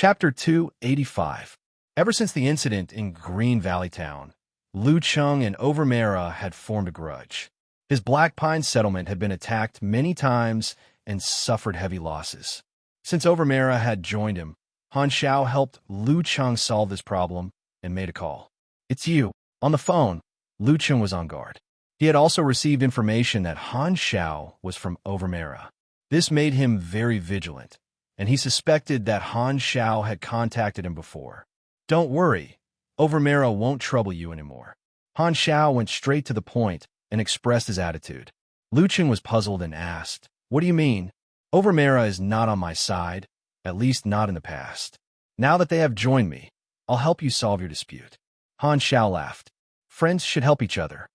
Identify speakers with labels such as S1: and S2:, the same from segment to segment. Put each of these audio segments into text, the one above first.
S1: Chapter 285. Ever since the incident in Green Valley Town, Liu Chung and Overmera had formed a grudge. His Black Pine settlement had been attacked many times and suffered heavy losses. Since Overmera had joined him, Han Xiao helped Liu Chung solve this problem and made a call. "It's you." On the phone, Liu Chung was on guard. He had also received information that Han Xiao was from Overmera. This made him very vigilant, and he suspected that Han Xiao had contacted him before. "Don't worry, Overmera won't trouble you anymore." Han Xiao went straight to the point and expressed his attitude. Liu Chung was puzzled and asked, "What do you mean? Overmera is not on my side, at least not in the past. Now that they have joined me, I'll help you solve your dispute." Han Xiao laughed. "Friends should help each other."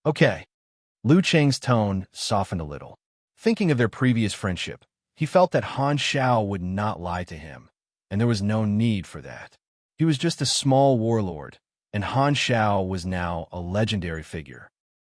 S1: "Okay." Liu Cheng's tone softened a little. Thinking of their previous friendship, he felt that Han Xiao would not lie to him, and there was no need for that. He was just a small warlord, and Han Xiao was now a legendary figure.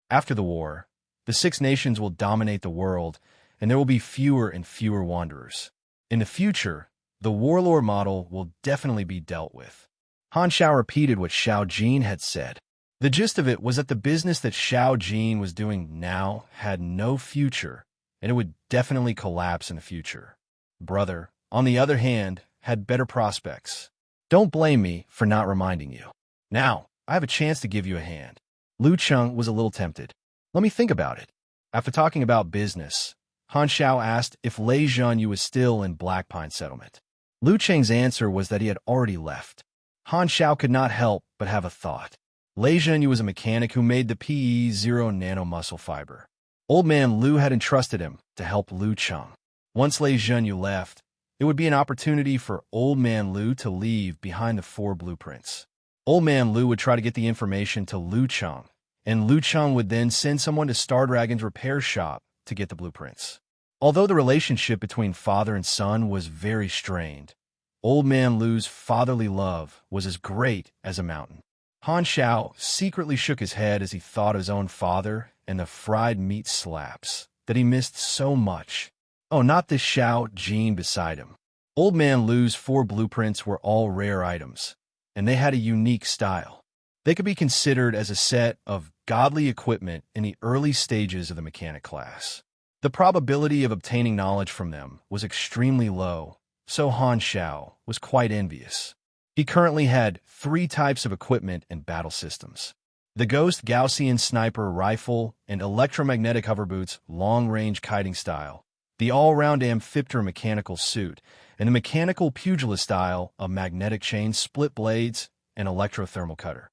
S1: After the war, the Six Nations will dominate the world, and there will be fewer and fewer wanderers. In the future, the warlord model will definitely be dealt with. Han Xiao repeated what Xiao Jin had said. The gist of it was that the business that Xiao Jin was doing now had no future, and it would definitely collapse in the future. Brother, on the other hand, had better prospects. Don't blame me for not reminding you. Now, I have a chance to give you a hand. Liu Chung was a little tempted. "Let me think about it." After talking about business, Han Xiao asked if Lei Zhenyu was still in Black Pine Settlement. Liu Cheng's answer was that he had already left. Han Xiao could not help but have a thought. Lei Zhenyu was a mechanic who made the PE0 nano muscle fiber. Old Man Liu had entrusted him to help Liu Chung. Once Lei Zhenyu left, it would be an opportunity for Old Man Liu to leave behind the 4 blueprints. Old Man Liu would try to get the information to Liu Chung, and Liu Chung would then send someone to Star Dragon's repair shop to get the blueprints. Although the relationship between father and son was very strained, Old Man Liu's fatherly love was as great as a mountain. Han Xiao secretly shook his head as he thought of his own father and the fried meat slaps that he missed so much. Oh, not this Xiao Jin beside him. Old Man Liu's 4 blueprints were all rare items, and they had a unique style. They could be considered as a set of godly equipment in the early stages of the mechanic class. The probability of obtaining knowledge from them was extremely low, so Han Xiao was quite envious. He currently had 3 types of equipment and battle systems: the Ghost Gaussian Sniper Rifle and Electromagnetic Hoverboots long-range kiting style, the all-round Amphipter mechanical suit, and the mechanical pugilist style of magnetic chain split blades and electrothermal cutter.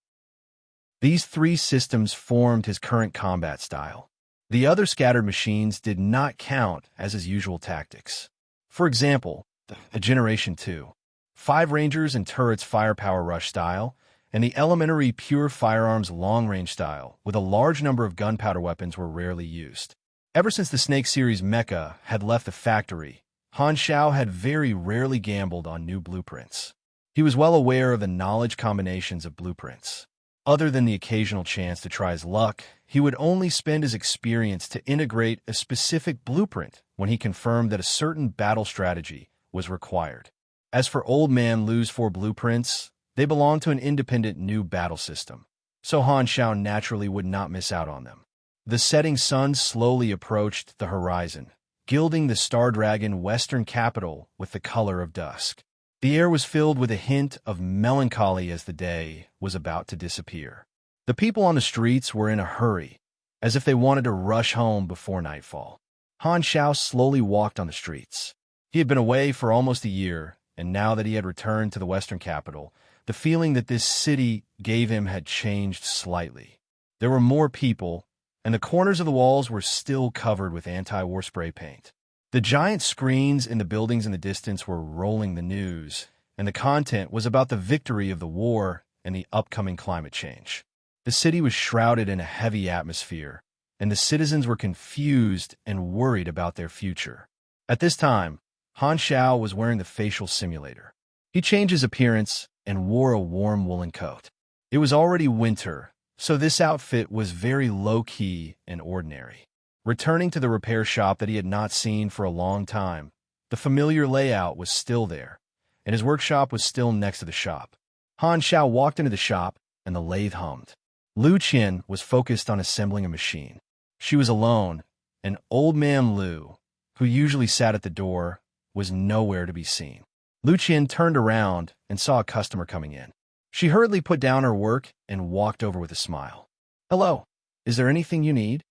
S1: These 3 systems formed his current combat style. The other scattered machines did not count as his usual tactics. For example, the Generation 2, 5 Rangers and Turrets Firepower Rush style, and the Elementary Pure Firearms Long-Range style, with a large number of gunpowder weapons were rarely used. Ever since the Snake series mecha had left the factory, Han Xiao had very rarely gambled on new blueprints. He was well aware of the knowledge combinations of blueprints. Other than the occasional chance to try his luck, he would only spend his experience to integrate a specific blueprint when he confirmed that a certain battle strategy was required. As for Old Man Liu's 4 blueprints, they belonged to an independent new battle system, so Han Xiao naturally would not miss out on them. The setting sun slowly approached the horizon, gilding the Star Dragon western capital with the color of dusk. The air was filled with a hint of melancholy as the day was about to disappear. The people on the streets were in a hurry, as if they wanted to rush home before nightfall. Han Xiao slowly walked on the streets. He had been away for almost a year, and now that he had returned to the western capital, the feeling that this city gave him had changed slightly. There were more people, and the corners of the walls were still covered with anti-war spray paint. The giant screens in the buildings in the distance were rolling the news, and the content was about the victory of the war and the upcoming climate change. The city was shrouded in a heavy atmosphere, and the citizens were confused and worried about their future. At this time, Han Xiao was wearing the facial simulator. He changed his appearance and wore a warm woolen coat. It was already winter, so this outfit was very low-key and ordinary. Returning to the repair shop that he had not seen for a long time, the familiar layout was still there, and his workshop was still next to the shop. Han Xiao walked into the shop, and the lathe hummed. Lu Qian was focused on assembling a machine. She was alone, and old man Lu, who usually sat at the door, was nowhere to be seen. Lu Qian turned around and saw a customer coming in. She hurriedly put down her work and walked over with a smile. "Hello, is there anything you need?"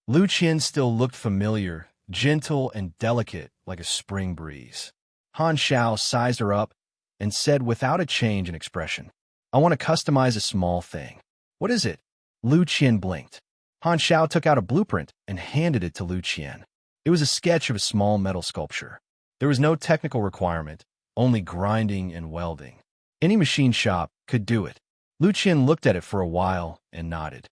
S1: Lu Qian still looked familiar, gentle and delicate like a spring breeze. Han Xiao sized her up and said without a change in expression, "I want to customize a small thing." "What is it?" Lu Qian blinked. Han Xiao took out a blueprint and handed it to Lu Qian. It was a sketch of a small metal sculpture. There was no technical requirement, only grinding and welding. Any machine shop could do it. Lu Qian looked at it for a while and nodded.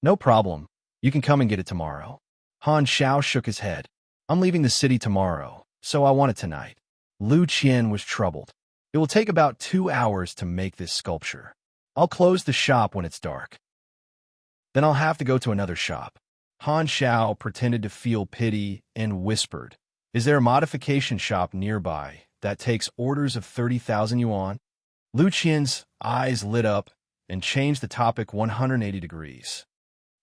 S1: "No problem. You can come and get it tomorrow." Han Xiao shook his head. "I'm leaving the city tomorrow, so I want it tonight." Lu Qian was troubled. "It will take about 2 hours to make this sculpture. I'll close the shop when it's dark. Then I'll have to go to another shop." Han Xiao pretended to feel pity and whispered, "Is there a modification shop nearby that takes orders of 30,000 yuan?" Lu Qian's eyes lit up and changed the topic 180 degrees.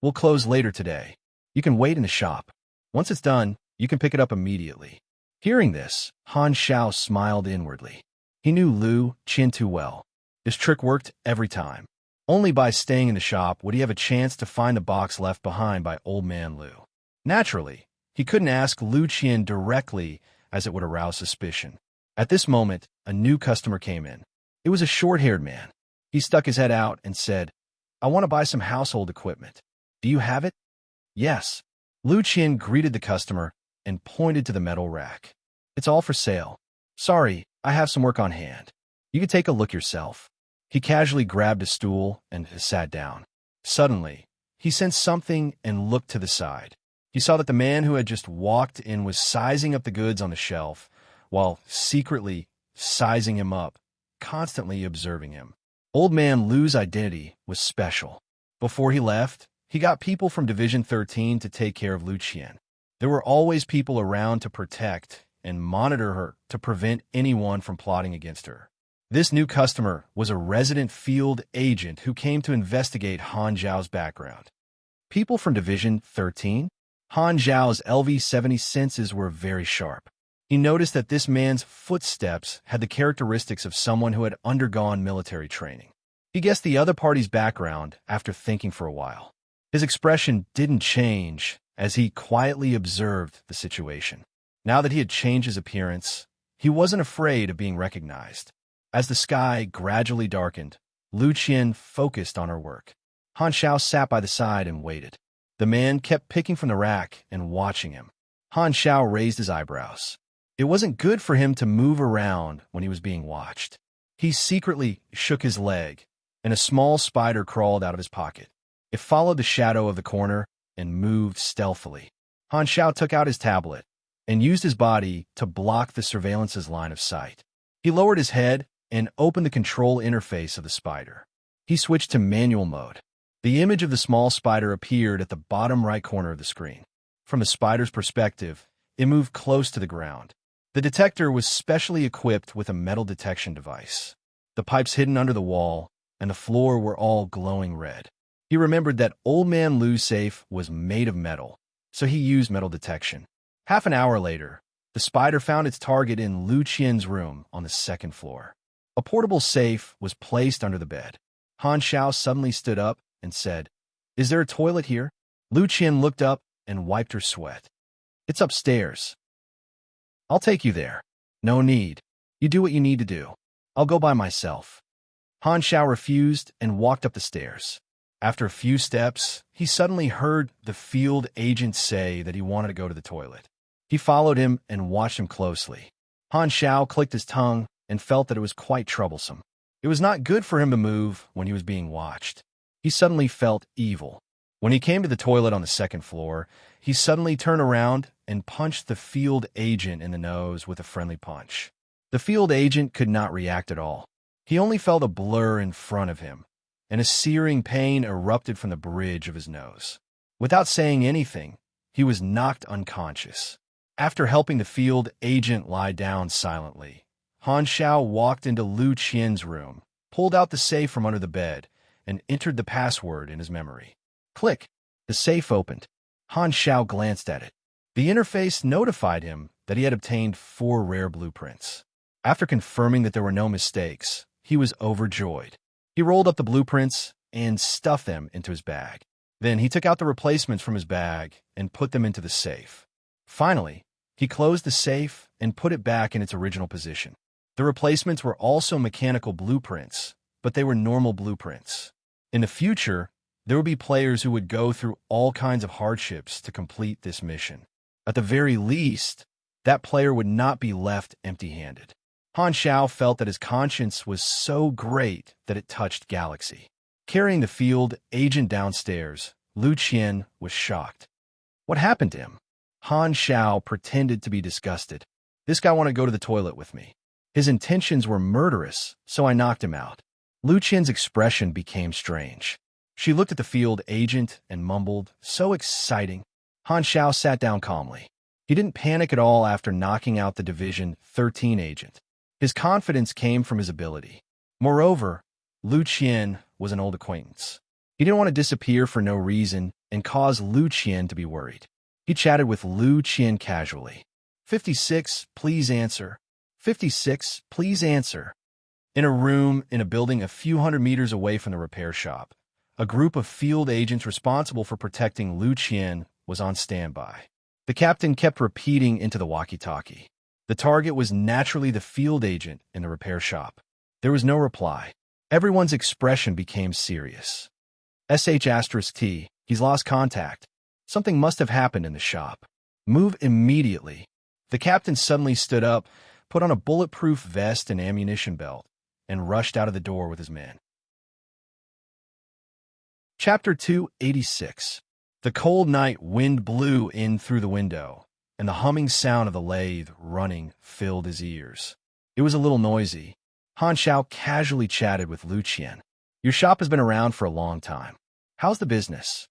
S1: "We'll close later today. You can wait in the shop. Once it's done, you can pick it up immediately." Hearing this, Han Xiao smiled inwardly. He knew Lu Qian too well. This trick worked every time. Only by staying in the shop would he have a chance to find the box left behind by old man Lu. Naturally, he couldn't ask Lu Qian directly as it would arouse suspicion. At this moment, a new customer came in. It was a short-haired man. He stuck his head out and said, "I want to buy some household equipment. Do you have it?" "Yes." Lu Qian greeted the customer and pointed to the metal rack. "It's all for sale. Sorry, I have some work on hand. You can take a look yourself." He casually grabbed a stool and sat down. Suddenly, he sensed something and looked to the side. He saw that the man who had just walked in was sizing up the goods on the shelf, while secretly sizing him up, constantly observing him. Old man Lu's identity was special. Before he left, he got people from Division 13 to take care of Lu Qian. There were always people around to protect and monitor her to prevent anyone from plotting against her. This new customer was a resident field agent who came to investigate Han Zhao's background. People from Division 13? Han Zhao's LV-70 senses were very sharp. He noticed that this man's footsteps had the characteristics of someone who had undergone military training. He guessed the other party's background after thinking for a while. His expression didn't change as he quietly observed the situation. Now that he had changed his appearance, he wasn't afraid of being recognized. As the sky gradually darkened, Lu Qian focused on her work. Han Xiao sat by the side and waited. The man kept picking from the rack and watching him. Han Xiao raised his eyebrows. It wasn't good for him to move around when he was being watched. He secretly shook his leg, and a small spider crawled out of his pocket. It followed the shadow of the corner and moved stealthily. Han Xiao took out his tablet and used his body to block the surveillance's line of sight. He lowered his head and opened the control interface of the spider. He switched to manual mode. The image of the small spider appeared at the bottom right corner of the screen. From the spider's perspective, it moved close to the ground. The detector was specially equipped with a metal detection device. The pipes hidden under the wall and the floor were all glowing red. He remembered that old man Lu's safe was made of metal, so he used metal detection. Half an hour later, the spider found its target in Lu Qian's room on the second floor. A portable safe was placed under the bed. Han Xiao suddenly stood up and said, "Is there a toilet here?" Lu Qian looked up and wiped her sweat. "It's upstairs." "I'll take you there." "No need. You do what you need to do. I'll go by myself." Han Xiao refused and walked up the stairs. After a few steps, he suddenly heard the field agent say that he wanted to go to the toilet. He followed him and watched him closely. Han Xiao clicked his tongue and felt that it was quite troublesome. It was not good for him to move when he was being watched. He suddenly felt evil. When he came to the toilet on the second floor, he suddenly turned around and punched the field agent in the nose with a friendly punch. The field agent could not react at all. He only felt a blur in front of him, and a searing pain erupted from the bridge of his nose. Without saying anything, he was knocked unconscious. After helping the field agent lie down silently, Han Xiao walked into Lu Qian's room, pulled out the safe from under the bed, and entered the password in his memory. Click. The safe opened. Han Xiao glanced at it. The interface notified him that he had obtained 4 rare blueprints. After confirming that there were no mistakes, he was overjoyed. He rolled up the blueprints and stuffed them into his bag. Then he took out the replacements from his bag and put them into the safe. Finally, he closed the safe and put it back in its original position. The replacements were also mechanical blueprints, but they were normal blueprints. In the future, there would be players who would go through all kinds of hardships to complete this mission. At the very least, that player would not be left empty-handed. Han Xiao felt that his conscience was so great that it touched galaxy. Carrying the field agent downstairs, Lu Qian was shocked. What happened to him? Han Xiao pretended to be disgusted. This guy wanted to go to the toilet with me. His intentions were murderous, so I knocked him out. Lu Qian's expression became strange. She looked at the field agent and mumbled, "So exciting." Han Xiao sat down calmly. He didn't panic at all after knocking out the Division 13 agent. His confidence came from his ability. Moreover, Lu Qian was an old acquaintance. He didn't want to disappear for no reason and cause Lu Qian to be worried. He chatted with Lu Qian casually. 56, please answer. 56, please answer. In a room in a building a few hundred meters away from the repair shop, a group of field agents responsible for protecting Lu Qian was on standby. The captain kept repeating into the walkie-talkie. The target was naturally the field agent in the repair shop. There was no reply. Everyone's expression became serious. *T, he's lost contact. Something must have happened in the shop. Move immediately. The captain suddenly stood up, put on a bulletproof vest and ammunition belt, and rushed out of the door with his men. Chapter 286. The cold night wind blew in through the window, and the humming sound of the lathe running filled his ears. It was a little noisy. Han Xiao casually chatted with Lu Qian. Your shop has been around for a long time. How's the business?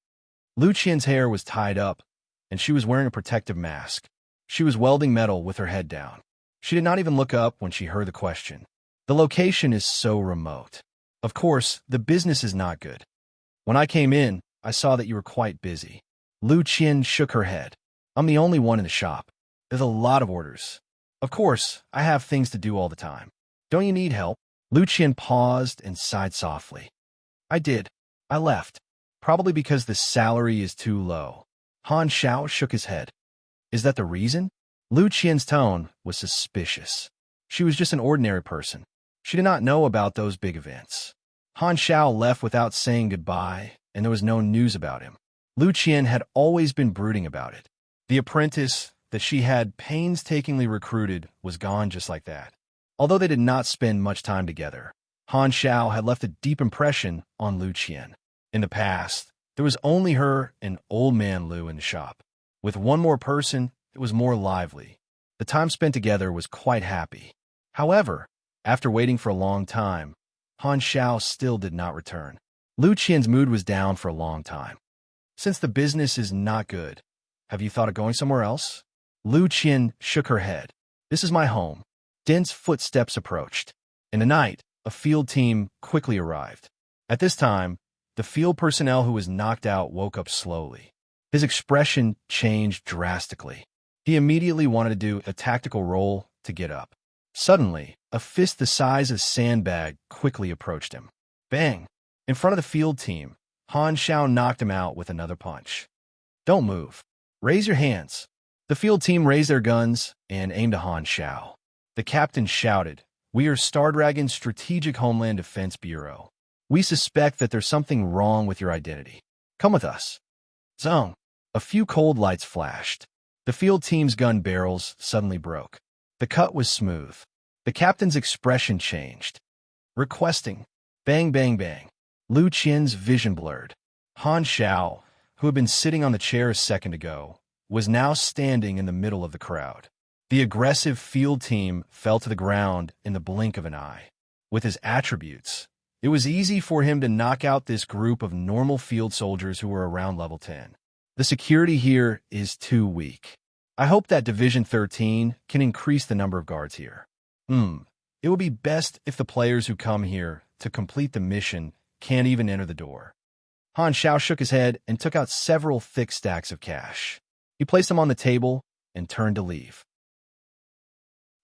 S1: Lu Qian's hair was tied up, and she was wearing a protective mask. She was welding metal with her head down. She did not even look up when she heard the question. The location is so remote. Of course, the business is not good. When I came in, I saw that you were quite busy. Lu Qian shook her head. I'm the only one in the shop. There's a lot of orders. Of course, I have things to do all the time. Don't you need help? Lu Qian paused and sighed softly. I did. I left. Probably because the salary is too low. Han Xiao shook his head. Is that the reason? Lu Qian's tone was suspicious. She was just an ordinary person. She did not know about those big events. Han Xiao left without saying goodbye, and there was no news about him. Lu Qian had always been brooding about it. The apprentice that she had painstakingly recruited was gone just like that. Although they did not spend much time together, Han Xiao had left a deep impression on Lu Qian. In the past, there was only her and old man Lu in the shop. With one more person, it was more lively. The time spent together was quite happy. However, after waiting for a long time, Han Xiao still did not return. Lu Qian's mood was down for a long time. Since the business is not good, have you thought of going somewhere else? Lu Qian shook her head. This is my home. Dense footsteps approached. In the night, a field team quickly arrived. At this time, the field personnel who was knocked out woke up slowly. His expression changed drastically. He immediately wanted to do a tactical roll to get up. Suddenly, a fist the size of a sandbag quickly approached him. Bang! In front of the field team, Han Xiao knocked him out with another punch. Don't move. Raise your hands. The field team raised their guns and aimed at Han Xiao. The captain shouted, We are Star Dragon's Strategic Homeland Defense Bureau. We suspect that there's something wrong with your identity. Come with us. Zong. A few cold lights flashed. The field team's gun barrels suddenly broke. The cut was smooth. The captain's expression changed. Requesting. Bang, bang, bang. Lu Qian's vision blurred. Han Xiao, who had been sitting on the chair a second ago, was now standing in the middle of the crowd. The aggressive field team fell to the ground in the blink of an eye. With his attributes, it was easy for him to knock out this group of normal field soldiers who were around level 10. The security here is too weak. I hope that Division 13 can increase the number of guards here. It would be best if the players who come here to complete the mission can't even enter the door. Han Xiao shook his head and took out several thick stacks of cash. He placed them on the table and turned to leave.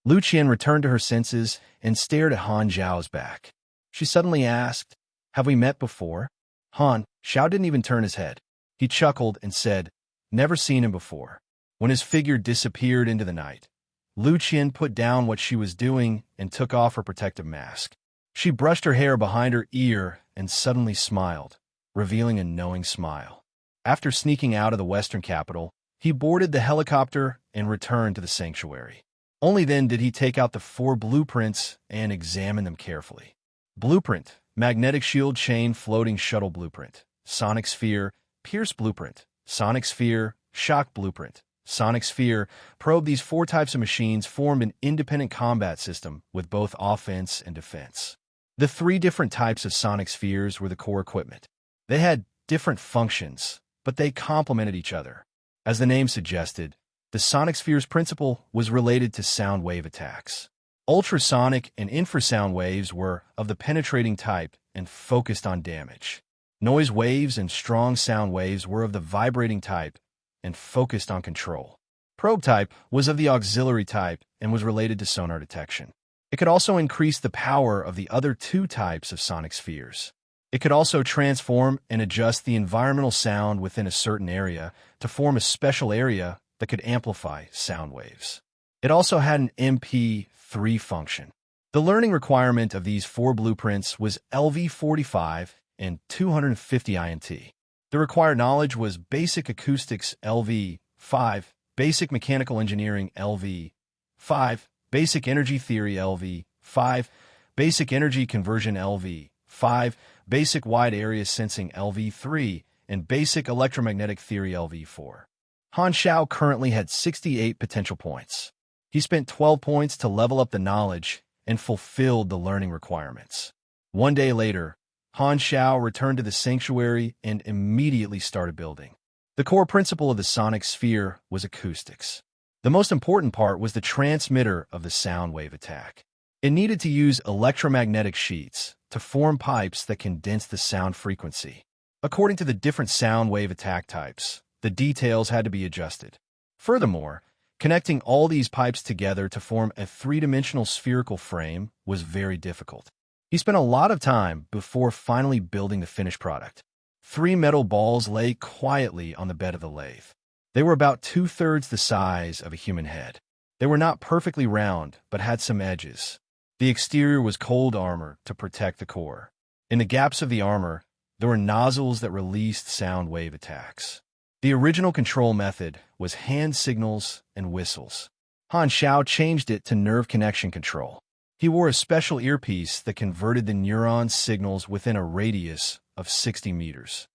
S1: Lu Qian returned to her senses and stared at Han Xiao's back. She suddenly asked, "Have we met before?" Han Xiao didn't even turn his head. He chuckled and said, "Never seen him before." When his figure disappeared into the night, Lu Qian put down what she was doing and took off her protective mask. She brushed her hair behind her ear and suddenly smiled, revealing a knowing smile. After sneaking out of the western capital, he boarded the helicopter and returned to the sanctuary. Only then did he take out the 4 blueprints and examine them carefully. Blueprint: magnetic shield chain floating shuttle blueprint. Sonic sphere, pierce blueprint. Sonic sphere, shock blueprint. Sonic sphere. Probe. These 4 types of machines formed an independent combat system with both offense and defense. The 3 different types of sonic spheres were the core equipment. They had different functions, but they complemented each other. As the name suggested, the sonic sphere's principle was related to sound wave attacks. Ultrasonic and infrasound waves were of the penetrating type and focused on damage. Noise waves and strong sound waves were of the vibrating type and focused on control. Probe type was of the auxiliary type and was related to sonar detection. It could also increase the power of the other 2 types of sonic spheres. It could also transform and adjust the environmental sound within a certain area to form a special area that could amplify sound waves. It also had an MP3 function. The learning requirement of these 4 blueprints was LV45 and 250 INT. The required knowledge was basic acoustics LV5, basic mechanical engineering LV5, basic energy theory LV5, basic energy conversion LV5, basic wide area sensing LV3, and basic electromagnetic theory LV4. Han Xiao currently had 68 potential points. He spent 12 points to level up the knowledge and fulfilled the learning requirements. One day later, Han Xiao returned to the sanctuary and immediately started building. The core principle of the sonic sphere was acoustics. The most important part was the transmitter of the sound wave attack. It needed to use electromagnetic sheets to form pipes that condense the sound frequency. According to the different sound wave attack types, the details had to be adjusted. Furthermore, connecting all these pipes together to form a 3-dimensional spherical frame was very difficult. He spent a lot of time before finally building the finished product. 3 metal balls lay quietly on the bed of the lathe. They were about 2/3 the size of a human head. They were not perfectly round, but had some edges. The exterior was cold armor to protect the core. In the gaps of the armor, there were nozzles that released sound wave attacks. The original control method was hand signals and whistles. Han Xiao changed it to nerve connection control. He wore a special earpiece that converted the neuron signals within a radius of 60 meters.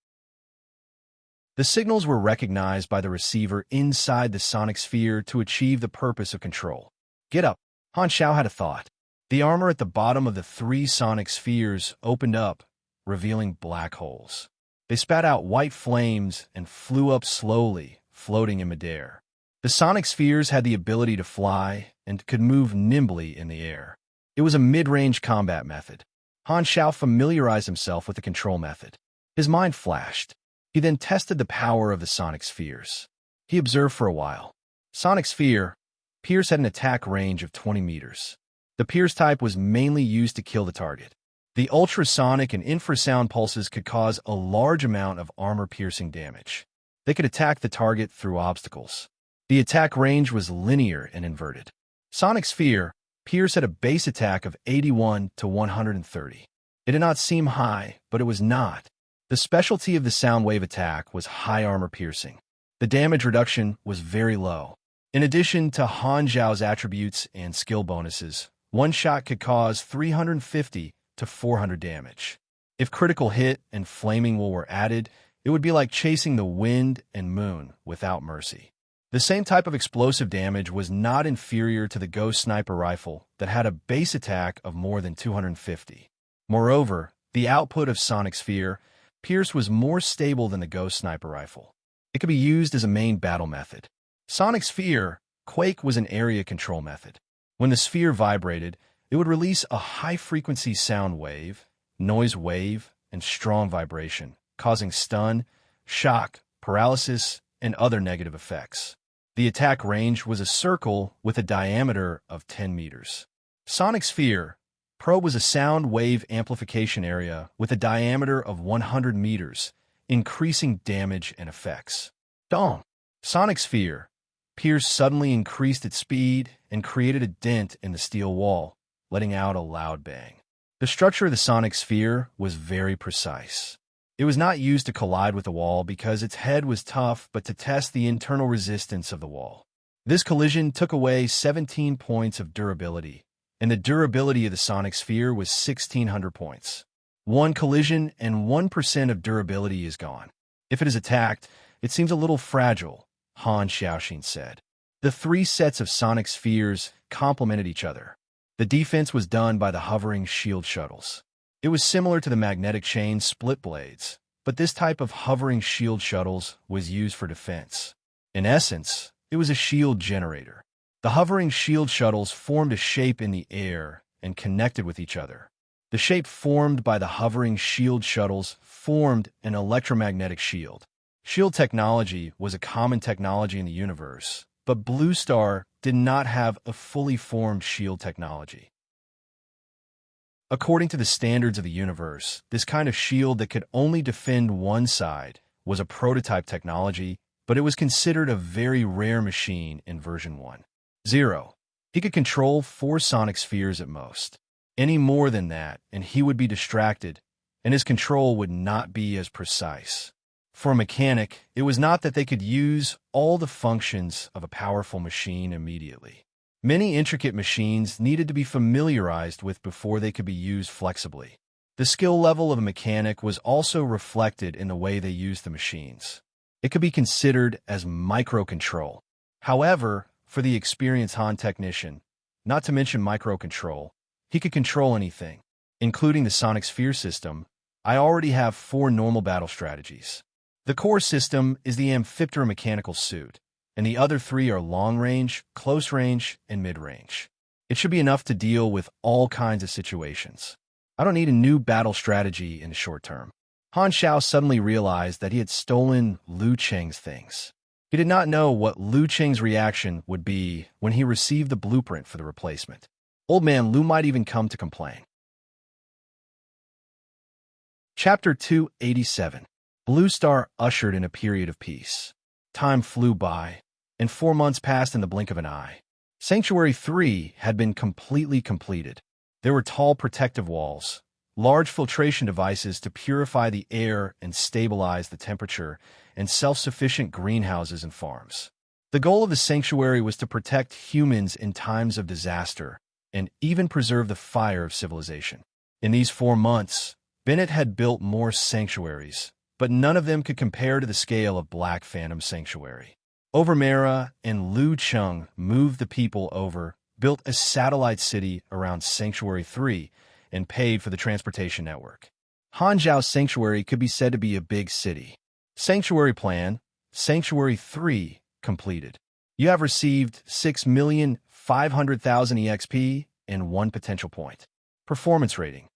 S1: The signals were recognized by the receiver inside the sonic sphere to achieve the purpose of control. Get up. Han Xiao had a thought. The armor at the bottom of the 3 sonic spheres opened up, revealing black holes. They spat out white flames and flew up slowly, floating in midair. The sonic spheres had the ability to fly and could move nimbly in the air. It was a mid-range combat method. Han Xiao familiarized himself with the control method. His mind flashed. He then tested the power of the sonic spheres. He observed for a while. Sonic sphere, Pierce had an attack range of 20 meters. The Pierce type was mainly used to kill the target. The ultrasonic and infrasound pulses could cause a large amount of armor-piercing damage. They could attack the target through obstacles. The attack range was linear and inverted. Sonic sphere, Pierce had a base attack of 81 to 130. It did not seem high, but it was not. The specialty of the sound wave attack was high armor piercing. The damage reduction was very low. In addition to Han Xiao's attributes and skill bonuses, one shot could cause 350 to 400 damage. If critical hit and flaming wool were added, it would be like chasing the wind and moon without mercy. The same type of explosive damage was not inferior to the Ghost Sniper rifle that had a base attack of more than 250. Moreover, the output of Sonic Sphere, Pierce was more stable than the Ghost Sniper rifle. It could be used as a main battle method. Sonic Sphere, Quake was an area control method. When the sphere vibrated, It would release a high-frequency sound wave, noise wave, and strong vibration, causing stun, shock, paralysis, and other negative effects. The attack range was a circle with a diameter of 10 meters. Sonic Sphere Probe was a sound wave amplification area with a diameter of 100 meters, increasing damage and effects. Dong! Sonic Sphere Pierce suddenly increased its speed and created a dent in the steel wall, letting out a loud bang. The structure of the sonic sphere was very precise. It was not used to collide with the wall because its head was tough, but to test the internal resistance of the wall. This collision took away 17 points of durability, and the durability of the sonic sphere was 1,600 points. One collision and 1% of durability is gone. If it is attacked, it seems a little fragile, Han Xiaoxin said. The three sets of sonic spheres complemented each other. The defense was done by the hovering shield shuttles. It was similar to the magnetic chain split blades, but this type of hovering shield shuttles was used for defense. In essence, it was a shield generator. The hovering shield shuttles formed a shape in the air and connected with each other. The shape formed by the hovering shield shuttles formed an electromagnetic shield. Shield technology was a common technology in the universe, but Blue Star did not have a fully formed shield technology. According to the standards of the universe, this kind of shield that could only defend one side was a prototype technology, but it was considered a very rare machine in version 1.0. He could control 4 sonic spheres at most. Any more than that, and he would be distracted, and his control would not be as precise. For a mechanic, it was not that they could use all the functions of a powerful machine immediately. Many intricate machines needed to be familiarized with before they could be used flexibly. The skill level of a mechanic was also reflected in the way they used the machines. It could be considered as microcontrol. However, for the experienced Han technician, not to mention microcontrol, he could control anything, including the sonic sphere system. I already have 4 normal battle strategies. The core system is the Amphiptera mechanical suit, and the other 3 are long-range, close-range, and mid-range. It should be enough to deal with all kinds of situations. I don't need a new battle strategy in the short term. Han Xiao suddenly realized that he had stolen Lu Cheng's things. He did not know what Lu Cheng's reaction would be when he received the blueprint for the replacement. Old man Lu might even come to complain. Chapter 287. Blue Star ushered in a period of peace. Time flew by, and 4 months passed in the blink of an eye. Sanctuary 3 had been completely completed. There were tall protective walls, large filtration devices to purify the air and stabilize the temperature, and self-sufficient greenhouses and farms. The goal of the sanctuary was to protect humans in times of disaster and even preserve the fire of civilization. In these 4 months, Bennett had built more sanctuaries, but none of them could compare to the scale of Black Phantom Sanctuary. Overmera and Lu Cheng moved the people over, built a satellite city around Sanctuary 3, and paid for the transportation network. Hanzhou's Sanctuary could be said to be a big city. Sanctuary Plan, Sanctuary 3, completed. You have received 6,500,000 EXP and 1 potential point. Performance rating.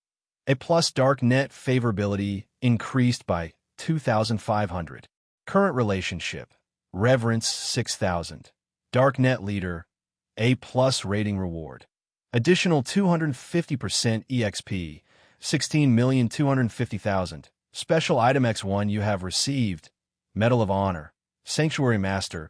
S1: A plus dark net favorability increased by 2,500. Current relationship. Reverence 6,000. Dark net leader. A plus rating reward. Additional 250% EXP. 16,250,000. Special item X1 you have received. Medal of Honor. Sanctuary Master.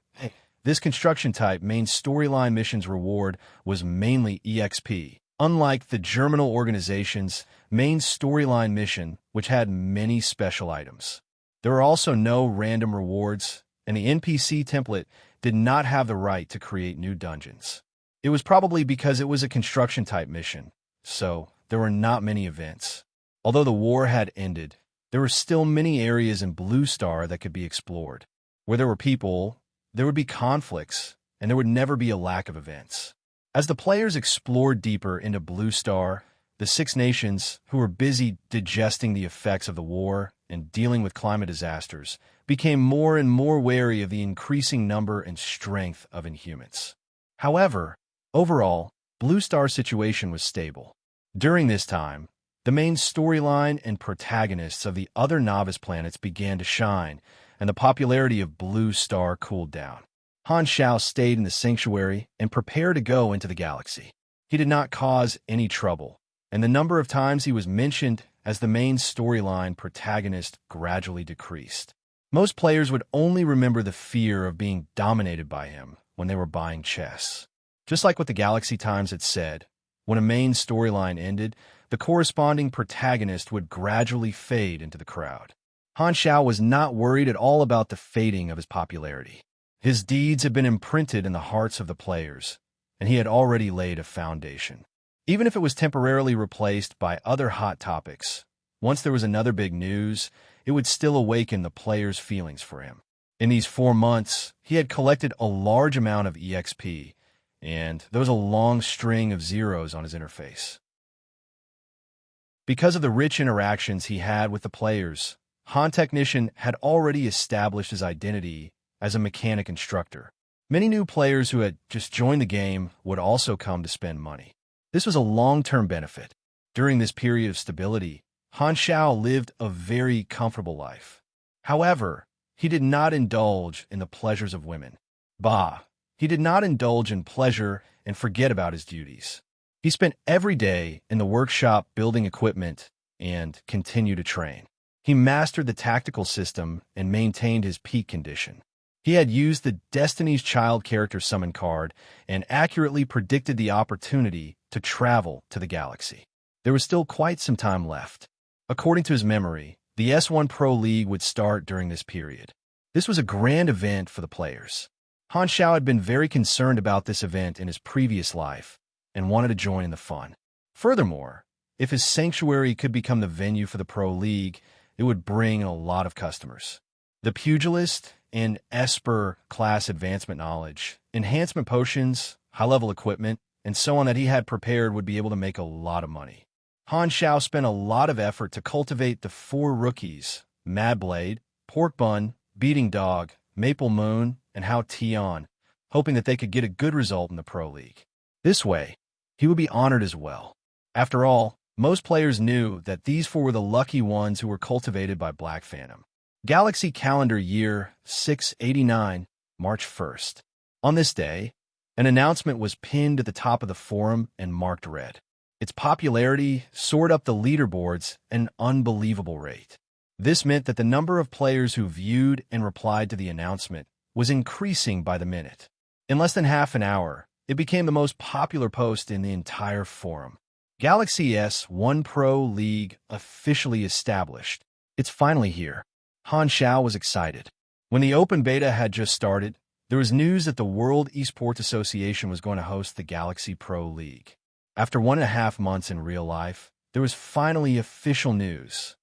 S1: This construction type main storyline missions reward was mainly EXP. Unlike the Germinal organization's main storyline mission, which had many special items. There were also no random rewards, and the NPC template did not have the right to create new dungeons. It was probably because it was a construction-type mission, so there were not many events. Although the war had ended, there were still many areas in Blue Star that could be explored. Where there were people, there would be conflicts, and there would never be a lack of events. As the players explored deeper into Blue Star, the 6 nations, who were busy digesting the effects of the war and dealing with climate disasters, became more and more wary of the increasing number and strength of Inhumans. However, overall, Blue Star's situation was stable. During this time, the main storyline and protagonists of the other novice planets began to shine, and the popularity of Blue Star cooled down. Han Xiao stayed in the sanctuary and prepared to go into the galaxy. He did not cause any trouble, and the number of times he was mentioned as the main storyline protagonist gradually decreased. Most players would only remember the fear of being dominated by him when they were buying chess. Just like what the Galaxy Times had said, when a main storyline ended, the corresponding protagonist would gradually fade into the crowd. Han Xiao was not worried at all about the fading of his popularity. His deeds had been imprinted in the hearts of the players, and he had already laid a foundation. Even if it was temporarily replaced by other hot topics, once there was another big news, it would still awaken the players' feelings for him. In these 4 months, he had collected a large amount of EXP, and there was a long string of zeros on his interface. Because of the rich interactions he had with the players, Han Technician had already established his identity as a mechanic instructor. Many new players who had just joined the game would also come to spend money. This was a long-term benefit. During this period of stability, Han Xiao lived a very comfortable life. However, he did not indulge in the pleasures of women. He did not indulge in pleasure and forget about his duties. He spent every day in the workshop building equipment and continued to train. He mastered the tactical system and maintained his peak condition. He had used the Destiny's Child character summon card and accurately predicted the opportunity to travel to the galaxy. There was still quite some time left. According to his memory, the S1 Pro League would start during this period. This was a grand event for the players. Han Xiao had been very concerned about this event in his previous life and wanted to join in the fun. Furthermore, if his sanctuary could become the venue for the Pro League, it would bring in a lot of customers. The pugilist and Esper class advancement knowledge, enhancement potions, high-level equipment, and so on that he had prepared would be able to make a lot of money. Han Xiao spent a lot of effort to cultivate the 4 rookies, Mad Blade, Pork Bun, Beating Dog, Maple Moon, and Hao Tian, hoping that they could get a good result in the Pro League. This way, he would be honored as well. After all, most players knew that these 4 were the lucky ones who were cultivated by Black Phantom. Galaxy Calendar Year 689, March 1st. On this day, an announcement was pinned at the top of the forum and marked red. Its popularity soared up the leaderboards at an unbelievable rate. This meant that the number of players who viewed and replied to the announcement was increasing by the minute. In less than half an hour, it became the most popular post in the entire forum. Galaxy S1 Pro League officially established. It's finally here. Han Xiao was excited. When the open beta had just started, there was news that the World Esports Association was going to host the Galaxy Pro League. After 1.5 months in real life, there was finally official news.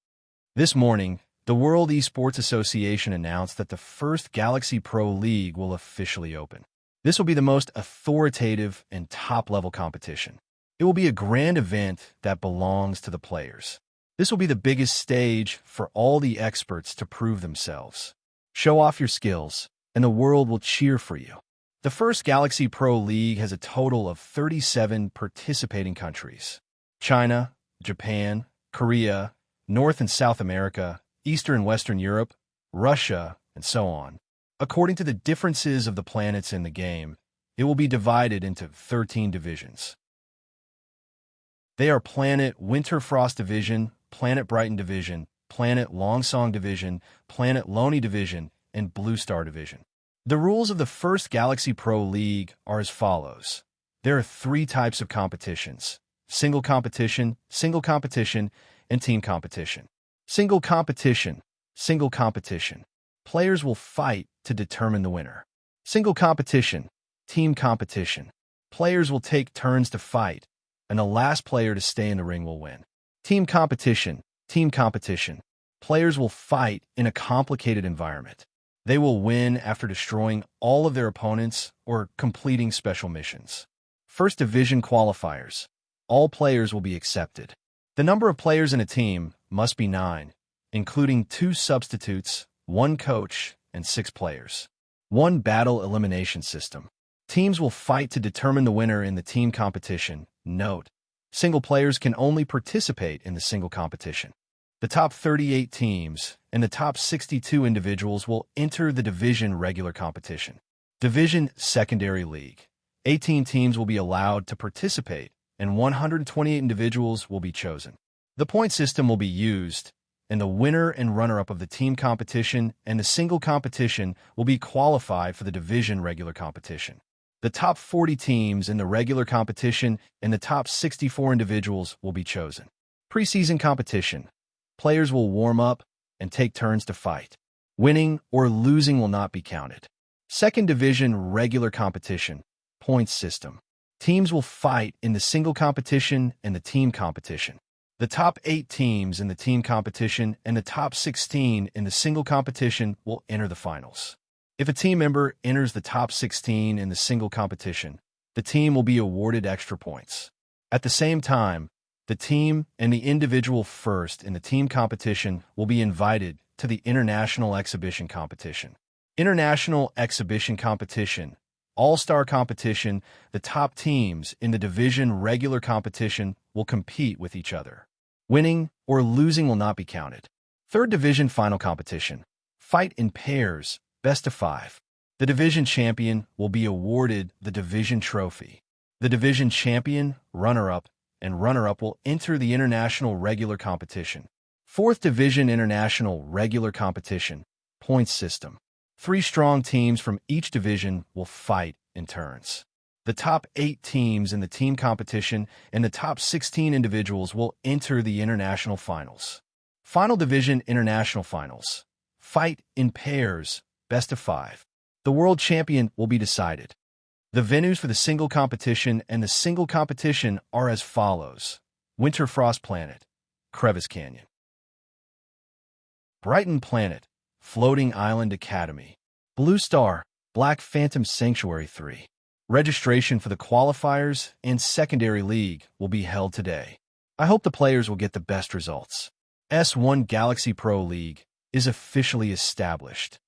S1: This morning, the World Esports Association announced that the first Galaxy Pro League will officially open. This will be the most authoritative and top-level competition. It will be a grand event that belongs to the players. This will be the biggest stage for all the experts to prove themselves. Show off your skills, and the world will cheer for you. The first Galaxy Pro League has a total of 37 participating countries: China, Japan, Korea, North and South America, Eastern and Western Europe, Russia, and so on. According to the differences of the planets in the game, it will be divided into 13 divisions. They are Planet Winterfrost Division, Planet Brighton Division, Planet Longsong Division, Planet Lonely Division, and Blue Star Division. The rules of the first Galaxy Pro League are as follows. There are 3 types of competitions: single competition, and team competition. Single competition. Players will fight to determine the winner. Single competition. Team competition. Players will take turns to fight, and the last player to stay in the ring will win. Team competition. Players will fight in a complicated environment. They will win after destroying all of their opponents or completing special missions. First Division qualifiers. All players will be accepted. The number of players in a team must be 9, including 2 substitutes, 1 coach, and 6 players. 1 battle elimination system. Teams will fight to determine the winner in the team competition. Note: single players can only participate in the single competition. The top 38 teams and the top 62 individuals will enter the division regular competition. Division Secondary League. 18 teams will be allowed to participate, and 128 individuals will be chosen. The point system will be used, and the winner and runner-up of the team competition and the single competition will be qualified for the division regular competition. The top 40 teams in the regular competition and the top 64 individuals will be chosen. Preseason competition. Players will warm up and take turns to fight. Winning or losing will not be counted. Second division regular competition. Points system. Teams will fight in the single competition and the team competition. The top 8 teams in the team competition and the top 16 in the single competition will enter the finals. If a team member enters the top 16 in the single competition, the team will be awarded extra points. At the same time, the team and the individual first in the team competition will be invited to the International Exhibition Competition. International Exhibition Competition, All-Star Competition, the top teams in the division regular competition will compete with each other. Winning or losing will not be counted. Third division final competition. Fight in pairs, best of 5. The division champion will be awarded the division trophy. The division champion, runner-up, and runner-up will enter the international regular competition. Fourth division international regular competition. Points system. 3 strong teams from each division will fight in turns. The top 8 teams in the team competition and the top 16 individuals will enter the international finals. Final division international finals. Fight in pairs, best of 5. The world champion will be decided. The venues for the single competition and the single competition are as follows: Winter Frost Planet, Crevice Canyon. Brighton Planet, Floating Island Academy. Blue Star, Black Phantom Sanctuary 3. Registration for the qualifiers and secondary league will be held today. I hope the players will get the best results. S1 Galaxy Pro League is officially established.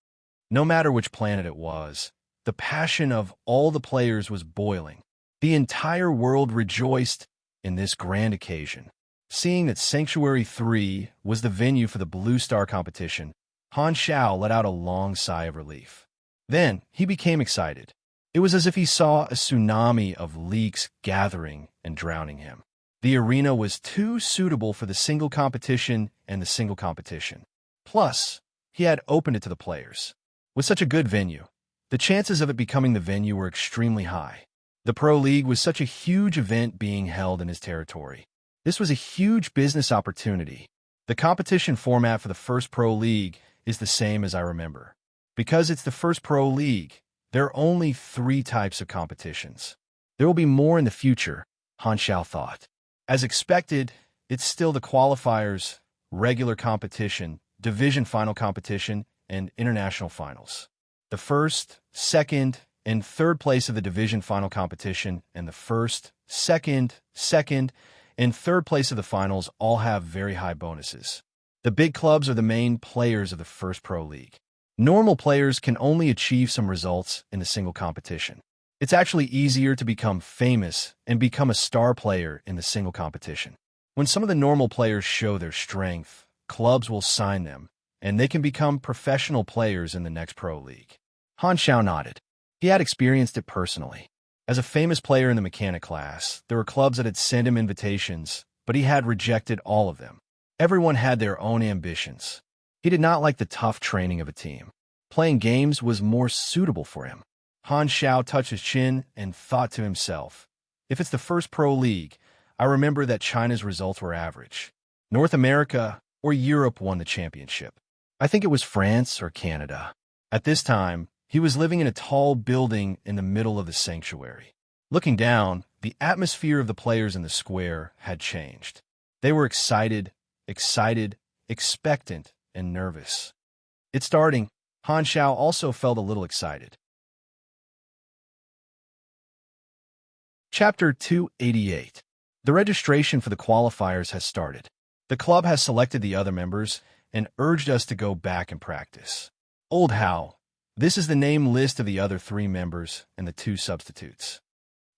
S1: No matter which planet it was, the passion of all the players was boiling. The entire world rejoiced in this grand occasion. Seeing that Sanctuary 3 was the venue for the Blue Star competition, Han Xiao let out a long sigh of relief. Then he became excited. It was as if he saw a tsunami of leaks gathering and drowning him. The arena was too suitable for the single competition and the single competition. Plus, he had opened it to the players. With such a good venue, the chances of it becoming the venue were extremely high. The Pro League was such a huge event being held in his territory. This was a huge business opportunity. The competition format for the first Pro League is the same as I remember. Because it's the first Pro League, there are only 3 types of competitions. There will be more in the future, Han Xiao thought. As expected, it's still the qualifiers, regular competition, division final competition, and international finals. The first, second, and third place of the division final competition and the first, second, and third place of the finals all have very high bonuses. The big clubs are the main players of the first Pro League. Normal players can only achieve some results in the single competition. It's actually easier to become famous and become a star player in the single competition. When some of the normal players show their strength, clubs will sign them, and they can become professional players in the next Pro League. Han Xiao nodded. He had experienced it personally. As a famous player in the mechanic class, there were clubs that had sent him invitations, but he had rejected all of them. Everyone had their own ambitions. He did not like the tough training of a team. Playing games was more suitable for him. Han Xiao touched his chin and thought to himself, if it's the first Pro League, I remember that China's results were average. North America or Europe won the championship. I think it was France or Canada. At this time, he was living in a tall building in the middle of the sanctuary. Looking down, the atmosphere of the players in the square had changed. They were excited, expectant, and nervous. It's starting. Han Xiao also felt a little excited. Chapter 288. The registration for the qualifiers has started. The club has selected the other members and urged us to go back and practice. Old Hao, This is the name list of the other 3 members and the 2 substitutes.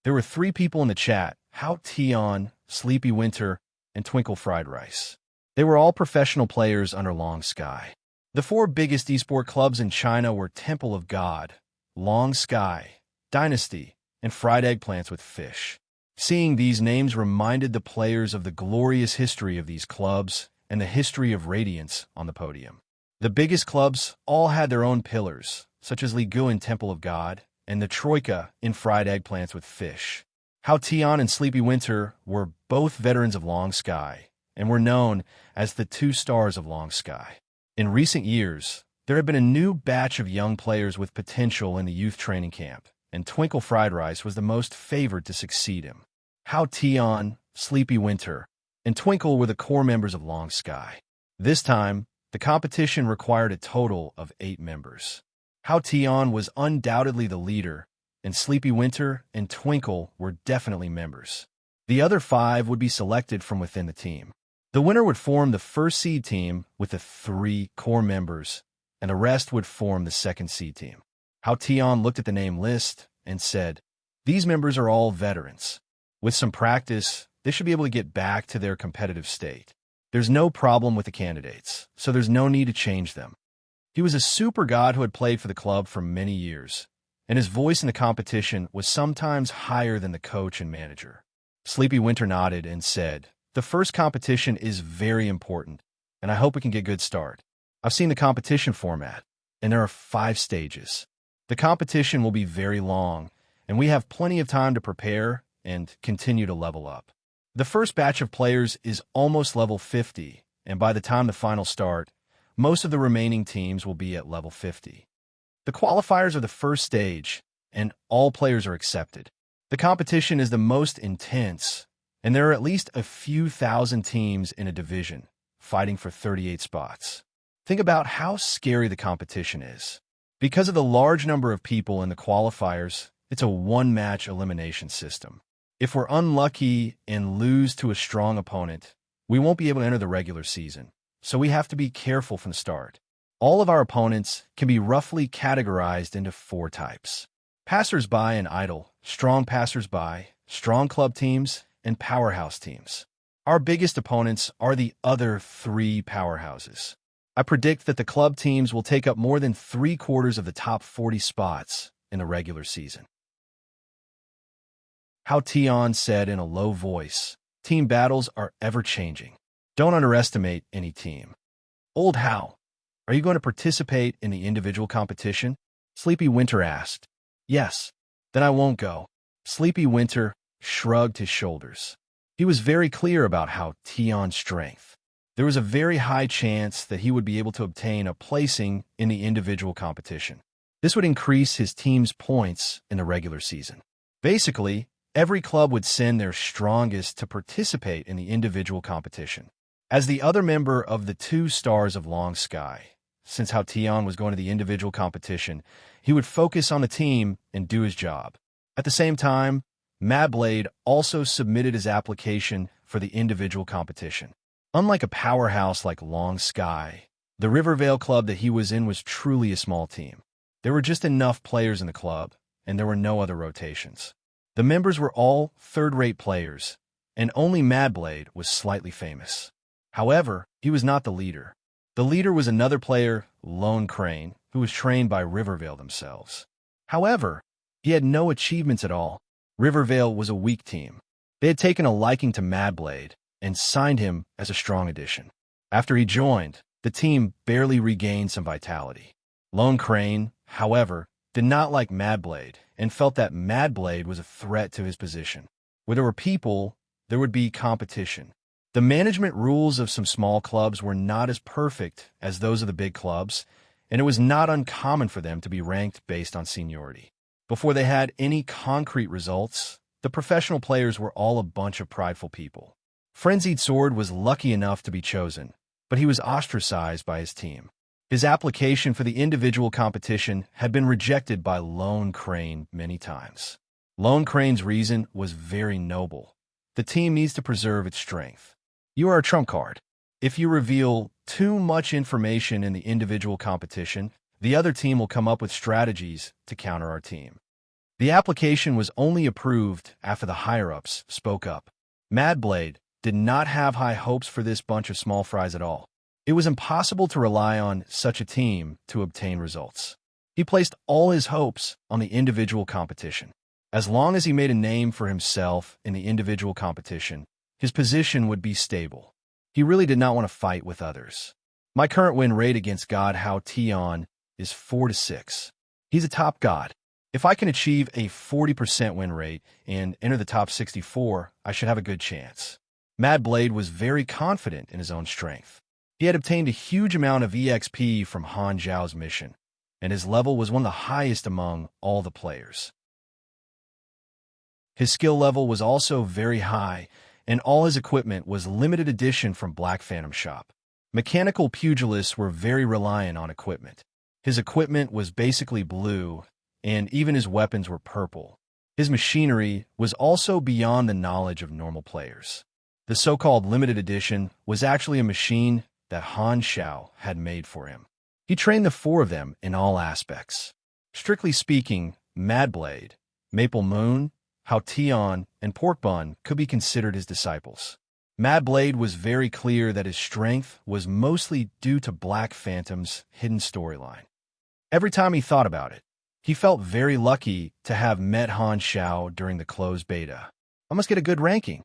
S1: There were 3 people in the chat: Hao Tian, Sleepy Winter, and Twinkle Fried Rice. They were all professional players under Long Sky. The 4 biggest esport clubs in China were Temple of God, Long Sky, Dynasty, and Fried Eggplants with Fish. Seeing these names reminded the players of the glorious history of these clubs and the history of Radiance on the podium. The biggest clubs all had their own pillars, such as Li Gu in Temple of God and the Troika in Fried Eggplants with Fish. Hao Tian and Sleepy Winter were both veterans of Long Sky and were known as the 2 stars of Long Sky. In recent years, there had been a new batch of young players with potential in the youth training camp, and Twinkle Fried Rice was the most favored to succeed him. Hao Tian, Sleepy Winter, and Twinkle were the core members of Long Sky. This time, the competition required a total of 8 members. Hao Tian was undoubtedly the leader, and Sleepy Winter and Twinkle were definitely members. The other 5 would be selected from within the team. The winner would form the first seed team with the 3 core members, and the rest would form the second seed team. Hao Tian looked at the name list and said, "These members are all veterans. With some practice, they should be able to get back to their competitive state. There's no problem with the candidates, so there's no need to change them." He was a super god who had played for the club for many years, and his voice in the competition was sometimes higher than the coach and manager. Sleepy Winter nodded and said, "The first competition is very important, and I hope we can get a good start. I've seen the competition format, and there are 5 stages. The competition will be very long, and we have plenty of time to prepare and continue to level up. The first batch of players is almost level 50, and by the time the finals start, most of the remaining teams will be at level 50. The qualifiers are the first stage, and all players are accepted. The competition is the most intense, and there are at least a few thousand teams in a division, fighting for 38 spots. Think about how scary the competition is. Because of the large number of people in the qualifiers, it's a one-match elimination system. If we're unlucky and lose to a strong opponent, we won't be able to enter the regular season, so we have to be careful from the start. All of our opponents can be roughly categorized into 4 types: passers-by and idle, strong passers-by, strong club teams, and powerhouse teams. Our biggest opponents are the other 3 powerhouses. I predict that the club teams will take up more than 3/4 of the top 40 spots in the regular season. Hao Tian said in a low voice, "Team battles are ever-changing. Don't underestimate any team." "Old Hao, are you going to participate in the individual competition?" Sleepy Winter asked. "Yes." "Then I won't go." Sleepy Winter shrugged his shoulders. He was very clear about Hao Tian's strength. There was a very high chance that he would be able to obtain a placing in the individual competition. This would increase his team's points in the regular season. Basically, every club would send their strongest to participate in the individual competition. As the other member of the 2 stars of Long Sky, since Hao Tian was going to the individual competition, he would focus on the team and do his job. At the same time, Madblade also submitted his application for the individual competition. Unlike a powerhouse like Long Sky, the Rivervale club that he was in was truly a small team. There were just enough players in the club, and there were no other rotations. The members were all third-rate players, and only Madblade was slightly famous. However, he was not the leader. The leader was another player, Lone Crane, who was trained by Rivervale themselves. However, he had no achievements at all. Rivervale was a weak team. They had taken a liking to Madblade and signed him as a strong addition. After he joined, the team barely regained some vitality. Lone Crane, however, did not like Madblade and felt that Madblade was a threat to his position. Where there were people, there would be competition. The management rules of some small clubs were not as perfect as those of the big clubs, and it was not uncommon for them to be ranked based on seniority. Before they had any concrete results, the professional players were all a bunch of prideful people. Frenzied Sword was lucky enough to be chosen, but he was ostracized by his team. His application for the individual competition had been rejected by Lone Crane many times. Lone Crane's reason was very noble. The team needs to preserve its strength. You are a trump card. If you reveal too much information in the individual competition, The other team will come up with strategies to counter our team. The application was only approved after the higher-ups spoke up. Mad Blade did not have high hopes for this bunch of small fries at all. It was impossible to rely on such a team to obtain results. He placed all his hopes on the individual competition. As long as he made a name for himself in the individual competition, his position would be stable. He really did not want to fight with others. My current win rate against God Hao Tian is 4-6. He's a top god. If I can achieve a 40% win rate and enter the top 64, I should have a good chance. Mad Blade was very confident in his own strength. He had obtained a huge amount of EXP from Han Zhao's mission, and his level was one of the highest among all the players. His skill level was also very high, and all his equipment was limited edition from Black Phantom Shop. Mechanical pugilists were very reliant on equipment. His equipment was basically blue, and even his weapons were purple. His machinery was also beyond the knowledge of normal players. The so-called limited edition was actually a machine that Han Zhao had made for him. He trained the four of them in all aspects. Strictly speaking, Mad Blade, Maple Moon, Hao Tian, and Pork Bun could be considered his disciples. Mad Blade was very clear that his strength was mostly due to Black Phantom's hidden storyline. Every time he thought about it, he felt very lucky to have met Han Zhao during the closed beta. I must get a good ranking.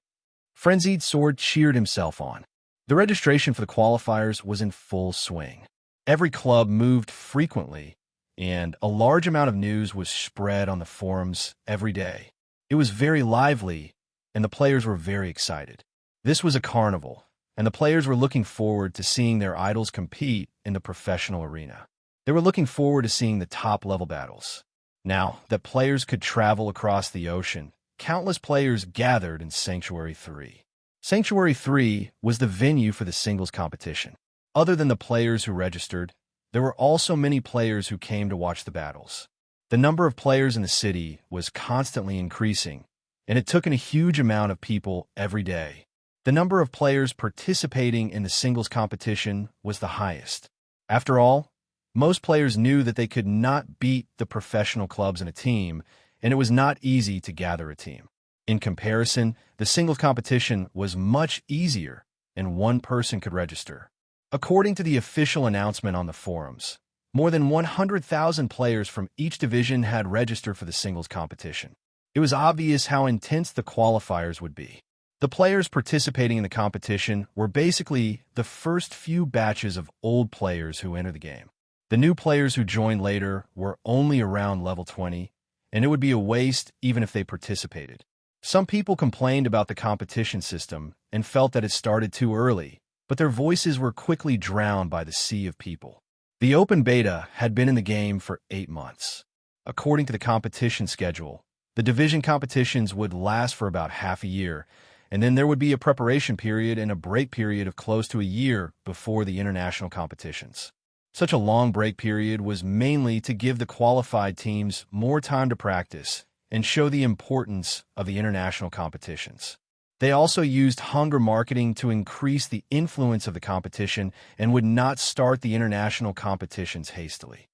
S1: Frenzied Sword cheered himself on. The registration for the qualifiers was in full swing. Every club moved frequently, and a large amount of news was spread on the forums every day. It was very lively, and the players were very excited. This was a carnival, and the players were looking forward to seeing their idols compete in the professional arena. They were looking forward to seeing the top-level battles. Now that players could travel across the ocean, countless players gathered in Sanctuary 3. Sanctuary 3 was the venue for the singles competition. Other than the players who registered, there were also many players who came to watch the battles. The number of players in the city was constantly increasing, and it took in a huge amount of people every day. The number of players participating in the singles competition was the highest. After all, most players knew that they could not beat the professional clubs in a team, and it was not easy to gather a team. In comparison, the singles competition was much easier, and one person could register. According to the official announcement on the forums, more than 100,000 players from each division had registered for the singles competition. It was obvious how intense the qualifiers would be. The players participating in the competition were basically the first few batches of old players who entered the game. The new players who joined later were only around level 20, and it would be a waste even if they participated. Some people complained about the competition system and felt that it started too early, but their voices were quickly drowned by the sea of people. The open beta had been in the game for 8 months. According to the competition schedule, the division competitions would last for about half a year, and then there would be a preparation period and a break period of close to a year before the international competitions. Such a long break period was mainly to give the qualified teams more time to practice and show the importance of the international competitions. They also used hunger marketing to increase the influence of the competition and would not start the international competitions hastily.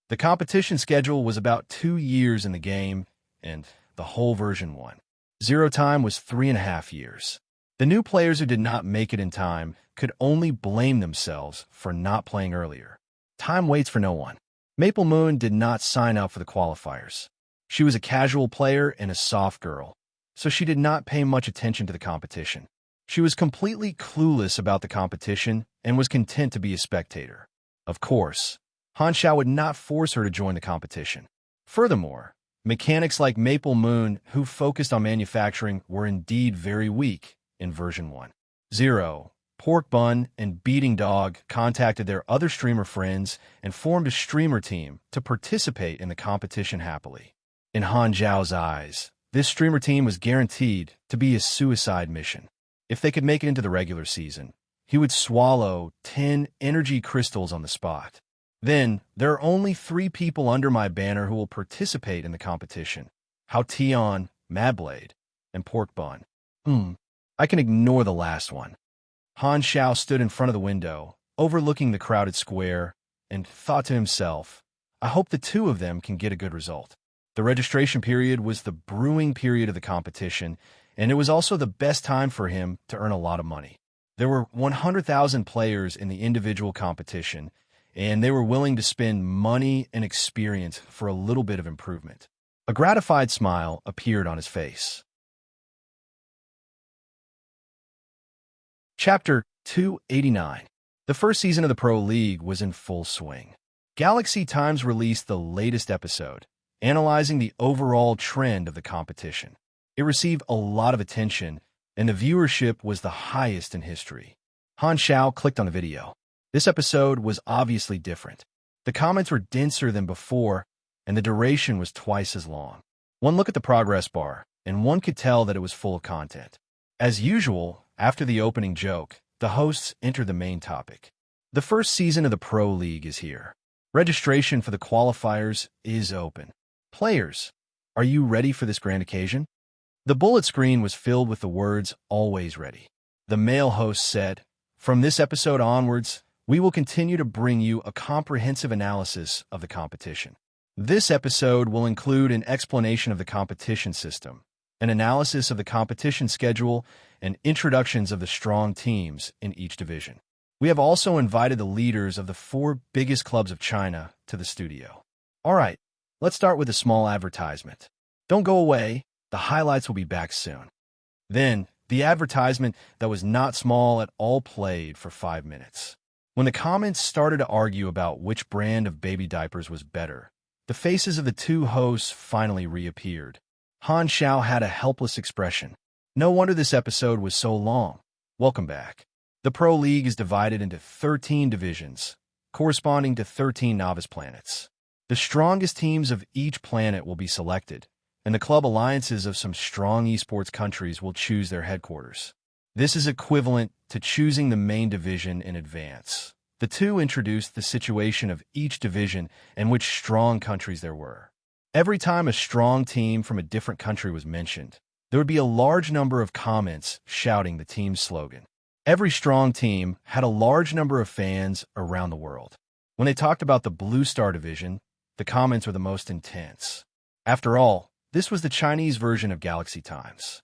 S1: The competition schedule was about 2 years in the game, and the whole version 1. Zero time was 3.5 years. The new players who did not make it in time could only blame themselves for not playing earlier. Time waits for no one. Maple Moon did not sign up for the qualifiers. She was a casual player and a soft girl, so she did not pay much attention to the competition. She was completely clueless about the competition and was content to be a spectator. Of course, Han Zhao would not force her to join the competition. Furthermore, mechanics like Maple Moon, who focused on manufacturing, were indeed very weak in version 1. 0. Pork Bun and Beating Dog contacted their other streamer friends and formed a streamer team to participate in the competition happily. In Han Zhao's eyes, this streamer team was guaranteed to be a suicide mission. If they could make it into the regular season, he would swallow 10 energy crystals on the spot. Then, there are only 3 people under my banner who will participate in the competition: Hao Tian, Mad Blade, and Pork Bun. I can ignore the last one. Han Zhao stood in front of the window, overlooking the crowded square, and thought to himself, I hope the two of them can get a good result. The registration period was the brewing period of the competition, and it was also the best time for him to earn a lot of money. There were 100,000 players in the individual competition, and they were willing to spend money and experience for a little bit of improvement. A gratified smile appeared on his face. Chapter 289. The first season of the Pro League was in full swing. Galaxy Times released the latest episode, analyzing the overall trend of the competition. It received a lot of attention, and the viewership was the highest in history. Han Xiao clicked on the video. This episode was obviously different. The comments were denser than before, and the duration was twice as long. One look at the progress bar, and one could tell that it was full of content. As usual, after the opening joke, the hosts entered the main topic. The first season of the Pro League is here. Registration for the qualifiers is open. Players, are you ready for this grand occasion? The bullet screen was filled with the words, always ready. The male host said, from this episode onwards, we will continue to bring you a comprehensive analysis of the competition. This episode will include an explanation of the competition system, an analysis of the competition schedule, and introductions of the strong teams in each division. We have also invited the leaders of the 4 biggest clubs of China to the studio. All right, let's start with a small advertisement. Don't go away. The highlights will be back soon. Then, the advertisement that was not small at all played for 5 minutes. When the comments started to argue about which brand of baby diapers was better, the faces of the two hosts finally reappeared. Han Xiao had a helpless expression. No wonder this episode was so long. Welcome back. The Pro League is divided into 13 divisions, corresponding to 13 novice planets. The strongest teams of each planet will be selected, and the club alliances of some strong esports countries will choose their headquarters. This is equivalent to choosing the main division in advance. The two introduced the situation of each division and which strong countries there were. Every time a strong team from a different country was mentioned, there would be a large number of comments shouting the team's slogan. Every strong team had a large number of fans around the world. When they talked about the Blue Star division, the comments were the most intense. After all, this was the Chinese version of Galaxy Times.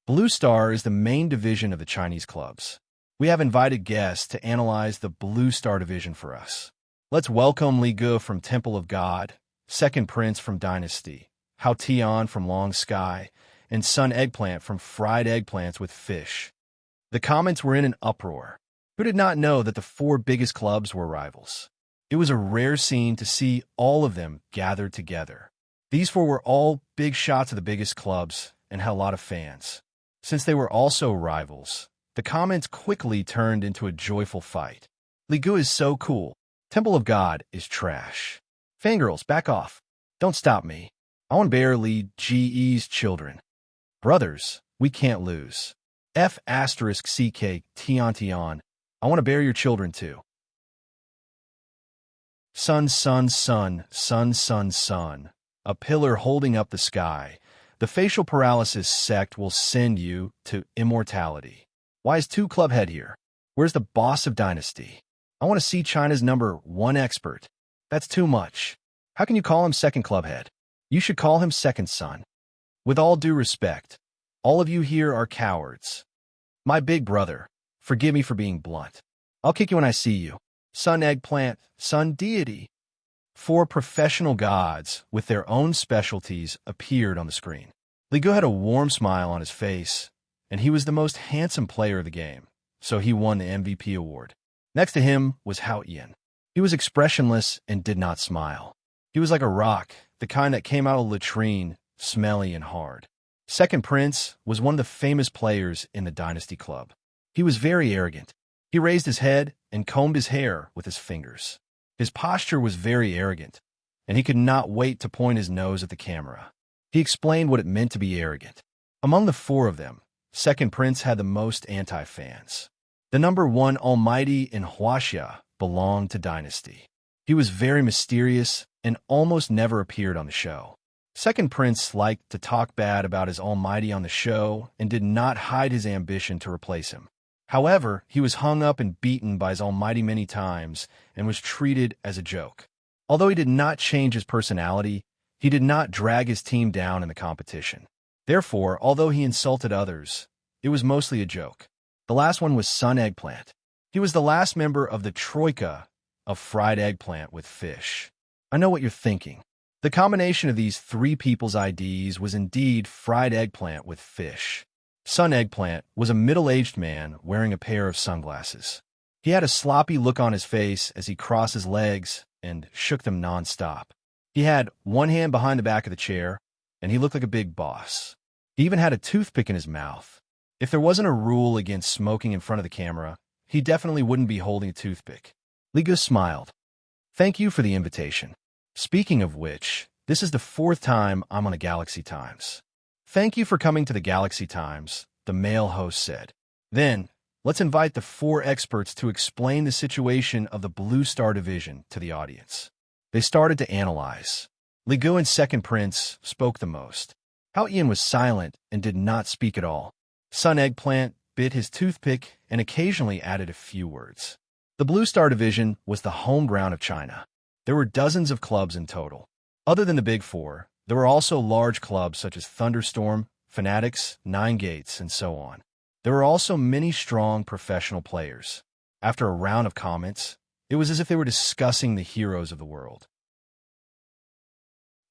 S1: Blue Star is the main division of the Chinese clubs. We have invited guests to analyze the Blue Star division for us. Let's welcome Li Gu from Temple of God, Second Prince from Dynasty, Hao Tian from Long Sky, and Sun Eggplant from Fried Eggplants with Fish. The comments were in an uproar. Who did not know that the 4 biggest clubs were rivals? It was a rare scene to see all of them gathered together. These 4 were all big shots of the biggest clubs and had a lot of fans. Since they were also rivals, the comments quickly turned into a joyful fight. Li Gu is so cool. Temple of God is trash. Fangirls, back off. Don't stop me. I want to bear Li Ge's children. Brothers, we can't lose. F***CK Tian Tian. I want to bear your children too. Sun, sun, sun, sun, sun, sun. A pillar holding up the sky. The facial paralysis sect will send you to immortality. Why is 2 Clubhead here? Where's the boss of Dynasty? I want to see China's #1 expert. That's too much. How can you call him second Clubhead? You should call him second son. With all due respect, all of you here are cowards. My big brother, forgive me for being blunt. I'll kick you when I see you. Sun Eggplant, Sun Deity. 4 professional gods with their own specialties appeared on the screen. Li Gu had a warm smile on his face, and he was the most handsome player of the game, so he won the MVP award. Next to him was Hao Tian. He was expressionless and did not smile. He was like a rock, the kind that came out of a latrine, smelly and hard. Second Prince was one of the famous players in the Dynasty Club. He was very arrogant. He raised his head and combed his hair with his fingers. His posture was very arrogant, and he could not wait to point his nose at the camera. He explained what it meant to be arrogant. Among the 4 of them, Second Prince had the most anti-fans. The #1 Almighty in Huaxia belonged to Dynasty. He was very mysterious and almost never appeared on the show. Second Prince liked to talk bad about his Almighty on the show and did not hide his ambition to replace him. However, he was hung up and beaten by his almighty many times and was treated as a joke. Although he did not change his personality, he did not drag his team down in the competition. Therefore, although he insulted others, it was mostly a joke. The last one was Sun Eggplant. He was the last member of the troika of fried eggplant with fish. I know what you're thinking. The combination of these three people's IDs was indeed fried eggplant with fish. Sun Eggplant was a middle-aged man wearing a pair of sunglasses. He had a sloppy look on his face as he crossed his legs and shook them non-stop. He had one hand behind the back of the chair, and he looked like a big boss. He even had a toothpick in his mouth. If there wasn't a rule against smoking in front of the camera, he definitely wouldn't be holding a toothpick. Ligu smiled. Thank you for the invitation. Speaking of which, this is the 4th time I'm on a Galaxy Times. Thank you for coming to the Galaxy Times, the male host said. Then, let's invite the 4 experts to explain the situation of the Blue Star Division to the audience. They started to analyze. Ligu and Second Prince spoke the most. Hao Ian was silent and did not speak at all. Sun Eggplant bit his toothpick and occasionally added a few words. The Blue Star Division was the home ground of China. There were dozens of clubs in total. Other than the Big Four, there were also large clubs such as Thunderstorm, Fanatics, Nine Gates, and so on. There were also many strong professional players. After a round of comments, it was as if they were discussing the heroes of the world.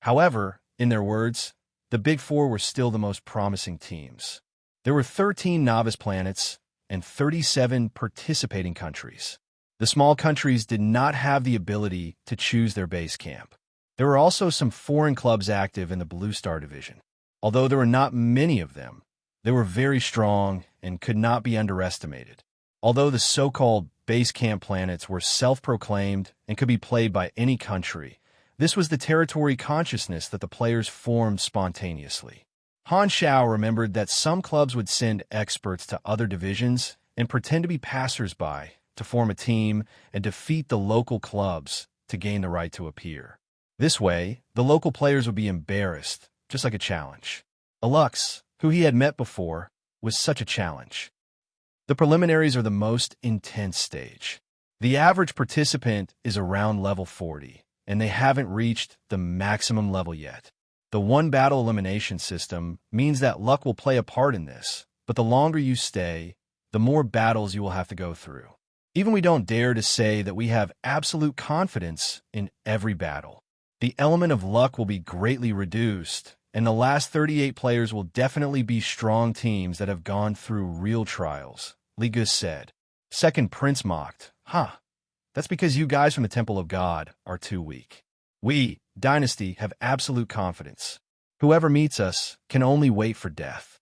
S1: However, in their words, the Big Four were still the most promising teams. There were 13 novice planets and 37 participating countries. The small countries did not have the ability to choose their base camp. There were also some foreign clubs active in the Blue Star Division. Although there were not many of them, they were very strong and could not be underestimated. Although the so-called base camp planets were self-proclaimed and could be played by any country, this was the territory consciousness that the players formed spontaneously. Han Shao remembered that some clubs would send experts to other divisions and pretend to be passers-by to form a team and defeat the local clubs to gain the right to appear. This way, the local players would be embarrassed, just like a challenge. Alux, who he had met before, was such a challenge. The preliminaries are the most intense stage. The average participant is around level 40, and they haven't reached the maximum level yet. The one-battle elimination system means that luck will play a part in this, but the longer you stay, the more battles you will have to go through. Even we don't dare to say that we have absolute confidence in every battle. The element of luck will be greatly reduced, and the last 38 players will definitely be strong teams that have gone through real trials, Ligu said. Second Prince mocked. That's because you guys from the Temple of God are too weak. We, Dynasty, have absolute confidence. Whoever meets us can only wait for death.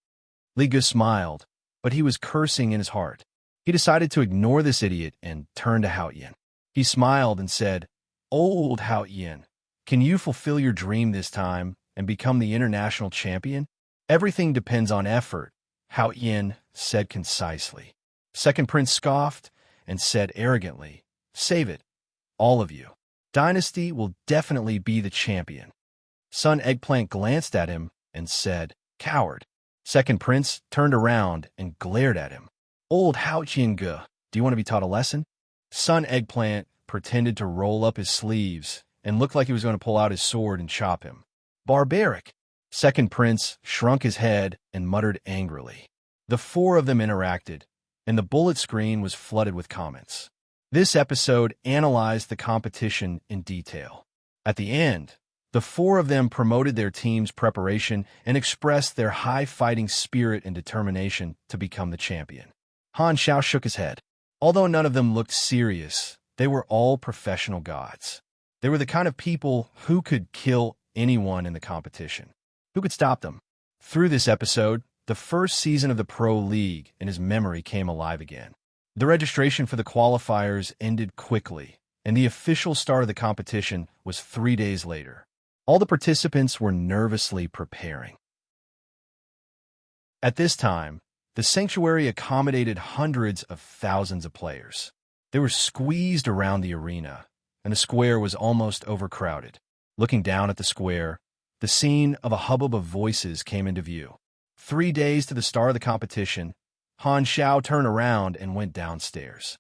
S1: Ligu smiled, but he was cursing in his heart. He decided to ignore this idiot and turn to Hao Ian. He smiled and said, "Old Hao Ian, can you fulfill your dream this time and become the international champion? Everything depends on effort," Hao Ian said concisely. Second Prince scoffed and said arrogantly, "Save it, all of you. Dynasty will definitely be the champion." Sun Eggplant glanced at him and said, "Coward." Second Prince turned around and glared at him. "Old Hao Jiange, do you want to be taught a lesson?" Sun Eggplant pretended to roll up his sleeves and looked like he was going to pull out his sword and chop him. "Barbaric." Second Prince shrunk his head and muttered angrily. The 4 of them interacted, and the bullet screen was flooded with comments. This episode analyzed the competition in detail. At the end, the 4 of them promoted their team's preparation and expressed their high fighting spirit and determination to become the champion. Han Shao shook his head. Although none of them looked serious, they were all professional gods. They were the kind of people who could kill anyone in the competition. Who could stop them? Through this episode, the first season of the Pro League in his memory came alive again. The registration for the qualifiers ended quickly, and the official start of the competition was 3 days later. All the participants were nervously preparing. At this time, the sanctuary accommodated hundreds of thousands of players. They were squeezed around the arena, and the square was almost overcrowded. Looking down at the square, the scene of a hubbub of voices came into view. 3 days to the start of the competition, Han Xiao turned around and went downstairs.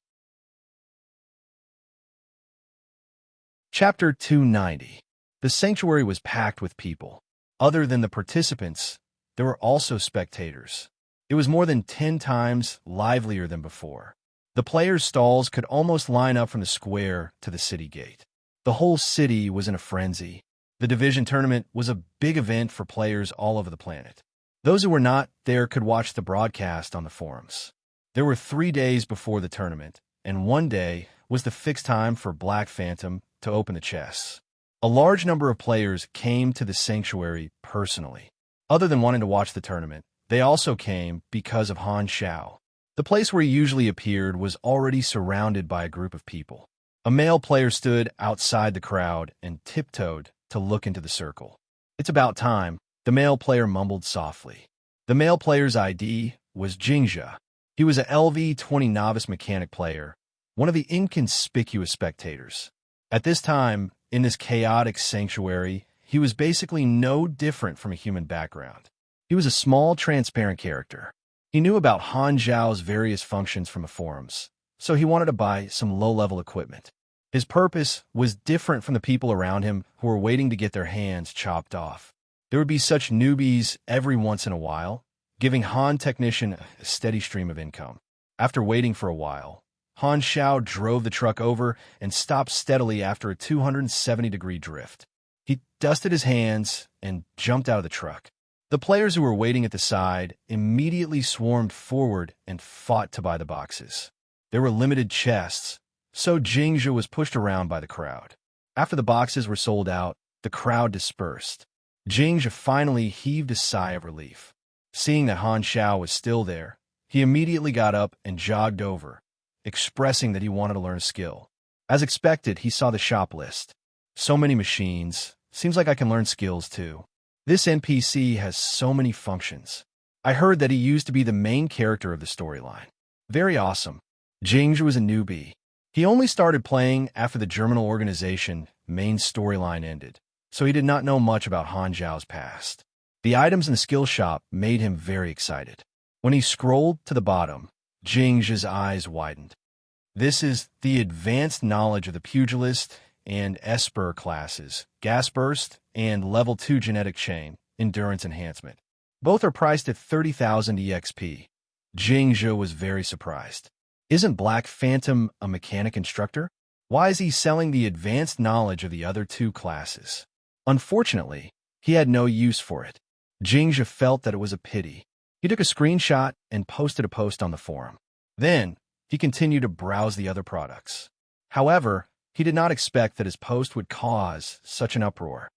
S1: Chapter 290. The sanctuary was packed with people. Other than the participants, there were also spectators. It was more than 10 times livelier than before. The players' stalls could almost line up from the square to the city gate. The whole city was in a frenzy. The division tournament was a big event for players all over the planet. Those who were not there could watch the broadcast on the forums. There were 3 days before the tournament, and one day was the fixed time for Black Phantom to open the chests. A large number of players came to the sanctuary personally. Other than wanting to watch the tournament, they also came because of Han Xiao. The place where he usually appeared was already surrounded by a group of people. A male player stood outside the crowd and tiptoed to look into the circle. "It's about time," the male player mumbled softly. The male player's ID was Jingzhe. He was a LV-20 novice mechanic player, one of the inconspicuous spectators. At this time, in this chaotic sanctuary, he was basically no different from a human background. He was a small, transparent character. He knew about Han Zhao's various functions from the forums, so he wanted to buy some low-level equipment. His purpose was different from the people around him who were waiting to get their hands chopped off. There would be such newbies every once in a while, giving Han Technician a steady stream of income. After waiting for a while, Han Xiao drove the truck over and stopped steadily after a 270-degree drift. He dusted his hands and jumped out of the truck. The players who were waiting at the side immediately swarmed forward and fought to buy the boxes. There were limited chests, so Jingzhe was pushed around by the crowd. After the boxes were sold out, the crowd dispersed. Jingzhe finally heaved a sigh of relief. Seeing that Han Xiao was still there, he immediately got up and jogged over, expressing that he wanted to learn a skill. As expected, he saw the shop list. "So many machines. Seems like I can learn skills too. This NPC has so many functions. I heard that he used to be the main character of the storyline. Very awesome." Jingzhe was a newbie. He only started playing after the Germinal Organization main storyline ended, so he did not know much about Han Zhao's past. The items in the skill shop made him very excited. When he scrolled to the bottom, Jingzhe's eyes widened. This is the advanced knowledge of the pugilist and esper classes, gas burst, and level 2 genetic chain, endurance enhancement. Both are priced at 30,000 EXP. Jingzhe was very surprised. Isn't Black Phantom a mechanic instructor? Why is he selling the advanced knowledge of the other 2 classes? Unfortunately, he had no use for it. Jingzhe felt that it was a pity. He took a screenshot and posted a post on the forum. Then, he continued to browse the other products. However, he did not expect that his post would cause such an uproar.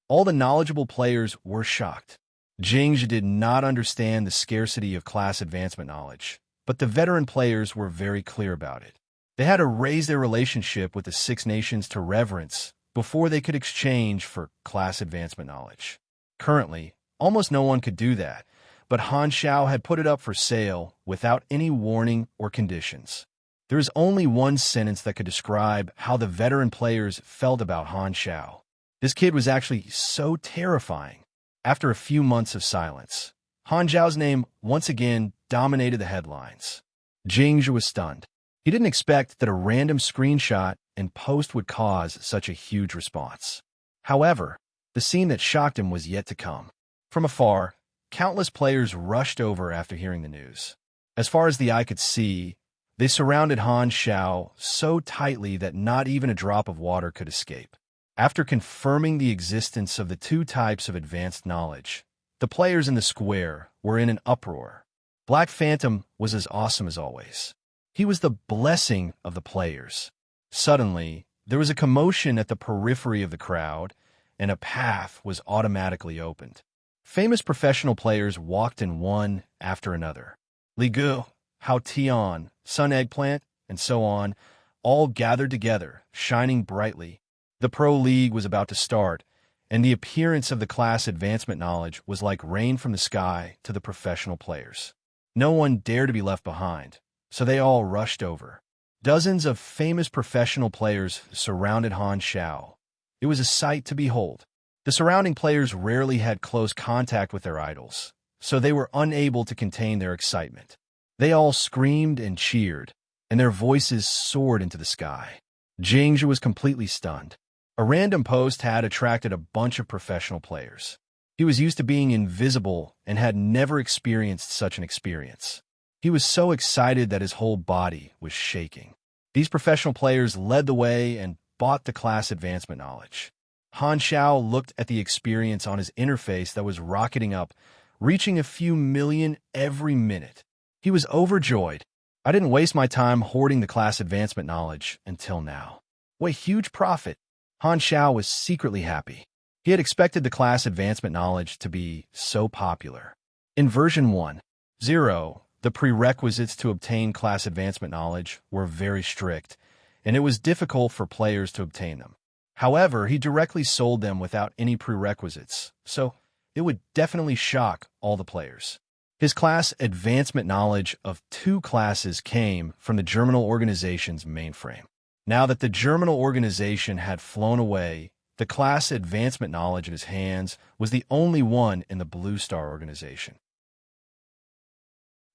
S1: All the knowledgeable players were shocked. Jingzhe did not understand the scarcity of class advancement knowledge, but the veteran players were very clear about it. They had to raise their relationship with the 6 nations to reverence before they could exchange for class advancement knowledge. Currently, almost no one could do that, but Han Xiao had put it up for sale without any warning or conditions. There is only one sentence that could describe how the veteran players felt about Han Xiao. This kid was actually so terrifying. After a few months of silence, Han Xiao's name once again dominated the headlines. Jingzhe was stunned. He didn't expect that a random screenshot and post would cause such a huge response. However, the scene that shocked him was yet to come. From afar, countless players rushed over after hearing the news. As far as the eye could see, they surrounded Han Xiao so tightly that not even a drop of water could escape. After confirming the existence of the 2 types of advanced knowledge, the players in the square were in an uproar. Black Phantom was as awesome as always. He was the blessing of the players. Suddenly, there was a commotion at the periphery of the crowd, and a path was automatically opened. Famous professional players walked in one after another. Li Gu, Hao Tian, Sun Eggplant, and so on, all gathered together, shining brightly. The Pro League was about to start, and the appearance of the class advancement knowledge was like rain from the sky to the professional players. No one dared to be left behind, so they all rushed over. Dozens of famous professional players surrounded Han Xiao. It was a sight to behold. The surrounding players rarely had close contact with their idols, so they were unable to contain their excitement. They all screamed and cheered, and their voices soared into the sky. Jingzhi was completely stunned. A random post had attracted a bunch of professional players. He was used to being invisible and had never experienced such an experience. He was so excited that his whole body was shaking. These professional players led the way and bought the class advancement knowledge. Han Xiao looked at the experience on his interface that was rocketing up, reaching a few million every minute. He was overjoyed. I didn't waste my time hoarding the class advancement knowledge until now. What a huge profit! Han Xiao was secretly happy. He had expected the class advancement knowledge to be so popular. In version 1.0, the prerequisites to obtain class advancement knowledge were very strict, and it was difficult for players to obtain them. However, he directly sold them without any prerequisites, so it would definitely shock all the players. His class advancement knowledge of 2 classes came from the Germinal organization's mainframe. Now that the Germinal organization had flown away, the class advancement knowledge in his hands was the only one in the Blue Star organization.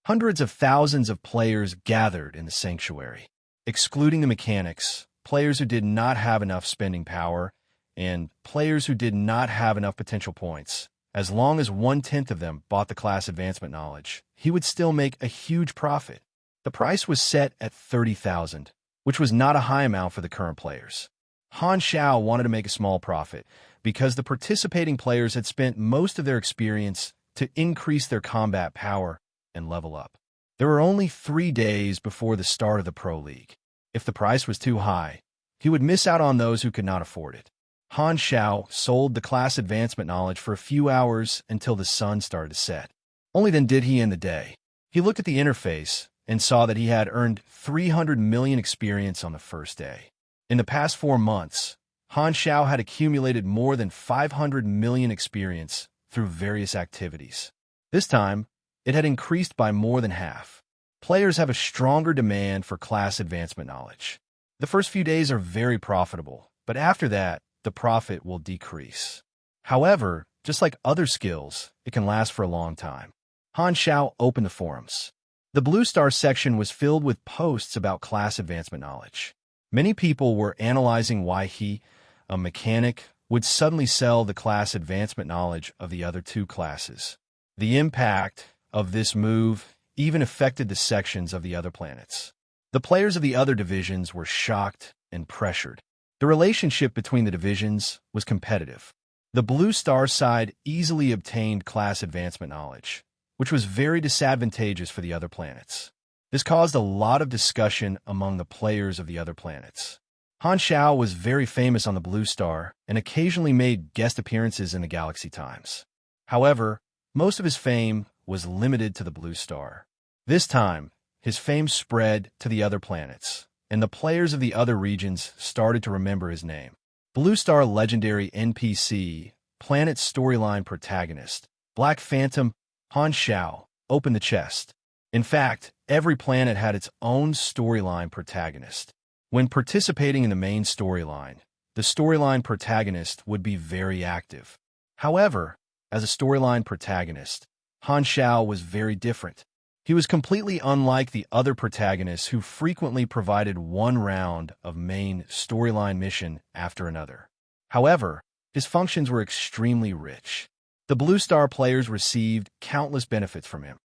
S1: Hundreds of thousands of players gathered in the sanctuary, excluding the mechanics, players who did not have enough spending power, and players who did not have enough potential points. As long as 1/10 of them bought the class advancement knowledge, he would still make a huge profit. The price was set at 30,000, which was not a high amount for the current players. Han Xiao wanted to make a small profit because the participating players had spent most of their experience to increase their combat power and level up. There were only 3 days before the start of the Pro League. If the price was too high, he would miss out on those who could not afford it. Han Xiao sold the class advancement knowledge for a few hours until the sun started to set. Only then did he end the day. He looked at the interface and saw that he had earned 300 million experience on the first day. In the past 4 months, Han Xiao had accumulated more than 500 million experience through various activities. This time, it had increased by more than half. Players have a stronger demand for class advancement knowledge. The first few days are very profitable, but after that, the profit will decrease. However, just like other skills, it can last for a long time. Han Xiao opened the forums. The Blue Star section was filled with posts about class advancement knowledge. Many people were analyzing why he, a mechanic, would suddenly sell the class advancement knowledge of the other 2 classes. The impact of this move even affected the sections of the other planets. The players of the other divisions were shocked and pressured. The relationship between the divisions was competitive. The Blue Star side easily obtained class advancement knowledge, which was very disadvantageous for the other planets. This caused a lot of discussion among the players of the other planets. Han Xiao was very famous on the Blue Star and occasionally made guest appearances in the Galaxy Times. However, most of his fame was limited to the Blue Star. This time, his fame spread to the other planets, and the players of the other regions started to remember his name. Blue Star legendary NPC, planet storyline protagonist, Black Phantom, Han Xiao, opened the chest. In fact, every planet had its own storyline protagonist. When participating in the main storyline, the storyline protagonist would be very active. However, as a storyline protagonist, Han Xiao was very different. He was completely unlike the other protagonists who frequently provided one round of main storyline mission after another. However, his functions were extremely rich. The Blue Star players received countless benefits from him.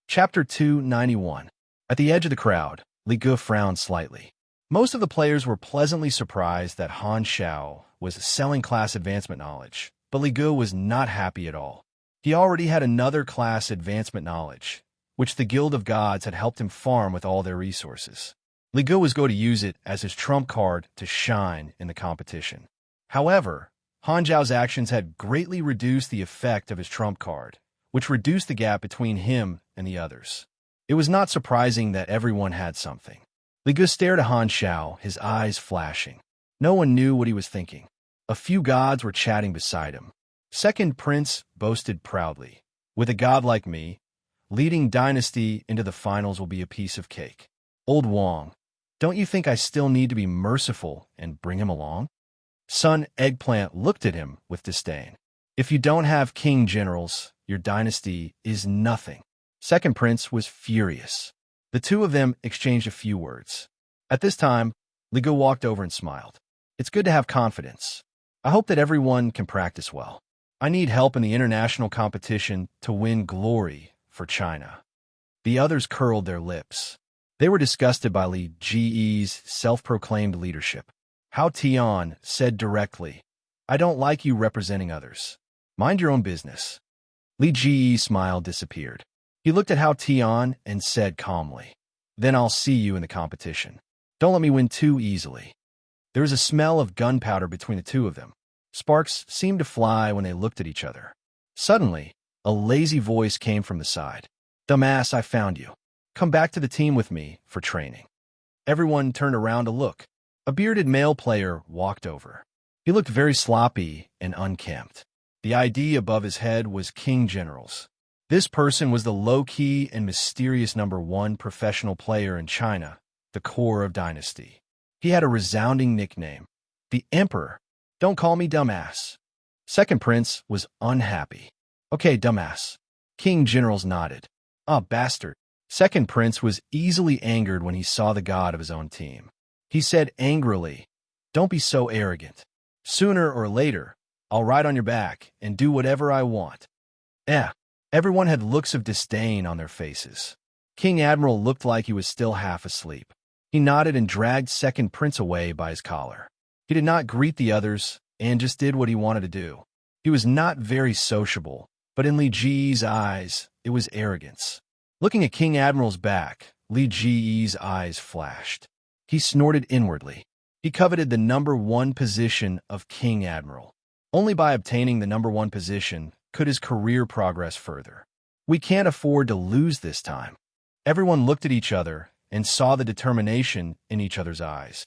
S1: Chapter 291. At the edge of the crowd, Li Ge frowned slightly. Most of the players were pleasantly surprised that Han Xiao was selling class advancement knowledge, but Li Ge was not happy at all. He already had another class advancement knowledge, which the Guild of Gods had helped him farm with all their resources. Li Ge was going to use it as his trump card to shine in the competition. However, Han Xiao's actions had greatly reduced the effect of his trump card, which reduced the gap between him and the others. It was not surprising that everyone had something. Li Ge stared at Han Xiao, his eyes flashing. No one knew what he was thinking. A few gods were chatting beside him. Second Prince boasted proudly, "With a god like me, leading Dynasty into the finals will be a piece of cake. Old Wong, don't you think I still need to be merciful and bring him along?" Sun Eggplant looked at him with disdain. If you don't have king generals, your dynasty is nothing. Second prince was furious. The two of them exchanged a few words. At this time, Li Gu walked over and smiled. It's good to have confidence. I hope that everyone can practice well. I need help in the international competition to win glory for China. The others curled their lips. They were disgusted by Li Ji's self-proclaimed leadership. Hao Tian said directly, I don't like you representing others. Mind your own business. Li Ji's smile disappeared. He looked at Hao Tian and said calmly, Then I'll see you in the competition. Don't let me win too easily. There was a smell of gunpowder between the two of them. Sparks seemed to fly when they looked at each other. Suddenly, a lazy voice came from the side. Dumbass, I found you. Come back to the team with me for training. Everyone turned around to look. A bearded male player walked over. He looked very sloppy and unkempt. The ID above his head was King Generals. This person was the low-key and mysterious #1 professional player in China, the core of Dynasty. He had a resounding nickname, the Emperor. Don't call me dumbass. Second Prince was unhappy. Okay, dumbass. King Generals nodded. Ah, bastard. Second Prince was easily angered when he saw the god of his own team. He said angrily, Don't be so arrogant. Sooner or later, I'll ride on your back and do whatever I want. Everyone had looks of disdain on their faces. King Admiral looked like he was still half asleep. He nodded and dragged Second Prince away by his collar. He did not greet the others and just did what he wanted to do. He was not very sociable, but in Li Ji's eyes, it was arrogance. Looking at King Admiral's back, Li Ji's eyes flashed. He snorted inwardly. He coveted the #1 position of King Admiral. Only by obtaining the #1 position could his career progress further. We can't afford to lose this time. Everyone looked at each other and saw the determination in each other's eyes.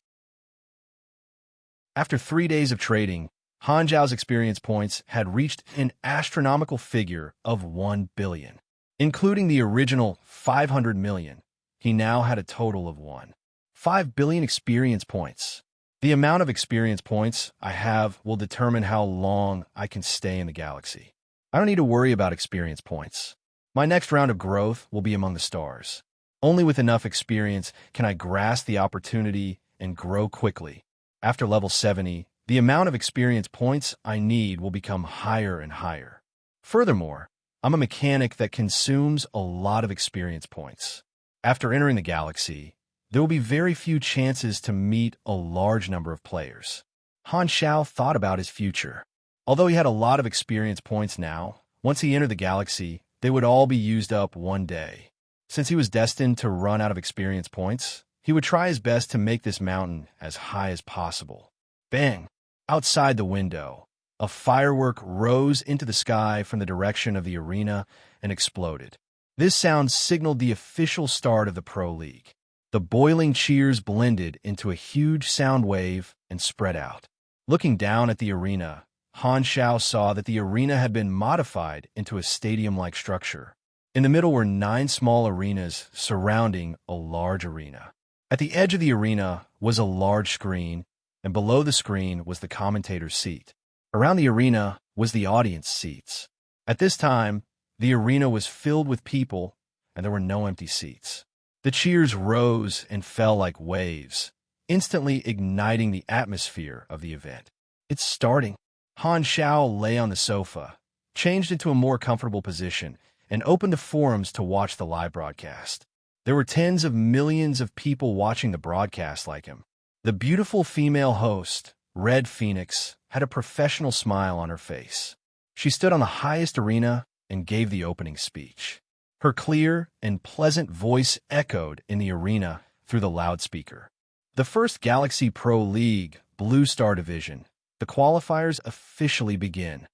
S1: After 3 days of trading, Han Zhao's experience points had reached an astronomical figure of 1 billion. Including the original 500 million, he now had a total of 1.5 billion experience points. The amount of experience points I have will determine how long I can stay in the galaxy. I don't need to worry about experience points. My next round of growth will be among the stars. Only with enough experience can I grasp the opportunity and grow quickly. After level 70, the amount of experience points I need will become higher and higher. Furthermore, I'm a mechanic that consumes a lot of experience points. After entering the galaxy, there will be very few chances to meet a large number of players. Han Zhao thought about his future. Although he had a lot of experience points now, once he entered the galaxy, they would all be used up one day. Since he was destined to run out of experience points, he would try his best to make this mountain as high as possible. Bang! Outside the window, a firework rose into the sky from the direction of the arena and exploded. This sound signaled the official start of the Pro League. The boiling cheers blended into a huge sound wave and spread out. Looking down at the arena, Han Zhao saw that the arena had been modified into a stadium-like structure. In the middle were 9 small arenas surrounding a large arena. At the edge of the arena was a large screen, and below the screen was the commentator's seat. Around the arena was the audience seats. At this time, the arena was filled with people, and there were no empty seats. The cheers rose and fell like waves, instantly igniting the atmosphere of the event. It's starting. Han Zhao lay on the sofa, changed into a more comfortable position, and opened the forums to watch the live broadcast. There were tens of millions of people watching the broadcast like him. The beautiful female host, Red Phoenix, had a professional smile on her face. She stood on the highest arena and gave the opening speech. Her clear and pleasant voice echoed in the arena through the loudspeaker. The first Galaxy Pro League Blue Star Division. The qualifiers officially begin.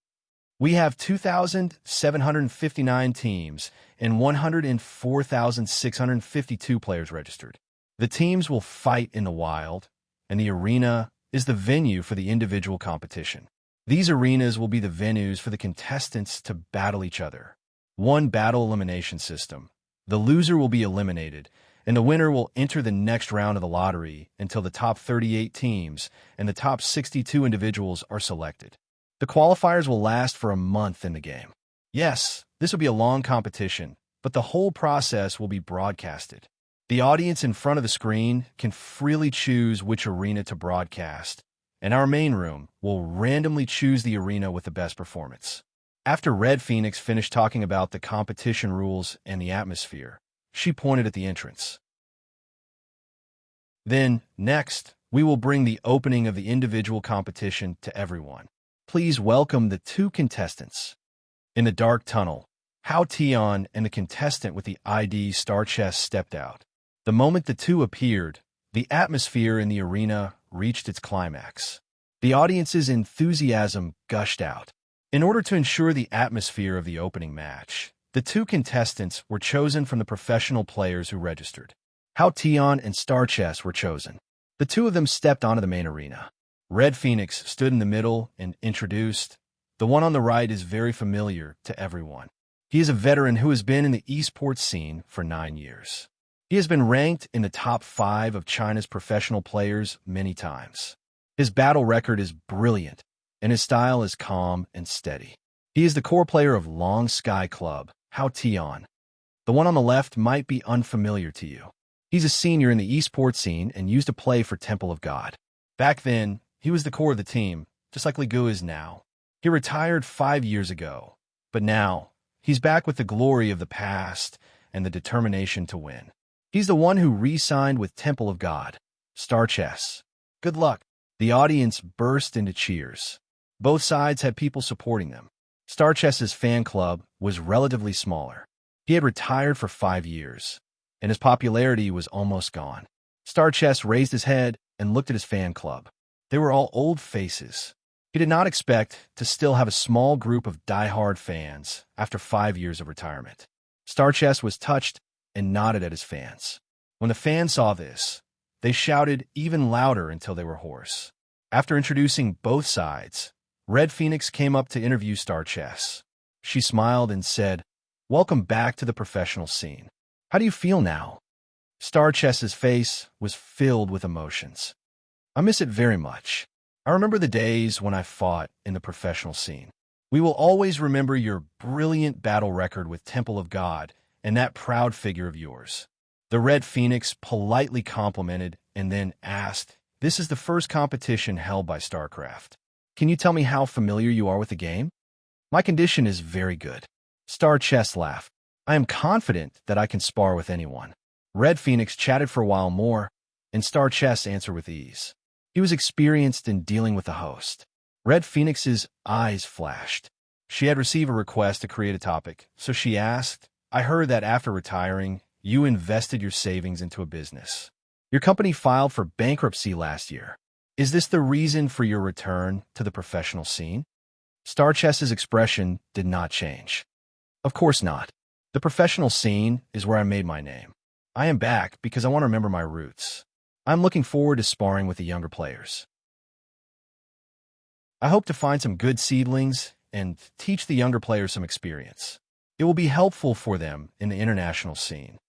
S1: We have 2,759 teams and 104,652 players registered. The teams will fight in the wild, and the arena is the venue for the individual competition. These arenas will be the venues for the contestants to battle each other. One battle elimination system. The loser will be eliminated, and the winner will enter the next round of the lottery until the top 38 teams and the top 62 individuals are selected. The qualifiers will last for a month in the game. Yes, this will be a long competition, but the whole process will be broadcasted. The audience in front of the screen can freely choose which arena to broadcast, and our main room will randomly choose the arena with the best performance. After Red Phoenix finished talking about the competition rules and the atmosphere, she pointed at the entrance. Then, next, we will bring the opening of the individual competition to everyone. Please welcome the two contestants. In the dark tunnel, Hao Tian and the contestant with the ID star chest stepped out. The moment the two appeared, the atmosphere in the arena reached its climax. The audience's enthusiasm gushed out. In order to ensure the atmosphere of the opening match, the two contestants were chosen from the professional players who registered. Hao Tian and Star Chess were chosen. The two of them stepped onto the main arena. Red Phoenix stood in the middle and introduced. The one on the right is very familiar to everyone. He is a veteran who has been in the esports scene for 9 years. He has been ranked in the top 5 of China's professional players many times. His battle record is brilliant, and his style is calm and steady. He is the core player of Long Sky Club, Hao Tian. The one on the left might be unfamiliar to you. He's a senior in the esports scene and used to play for Temple of God. Back then, he was the core of the team, just like Li Gu is now. He retired 5 years ago, but now, he's back with the glory of the past and the determination to win. He's the one who re-signed with Temple of God, Star Chess. Good luck. The audience burst into cheers. Both sides had people supporting them. Star Chess's fan club was relatively smaller. He had retired for 5 years, and his popularity was almost gone. Star Chess raised his head and looked at his fan club. They were all old faces. He did not expect to still have a small group of die-hard fans after 5 years of retirement. Star Chess was touched and nodded at his fans. When the fans saw this, they shouted even louder until they were hoarse. After introducing both sides, Red Phoenix came up to interview Star Chess. She smiled and said, "Welcome back to the professional scene. How do you feel now?" Star Chess's face was filled with emotions. "I miss it very much. I remember the days when I fought in the professional scene. We will always remember your brilliant battle record with Temple of God and that proud figure of yours." The Red Phoenix politely complimented and then asked, "This is the first competition held by StarCraft. Can you tell me how familiar you are with the game?" "My condition is very good." Star Chess laughed. "I am confident that I can spar with anyone." Red Phoenix chatted for a while more, and Star Chess answered with ease. He was experienced in dealing with the host. Red Phoenix's eyes flashed. She had received a request to create a topic, so she asked, "I heard that after retiring, you invested your savings into a business. Your company filed for bankruptcy last year. Is this the reason for your return to the professional scene?" Star Chess's expression did not change. "Of course not. The professional scene is where I made my name. I am back because I want to remember my roots. I'm looking forward to sparring with the younger players. I hope to find some good seedlings and teach the younger players some experience. It will be helpful for them in the international scene."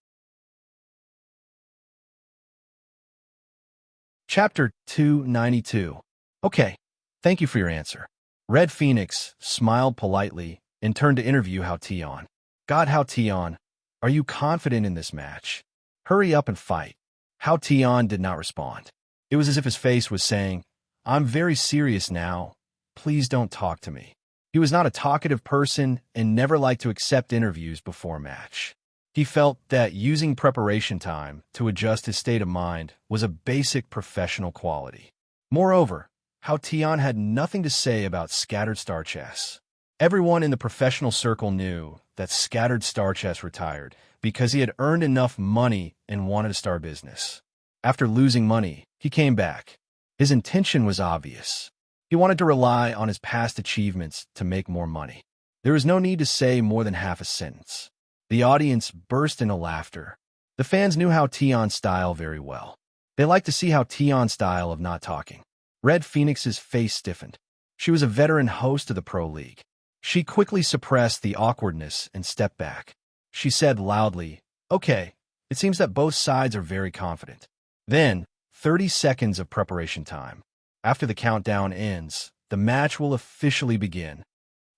S1: Chapter 292. Okay, thank you for your answer. Red Phoenix smiled politely and turned to interview Hao Tian. "God, Hao Tian, are you confident in this match? Hurry up and fight." Hao Tian did not respond. It was as if his face was saying, "I'm very serious now. Please don't talk to me." He was not a talkative person and never liked to accept interviews before a match. He felt that using preparation time to adjust his state of mind was a basic professional quality. Moreover, Hao Tian had nothing to say about Scattered Star Chess. Everyone in the professional circle knew that Scattered Star Chess retired because he had earned enough money and wanted to start business. After losing money, he came back. His intention was obvious. He wanted to rely on his past achievements to make more money. There was no need to say more than half a sentence. The audience burst into laughter. The fans knew Hao Tian's style very well. They liked to see Hao Tian's style of not talking. Red Phoenix's face stiffened. She was a veteran host of the Pro League. She quickly suppressed the awkwardness and stepped back. She said loudly, "Okay, it seems that both sides are very confident." Then, 30 seconds of preparation time. After the countdown ends, the match will officially begin.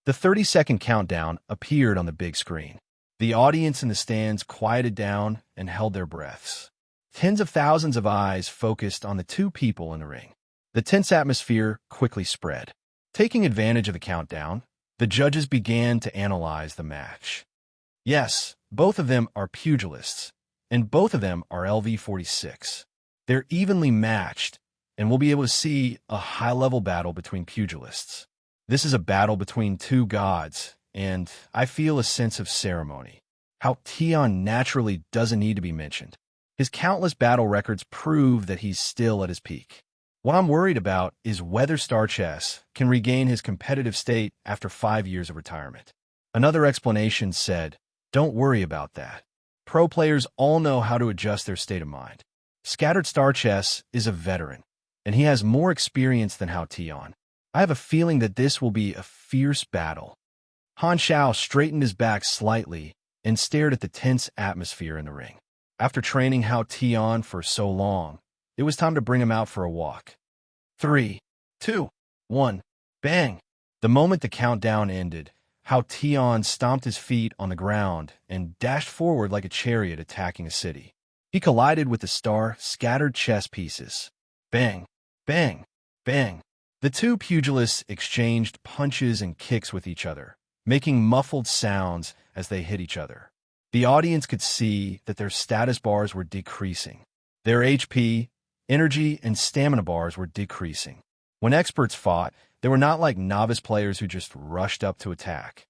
S1: The 30-second countdown appeared on the big screen. The audience in the stands quieted down and held their breaths. Tens of thousands of eyes focused on the two people in the ring. The tense atmosphere quickly spread. Taking advantage of the countdown, the judges began to analyze the match. Yes, both of them are pugilists, and both of them are LV-46. They're evenly matched, and we'll be able to see a high-level battle between pugilists. This is a battle between two gods, and I feel a sense of ceremony. How Tion naturally doesn't need to be mentioned. His countless battle records prove that he's still at his peak. What I'm worried about is whether Star Chess can regain his competitive state after 5 years of retirement. Another explanation said, "Don't worry about that. Pro players all know how to adjust their state of mind. Scattered Star Chess is a veteran, and he has more experience than Hao Tion. I have a feeling that this will be a fierce battle." Han Shao straightened his back slightly and stared at the tense atmosphere in the ring. After training Hao Tion for so long, it was time to bring him out for a walk. 3, 2, 1, bang! The moment the countdown ended, Hao Tion stomped his feet on the ground and dashed forward like a chariot attacking a city. He collided with the star-scattered chess pieces. Bang! Bang! Bang! The two pugilists exchanged punches and kicks with each other, making muffled sounds as they hit each other. The audience could see that their status bars were decreasing. Their HP, energy, and stamina bars were decreasing. When experts fought, they were not like novice players who just rushed up to attack.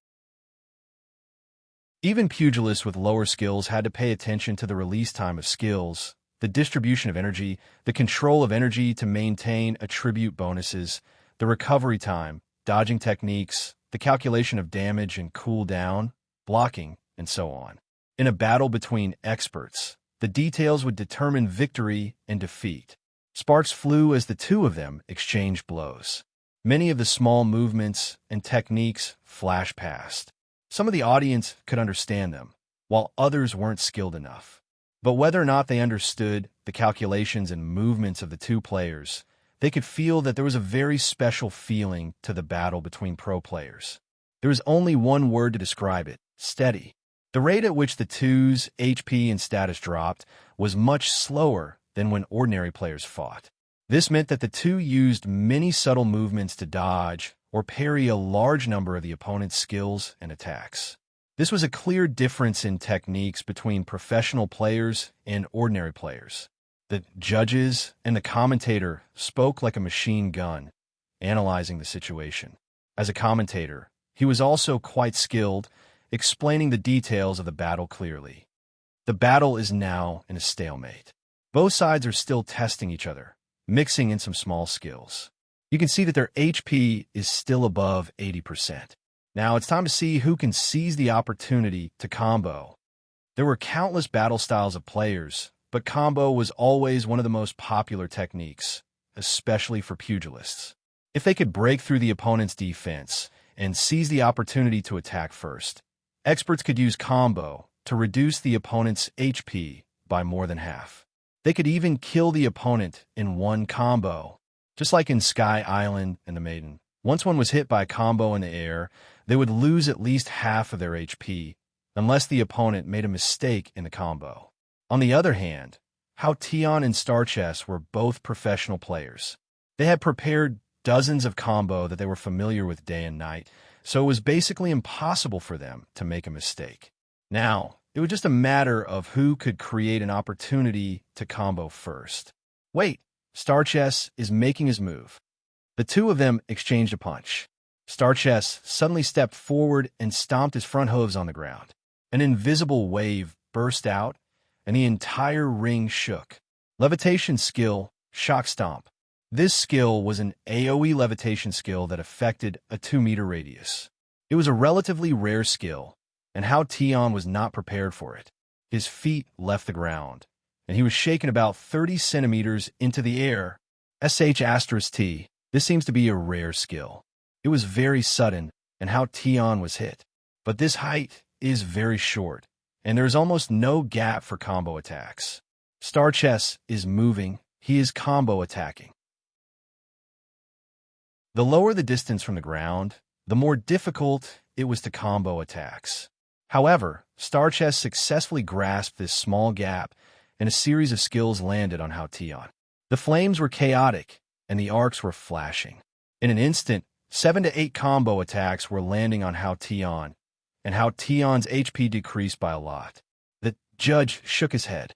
S1: Even pugilists with lower skills had to pay attention to the release time of skills, the distribution of energy, the control of energy to maintain attribute bonuses, the recovery time, dodging techniques, the calculation of damage and cooldown, blocking, and so on. In a battle between experts, the details would determine victory and defeat. Sparks flew as the two of them exchanged blows. Many of the small movements and techniques flashed past. Some of the audience could understand them, while others weren't skilled enough. But whether or not they understood the calculations and movements of the two players, they could feel that there was a very special feeling to the battle between pro players. There was only one word to describe it: steady. The rate at which the two's HP and status dropped was much slower than when ordinary players fought. This meant that the two used many subtle movements to dodge or parry a large number of the opponent's skills and attacks. This was a clear difference in techniques between professional players and ordinary players. The judges and the commentator spoke like a machine gun, analyzing the situation. As a commentator, he was also quite skilled, explaining the details of the battle clearly. The battle is now in a stalemate. Both sides are still testing each other, mixing in some small skills. You can see that their HP is still above 80%. Now it's time to see who can seize the opportunity to combo. There were countless battle styles of players, but combo was always one of the most popular techniques, especially for pugilists. If they could break through the opponent's defense and seize the opportunity to attack first, experts could use combo to reduce the opponent's HP by more than half. They could even kill the opponent in one combo, just like in Sky Island and the Maiden. Once one was hit by a combo in the air, they would lose at least half of their HP, unless the opponent made a mistake in the combo. On the other hand, Hao Tion and Star Chess were both professional players. They had prepared dozens of combo that they were familiar with day and night, so it was basically impossible for them to make a mistake. Now, it was just a matter of who could create an opportunity to combo first. Wait, Star Chess is making his move. The two of them exchanged a punch. Star Chess suddenly stepped forward and stomped his front hooves on the ground. An invisible wave burst out, and the entire ring shook. Levitation skill, Shock Stomp. This skill was an AoE levitation skill that affected a 2-meter radius. It was a relatively rare skill, and Hao Tion was not prepared for it. His feet left the ground, and he was shaken about 30 centimeters into the air. *T. This seems to be a rare skill. It was very sudden, and Hao Tion was hit. But this height is very short, and there is almost no gap for combo attacks. Star Chess is moving. He is combo attacking. The lower the distance from the ground, the more difficult it was to combo attacks. However, Star Chess successfully grasped this small gap, and a series of skills landed on Hao Tian. The flames were chaotic, and the arcs were flashing. In an instant, 7 to 8 combo attacks were landing on Hao Tian, and Hao Tian's HP decreased by a lot. The judge shook his head.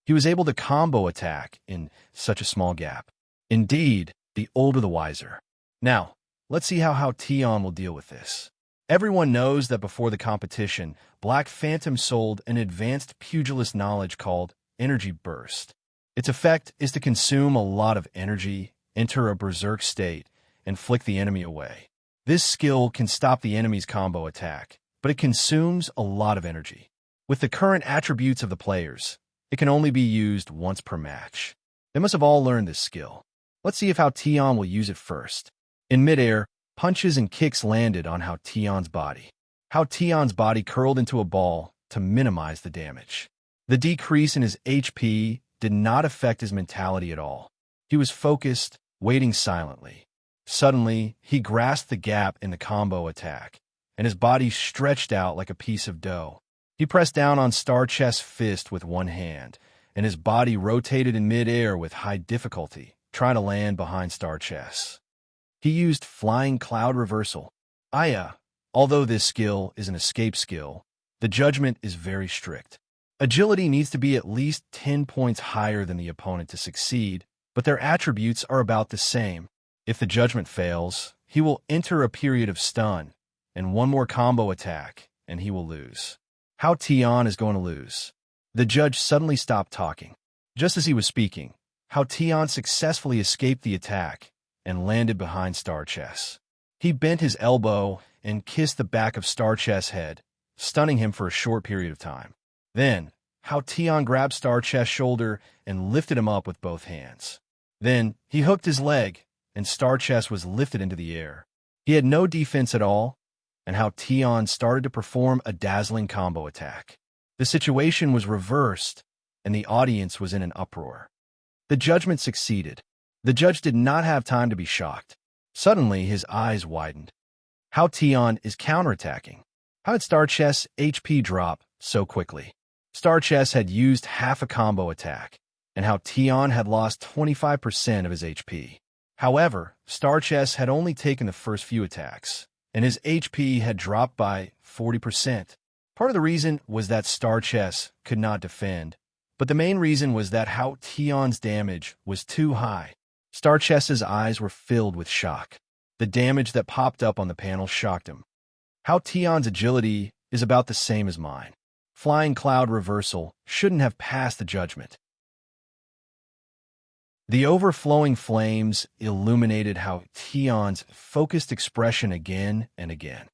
S1: He was able to combo attack in such a small gap. Indeed, the older the wiser. Now, let's see how Hao Tian will deal with this. Everyone knows that before the competition, Black Phantom sold an advanced pugilist knowledge called Energy Burst. Its effect is to consume a lot of energy, enter a berserk state, and flick the enemy away. This skill can stop the enemy's combo attack, but it consumes a lot of energy. With the current attributes of the players, it can only be used once per match. They must have all learned this skill. Let's see if Hao Tian will use it first. In midair, punches and kicks landed on Hao Tian's body. Hao Tian's body curled into a ball to minimize the damage. The decrease in his HP did not affect his mentality at all. He was focused, waiting silently. Suddenly, he grasped the gap in the combo attack, and his body stretched out like a piece of dough. He pressed down on Star Chess' fist with one hand, and his body rotated in midair with high difficulty, trying to land behind Star Chess. He used Flying Cloud Reversal. Although this skill is an escape skill, the judgment is very strict. Agility needs to be at least 10 points higher than the opponent to succeed, but their attributes are about the same. If the judgment fails, he will enter a period of stun, and one more combo attack, and he will lose. Hao Tian is going to lose. The judge suddenly stopped talking. Just as he was speaking, Hao Tian successfully escaped the attack and landed behind Star Chess. He bent his elbow and kissed the back of Star Chess' head, stunning him for a short period of time. Then, Hao Tian grabbed Star Chess' shoulder and lifted him up with both hands. Then, he hooked his leg, and Star Chess was lifted into the air. He had no defense at all, and Hao Tian started to perform a dazzling combo attack. The situation was reversed, and the audience was in an uproar. The judgment succeeded. The judge did not have time to be shocked. Suddenly, his eyes widened. Hao Tian is counterattacking. How did Star Chess' HP drop so quickly? Star Chess had used half a combo attack, and Hao Tian had lost 25% of his HP. However, Star Chess had only taken the first few attacks, and his HP had dropped by 40%. Part of the reason was that Star Chess could not defend, but the main reason was that Hao Tian's damage was too high. Star Chess's eyes were filled with shock. The damage that popped up on the panel shocked him. Hao Tian's agility is about the same as mine. Flying Cloud Reversal shouldn't have passed the judgment. The overflowing flames illuminated Hao Tian's focused expression again and again.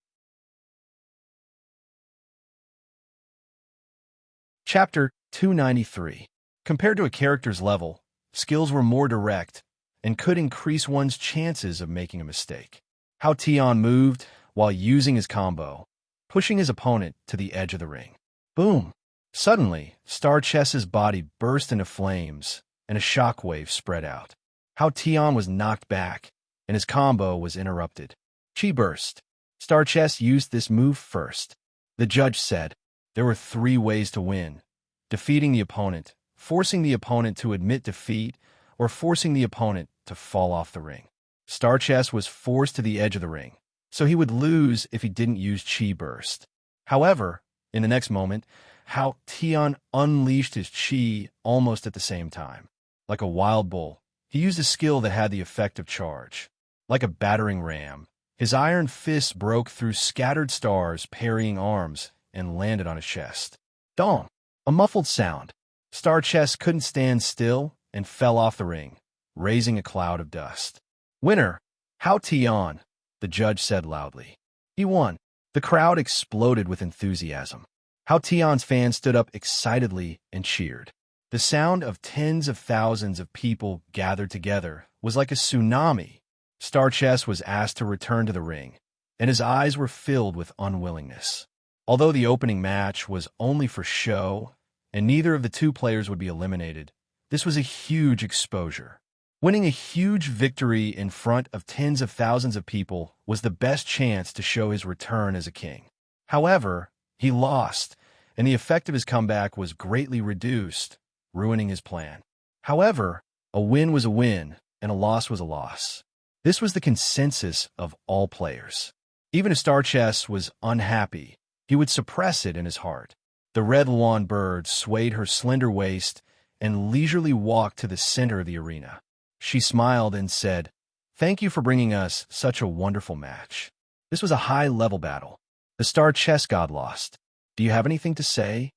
S1: Chapter 293. Compared to a character's level, skills were more direct and could increase one's chances of making a mistake. Hao Tian moved while using his combo, pushing his opponent to the edge of the ring. Boom! Suddenly, Star Chess's body burst into flames, and a shockwave spread out. Hao Tian was knocked back, and his combo was interrupted. Chi burst. Star Chess used this move first. The judge said there were 3 ways to win: defeating the opponent, forcing the opponent to admit defeat, or forcing the opponent to fall off the ring. Star Chess was forced to the edge of the ring, so he would lose if he didn't use Chi burst. However, in the next moment, Hao Tian unleashed his Chi almost at the same time. Like a wild bull, he used a skill that had the effect of charge. Like a battering ram, his iron fists broke through scattered stars, parrying arms, and landed on his chest. Dong! A muffled sound. Star Chess couldn't stand still and fell off the ring, raising a cloud of dust. Winner, Hao Tian, the judge said loudly. He won. The crowd exploded with enthusiasm. Hao Tian's fans stood up excitedly and cheered. The sound of tens of thousands of people gathered together was like a tsunami. Star Chess was asked to return to the ring, and his eyes were filled with unwillingness. Although the opening match was only for show, and neither of the 2 players would be eliminated, this was a huge exposure. Winning a huge victory in front of tens of thousands of people was the best chance to show his return as a king. However, he lost, and the effect of his comeback was greatly reduced, ruining his plan. However, a win was a win, and a loss was a loss. This was the consensus of all players. Even if Star Chess was unhappy, he would suppress it in his heart. The red lawn bird swayed her slender waist and leisurely walked to the center of the arena. She smiled and said, "Thank you for bringing us such a wonderful match. This was a high-level battle. The Star Chess god lost. Do you have anything to say?"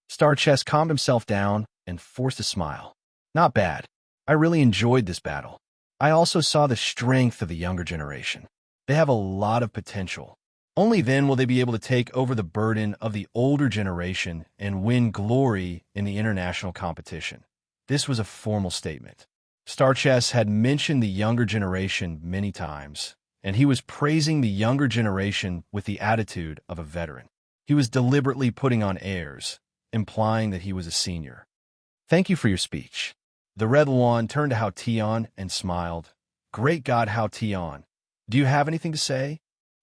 S1: Star Chess calmed himself down and forced a smile. "Not bad. I really enjoyed this battle. I also saw the strength of the younger generation. They have a lot of potential. Only then will they be able to take over the burden of the older generation and win glory in the international competition." This was a formal statement. Star Chess had mentioned the younger generation many times, and he was praising the younger generation with the attitude of a veteran. He was deliberately putting on airs, implying that he was a senior. "Thank you for your speech." The red lawn turned to Hao Tian and smiled. "Great God, Hao Tian. Do you have anything to say?"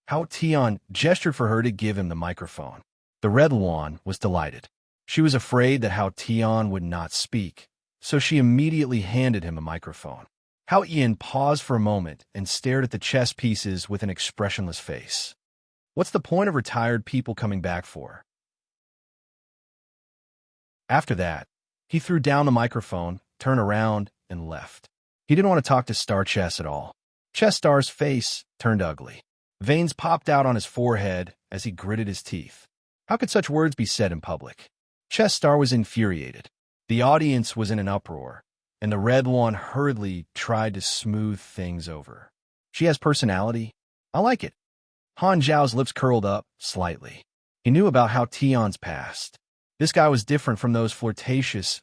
S1: Hao Tian gestured for her to give him the microphone. The red lawn was delighted. She was afraid that Hao Tian would not speak, so she immediately handed him a microphone. Hao Ian paused for a moment and stared at the chess pieces with an expressionless face. What's the point of retired people coming back for? After that, he threw down the microphone, turned around, and left. He didn't want to talk to Star Chess at all. Chess Star's face turned ugly. Veins popped out on his forehead as he gritted his teeth. How could such words be said in public? Chess Star was infuriated. The audience was in an uproar, and the red lawn hurriedly tried to smooth things over. She has personality. I like it. Han Zhao's lips curled up slightly. He knew about Hao Tian's past. This guy was different from those flirtatious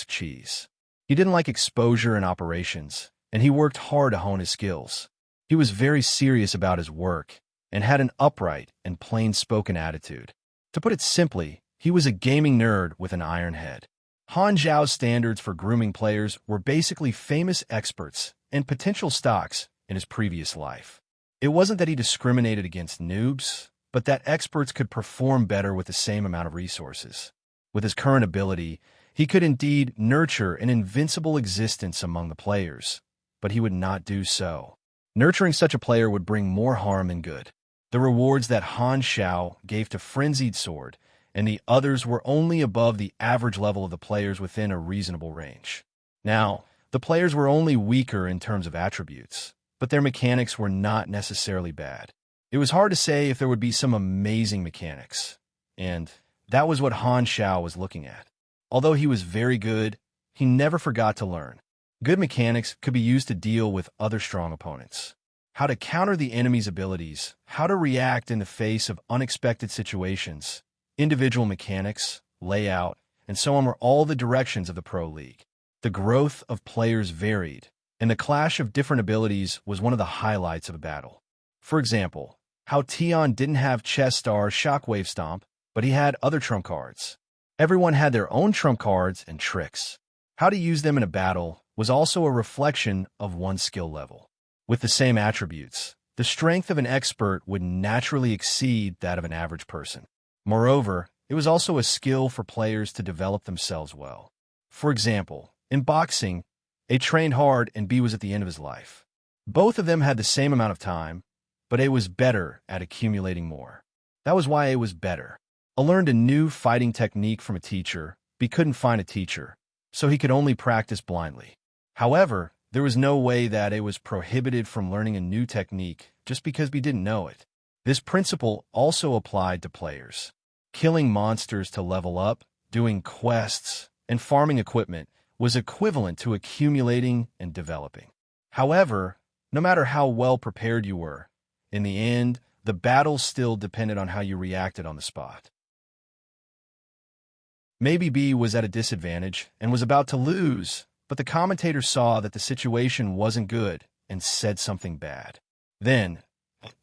S1: cheese. He didn't like exposure and operations, and he worked hard to hone his skills. He was very serious about his work and had an upright and plain-spoken attitude. To put it simply, he was a gaming nerd with an iron head. Han Zhao's standards for grooming players were basically famous experts and potential stocks in his previous life. It wasn't that he discriminated against noobs, but that experts could perform better with the same amount of resources. With his current ability, he could indeed nurture an invincible existence among the players, but he would not do so. Nurturing such a player would bring more harm than good. The rewards that Han Zhao gave to Frenzied Sword and the others were only above the average level of the players within a reasonable range. Now, the players were only weaker in terms of attributes, but their mechanics were not necessarily bad. It was hard to say if there would be some amazing mechanics, and that was what Han Zhao was looking at. Although he was very good, he never forgot to learn. Good mechanics could be used to deal with other strong opponents. How to counter the enemy's abilities, how to react in the face of unexpected situations, individual mechanics, layout, and so on were all the directions of the Pro League. The growth of players varied, and the clash of different abilities was one of the highlights of a battle. For example, Hao Tian didn't have Chess Star's Shockwave Stomp, but he had other trump cards. Everyone had their own trump cards and tricks. How to use them in a battle was also a reflection of one's skill level. With the same attributes, the strength of an expert would naturally exceed that of an average person. Moreover, it was also a skill for players to develop themselves well. For example, in boxing, A trained hard and B was at the end of his life. Both of them had the same amount of time, but A was better at accumulating more. That was why A was better. A learned a new fighting technique from a teacher, B couldn't find a teacher, so he could only practice blindly. However, there was no way that A was prohibited from learning a new technique just because B didn't know it. This principle also applied to players. Killing monsters to level up, doing quests, and farming equipment was equivalent to accumulating and developing. However, no matter how well prepared you were, in the end, the battle still depended on how you reacted on the spot. Maybe B was at a disadvantage and was about to lose, but the commentator saw that the situation wasn't good and said something bad. Then,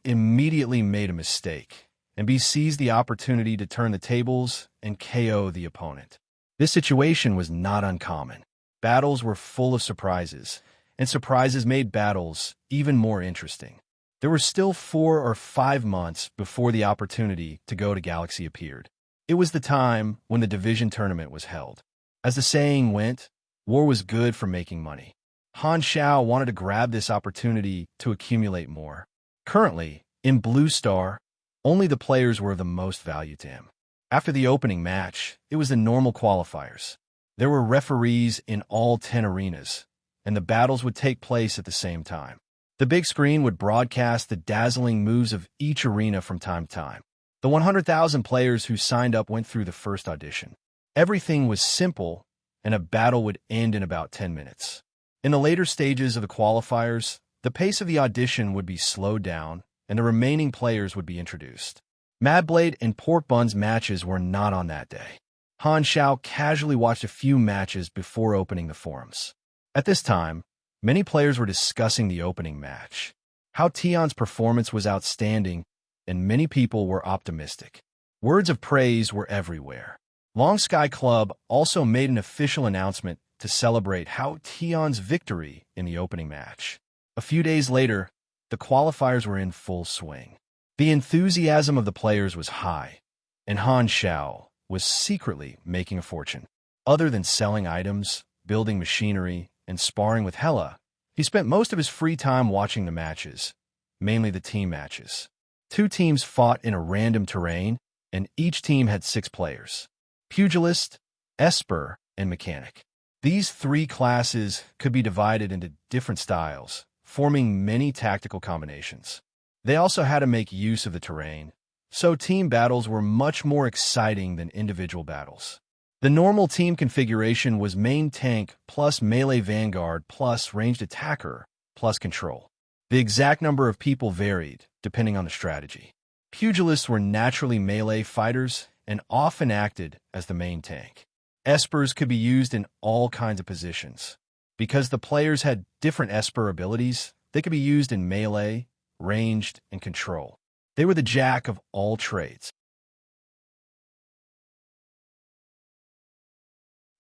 S1: immediately made a mistake, and B seized the opportunity to turn the tables and KO the opponent. This situation was not uncommon. Battles were full of surprises, and surprises made battles even more interesting. There were still 4 or 5 months before the opportunity to go to Galaxy appeared. It was the time when the division tournament was held. As the saying went, war was good for making money. Han Xiao wanted to grab this opportunity to accumulate more. Currently, in Blue Star, only the players were of the most value to him. After the opening match, it was the normal qualifiers. There were referees in all 10 arenas, and the battles would take place at the same time. The big screen would broadcast the dazzling moves of each arena from time to time. The 100,000 players who signed up went through the first audition. Everything was simple, and a battle would end in about 10 minutes. In the later stages of the qualifiers, the pace of the audition would be slowed down, and the remaining players would be introduced. Mad Blade and Pork Bun's matches were not on that day. Han Xiao casually watched a few matches before opening the forums. At this time, many players were discussing the opening match, how Tion's performance was outstanding, and many people were optimistic. Words of praise were everywhere. Long Sky Club also made an official announcement to celebrate how Tion's victory in the opening match. A few days later, the qualifiers were in full swing. The enthusiasm of the players was high, and Han Xiao was secretly making a fortune. Other than selling items, building machinery, and sparring with Hela, he spent most of his free time watching the matches, mainly the team matches. 2 teams fought in a random terrain, and each team had 6 players: Pugilist, Esper, and Mechanic. These 3 classes could be divided into different styles, forming many tactical combinations. They also had to make use of the terrain, so team battles were much more exciting than individual battles. The normal team configuration was main tank plus melee vanguard plus ranged attacker plus control. The exact number of people varied, depending on the strategy. Pugilists were naturally melee fighters and often acted as the main tank. Espers could be used in all kinds of positions. Because the players had different Esper abilities, they could be used in melee, ranged, and control. They were the jack of all trades.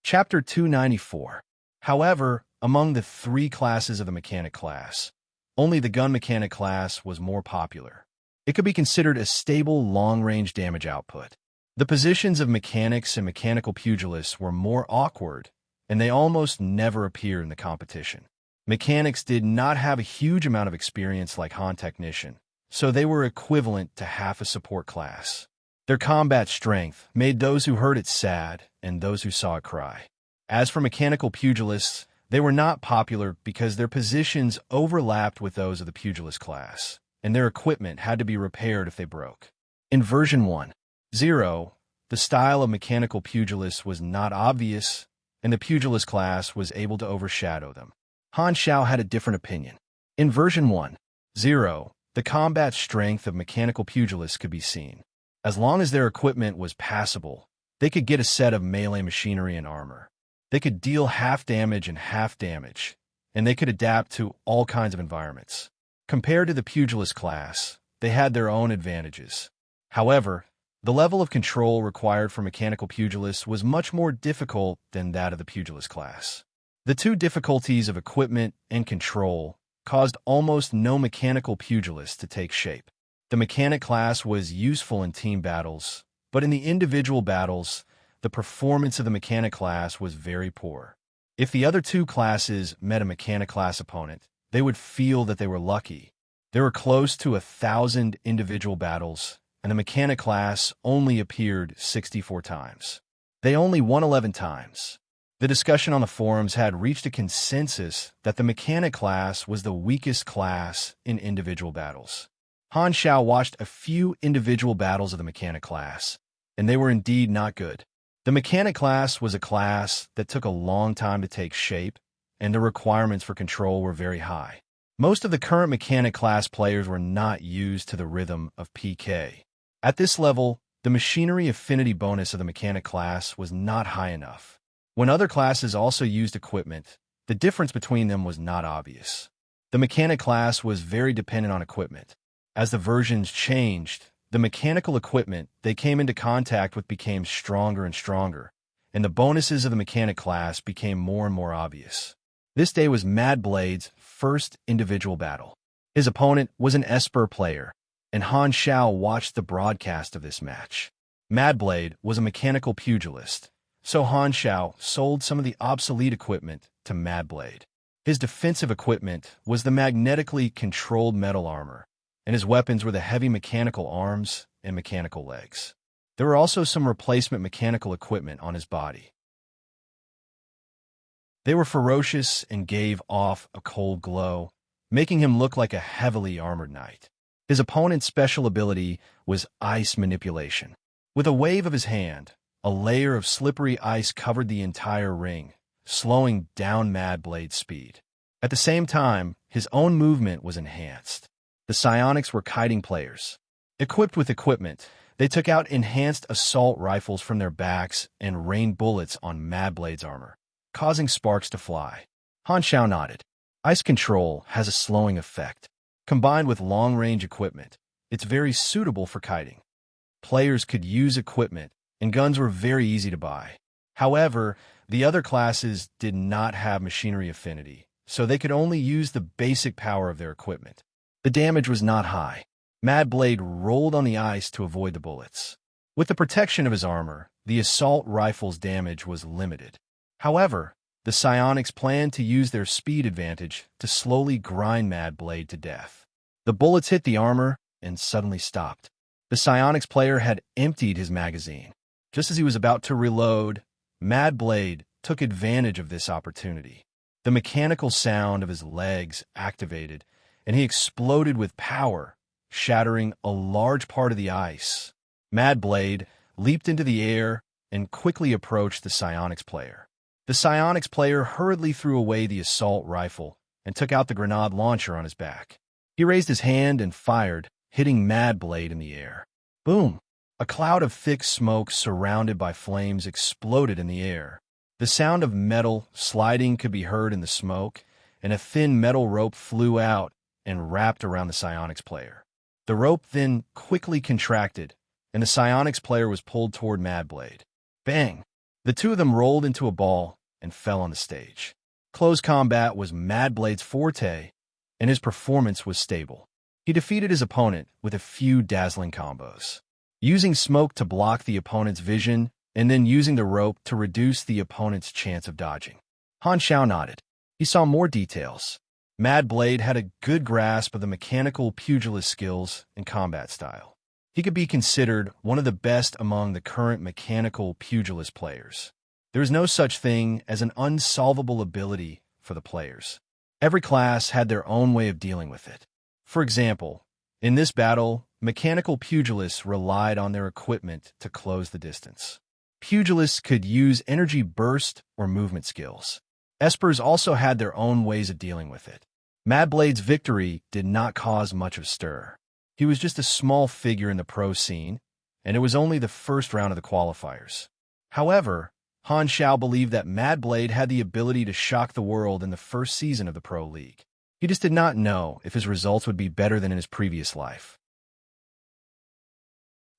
S1: Chapter 294. However, among the 3 classes of the mechanic class, only the gun mechanic class was more popular. It could be considered a stable long-range damage output. The positions of mechanics and mechanical pugilists were more awkward, and they almost never appear in the competition. Mechanics did not have a huge amount of experience like Han Technician, so they were equivalent to half a support class. Their combat strength made those who heard it sad and those who saw it cry. As for mechanical pugilists, they were not popular because their positions overlapped with those of the pugilist class, and their equipment had to be repaired if they broke. In version 1.0, the style of mechanical pugilists was not obvious, and the pugilist class was able to overshadow them. Han Xiao had a different opinion. In version 1.0, the combat strength of mechanical pugilists could be seen. As long as their equipment was passable, they could get a set of melee machinery and armor. They could deal half damage and half damage, and they could adapt to all kinds of environments. Compared to the pugilist class, they had their own advantages. However, the level of control required for mechanical pugilists was much more difficult than that of the pugilist class. The 2 difficulties of equipment and control caused almost no mechanical pugilist to take shape. The mechanic class was useful in team battles, but in the individual battles, the performance of the mechanic class was very poor. If the other 2 classes met a mechanic class opponent, they would feel that they were lucky. There were close to 1,000 individual battles, and the mechanic class only appeared 64 times. They only won 11 times. The discussion on the forums had reached a consensus that the mechanic class was the weakest class in individual battles. Han Xiao watched a few individual battles of the mechanic class, and they were indeed not good. The mechanic class was a class that took a long time to take shape, and the requirements for control were very high. Most of the current mechanic class players were not used to the rhythm of PK. At this level, the machinery affinity bonus of the mechanic class was not high enough. When other classes also used equipment, the difference between them was not obvious. The mechanic class was very dependent on equipment. As the versions changed, the mechanical equipment they came into contact with became stronger and stronger, and the bonuses of the mechanic class became more and more obvious. This day was Mad Blade's first individual battle. His opponent was an Esper player, and Han Xiao watched the broadcast of this match. Mad Blade was a mechanical pugilist, so Han Xiao sold some of the obsolete equipment to Mad Blade. His defensive equipment was the magnetically controlled metal armor, and his weapons were the heavy mechanical arms and mechanical legs. There were also some replacement mechanical equipment on his body. They were ferocious and gave off a cold glow, making him look like a heavily armored knight. His opponent's special ability was ice manipulation. With a wave of his hand, a layer of slippery ice covered the entire ring, slowing down Mad Blade's speed. At the same time, his own movement was enhanced. The psionics were kiting players. Equipped with equipment, they took out enhanced assault rifles from their backs and rained bullets on Mad Blade's armor, causing sparks to fly. Han Xiao nodded. Ice control has a slowing effect. Combined with long-range equipment, it's very suitable for kiting. Players could use equipment, and guns were very easy to buy. However, the other classes did not have machinery affinity, so they could only use the basic power of their equipment. The damage was not high. Mad Blade rolled on the ice to avoid the bullets. With the protection of his armor, the assault rifle's damage was limited. However, the psionics planned to use their speed advantage to slowly grind Mad Blade to death. The bullets hit the armor and suddenly stopped. The psionics player had emptied his magazine. Just as he was about to reload, Mad Blade took advantage of this opportunity. The mechanical sound of his legs activated, and he exploded with power, shattering a large part of the ice. Mad Blade leaped into the air and quickly approached the psionics player. The psionics player hurriedly threw away the assault rifle and took out the grenade launcher on his back. He raised his hand and fired, hitting Mad Blade in the air. Boom! A cloud of thick smoke surrounded by flames exploded in the air. The sound of metal sliding could be heard in the smoke, and a thin metal rope flew out and wrapped around the psionics player. The rope then quickly contracted, and the psionics player was pulled toward Mad Blade. Bang! The two of them rolled into a ball and fell on the stage. Close combat was Mad Blade's forte, and his performance was stable. He defeated his opponent with a few dazzling combos, using smoke to block the opponent's vision and then using the rope to reduce the opponent's chance of dodging. Han Xiao nodded. He saw more details. Mad Blade had a good grasp of the mechanical pugilist skills and combat style. He could be considered one of the best among the current mechanical pugilist players. There is no such thing as an unsolvable ability for the players. Every class had their own way of dealing with it. For example, in this battle, mechanical pugilists relied on their equipment to close the distance. Pugilists could use energy burst or movement skills. Espers also had their own ways of dealing with it. Mad Blade's victory did not cause much of a stir. He was just a small figure in the pro scene, and it was only the first round of the qualifiers. However, Han Xiao believed that Mad Blade had the ability to shock the world in the first season of the Pro League. He just did not know if his results would be better than in his previous life.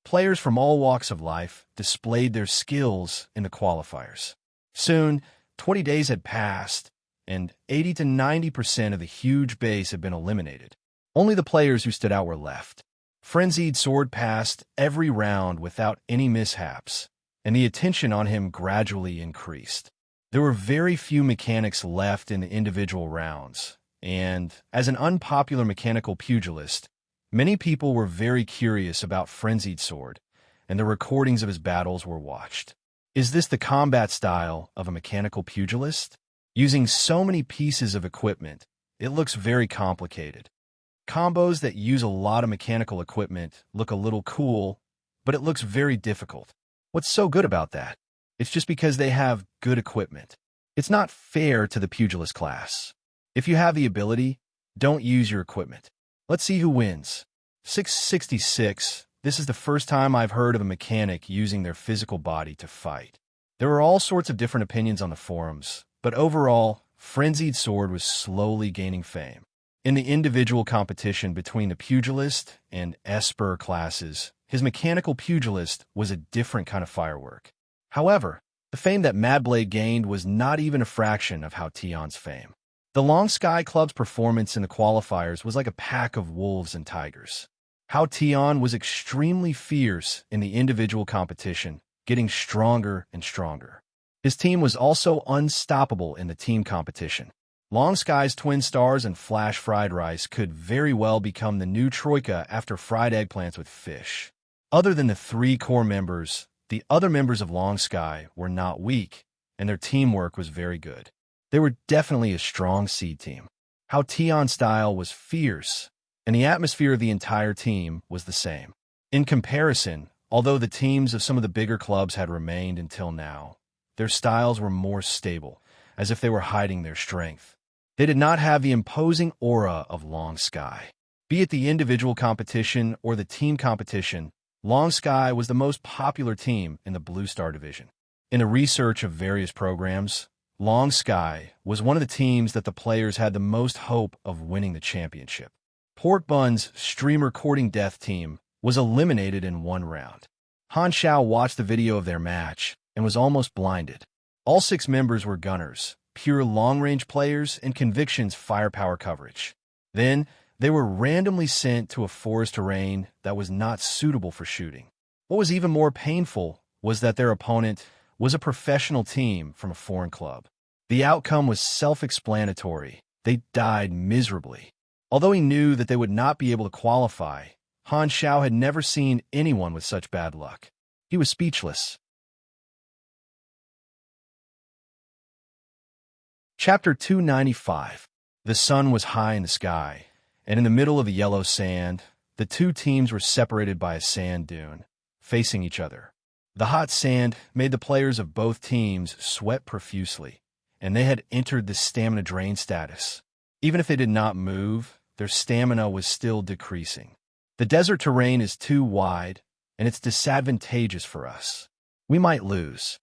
S1: Players from all walks of life displayed their skills in the qualifiers. Soon, 20 days had passed, and 80 to 90% of the huge base had been eliminated. Only the players who stood out were left. Frenzied Sword passed every round without any mishaps, and the attention on him gradually increased. There were very few mechanics left in the individual rounds, and as an unpopular mechanical pugilist, many people were very curious about Frenzied Sword, and the recordings of his battles were watched. Is this the combat style of a mechanical pugilist? Using so many pieces of equipment, it looks very complicated. Combos that use a lot of mechanical equipment look a little cool, but it looks very difficult. What's so good about that? It's just because they have good equipment. It's not fair to the pugilist class. If you have the ability, don't use your equipment. Let's see who wins. 666. This is the first time I've heard of a mechanic using their physical body to fight. There were all sorts of different opinions on the forums, but overall, Frenzied Sword was slowly gaining fame. In the individual competition between the pugilist and Esper classes, his mechanical pugilist was a different kind of firework. However, The fame that Mad Blade gained was not even a fraction of Hao Tion's fame. The Long Sky Club's performance in the qualifiers was like a pack of wolves and tigers. Hao Tion was extremely fierce in the individual competition, getting stronger and stronger. His team was also unstoppable in the team competition. Long Sky's Twin Stars and Flash Fried Rice could very well become the new troika after fried eggplants with fish. Other than the three core members, the other members of Long Sky were not weak, and their teamwork was very good. They were definitely a strong seed team. Hao Tion's style was fierce, and the atmosphere of the entire team was the same. In comparison, although the teams of some of the bigger clubs had remained until now, their styles were more stable, as if they were hiding their strength. They did not have the imposing aura of Long Sky. Be it the individual competition or the team competition, Long Sky was the most popular team in the Blue Star division. In the research of various programs, Long Sky was one of the teams that the players had the most hope of winning the championship. Port Bun's Streamer Courting Death team was eliminated in one round. Han Xiao watched the video of their match and was almost blinded. All 6 members were gunners, pure long-range players, and Conviction's firepower coverage. Then, they were randomly sent to a forest terrain that was not suitable for shooting. What was even more painful was that their opponent was a professional team from a foreign club. The outcome was self-explanatory. They died miserably. Although he knew that they would not be able to qualify, Han Xiao had never seen anyone with such bad luck. He was speechless. Chapter 295. The sun was high in the sky, and in the middle of the yellow sand, the two teams were separated by a sand dune, facing each other. The hot sand made the players of both teams sweat profusely, and they had entered the stamina drain status. Even if they did not move, their stamina was still decreasing. The desert terrain is too wide, and it's disadvantageous for us. We might lose.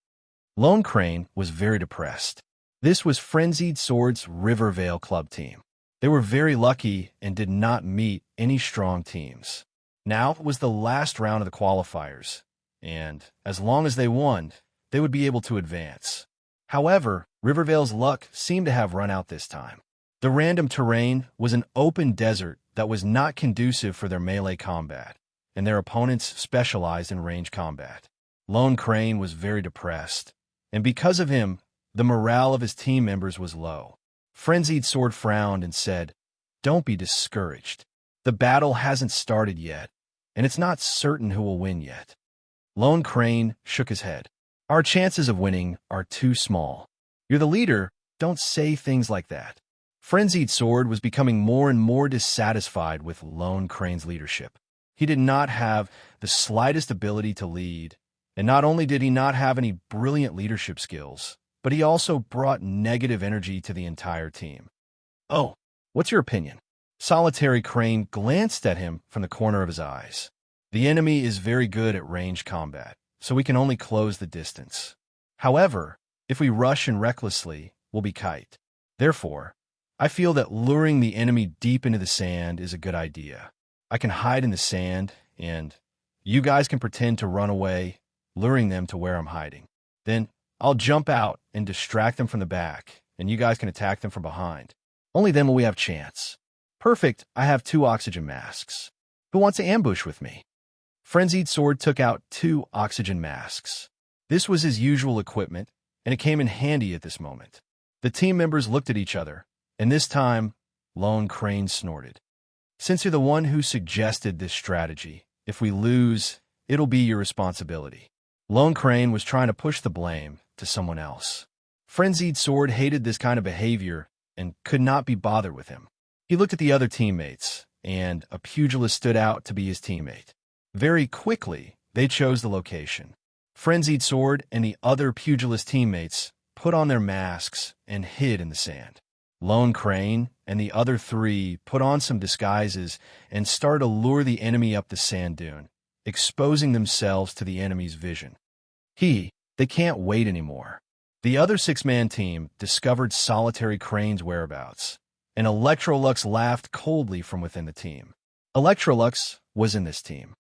S1: Lone Crane was very depressed. This was Frenzied Sword's Rivervale Club team. They were very lucky and did not meet any strong teams. Now was the last round of the qualifiers, and as long as they won, they would be able to advance. However, Rivervale's luck seemed to have run out this time. The random terrain was an open desert that was not conducive for their melee combat, and their opponents specialized in range combat. Lone Crane was very depressed, and because of him, the morale of his team members was low. Frenzied Sword frowned and said, "Don't be discouraged. The battle hasn't started yet, and it's not certain who will win yet." Lone Crane shook his head. "Our chances of winning are too small. You're the leader. Don't say things like that." Frenzied Sword was becoming more and more dissatisfied with Lone Crane's leadership. He did not have the slightest ability to lead, and not only did he not have any brilliant leadership skills, but he also brought negative energy to the entire team. "Oh, what's your opinion?" Solitary Crane glanced at him from the corner of his eyes. "The enemy is very good at range combat, so we can only close the distance. However, if we rush and recklessly, we'll be kite. Therefore, I feel that luring the enemy deep into the sand is a good idea. I can hide in the sand, and you guys can pretend to run away, luring them to where I'm hiding. Then I'll jump out and distract them from the back, and you guys can attack them from behind. Only then will we have chance." "Perfect, I have 2 oxygen masks. Who wants to ambush with me?" Frenzied Sword took out 2 oxygen masks. This was his usual equipment, and it came in handy at this moment. The team members looked at each other, and this time, Lone Crane snorted. "Since you're the one who suggested this strategy, if we lose, it'll be your responsibility." Lone Crane was trying to push the blame to someone else. Frenzied Sword hated this kind of behavior and could not be bothered with him. He looked at the other teammates, and a pugilist stood out to be his teammate. Very quickly, they chose the location. Frenzied Sword and the other pugilist teammates put on their masks and hid in the sand. Lone Crane and the other 3 put on some disguises and started to lure the enemy up the sand dune, exposing themselves to the enemy's vision. They can't wait anymore. The other 6-man team discovered Solitary Crane's whereabouts, and Electrolux laughed coldly from within the team. Electrolux was in this team.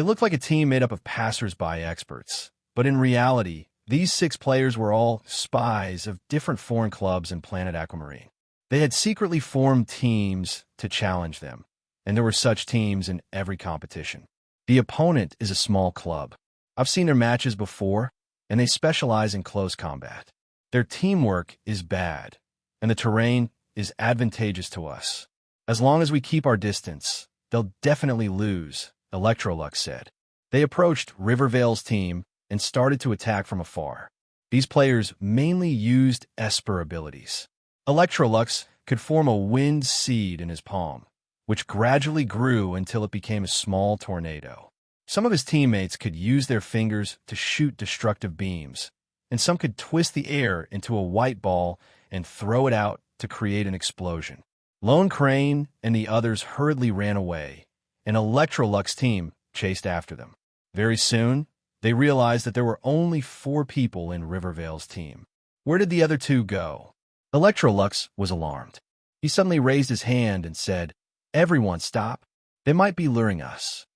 S1: It looked like a team made up of passers-by experts, but in reality, these 6 players were all spies of different foreign clubs in Planet Aquamarine. They had secretly formed teams to challenge them, and there were such teams in every competition. The opponent is a small club. I've seen their matches before, and they specialize in close combat. Their teamwork is bad, and the terrain is advantageous to us. As long as we keep our distance, they'll definitely lose, Electrolux said. They approached Rivervale's team and started to attack from afar. These players mainly used Esper abilities. Electrolux could form a wind seed in his palm, which gradually grew until it became a small tornado. Some of his teammates could use their fingers to shoot destructive beams, and some could twist the air into a white ball and throw it out to create an explosion. Lone Crane and the others hurriedly ran away, and Electrolux's team chased after them. Very soon, they realized that there were only 4 people in Rivervale's team. Where did the other 2 go? Electrolux was alarmed. He suddenly raised his hand and said, "Everyone stop. They might be luring us."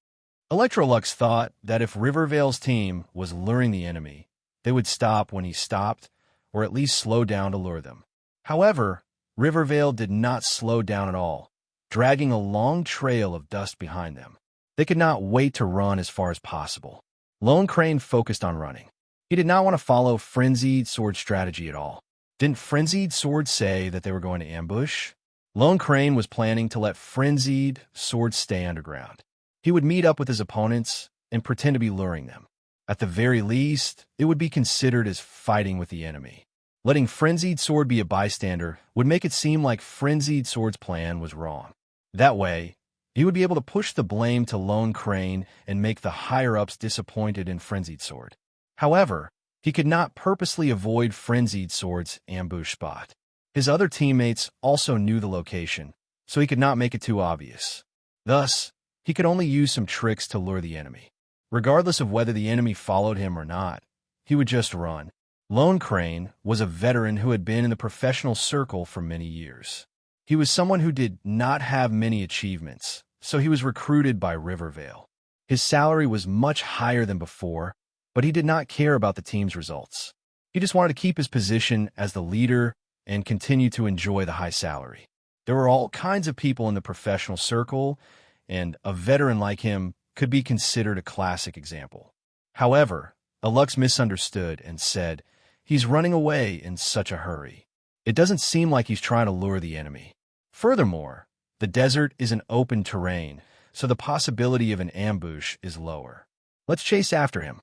S1: Electrolux thought that if Rivervale's team was luring the enemy, they would stop when he stopped, or at least slow down to lure them. However, Rivervale did not slow down at all, dragging a long trail of dust behind them. They could not wait to run as far as possible. Lone Crane focused on running. He did not want to follow Frenzied Sword's strategy at all. Didn't Frenzied Sword say that they were going to ambush? Lone Crane was planning to let Frenzied Sword stay underground. He would meet up with his opponents and pretend to be luring them. At the very least, it would be considered as fighting with the enemy. Letting Frenzied Sword be a bystander would make it seem like Frenzied Sword's plan was wrong. That way, he would be able to push the blame to Lone Crane and make the higher-ups disappointed in Frenzied Sword. However, he could not purposely avoid Frenzied Sword's ambush spot. His other teammates also knew the location, so he could not make it too obvious. Thus, he could only use some tricks to lure the enemy. Regardless of whether the enemy followed him or not, he would just run. Lone Crane was a veteran who had been in the professional circle for many years. He was someone who did not have many achievements, so he was recruited by Rivervale. His salary was much higher than before, but he did not care about the team's results. He just wanted to keep his position as the leader and continue to enjoy the high salary. There were all kinds of people in the professional circle, and a veteran like him could be considered a classic example. However, Alux misunderstood and said, "He's running away in such a hurry. It doesn't seem like he's trying to lure the enemy. Furthermore, the desert is an open terrain, so the possibility of an ambush is lower. Let's chase after him."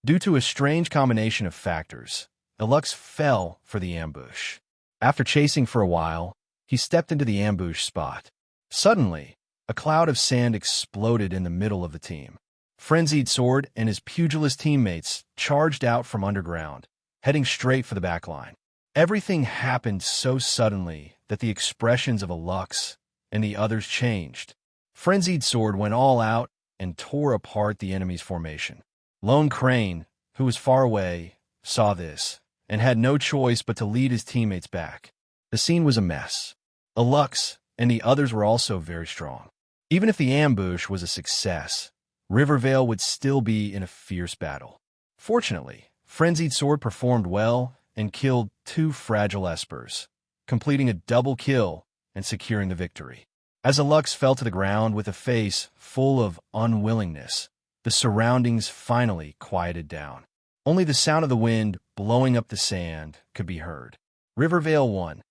S1: Due to a strange combination of factors, Alux fell for the ambush. After chasing for a while, he stepped into the ambush spot. Suddenly, a cloud of sand exploded in the middle of the team. Frenzied Sword and his pugilist teammates charged out from underground, heading straight for the backline. Everything happened so suddenly that the expressions of Alux and the others changed. Frenzied Sword went all out and tore apart the enemy's formation. Lone Crane, who was far away, saw this and had no choice but to lead his teammates back. The scene was a mess. Alux and the others were also very strong. Even if the ambush was a success, Rivervale would still be in a fierce battle. Fortunately, Frenzied Sword performed well and killed 2 fragile espers, completing a double kill and securing the victory. As Alux fell to the ground with a face full of unwillingness, the surroundings finally quieted down. Only the sound of the wind blowing up the sand could be heard. Rivervale won.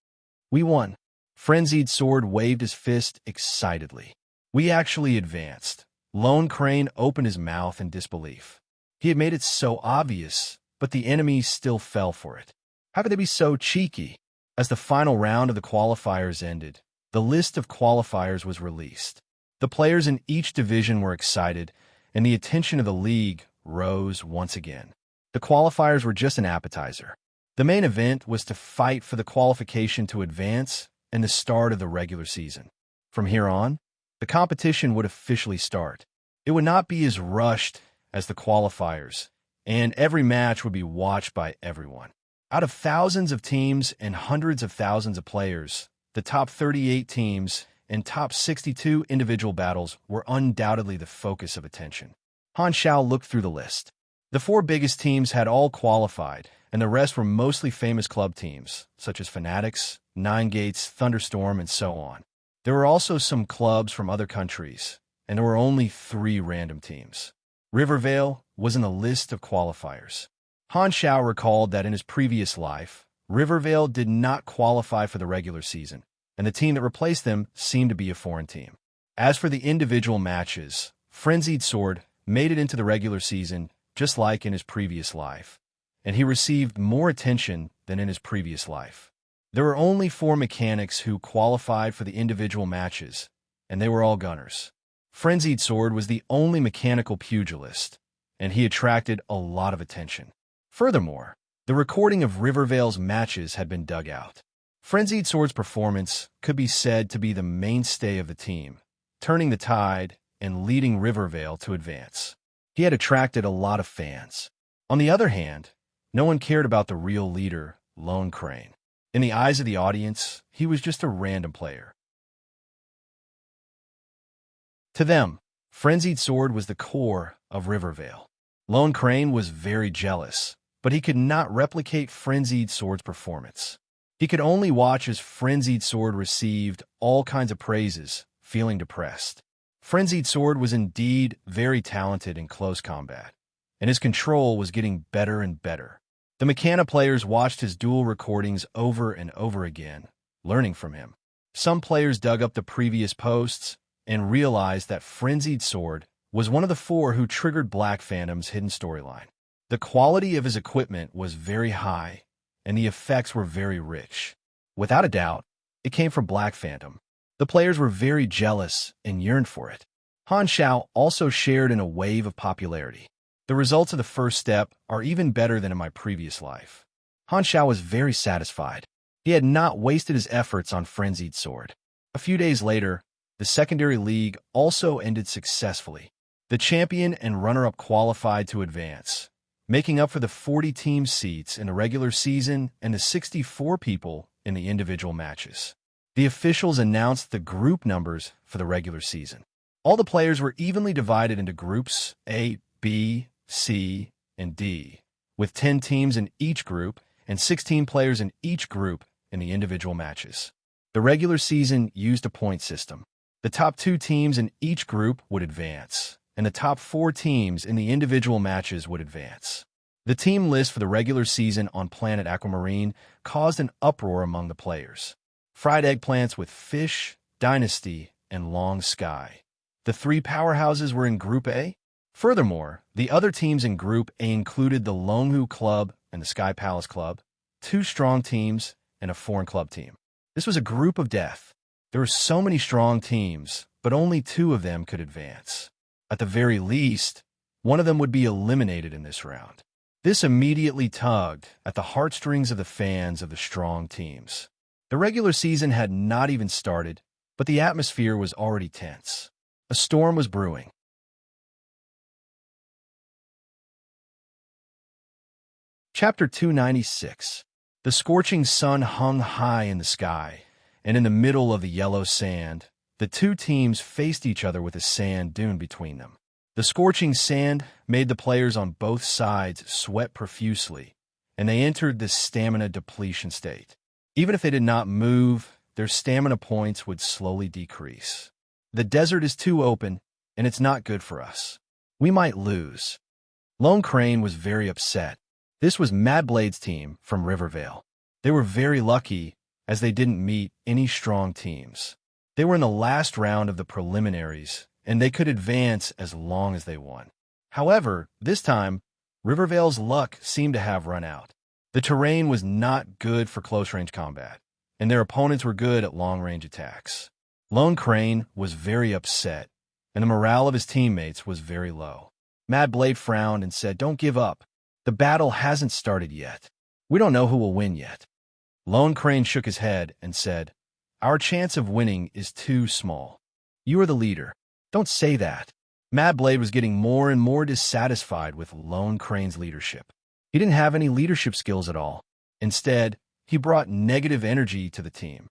S1: We won. Frenzied Sword waved his fist excitedly. We actually advanced. Lone Crane opened his mouth in disbelief. He had made it so obvious, but the enemy still fell for it. How could they be so cheeky? As the final round of the qualifiers ended, the list of qualifiers was released. The players in each division were excited, and the attention of the league rose once again. The qualifiers were just an appetizer. The main event was to fight for the qualification to advance and the start of the regular season. From here on, the competition would officially start. It would not be as rushed as the qualifiers, and every match would be watched by everyone. Out of thousands of teams and hundreds of thousands of players, the top 38 teams and top 62 individual battles were undoubtedly the focus of attention. Han Xiao looked through the list. The four biggest teams had all qualified, and the rest were mostly famous club teams, such as Fanatics, Nine Gates, Thunderstorm, and so on. There were also some clubs from other countries, and there were only 3 random teams. Rivervale was in the list of qualifiers. Han Xiao recalled that in his previous life, Rivervale did not qualify for the regular season, and the team that replaced them seemed to be a foreign team. As for the individual matches, Frenzied Sword made it into the regular season just like in his previous life, and he received more attention than in his previous life. There were only 4 mechanics who qualified for the individual matches, and they were all gunners. Frenzied Sword was the only mechanical pugilist, and he attracted a lot of attention. Furthermore, the recording of Rivervale's matches had been dug out. Frenzied Sword's performance could be said to be the mainstay of the team, turning the tide and leading Rivervale to advance. He had attracted a lot of fans. On the other hand, no one cared about the real leader, Lone Crane. In the eyes of the audience, he was just a random player. To them, Frenzied Sword was the core of Rivervale. Lone Crane was very jealous, but he could not replicate Frenzied Sword's performance. He could only watch as Frenzied Sword received all kinds of praises, feeling depressed. Frenzied Sword was indeed very talented in close combat, and his control was getting better and better. The Mechana players watched his duel recordings over and over again, learning from him. Some players dug up the previous posts and realized that Frenzied Sword was one of the 4 who triggered Black Phantom's hidden storyline. The quality of his equipment was very high, and the effects were very rich. Without a doubt, it came from Black Phantom. The players were very jealous and yearned for it. Han Xiao also shared in a wave of popularity. The results of the first step are even better than in my previous life. Han Xiao was very satisfied. He had not wasted his efforts on Frenzied Sword. A few days later, the secondary league also ended successfully. The champion and runner-up qualified to advance, making up for the 40 team seats in the regular season and the 64 people in the individual matches. The officials announced the group numbers for the regular season. All the players were evenly divided into groups A, B, C, and D, with 10 teams in each group and 16 players in each group in the individual matches. The regular season used a point system. The top 2 teams in each group would advance, and the top 4 teams in the individual matches would advance. The team list for the regular season on Planet Aquamarine caused an uproar among the players. Fried eggplants with Fish, Dynasty, and Long Sky. The 3 powerhouses were in Group A. Furthermore, the other teams in Group A included the Longhu Club and the Sky Palace Club, 2 strong teams, and a foreign club team. This was a group of death. There were so many strong teams, but only 2 of them could advance. At the very least, one of them would be eliminated in this round. This immediately tugged at the heartstrings of the fans of the strong teams. The regular season had not even started, but the atmosphere was already tense. A storm was brewing. Chapter 296. The scorching sun hung high in the sky, and in the middle of the yellow sand, the 2 teams faced each other with a sand dune between them. The scorching sand made the players on both sides sweat profusely, and they entered this stamina depletion state. Even if they did not move, their stamina points would slowly decrease. The desert is too open, and it's not good for us. We might lose. Lone Crane was very upset. This was Mad Blade's team from Rivervale. They were very lucky, as they didn't meet any strong teams. They were in the last round of the preliminaries, and they could advance as long as they won. However, this time, Rivervale's luck seemed to have run out. The terrain was not good for close-range combat, and their opponents were good at long-range attacks. Lone Crane was very upset, and the morale of his teammates was very low. Mad Blade frowned and said, "Don't give up. The battle hasn't started yet. We don't know who will win yet." Lone Crane shook his head and said, "Our chance of winning is too small. You are the leader. Don't say that." Mad Blade was getting more and more dissatisfied with Lone Crane's leadership. He didn't have any leadership skills at all. Instead, he brought negative energy to the team.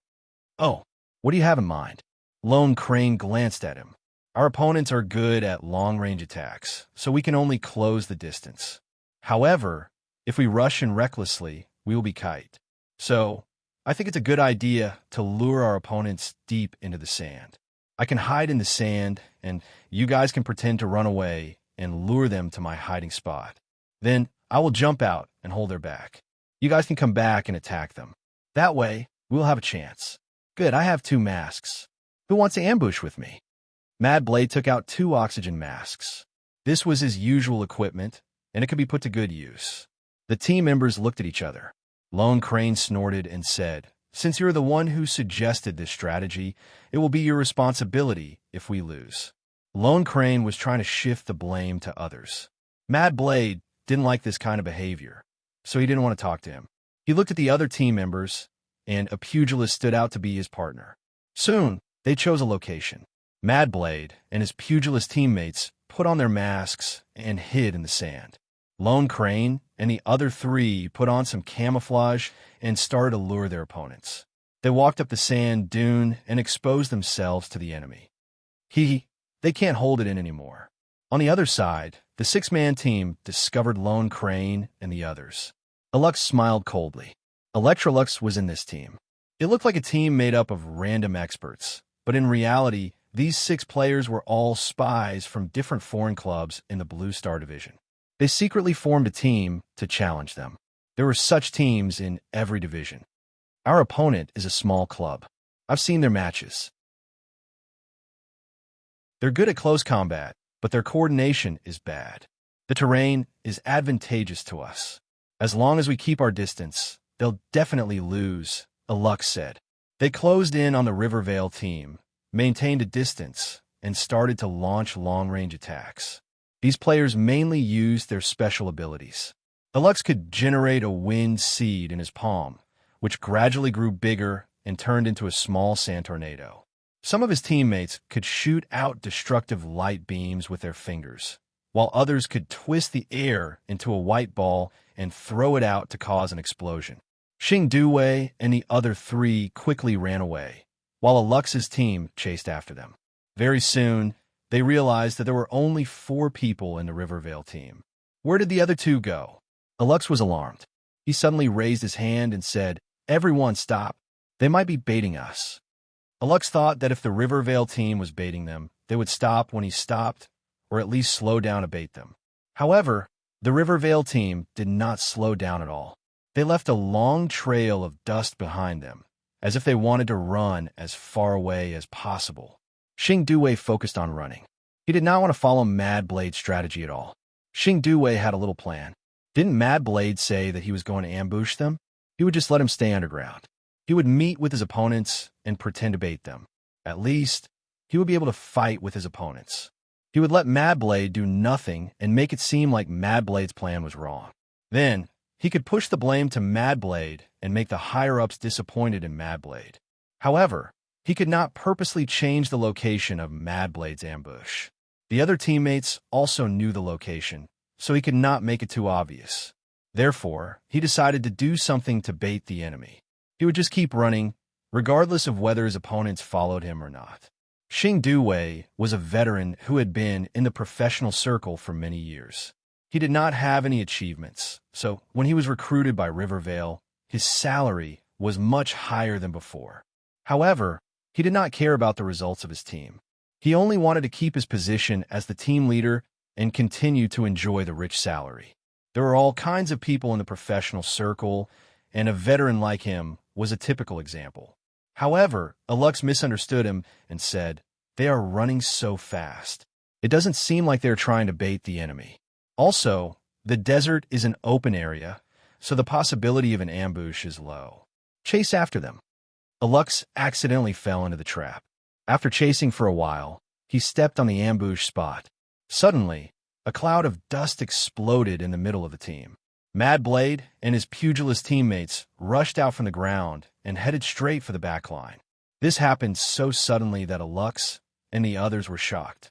S1: "Oh, what do you have in mind?" Lone Crane glanced at him. Our opponents are good at long-range attacks, so we can only close the distance. However, if we rush in recklessly, we will be kite. So, I think it's a good idea to lure our opponents deep into the sand. I can hide in the sand, and you guys can pretend to run away and lure them to my hiding spot. Then, I will jump out and hold their back. You guys can come back and attack them. That way, we'll have a chance. Good, I have 2 masks. Who wants to ambush with me? Mad Blade took out 2 oxygen masks. This was his usual equipment, and it could be put to good use. The team members looked at each other. Lone Crane snorted and said, "Since you're the one who suggested this strategy, it will be your responsibility if we lose." Lone Crane was trying to shift the blame to others. Mad Blade didn't like this kind of behavior, so he didn't want to talk to him. He looked at the other team members, and a pugilist stood out to be his partner. Soon, they chose a location. Mad Blade and his pugilist teammates put on their masks and hid in the sand. Lone Crane and the other 3 put on some camouflage and started to lure their opponents. They walked up the sand dune and exposed themselves to the enemy. They can't hold it in anymore. On the other side, the 6-man team discovered Lone Crane and the others. Alux smiled coldly. Electrolux was in this team. It looked like a team made up of random experts, but in reality, these 6 players were all spies from different foreign clubs in the Blue Star Division. They secretly formed a team to challenge them. There were such teams in every division. Our opponent is a small club. I've seen their matches. They're good at close combat, but their coordination is bad. The terrain is advantageous to us. As long as we keep our distance, they'll definitely lose, Alux said. They closed in on the Rivervale team, maintained a distance, and started to launch long-range attacks. These players mainly used their special abilities. Alux could generate a wind seed in his palm, which gradually grew bigger and turned into a small sand tornado. Some of his teammates could shoot out destructive light beams with their fingers, while others could twist the air into a white ball and throw it out to cause an explosion. Xing Duwei and the other 3 quickly ran away, while Alux's team chased after them. Very soon, they realized that there were only 4 people in the Rivervale team. Where did the other 2 go? Alux was alarmed. He suddenly raised his hand and said, "Everyone stop. They might be baiting us." Alux thought that if the Rivervale team was baiting them, they would stop when he stopped, or at least slow down to bait them. However, the Rivervale team did not slow down at all. They left a long trail of dust behind them, as if they wanted to run as far away as possible. Xing Duwei focused on running. He did not want to follow Mad Blade's strategy at all. Xing Duwei had a little plan. Didn't Mad Blade say that he was going to ambush them? He would just let him stay underground. He would meet with his opponents and pretend to bait them. At least, he would be able to fight with his opponents. He would let Mad Blade do nothing and make it seem like Mad Blade's plan was wrong. Then, he could push the blame to Mad Blade and make the higher-ups disappointed in Mad Blade. However, he could not purposely change the location of Mad Blade's ambush. The other teammates also knew the location, so he could not make it too obvious. Therefore, he decided to do something to bait the enemy. He would just keep running, regardless of whether his opponents followed him or not. Xing Duwei was a veteran who had been in the professional circle for many years. He did not have any achievements, so when he was recruited by Rivervale, his salary was much higher than before. However, he did not care about the results of his team. He only wanted to keep his position as the team leader and continue to enjoy the rich salary. There were all kinds of people in the professional circle, and a veteran like him was a typical example. However, Alux misunderstood him and said, "They are running so fast. It doesn't seem like they're trying to bait the enemy. Also, the desert is an open area, so the possibility of an ambush is low. Chase after them." Alux accidentally fell into the trap. After chasing for a while, he stepped on the ambush spot. Suddenly, a cloud of dust exploded in the middle of the team. Mad Blade and his pugilist teammates rushed out from the ground and headed straight for the back line. This happened so suddenly that Alux and the others were shocked.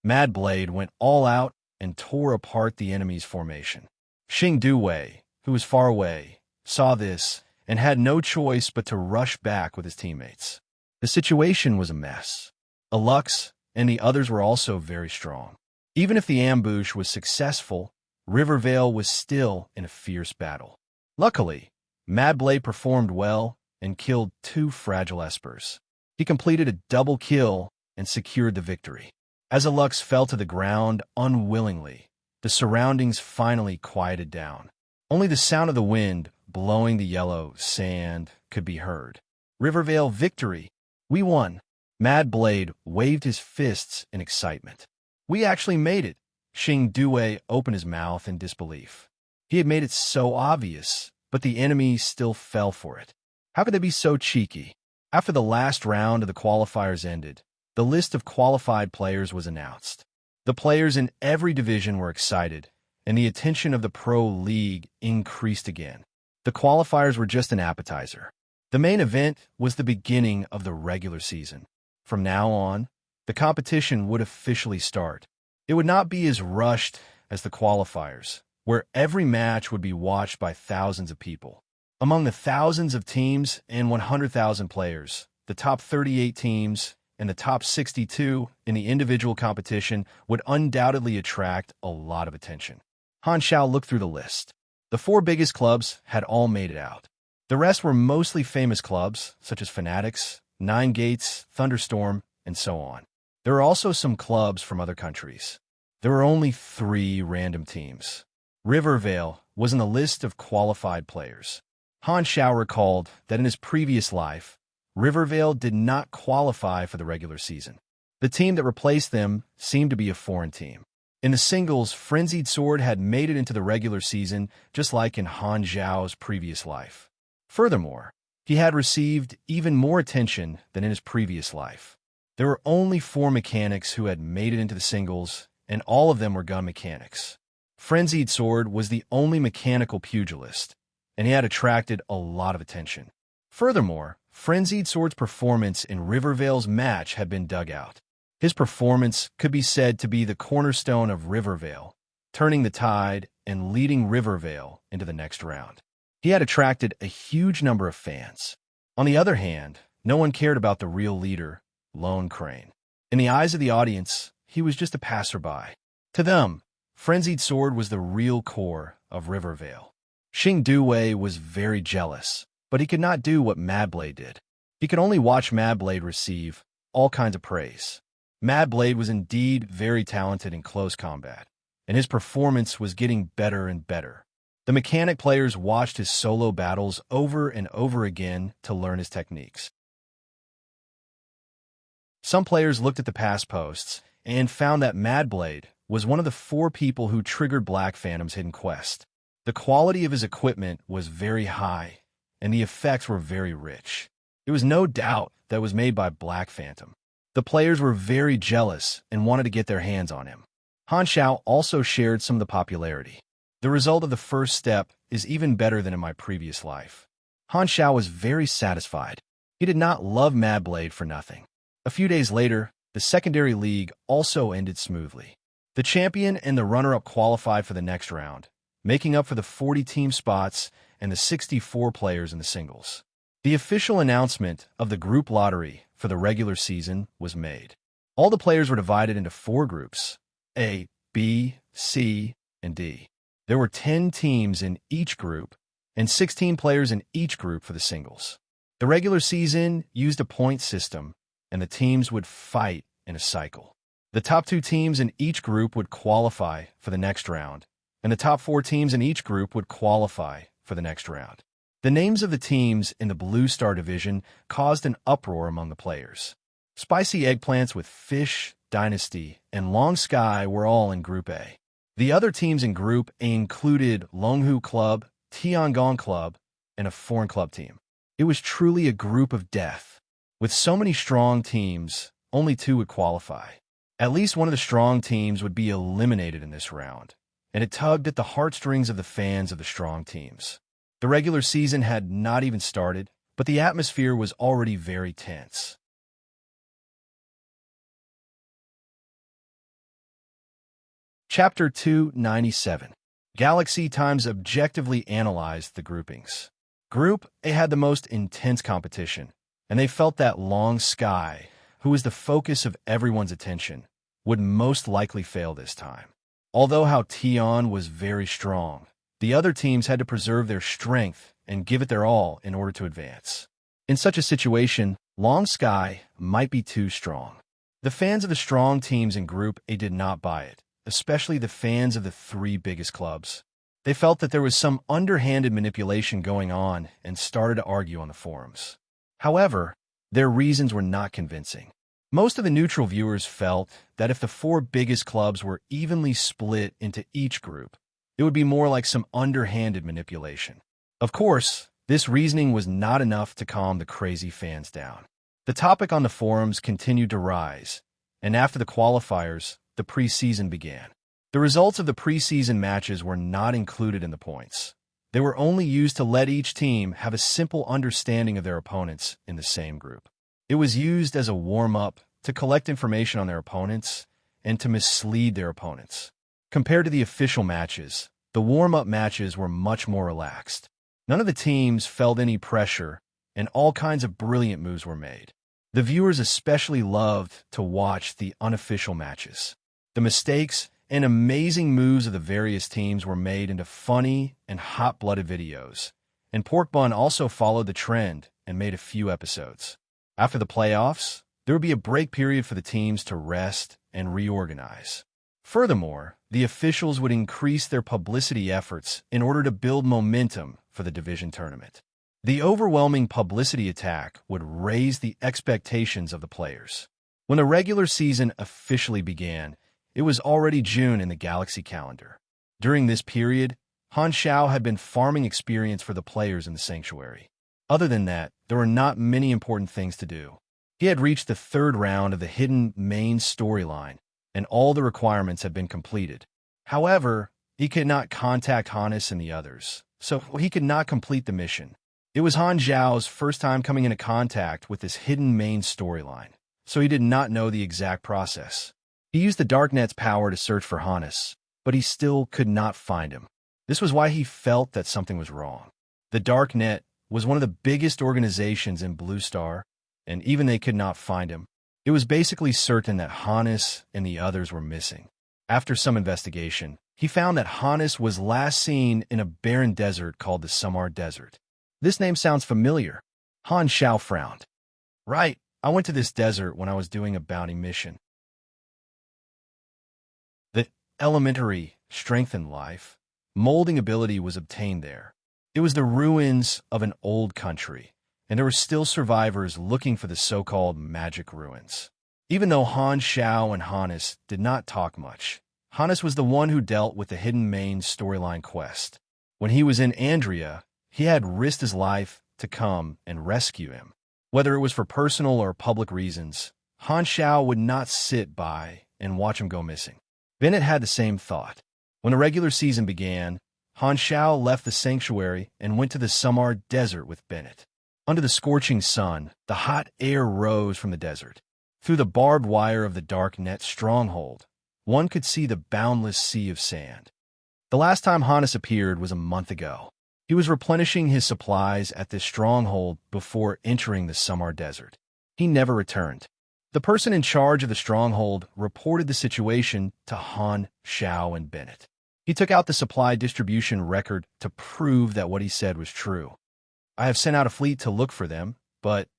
S1: Mad Blade went all out and tore apart the enemy's formation. Xing Duwei, who was far away, saw this and had no choice but to rush back with his teammates. The situation was a mess. Alux and the others were also very strong. Even if the ambush was successful, Rivervale was still in a fierce battle. Luckily, Madblade performed well and killed 2 fragile espers. He completed a double kill and secured the victory. As Alux fell to the ground unwillingly, the surroundings finally quieted down. Only the sound of the wind blowing the yellow sand could be heard. Rivervale victory! We won! Madblade waved his fists in excitement. We actually made it! Xing Due opened his mouth in disbelief. He had made it so obvious, but the enemy still fell for it. How could they be so cheeky? After the last round of the qualifiers ended, the list of qualified players was announced. The players in every division were excited, and the attention of the Pro League increased again. The qualifiers were just an appetizer. The main event was the beginning of the regular season. From now on, the competition would officially start. It would not be as rushed as the qualifiers, where every match would be watched by thousands of people. Among the thousands of teams and 100,000 players, the top 38 teams and the top 62 in the individual competition would undoubtedly attract a lot of attention. Han Xiao looked through the list. The 4 biggest clubs had all made it out. The rest were mostly famous clubs, such as Fanatics, Nine Gates, Thunderstorm, and so on. There were also some clubs from other countries. There were only 3 random teams. Rivervale was in the list of qualified players. Han Xiao recalled that in his previous life, Rivervale did not qualify for the regular season. The team that replaced them seemed to be a foreign team. In the singles, Frenzied Sword had made it into the regular season, just like in Han Xiao's previous life. Furthermore, he had received even more attention than in his previous life. There were only 4 mechanics who had made it into the singles, and all of them were gun mechanics. Frenzied Sword was the only mechanical pugilist, and he had attracted a lot of attention. Furthermore, Frenzied Sword's performance in Rivervale's match had been dug out. His performance could be said to be the cornerstone of Rivervale, turning the tide and leading Rivervale into the next round. He had attracted a huge number of fans. On the other hand, no one cared about the real leader, Lone Crane. In the eyes of the audience, he was just a passerby. To them, Frenzied Sword was the real core of Rivervale. Xing Due was very jealous, but he could not do what Madblade did. He could only watch Madblade receive all kinds of praise. Madblade was indeed very talented in close combat, and his performance was getting better and better. The mechanic players watched his solo battles over and over again to learn his techniques. Some players looked at the past posts and found that Madblade was one of the 4 people who triggered Black Phantom's hidden quest. The quality of his equipment was very high, and the effects were very rich. It was no doubt that it was made by Black Phantom. The players were very jealous and wanted to get their hands on him. Han Xiao also shared some of the popularity. The result of the first step is even better than in my previous life. Han Xiao was very satisfied. He did not love Madblade for nothing. A few days later, the secondary league also ended smoothly. The champion and the runner-up qualified for the next round, making up for the 40 team spots and the 64 players in the singles. The official announcement of the group lottery for the regular season was made. All the players were divided into 4 groups, A, B, C, and D. There were 10 teams in each group and 16 players in each group for the singles. The regular season used a point system, and the teams would fight in a cycle. The top 2 teams in each group would qualify for the next round, and the top 4 teams in each group would qualify for the next round. The names of the teams in the Blue Star division caused an uproar among the players. Spicy Eggplants with Fish, Dynasty, and Long Sky were all in Group A. The other teams in Group A included Longhu Club, Tiangong Club, and a foreign club team. It was truly a group of death. With so many strong teams, only 2 would qualify. At least one of the strong teams would be eliminated in this round, and it tugged at the heartstrings of the fans of the strong teams. The regular season had not even started, but the atmosphere was already very tense. Chapter 297. Galaxy Times objectively analyzed the groupings. Group A had the most intense competition, and they felt that Long Sky, who was the focus of everyone's attention, would most likely fail this time. Although Hao Tian was very strong, the other teams had to preserve their strength and give it their all in order to advance. In such a situation, Long Sky might be too strong. The fans of the strong teams in Group A did not buy it, especially the fans of the three biggest clubs. They felt that there was some underhanded manipulation going on and started to argue on the forums. However, their reasons were not convincing. Most of the neutral viewers felt that if the four biggest clubs were evenly split into each group, it would be more like some underhanded manipulation. Of course, this reasoning was not enough to calm the crazy fans down. The topic on the forums continued to rise, and after the qualifiers, the preseason began. The results of the preseason matches were not included in the points. They were only used to let each team have a simple understanding of their opponents in the same group. It was used as a warm-up to collect information on their opponents and to mislead their opponents. Compared to the official matches, the warm-up matches were much more relaxed. None of the teams felt any pressure, and all kinds of brilliant moves were made. The viewers especially loved to watch the unofficial matches. The mistakes and amazing moves of the various teams were made into funny and hot-blooded videos, and Pork Bun also followed the trend and made a few episodes. After the playoffs, there would be a break period for the teams to rest and reorganize. Furthermore, the officials would increase their publicity efforts in order to build momentum for the division tournament. The overwhelming publicity attack would raise the expectations of the players. When the regular season officially began, it was already June in the Galaxy calendar. During this period, Han Xiao had been farming experience for the players in the sanctuary. Other than that, there were not many important things to do. He had reached the third round of the hidden main storyline, and all the requirements had been completed. However, he could not contact Hannes and the others, so he could not complete the mission. It was Han Xiao's first time coming into contact with this hidden main storyline, so he did not know the exact process. He used the Darknet's power to search for Hannes, but he still could not find him. This was why he felt that something was wrong. The Darknet was one of the biggest organizations in Blue Star, and even they could not find him. It was basically certain that Hannes and the others were missing. After some investigation, he found that Hannes was last seen in a barren desert called the Samar Desert. This name sounds familiar. Han Xiao frowned. Right, I went to this desert when I was doing a bounty mission. The elementary strength in life, molding ability was obtained there. It was the ruins of an old country, and there were still survivors looking for the so-called magic ruins. Even though Han Xiao and Hannes did not talk much, Hannes was the one who dealt with the hidden main storyline quest. When he was in Andria, he had risked his life to come and rescue him. Whether it was for personal or public reasons, Han Xiao would not sit by and watch him go missing. Bennett had the same thought. When the regular season began, Han Xiao left the sanctuary and went to the Samar Desert with Bennett. Under the scorching sun, the hot air rose from the desert. Through the barbed wire of the dark net stronghold, one could see the boundless sea of sand. The last time Hannes appeared was a month ago. He was replenishing his supplies at this stronghold before entering the Samar Desert. He never returned. The person in charge of the stronghold reported the situation to Han Xiao and Bennett. He took out the supply distribution record to prove that what he said was true. I have sent out a fleet to look for them, but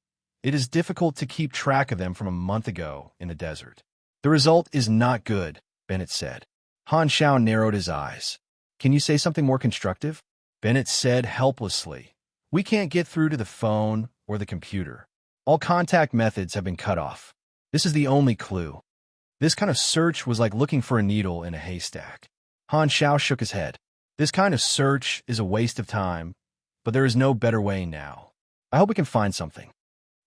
S1: it is difficult to keep track of them from a month ago in the desert. The result is not good, Bennett said. Han Xiao narrowed his eyes. Can you say something more constructive? Bennett said helplessly. We can't get through to the phone or the computer. All contact methods have been cut off. This is the only clue. This kind of search was like looking for a needle in a haystack. Han Xiao shook his head. This kind of search is a waste of time, but there is no better way now. I hope we can find something.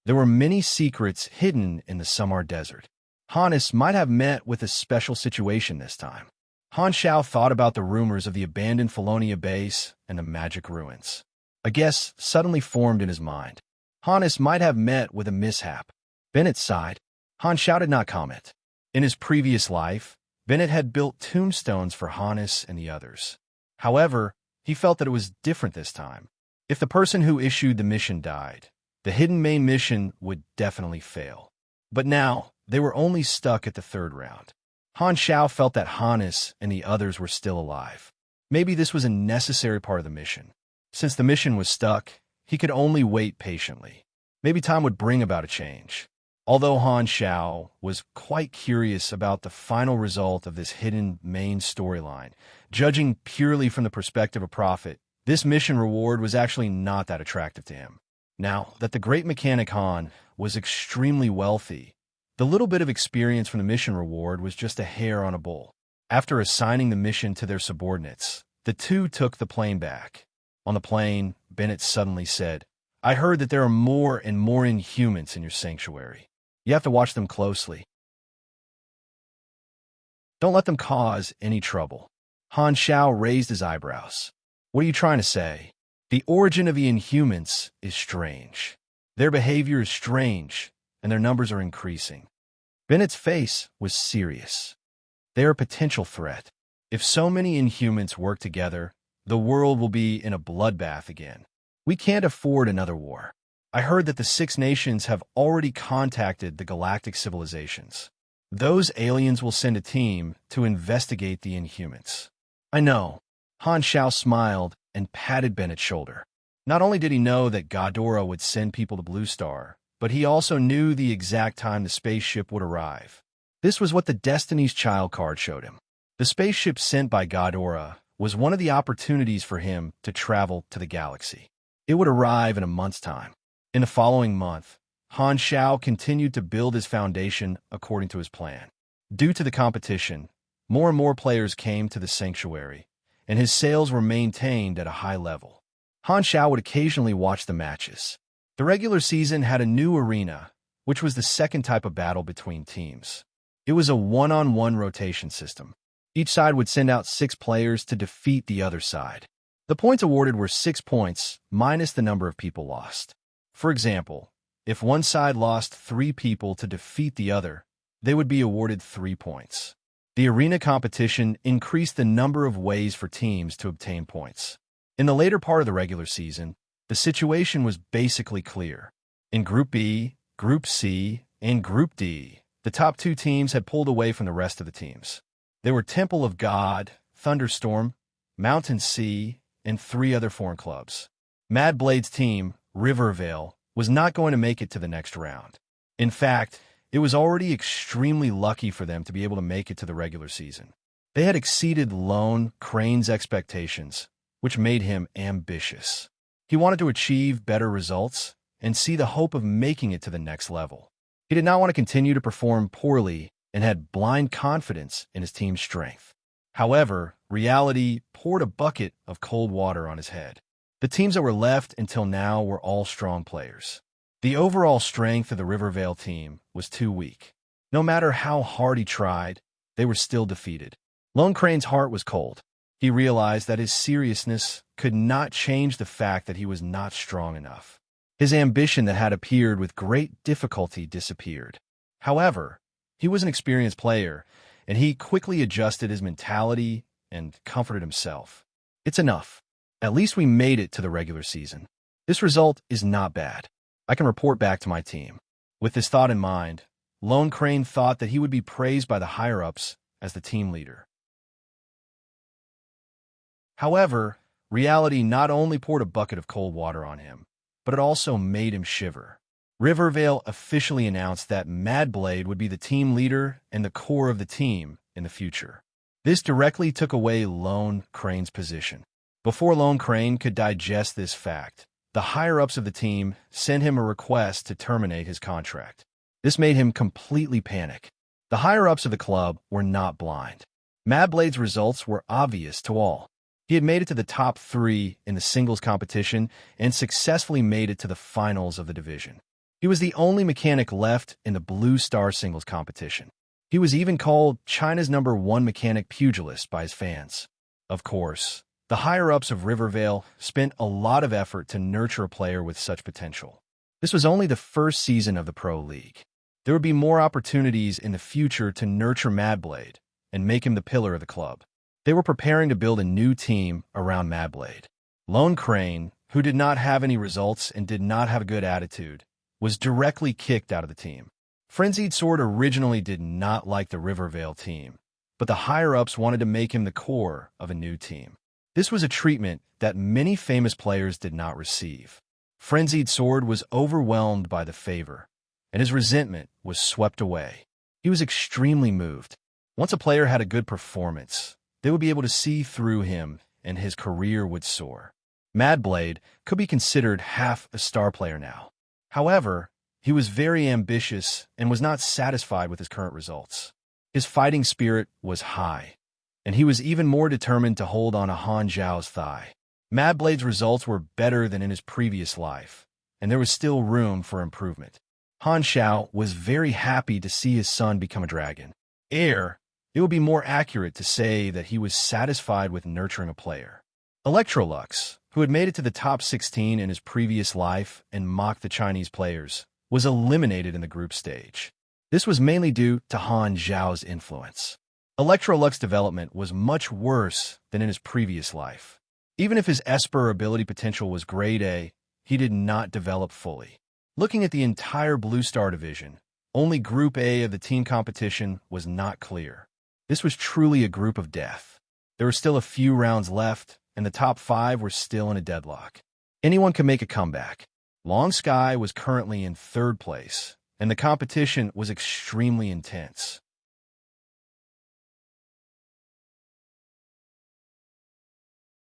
S1: There were many secrets hidden in the Samar Desert. Hannes might have met with a special situation this time. Han Xiao thought about the rumors of the abandoned Felonia base and the magic ruins. A guess suddenly formed in his mind. Hannes might have met with a mishap. Bennett sighed. Han Xiao did not comment. In his previous life, Bennett had built tombstones for Hannes and the others. However, he felt that it was different this time. If the person who issued the mission died, the hidden main mission would definitely fail. But now, they were only stuck at the third round. Han Xiao felt that Hannes and the others were still alive. Maybe this was a necessary part of the mission. Since the mission was stuck, he could only wait patiently. Maybe time would bring about a change. Although Han Xiao was quite curious about the final result of this hidden main storyline, judging purely from the perspective of profit, this mission reward was actually not that attractive to him. Now that the great mechanic Han was extremely wealthy, the little bit of experience from the mission reward was just a hair on a bull. After assigning the mission to their subordinates, the two took the plane back. On the plane, Bennett suddenly said, "I heard that there are more and more inhumans in your sanctuary. You have to watch them closely. Don't let them cause any trouble." Han Xiao raised his eyebrows. "What are you trying to say?" "The origin of the inhumans is strange. Their behavior is strange, and their numbers are increasing." Bennett's face was serious. "They are a potential threat. If so many inhumans work together, the world will be in a bloodbath again. We can't afford another war. I heard that the 6 nations have already contacted the galactic civilizations. Those aliens will send a team to investigate the inhumans." "I know." Han Xiao smiled and patted Bennett's shoulder. Not only did he know that Ghidorah would send people to Blue Star, but he also knew the exact time the spaceship would arrive. This was what the Destiny's Child card showed him. The spaceship sent by Ghidorah was one of the opportunities for him to travel to the galaxy. It would arrive in a month's time. In the following month, Han Xiao continued to build his foundation according to his plan. Due to the competition, more and more players came to the sanctuary, and his sales were maintained at a high level. Han Xiao would occasionally watch the matches. The regular season had a new arena, which was the second type of battle between teams. It was a one-on-one rotation system. Each side would send out 6 players to defeat the other side. The points awarded were 6 points minus the number of people lost. For example, if one side lost 3 people to defeat the other, they would be awarded 3 points. The arena competition increased the number of ways for teams to obtain points. In the later part of the regular season, the situation was basically clear. In Group B, Group C, and Group D, the top 2 teams had pulled away from the rest of the teams. They were Temple of God, Thunderstorm, Mountain Sea, and 3 other foreign clubs. Mad Blade's team, Rivervale, was not going to make it to the next round. In fact, it was already extremely lucky for them to be able to make it to the regular season. They had exceeded Lone Crane's expectations, which made him ambitious. He wanted to achieve better results and see the hope of making it to the next level. He did not want to continue to perform poorly and had blind confidence in his team's strength. However, reality poured a bucket of cold water on his head. The teams that were left until now were all strong players. The overall strength of the Rivervale team was too weak. No matter how hard he tried, they were still defeated. Lone Crane's heart was cold. He realized that his seriousness could not change the fact that he was not strong enough. His ambition that had appeared with great difficulty disappeared. However, he was an experienced player, and he quickly adjusted his mentality and comforted himself. "It's enough. At least we made it to the regular season. This result is not bad. I can report back to my team." With this thought in mind, Lone Crane thought that he would be praised by the higher-ups as the team leader. However, reality not only poured a bucket of cold water on him, but it also made him shiver. Rivervale officially announced that Mad Blade would be the team leader and the core of the team in the future. This directly took away Lone Crane's position. Before Lone Crane could digest this fact, the higher-ups of the team sent him a request to terminate his contract. This made him completely panic. The higher-ups of the club were not blind. Mad Blade's results were obvious to all. He had made it to the top 3 in the singles competition and successfully made it to the finals of the division. He was the only mechanic left in the Blue Star singles competition. He was even called China's #1 mechanic pugilist by his fans. Of course, the higher-ups of Rivervale spent a lot of effort to nurture a player with such potential. This was only the first season of the Pro League. There would be more opportunities in the future to nurture Mad Blade and make him the pillar of the club. They were preparing to build a new team around Mad Blade. Lone Crane, who did not have any results and did not have a good attitude, was directly kicked out of the team. Frenzied Sword originally did not like the Rivervale team, but the higher-ups wanted to make him the core of a new team. This was a treatment that many famous players did not receive. Frenzied Sword was overwhelmed by the favor, and his resentment was swept away. He was extremely moved. Once a player had a good performance, they would be able to see through him and his career would soar. Madblade could be considered half a star player now. However, he was very ambitious and was not satisfied with his current results. His fighting spirit was high, and he was even more determined to hold on to Han Zhao's thigh. Madblade's results were better than in his previous life, and there was still room for improvement. Han Zhao was very happy to see his son become a dragon. It would be more accurate to say that he was satisfied with nurturing a player. Electrolux, who had made it to the top 16 in his previous life and mocked the Chinese players, was eliminated in the group stage. This was mainly due to Han Zhao's influence. Electrolux's development was much worse than in his previous life. Even if his Esper ability potential was grade A, he did not develop fully. Looking at the entire Blue Star division, only Group A of the team competition was not clear. This was truly a group of death. There were still a few rounds left, and the top 5 were still in a deadlock. Anyone could make a comeback. Long Sky was currently in 3rd place, and the competition was extremely intense.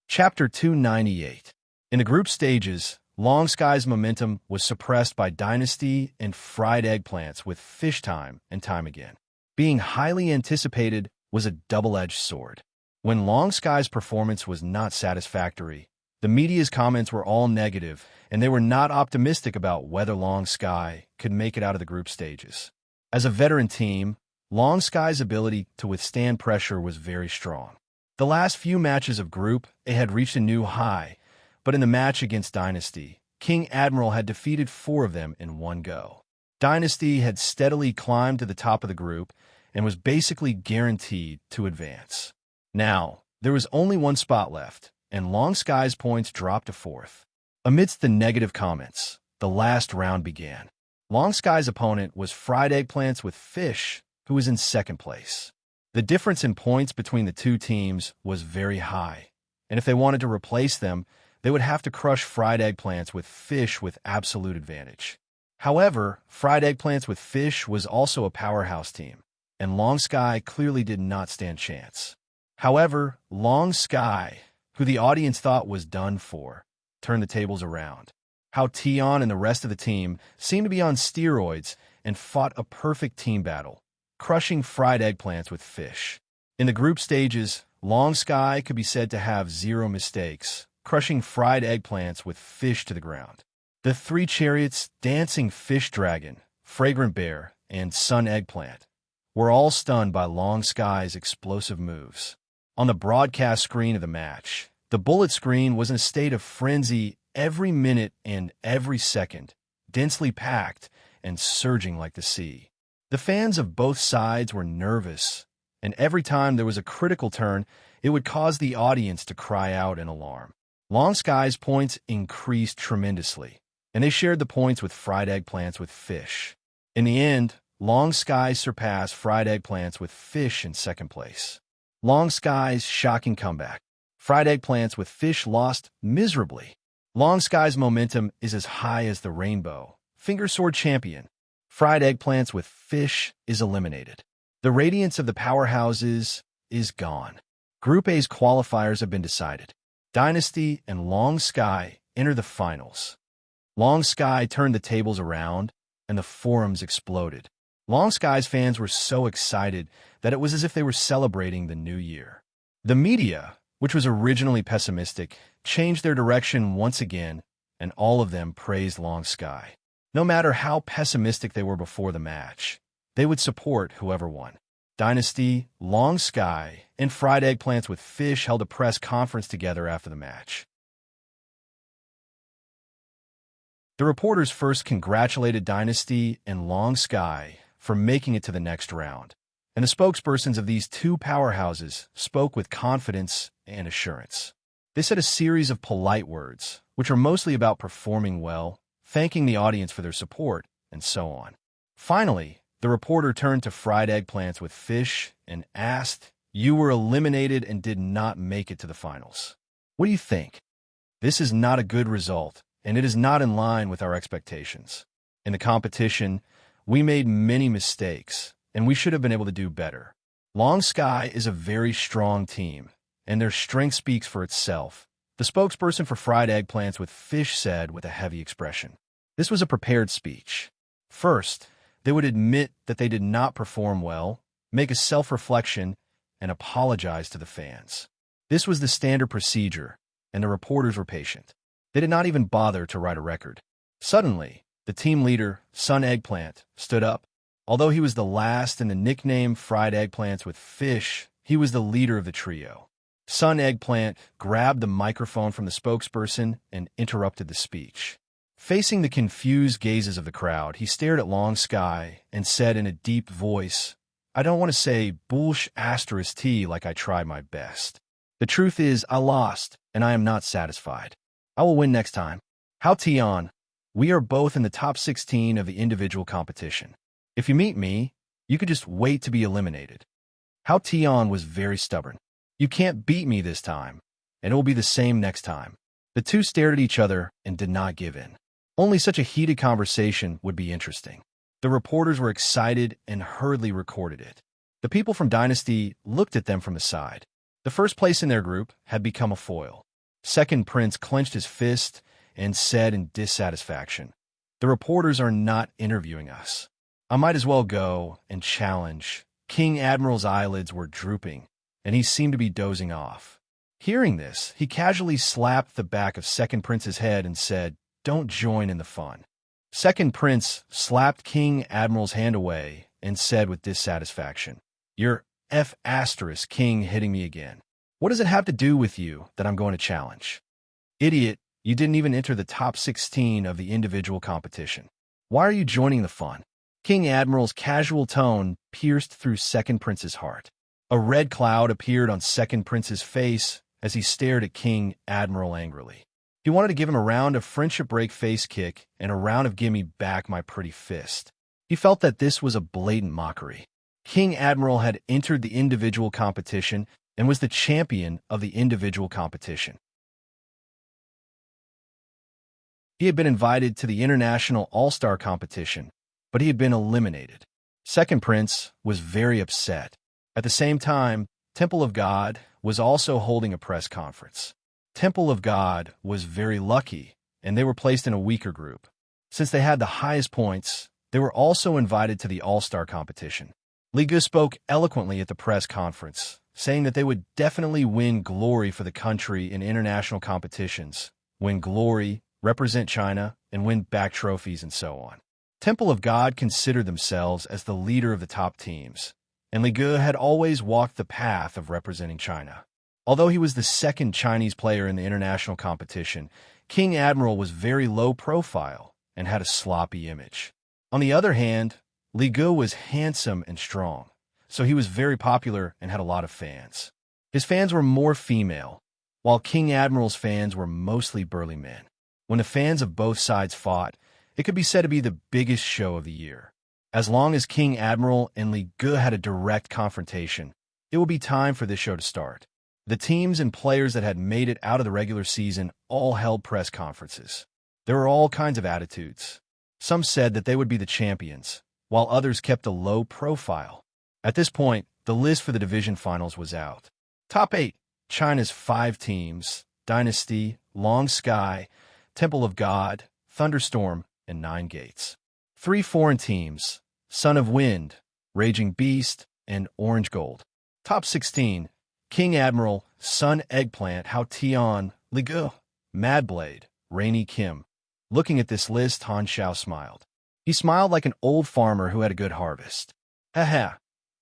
S1: Chapter 298. In the group stages, Long Sky's momentum was suppressed by Dynasty and fried eggplants with Fish Time and Time Again. Being highly anticipated was a double-edged sword. When Long Sky's performance was not satisfactory, the media's comments were all negative, and they were not optimistic about whether Long Sky could make it out of the group stages. As a veteran team, Long Sky's ability to withstand pressure was very strong. The last few matches of Group A had reached a new high, but in the match against Dynasty, King Admiral had defeated 4 of them in one go. Dynasty had steadily climbed to the top of the group and was basically guaranteed to advance. Now, there was only one spot left, and Long Sky's points dropped to 4th. Amidst the negative comments, the last round began. Long Sky's opponent was Fried Eggplants with Fish, who was in 2nd place. The difference in points between the two teams was very high, and if they wanted to replace them, they would have to crush Fried Eggplants with Fish with absolute advantage. However, Fried Eggplants with Fish was also a powerhouse team, and Long Sky clearly did not stand chance. However, Long Sky, who the audience thought was done for, turned the tables around. How Tion and the rest of the team seemed to be on steroids and fought a perfect team battle, crushing Fried Eggplants with Fish. In the group stages, Long Sky could be said to have 0 mistakes, crushing Fried Eggplants with Fish to the ground. The 3 chariots, Dancing Fish Dragon, Fragrant Bear, and Sun Eggplant, were all stunned by Long Sky's explosive moves. On the broadcast screen of the match, the bullet screen was in a state of frenzy every minute and every second, densely packed and surging like the sea. The fans of both sides were nervous, and every time there was a critical turn, it would cause the audience to cry out in alarm. Long Sky's points increased tremendously, and they shared the points with Fried Eggplants with Fish. In the end, Long Sky surpassed Fried Eggplants with Fish in 2nd place. Long Sky's shocking comeback. Fried Eggplants with Fish lost miserably. Long Sky's momentum is as high as the rainbow. Finger Sword champion. Fried Eggplants with Fish is eliminated. The radiance of the powerhouses is gone. Group A's qualifiers have been decided. Dynasty and Long Sky enter the finals. Long Sky turned the tables around, and the forums exploded. Long Sky's fans were so excited that it was as if they were celebrating the new year. The media, which was originally pessimistic, changed their direction once again, and all of them praised Long Sky. No matter how pessimistic they were before the match, they would support whoever won. Dynasty, Long Sky, and Fried Eggplants with Fish held a press conference together after the match. The reporters first congratulated Dynasty and Long Sky for making it to the next round, and the spokespersons of these 2 powerhouses spoke with confidence and assurance. They said a series of polite words, which are mostly about performing well, thanking the audience for their support, and so on. Finally, the reporter turned to fried eggplants with fish and asked, "You were eliminated and did not make it to the finals. What do you think?" This is not a good result, and it is not in line with our expectations. In the competition, we made many mistakes, and we should have been able to do better. Long Sky is a very strong team, and their strength speaks for itself, the spokesperson for fried eggplants with fish said with a heavy expression. This was a prepared speech. First, they would admit that they did not perform well, make a self-reflection, and apologize to the fans. This was the standard procedure, and the reporters were patient. They did not even bother to write a record. Suddenly, the team leader, Sun Eggplant, stood up. Although he was the last in the nickname Fried Eggplants with Fish, he was the leader of the trio. Sun Eggplant grabbed the microphone from the spokesperson and interrupted the speech. Facing the confused gazes of the crowd, he stared at Long Sky and said in a deep voice, "I don't want to say bullsh asterisk T like I tried my best. The truth is I lost, and I am not satisfied. I will win next time. How Tion? We are both in the top 16 of the individual competition. If you meet me, you could just wait to be eliminated." How Tion was very stubborn. "You can't beat me this time, and it will be the same next time." The two stared at each other and did not give in. Only such a heated conversation would be interesting. The reporters were excited and hurriedly recorded it. The people from Dynasty looked at them from the side. The first place in their group had become a foil. Second Prince clenched his fist and said in dissatisfaction, "The reporters are not interviewing us. I might as well go and challenge." King Admiral's eyelids were drooping, and he seemed to be dozing off. Hearing this, he casually slapped the back of Second Prince's head and said, "Don't join in the fun." Second Prince slapped King Admiral's hand away and said with dissatisfaction, "You're F asterisk King hitting me again. What does it have to do with you that I'm going to challenge? Idiot, you didn't even enter the top 16 of the individual competition. Why are you joining the fun?" King Admiral's casual tone pierced through Second Prince's heart. A red cloud appeared on Second Prince's face as he stared at King Admiral angrily. He wanted to give him a round of friendship break face kick and a round of gimme back my pretty fist. He felt that this was a blatant mockery. King Admiral had entered the individual competition and was the champion of the individual competition. He had been invited to the International All-Star competition, but he had been eliminated. Second Prince was very upset. At the same time, Temple of God was also holding a press conference. Temple of God was very lucky, and they were placed in a weaker group. Since they had the highest points, they were also invited to the All-Star competition. Li Ge spoke eloquently at the press conference, saying that they would definitely win glory for the country in international competitions, win glory, represent China, and win back trophies and so on. Temple of God considered themselves as the leader of the top teams, and Li Ge had always walked the path of representing China. Although he was the second Chinese player in the international competition, King Admiral was very low profile and had a sloppy image. On the other hand, Li Ge was handsome and strong, so he was very popular and had a lot of fans. His fans were more female, while King Admiral's fans were mostly burly men. When the fans of both sides fought, it could be said to be the biggest show of the year. As long as King Admiral and Li Ge had a direct confrontation, it would be time for this show to start. The teams and players that had made it out of the regular season all held press conferences. There were all kinds of attitudes. Some said that they would be the champions, while others kept a low profile. At this point, the list for the division finals was out. Top 8, China's 5 teams, Dynasty, Long Sky, Temple of God, Thunderstorm, and 9 Gates. 3 foreign teams, Son of Wind, Raging Beast, and Orange Gold. Top 16, King Admiral, Sun Eggplant, Hao Tian, Li Ge, Madblade, Rainy Kim. Looking at this list, Han Xiao smiled. He smiled like an old farmer who had a good harvest. Haha,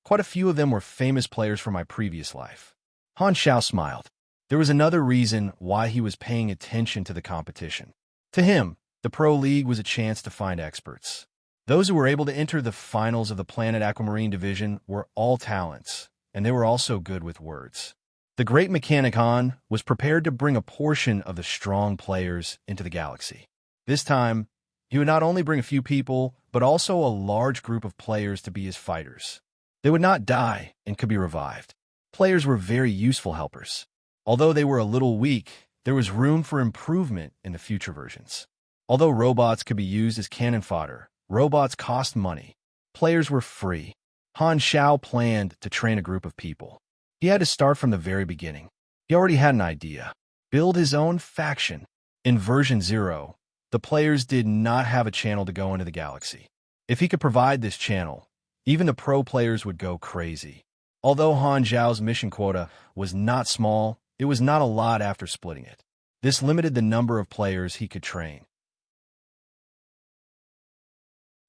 S1: quite a few of them were famous players from my previous life. Han Xiao smiled. There was another reason why he was paying attention to the competition. To him, the Pro League was a chance to find experts. Those who were able to enter the finals of the Planet Aquamarine division were all talents, and they were also good with words. The great mechanic Han was prepared to bring a portion of the strong players into the galaxy. This time, he would not only bring a few people, but also a large group of players to be his fighters. They would not die and could be revived. Players were very useful helpers. Although they were a little weak, there was room for improvement in the future versions. Although robots could be used as cannon fodder, robots cost money. Players were free. Han Xiao planned to train a group of people. He had to start from the very beginning. He already had an idea. Build his own faction. In version 0, the players did not have a channel to go into the galaxy. If he could provide this channel, even the pro players would go crazy. Although Han Xiao's mission quota was not small, it was not a lot after splitting it. This limited the number of players he could train.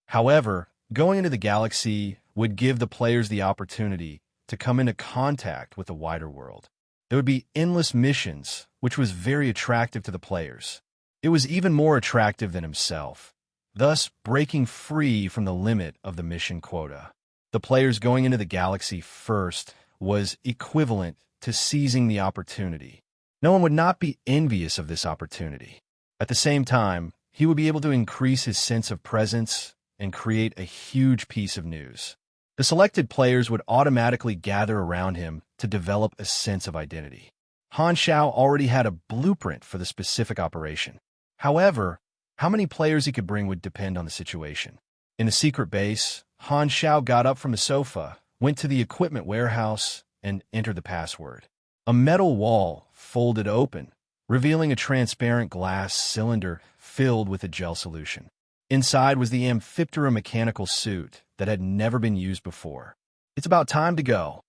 S1: However, going into the galaxy would give the players the opportunity to come into contact with the wider world. There would be endless missions, which was very attractive to the players. It was even more attractive than himself, thus breaking free from the limit of the mission quota. The players going into the galaxy first was equivalent to seizing the opportunity. No one would not be envious of this opportunity. At the same time, he would be able to increase his sense of presence and create a huge piece of news. The selected players would automatically gather around him to develop a sense of identity. Han Xiao already had a blueprint for the specific operation. However, how many players he could bring would depend on the situation. In the secret base, Han Xiao got up from the sofa, went to the equipment warehouse, and entered the password. A metal wall folded open, revealing a transparent glass cylinder filled with a gel solution. Inside was the Amphiptera mechanical suit that had never been used before. It's about time to go.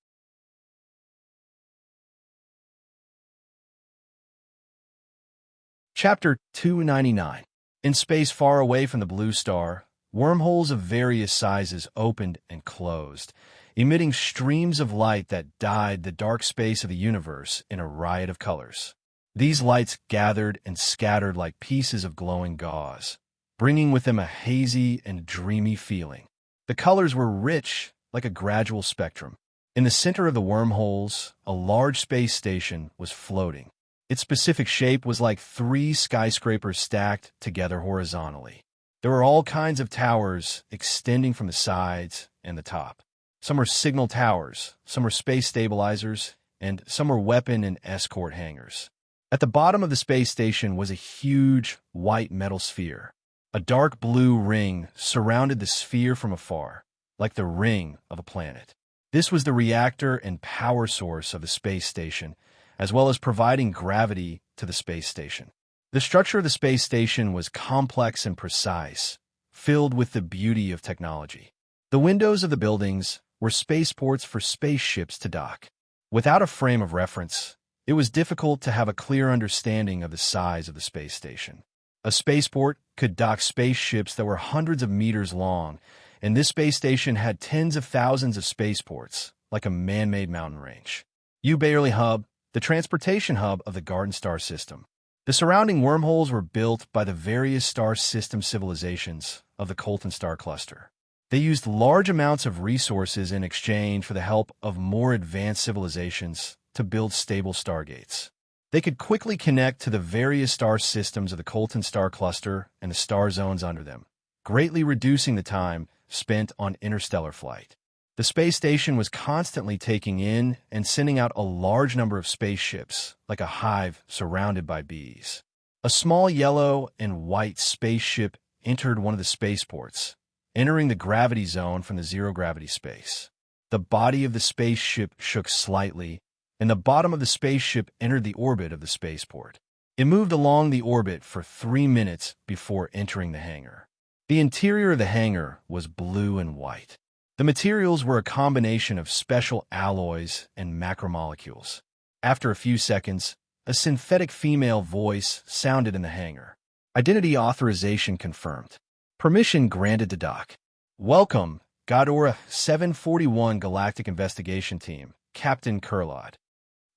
S1: Chapter 299. In space far away from the blue star, wormholes of various sizes opened and closed, emitting streams of light that dyed the dark space of the universe in a riot of colors. These lights gathered and scattered like pieces of glowing gauze, bringing with them a hazy and dreamy feeling. The colors were rich, like a gradual spectrum. In the center of the wormholes, a large space station was floating. Its specific shape was like 3 skyscrapers stacked together horizontally. There were all kinds of towers extending from the sides and the top. Some were signal towers, some were space stabilizers, and some were weapon and escort hangars. At the bottom of the space station was a huge white metal sphere. A dark blue ring surrounded the sphere from afar, like the ring of a planet. This was the reactor and power source of the space station, as well as providing gravity to the space station. The structure of the space station was complex and precise, filled with the beauty of technology. The windows of the buildings were spaceports for spaceships to dock. Without a frame of reference, it was difficult to have a clear understanding of the size of the space station. A spaceport could dock spaceships that were hundreds of meters long, and this space station had tens of thousands of spaceports, like a man-made mountain range. U-Barely Hub, the transportation hub of the Garden Star system. The surrounding wormholes were built by the various star system civilizations of the Colton Star Cluster. They used large amounts of resources in exchange for the help of more advanced civilizations to build stable stargates. They could quickly connect to the various star systems of the Colton Star Cluster and the star zones under them, greatly reducing the time spent on interstellar flight. The space station was constantly taking in and sending out a large number of spaceships, like a hive surrounded by bees. A small yellow and white spaceship entered one of the spaceports, entering the gravity zone from the zero-gravity space. The body of the spaceship shook slightly, and the bottom of the spaceship entered the orbit of the spaceport. It moved along the orbit for 3 minutes before entering the hangar. The interior of the hangar was blue and white. The materials were a combination of special alloys and macromolecules. After a few seconds, a synthetic female voice sounded in the hangar. Identity authorization confirmed. Permission granted to dock. Welcome, Ghidorah 741 Galactic Investigation Team, Captain Kurlod.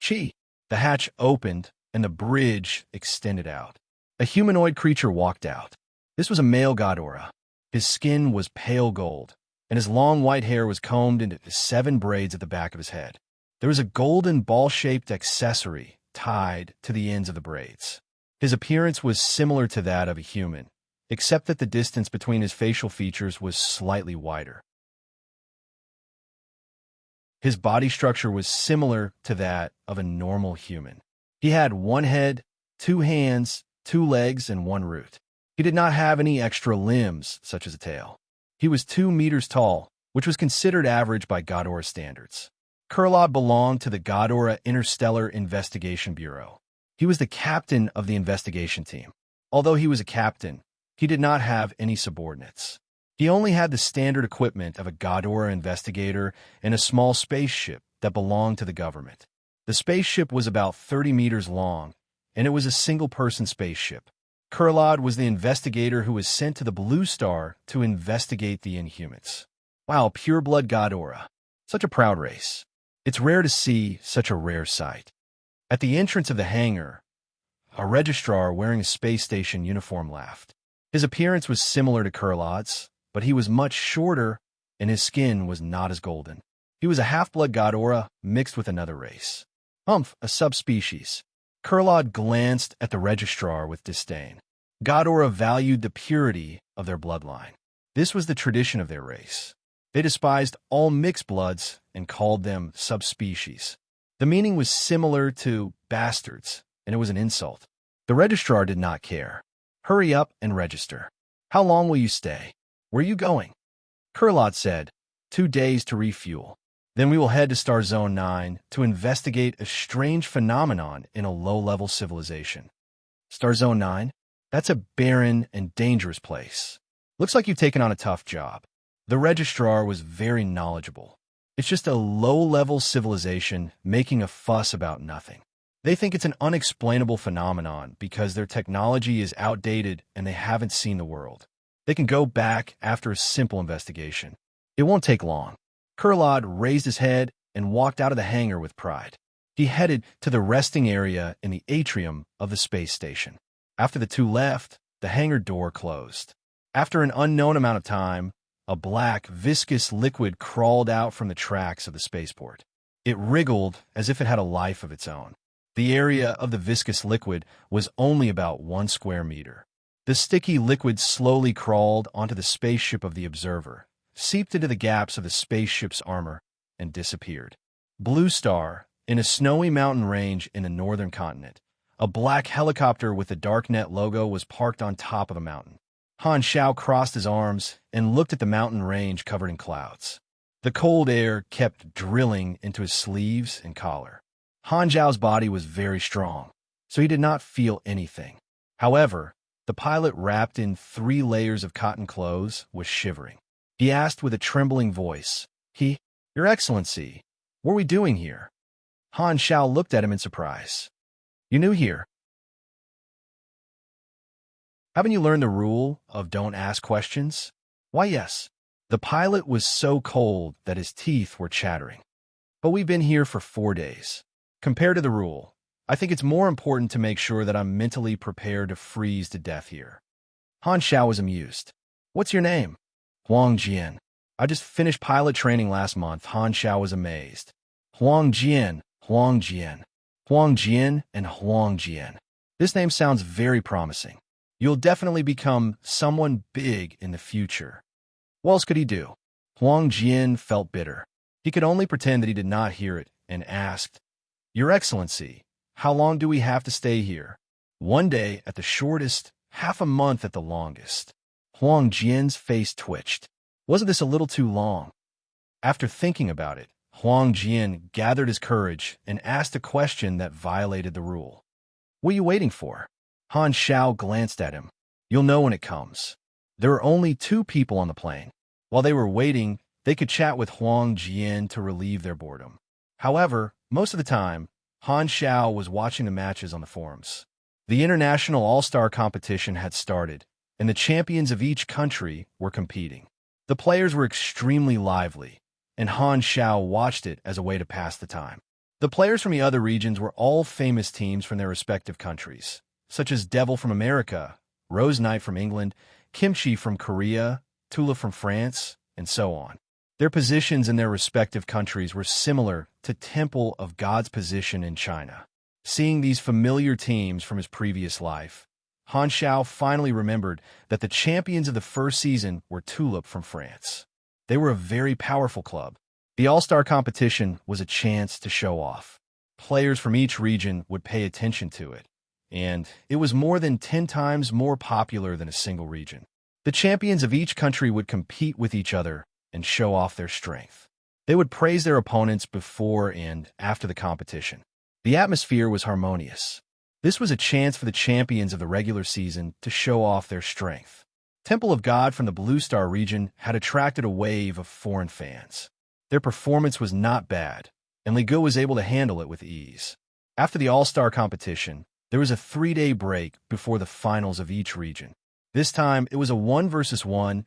S1: Chi. The hatch opened, and the bridge extended out. A humanoid creature walked out. This was a male Ghidorah. His skin was pale gold, and his long white hair was combed into 7 braids at the back of his head. There was a golden ball-shaped accessory tied to the ends of the braids. His appearance was similar to that of a human, except that the distance between his facial features was slightly wider. His body structure was similar to that of a normal human. He had one head, 2 hands, 2 legs, and 1 root. He did not have any extra limbs, such as a tail. He was 2 meters tall, which was considered average by Godora standards. Kurlod belonged to the Godora Interstellar Investigation Bureau. He was the captain of the investigation team. Although he was a captain, he did not have any subordinates. He only had the standard equipment of a Godora investigator and a small spaceship that belonged to the government. The spaceship was about 30 meters long, and it was a single-person spaceship. Kurlod was the investigator who was sent to the Blue Star to investigate the Inhumans. Wow, pure-blood Godora. Such a proud race. It's rare to see such a rare sight. At the entrance of the hangar, a registrar wearing a space station uniform laughed. His appearance was similar to Kurlod's, but he was much shorter, and his skin was not as golden. He was a half-blood Godora mixed with another race. A subspecies. Kurlod glanced at the registrar with disdain. Godora valued the purity of their bloodline. This was the tradition of their race. They despised all mixed bloods and called them subspecies. The meaning was similar to bastards, and it was an insult. The registrar did not care. Hurry up and register. How long will you stay? Where are you going? Kurlod said, 2 days to refuel. Then we will head to Star Zone 9 to investigate a strange phenomenon in a low-level civilization. Star Zone 9? That's a barren and dangerous place. Looks like you've taken on a tough job. The registrar was very knowledgeable. It's just a low-level civilization making a fuss about nothing. They think it's an unexplainable phenomenon because their technology is outdated and they haven't seen the world. They can go back after a simple investigation. It won't take long. Kurlod raised his head and walked out of the hangar with pride. He headed to the resting area in the atrium of the space station. After the two left, the hangar door closed. After an unknown amount of time, a black, viscous liquid crawled out from the tracks of the spaceport. It wriggled as if it had a life of its own. The area of the viscous liquid was only about 1 square meter. The sticky liquid slowly crawled onto the spaceship of the observer, seeped into the gaps of the spaceship's armor, and disappeared. Blue Star, in a snowy mountain range in the northern continent, a black helicopter with the Darknet logo was parked on top of the mountain. Han Xiao crossed his arms and looked at the mountain range covered in clouds. The cold air kept drilling into his sleeves and collar. Han Xiao's body was very strong, so he did not feel anything. However, the pilot, wrapped in 3 layers of cotton clothes, was shivering. He asked with a trembling voice, Your Excellency, what are we doing here? Han Xiao looked at him in surprise. You new here? Haven't you learned the rule of don't ask questions? Why, yes. The pilot was so cold that his teeth were chattering. But we've been here for 4 days. Compared to the rule, I think it's more important to make sure that I'm mentally prepared to freeze to death here. Han Xiao was amused. What's your name? Huang Jian. I just finished pilot training last month. Han Xiao was amazed. Huang Jian, Huang Jian, Huang Jian, and Huang Jian. This name sounds very promising. You'll definitely become someone big in the future. What else could he do? Huang Jian felt bitter. He could only pretend that he did not hear it and asked, Your Excellency, how long do we have to stay here? 1 day at the shortest, half a month at the longest. Huang Jian's face twitched. Wasn't this a little too long? After thinking about it, Huang Jian gathered his courage and asked a question that violated the rule. What are you waiting for? Han Xiao glanced at him. You'll know when it comes. There were only 2 people on the plane. While they were waiting, they could chat with Huang Jian to relieve their boredom. However, most of the time, Han Xiao was watching the matches on the forums. The international all-star competition had started, and the champions of each country were competing. The players were extremely lively, and Han Xiao watched it as a way to pass the time. The players from the other regions were all famous teams from their respective countries, such as Devil from America, Rose Knight from England, Kimchi from Korea, Tula from France, and so on. Their positions in their respective countries were similar to Temple of God's position in China. Seeing these familiar teams from his previous life, Han Xiao finally remembered that the champions of the first season were Tulip from France. They were a very powerful club. The All-Star competition was a chance to show off. Players from each region would pay attention to it, and it was more than 10 times more popular than a single region. The champions of each country would compete with each other and show off their strength. They would praise their opponents before and after the competition. The atmosphere was harmonious. This was a chance for the champions of the regular season to show off their strength. Temple of God from the Blue Star region had attracted a wave of foreign fans. Their performance was not bad, and Li Ge was able to handle it with ease. After the All-Star competition, there was a 3-day break before the finals of each region. This time, it was a 1 versus 1,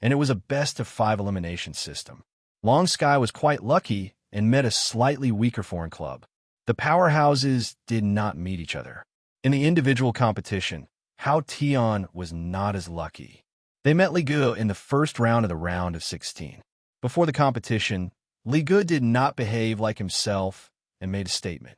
S1: and it was a best-of-5 elimination system. Long Sky was quite lucky and met a slightly weaker foreign club. The powerhouses did not meet each other. In the individual competition, Hao Tian was not as lucky. They met Li Ge in the first round of the round of 16. Before the competition, Li Ge did not behave like himself and made a statement.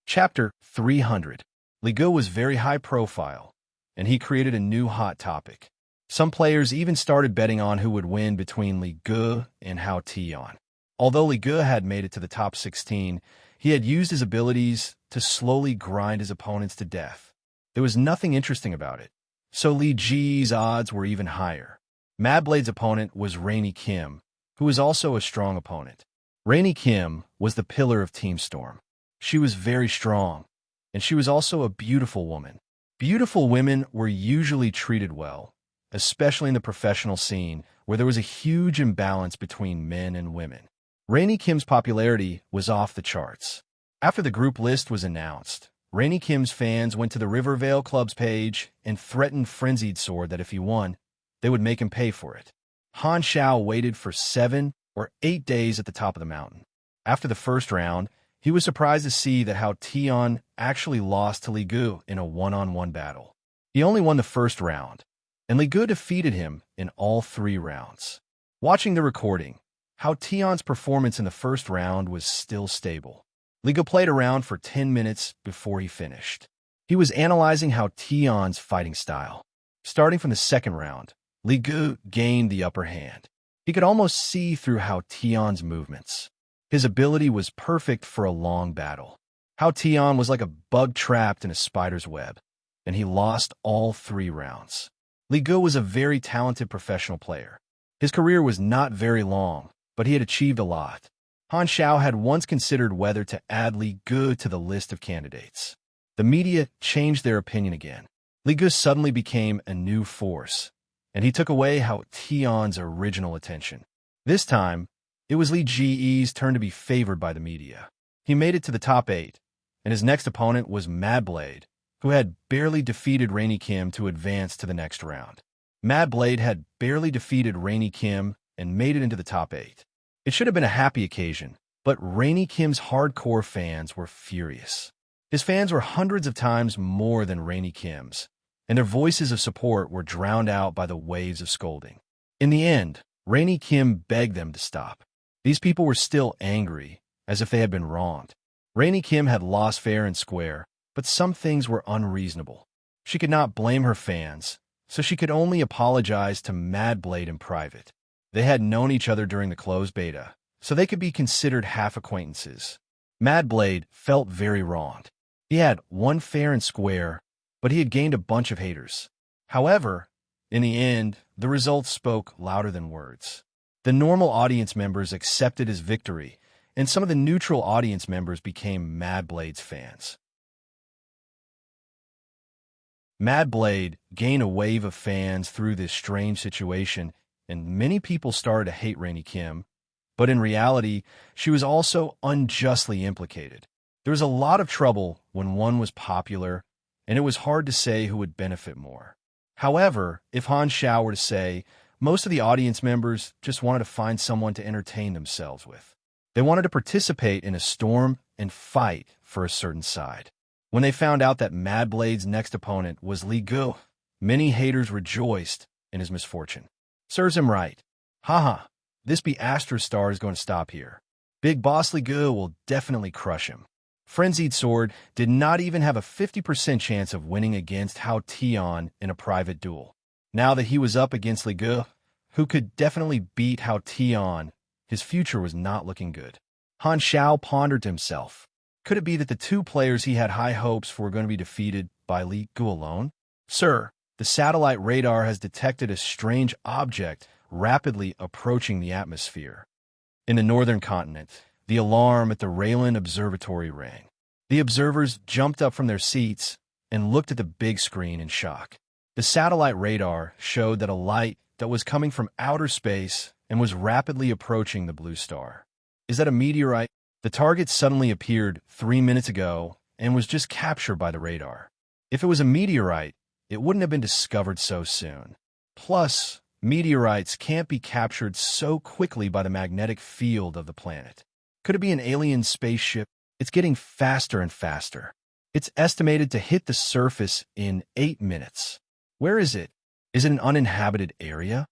S1: Chapter 300. Li Ge was very high profile, and he created a new hot topic. Some players even started betting on who would win between Li Ge and Hao Tian. Although Li Ge had made it to the top 16, he had used his abilities to slowly grind his opponents to death. There was nothing interesting about it, so Li Ji's odds were even higher. Mad Blade's opponent was Rainy Kim, who was also a strong opponent. Rainy Kim was the pillar of Team Storm. She was very strong, and she was also a beautiful woman. Beautiful women were usually treated well, especially in the professional scene, where there was a huge imbalance between men and women. Rainy Kim's popularity was off the charts. After the group list was announced, Rainy Kim's fans went to the Rivervale Club's page and threatened Frenzied Sword that if he won, they would make him pay for it. Han Xiao waited for 7 or 8 days at the top of the mountain. After the first round, he was surprised to see that Hao Tian actually lost to Li Ge in a one-on-one battle. He only won the first round, and Li Ge defeated him in all 3 rounds. Watching the recording, Hao Tian's performance in the first round was still stable. Li Ge played around for 10 minutes before he finished. He was analyzing Hao Tian's fighting style. Starting from the second round, Li Ge gained the upper hand. He could almost see through Hao Tian's movements. His ability was perfect for a long battle. Hao Tian was like a bug trapped in a spider's web, and he lost all 3 rounds. Li Ge was a very talented professional player. His career was not very long, but he had achieved a lot. Han Xiao had once considered whether to add Li Ge to the list of candidates. The media changed their opinion again. Li Ge suddenly became a new force, and he took away Hao Tian's original attention. This time, it was Li Ji's turn to be favored by the media. He made it to the top 8, and his next opponent was Mad Blade, who had barely defeated Rainy Kim to advance to the next round. Mad Blade had barely defeated Rainy Kim and made it into the top 8. It should have been a happy occasion, but Rainy Kim's hardcore fans were furious. His fans were hundreds of times more than Rainy Kim's, and their voices of support were drowned out by the waves of scolding. In the end, Rainy Kim begged them to stop. These people were still angry, as if they had been wronged. Rainy Kim had lost fair and square, but some things were unreasonable. She could not blame her fans, so she could only apologize to Mad Blade in private. They had known each other during the closed beta, so they could be considered half-acquaintances. Mad Blade felt very wronged. He had won fair and square, but he had gained a bunch of haters. However, in the end, the results spoke louder than words. The normal audience members accepted his victory, and some of the neutral audience members became Mad Blade's fans. Mad Blade gained a wave of fans through this strange situation, and many people started to hate Rainy Kim, but in reality, she was also unjustly implicated. There was a lot of trouble when one was popular, and it was hard to say who would benefit more. However, if Han Xiao were to say, most of the audience members just wanted to find someone to entertain themselves with. They wanted to participate in a storm and fight for a certain side. When they found out that Mad Blade's next opponent was Li Ge, Many haters rejoiced in his misfortune. Serves him right. Haha, this be Astra Star is going to stop here. Big Boss Ligu will definitely crush him. Frenzied Sword did not even have a 50% chance of winning against Hao Tian in a private duel. Now that he was up against Ligu, who could definitely beat Hao Tian, his future was not looking good. Han Xiao pondered to himself. Could it be that the two players he had high hopes for were going to be defeated by Ligu alone? Sir, the satellite radar has detected a strange object rapidly approaching the atmosphere. In the northern continent, the alarm at the Raylan Observatory rang. The observers jumped up from their seats and looked at the big screen in shock. The satellite radar showed that a light that was coming from outer space and was rapidly approaching the blue star. Is that a meteorite? The target suddenly appeared 3 minutes ago and was just captured by the radar. If it was a meteorite, it wouldn't have been discovered so soon. Plus, meteorites can't be captured so quickly by the magnetic field of the planet. Could it be an alien spaceship? It's getting faster and faster. It's estimated to hit the surface in 8 minutes. Where is it? Is it an uninhabited area?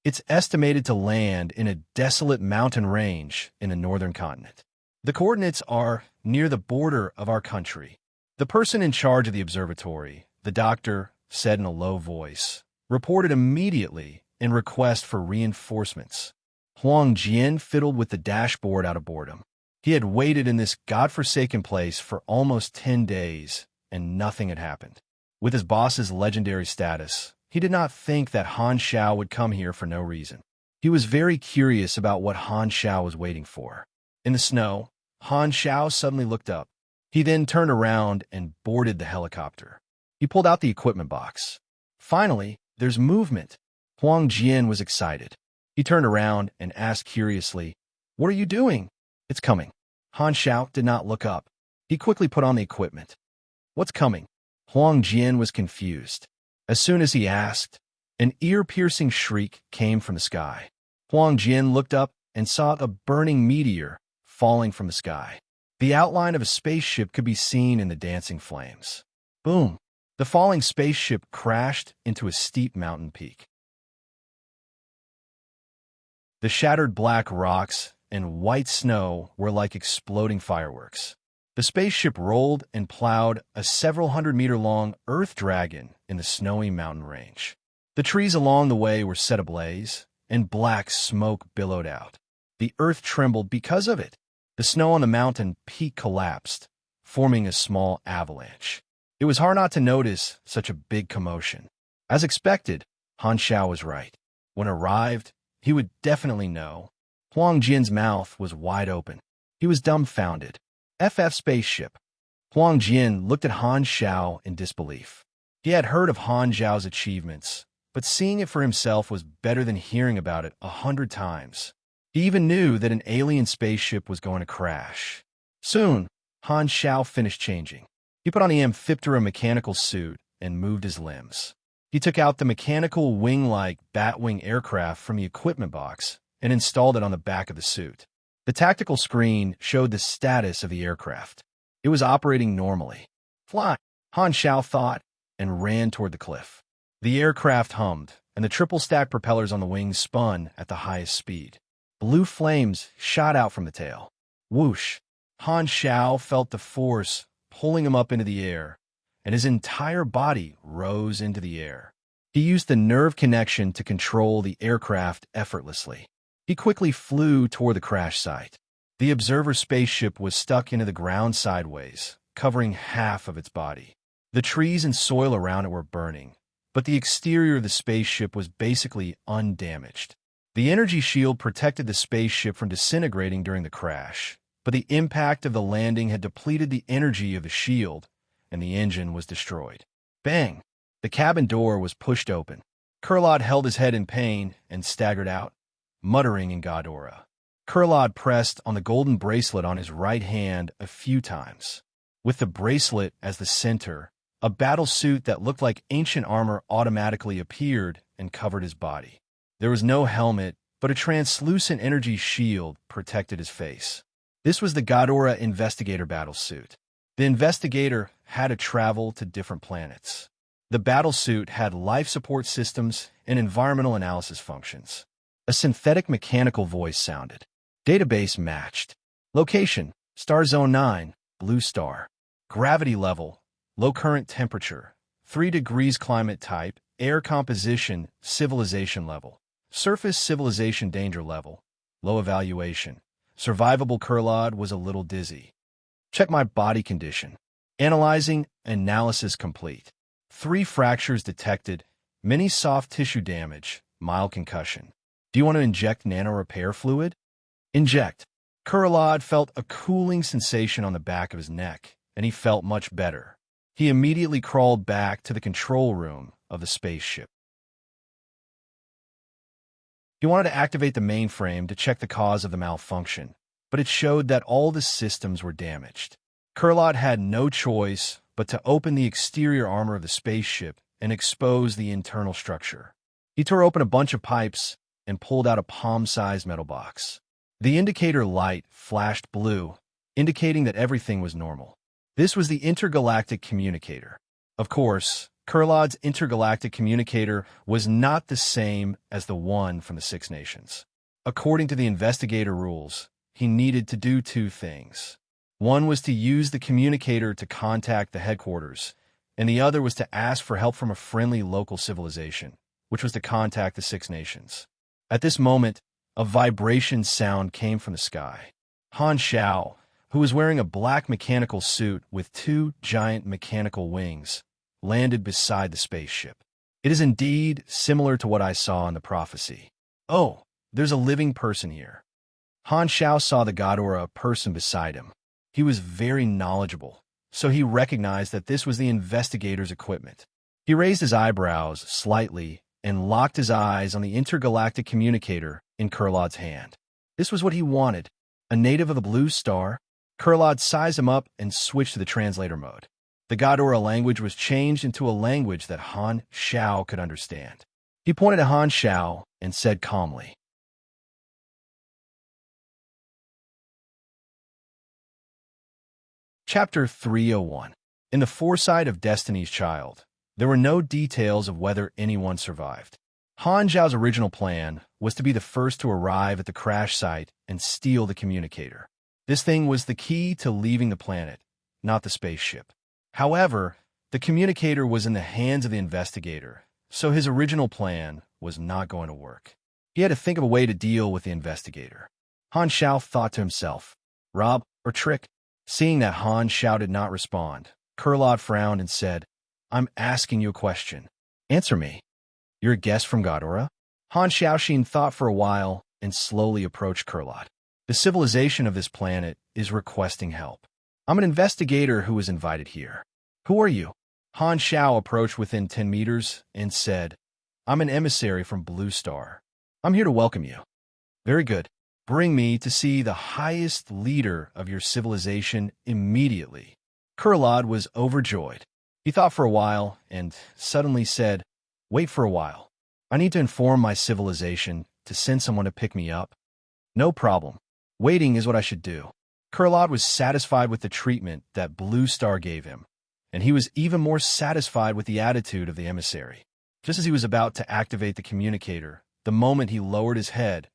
S1: It's estimated to land in a desolate mountain range in the northern continent. The coordinates are near the border of our country. The person in charge of the observatory, the doctor, said in a low voice, reported immediately in request for reinforcements. Huang Jian fiddled with the dashboard out of boredom. He had waited in this godforsaken place for almost 10 days, and nothing had happened. With his boss's legendary status, he did not think that Han Xiao would come here for no reason. He was very curious about what Han Xiao was waiting for. In the snow, Han Xiao suddenly looked up. He then turned around and boarded the helicopter. He pulled out the equipment box. Finally, there's movement. Huang Jian was excited. He turned around and asked curiously, "What are you doing?" "It's coming." Han Xiao did not look up. He quickly put on the equipment. "What's coming?" Huang Jian was confused. As soon as he asked, an ear-piercing shriek came from the sky. Huang Jian looked up and saw a burning meteor falling from the sky. The outline of a spaceship could be seen in the dancing flames. Boom! The falling spaceship crashed into a steep mountain peak. The shattered black rocks and white snow were like exploding fireworks. The spaceship rolled and plowed a several hundred-meter-long earth dragon in the snowy mountain range. The trees along the way were set ablaze, and black smoke billowed out. The earth trembled because of it. The snow on the mountain peak collapsed, forming a small avalanche. It was hard not to notice such a big commotion. As expected, Han Xiao was right. When arrived, he would definitely know. Huang Jian's mouth was wide open. He was dumbfounded. FF spaceship. Huang Jian looked at Han Xiao in disbelief. He had heard of Han Xiao's achievements, but seeing it for himself was better than hearing about it 100 times. He even knew that an alien spaceship was going to crash. Soon, Han Xiao finished changing. He put on the Amphiptera mechanical suit and moved his limbs. He took out the mechanical wing-like Batwing aircraft from the equipment box and installed it on the back of the suit. The tactical screen showed the status of the aircraft. It was operating normally. Fly, Han Xiao thought, and ran toward the cliff. The aircraft hummed, and the triple-stack propellers on the wings spun at the highest speed. Blue flames shot out from the tail. Whoosh! Han Xiao felt the force pulling him up into the air, and his entire body rose into the air. He used the nerve connection to control the aircraft effortlessly. He quickly flew toward the crash site. The observer spaceship was stuck into the ground sideways, covering half of its body. The trees and soil around it were burning, but the exterior of the spaceship was basically undamaged. The energy shield protected the spaceship from disintegrating during the crash, but the impact of the landing had depleted the energy of the shield, and the engine was destroyed. Bang! The cabin door was pushed open. Kurlad held his head in pain and staggered out, muttering in Godora. Kurlad pressed on the golden bracelet on his right hand a few times. With the bracelet as the center, a battle suit that looked like ancient armor automatically appeared and covered his body. There was no helmet, but a translucent energy shield protected his face. This was the Godora Investigator battle suit. The Investigator had to travel to different planets. The battlesuit had life support systems and environmental analysis functions. A synthetic mechanical voice sounded. Database matched. Location, Star Zone 9, Blue Star. Gravity level, low current temperature, 3 degrees climate type, air composition, civilization level. Surface civilization danger level, low evaluation. Survivable Kurlad was a little dizzy. Check my body condition. Analyzing, analysis complete. 3 fractures detected, many soft tissue damage, mild concussion. Do you want to inject nano-repair fluid? Inject. Kurlad felt a cooling sensation on the back of his neck, and he felt much better. He immediately crawled back to the control room of the spaceship. He wanted to activate the mainframe to check the cause of the malfunction, but it showed that all the systems were damaged. Kurlad had no choice but to open the exterior armor of the spaceship and expose the internal structure. He tore open a bunch of pipes and pulled out a palm-sized metal box. The indicator light flashed blue, indicating that everything was normal. This was the intergalactic communicator. Of course, Kurlad's intergalactic communicator was not the same as the one from the Six Nations. According to the investigator rules, he needed to do 2 things. One was to use the communicator to contact the headquarters, and the other was to ask for help from a friendly local civilization, which was to contact the Six Nations. At this moment, a vibration sound came from the sky. Han Xiao, who was wearing a black mechanical suit with 2 giant mechanical wings, landed beside the spaceship. It is indeed similar to what I saw in the prophecy. Oh, there's a living person here. Han Xiao saw the Ghidorah person beside him. He was very knowledgeable, so he recognized that this was the investigator's equipment. He raised his eyebrows slightly and locked his eyes on the intergalactic communicator in Kurlad's hand. This was what he wanted. A native of the Blue Star. Kurlad sized him up and switched to the translator mode. The Ghidorah language was changed into a language that Han Xiao could understand. He pointed at Han Xiao and said calmly, Chapter 301. In the foresight of Destiny's Child, there were no details of whether anyone survived. Han Xiao's original plan was to be the first to arrive at the crash site and steal the communicator. This thing was the key to leaving the planet, not the spaceship. However, the communicator was in the hands of the investigator, so his original plan was not going to work. He had to think of a way to deal with the investigator. Han Xiao thought to himself, rob or trick? Seeing that Han Xiao did not respond, Kurlad frowned and said, I'm asking you a question. Answer me. You're a guest from Ghidorah? Han Xiaoxin thought for a while and slowly approached Kurlad. The civilization of this planet is requesting help. I'm an investigator who was invited here. Who are you? Han Xiao approached within 10 meters and said, I'm an emissary from Blue Star. I'm here to welcome you. Very good. Bring me to see the highest leader of your civilization immediately. Kurlad was overjoyed. He thought for a while and suddenly said, Wait for a while. I need to inform my civilization to send someone to pick me up. No problem. Waiting is what I should do. Kurlad was satisfied with the treatment that Blue Star gave him, and he was even more satisfied with the attitude of the emissary. Just as he was about to activate the communicator, the moment he lowered his head,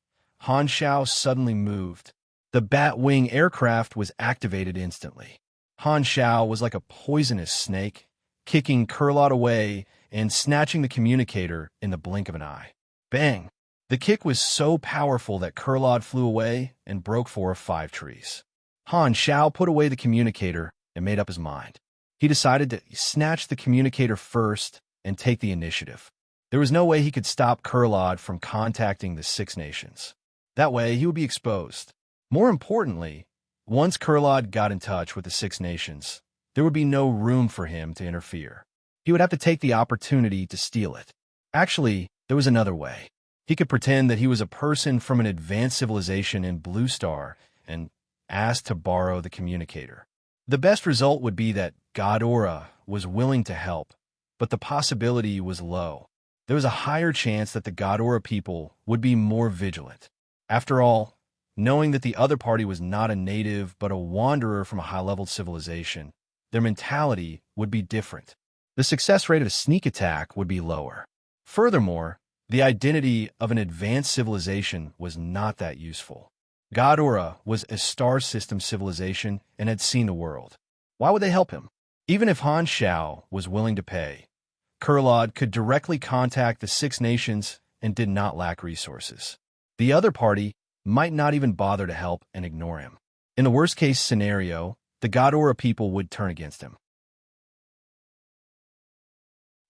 S1: Han Xiao suddenly moved. The Batwing aircraft was activated instantly. Han Xiao was like a poisonous snake, kicking Kurlad away and snatching the communicator in the blink of an eye. Bang! The kick was so powerful that Kurlad flew away and broke 4 or 5 trees. Han Xiao put away the communicator and made up his mind. He decided to snatch the communicator first and take the initiative. There was no way he could stop Kurlad from contacting the Six Nations. That way, he would be exposed. More importantly, once Kurlad got in touch with the Six Nations, there would be no room for him to interfere. He would have to take the opportunity to steal it. Actually, there was another way. He could pretend that he was a person from an advanced civilization in Blue Star and ask to borrow the communicator. The best result would be that Ghidorah was willing to help, but the possibility was low. There was a higher chance that the Ghidorah people would be more vigilant. After all, knowing that the other party was not a native but a wanderer from a high-level civilization, their mentality would be different. the success rate of a sneak attack would be lower. Furthermore, the identity of an advanced civilization was not that useful. Godora was a star system civilization and had seen the world. Why would they help him? Even if Han Shao was willing to pay, Kurlad could directly contact the Six Nations and did not lack resources. The other party might not even bother to help and ignore him. In the worst-case scenario, the Godora people would turn against him.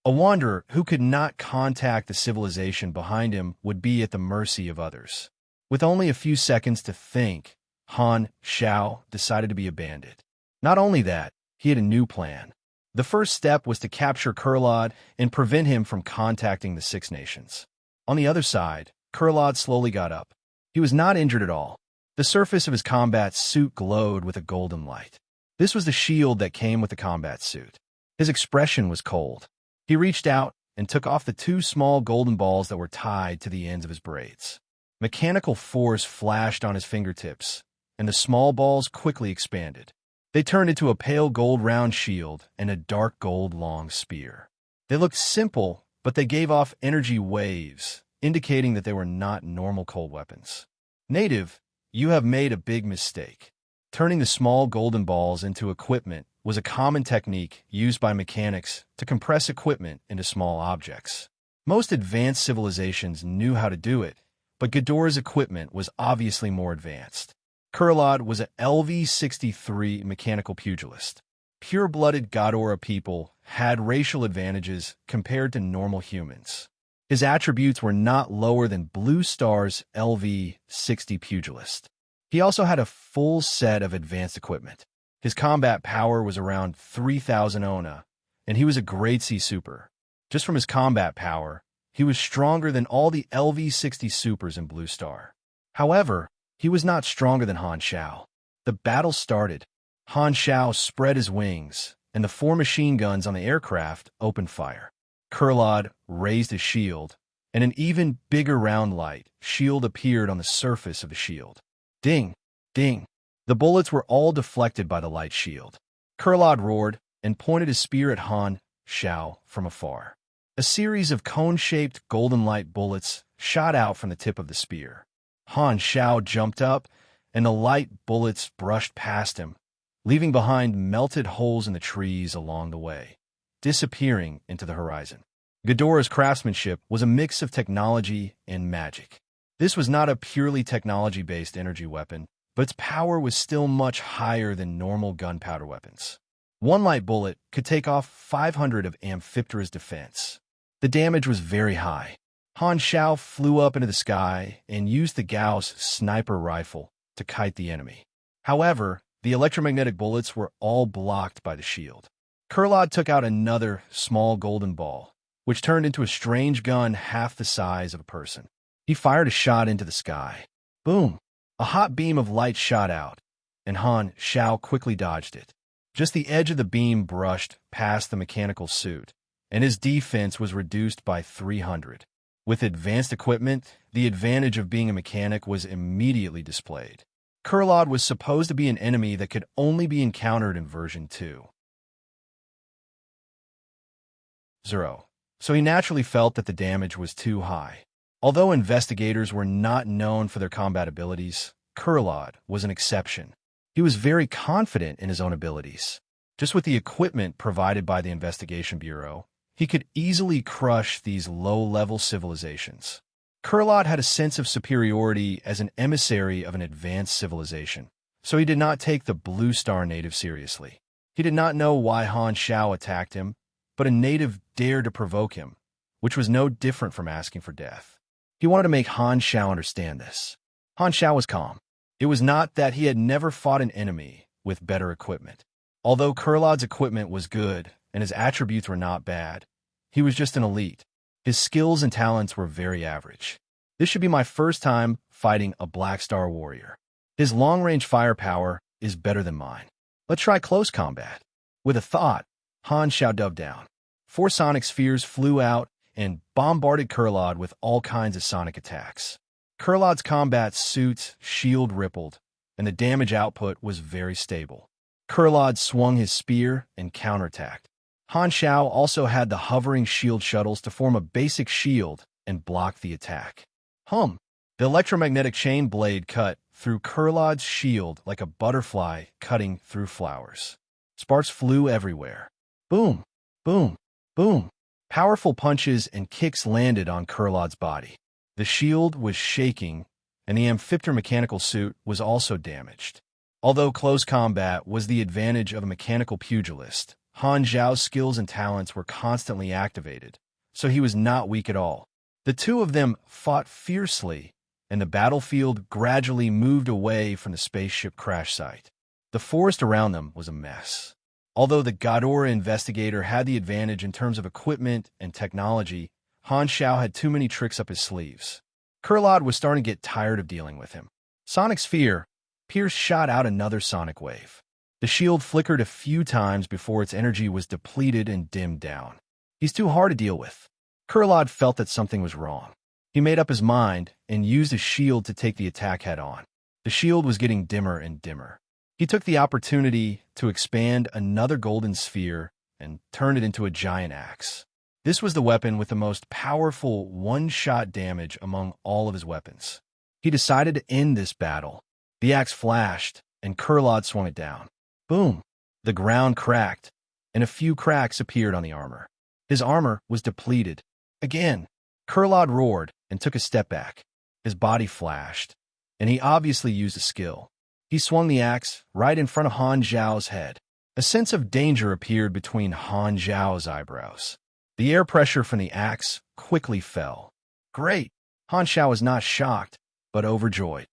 S1: A wanderer who could not contact the civilization behind him would be at the mercy of others. With only a few seconds to think, Han Shao decided to be a bandit. Not only that, he had a new plan. The first step was to capture Kurlad and prevent him from contacting the Six Nations. On the other side, Kurlad slowly got up. He was not injured at all. The surface of his combat suit glowed with a golden light. This was the shield that came with the combat suit. His expression was cold. He reached out and took off the two small golden balls that were tied to the ends of his braids. Mechanical force flashed on his fingertips, and the small balls quickly expanded. They turned into a pale gold round shield and a dark gold long spear. They looked simple, but they gave off energy waves, indicating that they were not normal cold weapons. Native, you have made a big mistake. Turning the small golden balls into equipment was a common technique used by mechanics to compress equipment into small objects. Most advanced civilizations knew how to do it, but Godora's equipment was obviously more advanced. Kurlad was an LV-63 mechanical pugilist. Pure-blooded Godora people had racial advantages compared to normal humans. His attributes were not lower than Blue Star's LV-60 pugilist. He also had a full set of advanced equipment. His combat power was around 3,000 Ona, and he was a grade C super. Just from his combat power, he was stronger than all the LV-60 supers in Blue Star. However, he was not stronger than Han Shao. The battle started. Han Shao spread his wings, and the 4 machine guns on the aircraft opened fire. Kurlad raised his shield, and an even bigger round light shield appeared on the surface of the shield. Ding! Ding! The bullets were all deflected by the light shield. Kurlad roared and pointed his spear at Han Shao from afar. A series of cone-shaped golden light bullets shot out from the tip of the spear. Han Shao jumped up, and the light bullets brushed past him, leaving behind melted holes in the trees along the way, disappearing into the horizon. Godora's craftsmanship was a mix of technology and magic. This was not a purely technology-based energy weapon, but its power was still much higher than normal gunpowder weapons. One light bullet could take off 500 of Amphiptera's defense. The damage was very high. Han Shao flew up into the sky and used the Gauss sniper rifle to kite the enemy. However, the electromagnetic bullets were all blocked by the shield. Kurlad took out another small golden ball, which turned into a strange gun half the size of a person. He fired a shot into the sky. Boom! A hot beam of light shot out, and Han Shao quickly dodged it. Just the edge of the beam brushed past the mechanical suit, and his defense was reduced by 300. With advanced equipment, the advantage of being a mechanic was immediately displayed. Kurlad was supposed to be an enemy that could only be encountered in version 2.0, so he naturally felt that the damage was too high. Although investigators were not known for their combat abilities, Kurlad was an exception. He was very confident in his own abilities. Just with the equipment provided by the Investigation Bureau, he could easily crush these low-level civilizations. Kurlad had a sense of superiority as an emissary of an advanced civilization, so he did not take the Blue Star native seriously. He did not know why Han Shao attacked him, but a native dared to provoke him, which was no different from asking for death. He wanted to make Han Shao understand this. Han Shao was calm. It was not that he had never fought an enemy with better equipment. Although Kurlad's equipment was good and his attributes were not bad, he was just an elite. His skills and talents were very average. This should be my first time fighting a Black Star warrior. His long-range firepower is better than mine. Let's try close combat. With a thought, Han Shao dove down. 4 sonic spheres flew out and bombarded Kurlad with all kinds of sonic attacks. Kurlad's combat suit's shield rippled, and the damage output was very stable. Kurlad swung his spear and counterattacked. Han Xiao also had the hovering shield shuttles to form a basic shield and block the attack. Hum! The electromagnetic chain blade cut through Kurlad's shield like a butterfly cutting through flowers. Sparks flew everywhere. Boom! Boom! Boom! Powerful punches and kicks landed on Kurlad's body. The shield was shaking, and the amphipter mechanical suit was also damaged. Although close combat was the advantage of a mechanical pugilist, Han Zhao's skills and talents were constantly activated, so he was not weak at all. The two of them fought fiercely, and the battlefield gradually moved away from the spaceship crash site. The forest around them was a mess. Although the Ghidorah investigator had the advantage in terms of equipment and technology, Han Xiao had too many tricks up his sleeves. Kurlad was starting to get tired of dealing with him. Sonic Sphere. Pierce shot out another sonic wave. The shield flickered a few times before its energy was depleted and dimmed down. He's too hard to deal with. Kurlad felt that something was wrong. He made up his mind and used his shield to take the attack head-on. The shield was getting dimmer and dimmer. He took the opportunity to expand another golden sphere and turn it into a giant axe. This was the weapon with the most powerful one-shot damage among all of his weapons. He decided to end this battle. The axe flashed, and Kurlad swung it down. Boom! The ground cracked, and a few cracks appeared on the armor. His armor was depleted. Again, Kurlad roared and took a step back. His body flashed, and he obviously used a skill. He swung the axe right in front of Han Zhao's head. A sense of danger appeared between Han Zhao's eyebrows. The air pressure from the axe quickly fell. Great! Han Xiao was not shocked, but overjoyed.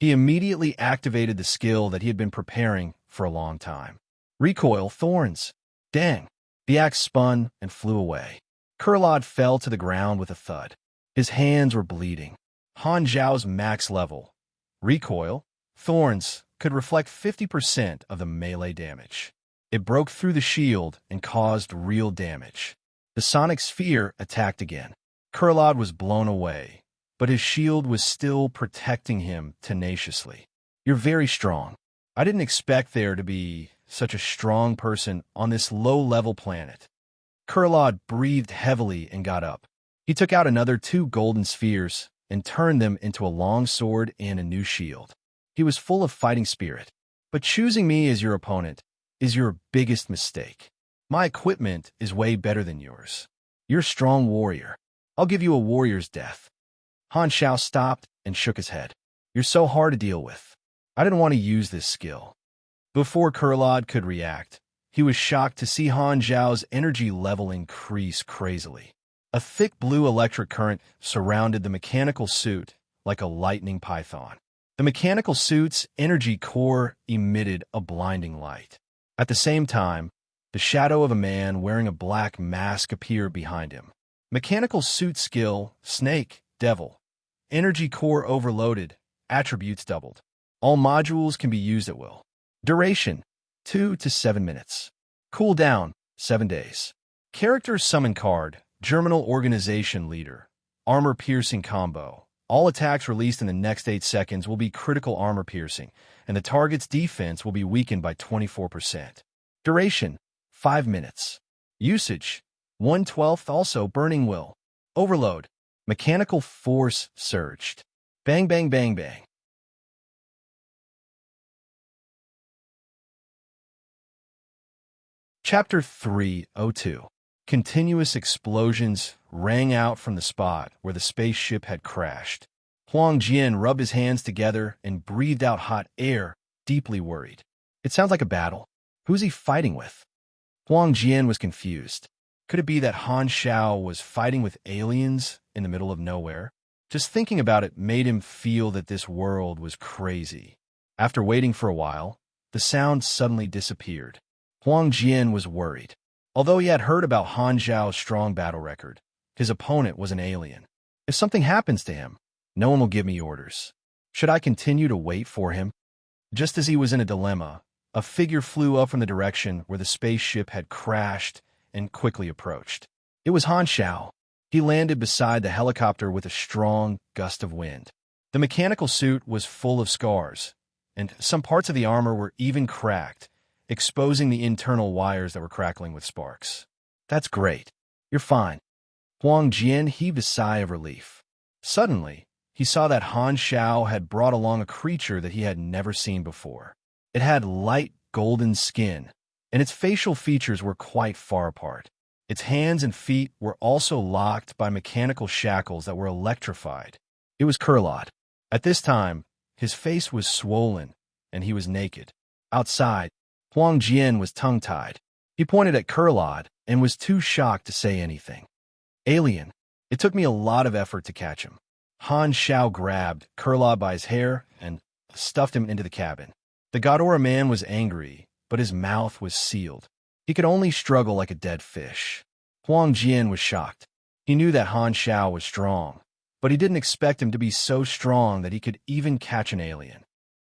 S1: He immediately activated the skill that he had been preparing for a long time. Recoil Thorns. Dang! The axe spun and flew away. Kurlad fell to the ground with a thud. His hands were bleeding. Han Zhao's max level, Recoil Thorns, could reflect 50% of the melee damage. It broke through the shield and caused real damage. The sonic sphere attacked again. Kurlad was blown away, but his shield was still protecting him tenaciously. You're very strong. I didn't expect there to be such a strong person on this low-level planet. Kurlad breathed heavily and got up. He took out another 2 golden spheres and turned them into a long sword and a new shield. He was full of fighting spirit. But choosing me as your opponent is your biggest mistake. My equipment is way better than yours. You're a strong warrior. I'll give you a warrior's death. Han Xiao stopped and shook his head. You're so hard to deal with. I didn't want to use this skill. Before Kurlad could react, he was shocked to see Han Zhao's energy level increase crazily. A thick blue electric current surrounded the mechanical suit like a lightning python. The mechanical suit's energy core emitted a blinding light. At the same time, the shadow of a man wearing a black mask appeared behind him. Mechanical suit skill, Snake, Devil. Energy core overloaded, attributes doubled. All modules can be used at will. Duration, 2 to 7 minutes. Cooldown, 7 days. Character summon card, Germinal Organization Leader. Armor piercing combo. All attacks released in the next 8 seconds will be critical armor piercing, and the target's defense will be weakened by 24%. Duration, 5 minutes. Usage, 1/12 also Burning Will. Overload, mechanical force surged. Bang, bang, bang, bang. Chapter 302. Continuous explosions rang out from the spot where the spaceship had crashed. Huang Jian rubbed his hands together and breathed out hot air, deeply worried. It sounds like a battle. Who's he fighting with? Huang Jian was confused. Could it be that Han Xiao was fighting with aliens in the middle of nowhere? Just thinking about it made him feel that this world was crazy. After waiting for a while, the sound suddenly disappeared. Huang Jian was worried. Although he had heard about Han Zhao's strong battle record, his opponent was an alien. If something happens to him, no one will give me orders. Should I continue to wait for him? Just as he was in a dilemma, a figure flew up from the direction where the spaceship had crashed and quickly approached. It was Han Xiao. He landed beside the helicopter with a strong gust of wind. The mechanical suit was full of scars, and some parts of the armor were even cracked, exposing the internal wires that were crackling with sparks. That's great. You're fine. Huang Jian heaved a sigh of relief. Suddenly, he saw that Han Xiao had brought along a creature that he had never seen before. It had light golden skin, and its facial features were quite far apart. Its hands and feet were also locked by mechanical shackles that were electrified. It was Kurlad. At this time, his face was swollen, and he was naked. Outside, Huang Jian was tongue-tied. He pointed at Kurlad and was too shocked to say anything. Alien. It took me a lot of effort to catch him. Han Xiao grabbed Kurlad by his hair and stuffed him into the cabin. The Godora man was angry, but his mouth was sealed. He could only struggle like a dead fish. Huang Jian was shocked. He knew that Han Xiao was strong, but he didn't expect him to be so strong that he could even catch an alien.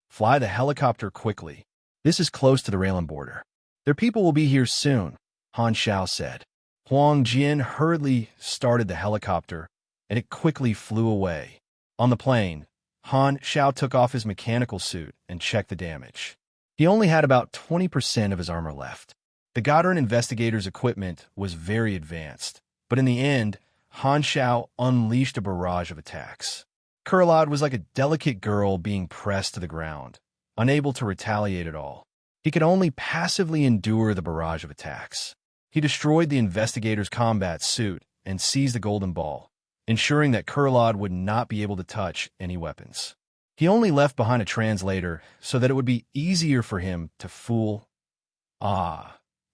S1: Fly the helicopter quickly. This is close to the Raylan border. Their people will be here soon, Han Xiao said. Huang Jian hurriedly started the helicopter, and it quickly flew away. On the plane, Han Xiao took off his mechanical suit and checked the damage. He only had about 20% of his armor left. The Goddard investigators' equipment was very advanced, but in the end, Han Xiao unleashed a barrage of attacks. Kurlad was like a delicate girl being pressed to the ground, unable to retaliate at all. He could only passively endure the barrage of attacks. He destroyed the investigator's combat suit and seized the golden ball, ensuring that Kurlad would not be able to touch any weapons. He only left behind a translator so that it would be easier for him to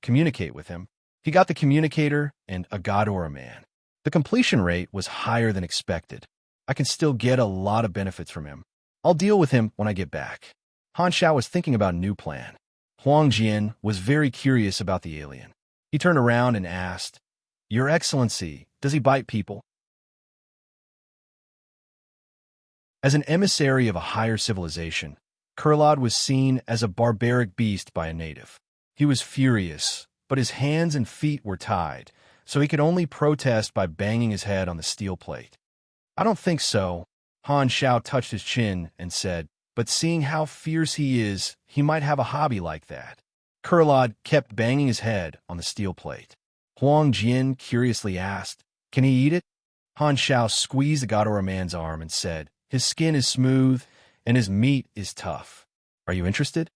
S1: communicate with him. He got the communicator and a Godora man. The completion rate was higher than expected. I can still get a lot of benefits from him. I'll deal with him when I get back. Han Xiao was thinking about a new plan. Huang Jian was very curious about the alien. He turned around and asked, "Your Excellency, does he bite people?" As an emissary of a higher civilization, Kurlad was seen as a barbaric beast by a native. He was furious, but his hands and feet were tied, so he could only protest by banging his head on the steel plate. "I don't think so." Han Xiao touched his chin and said, "But seeing how fierce he is, he might have a hobby like that." Kurlad kept banging his head on the steel plate. Huang Jian curiously asked, "Can he eat it?" Han Xiao squeezed the Godora man's arm and said, "His skin is smooth, and his meat is tough. Are you interested?"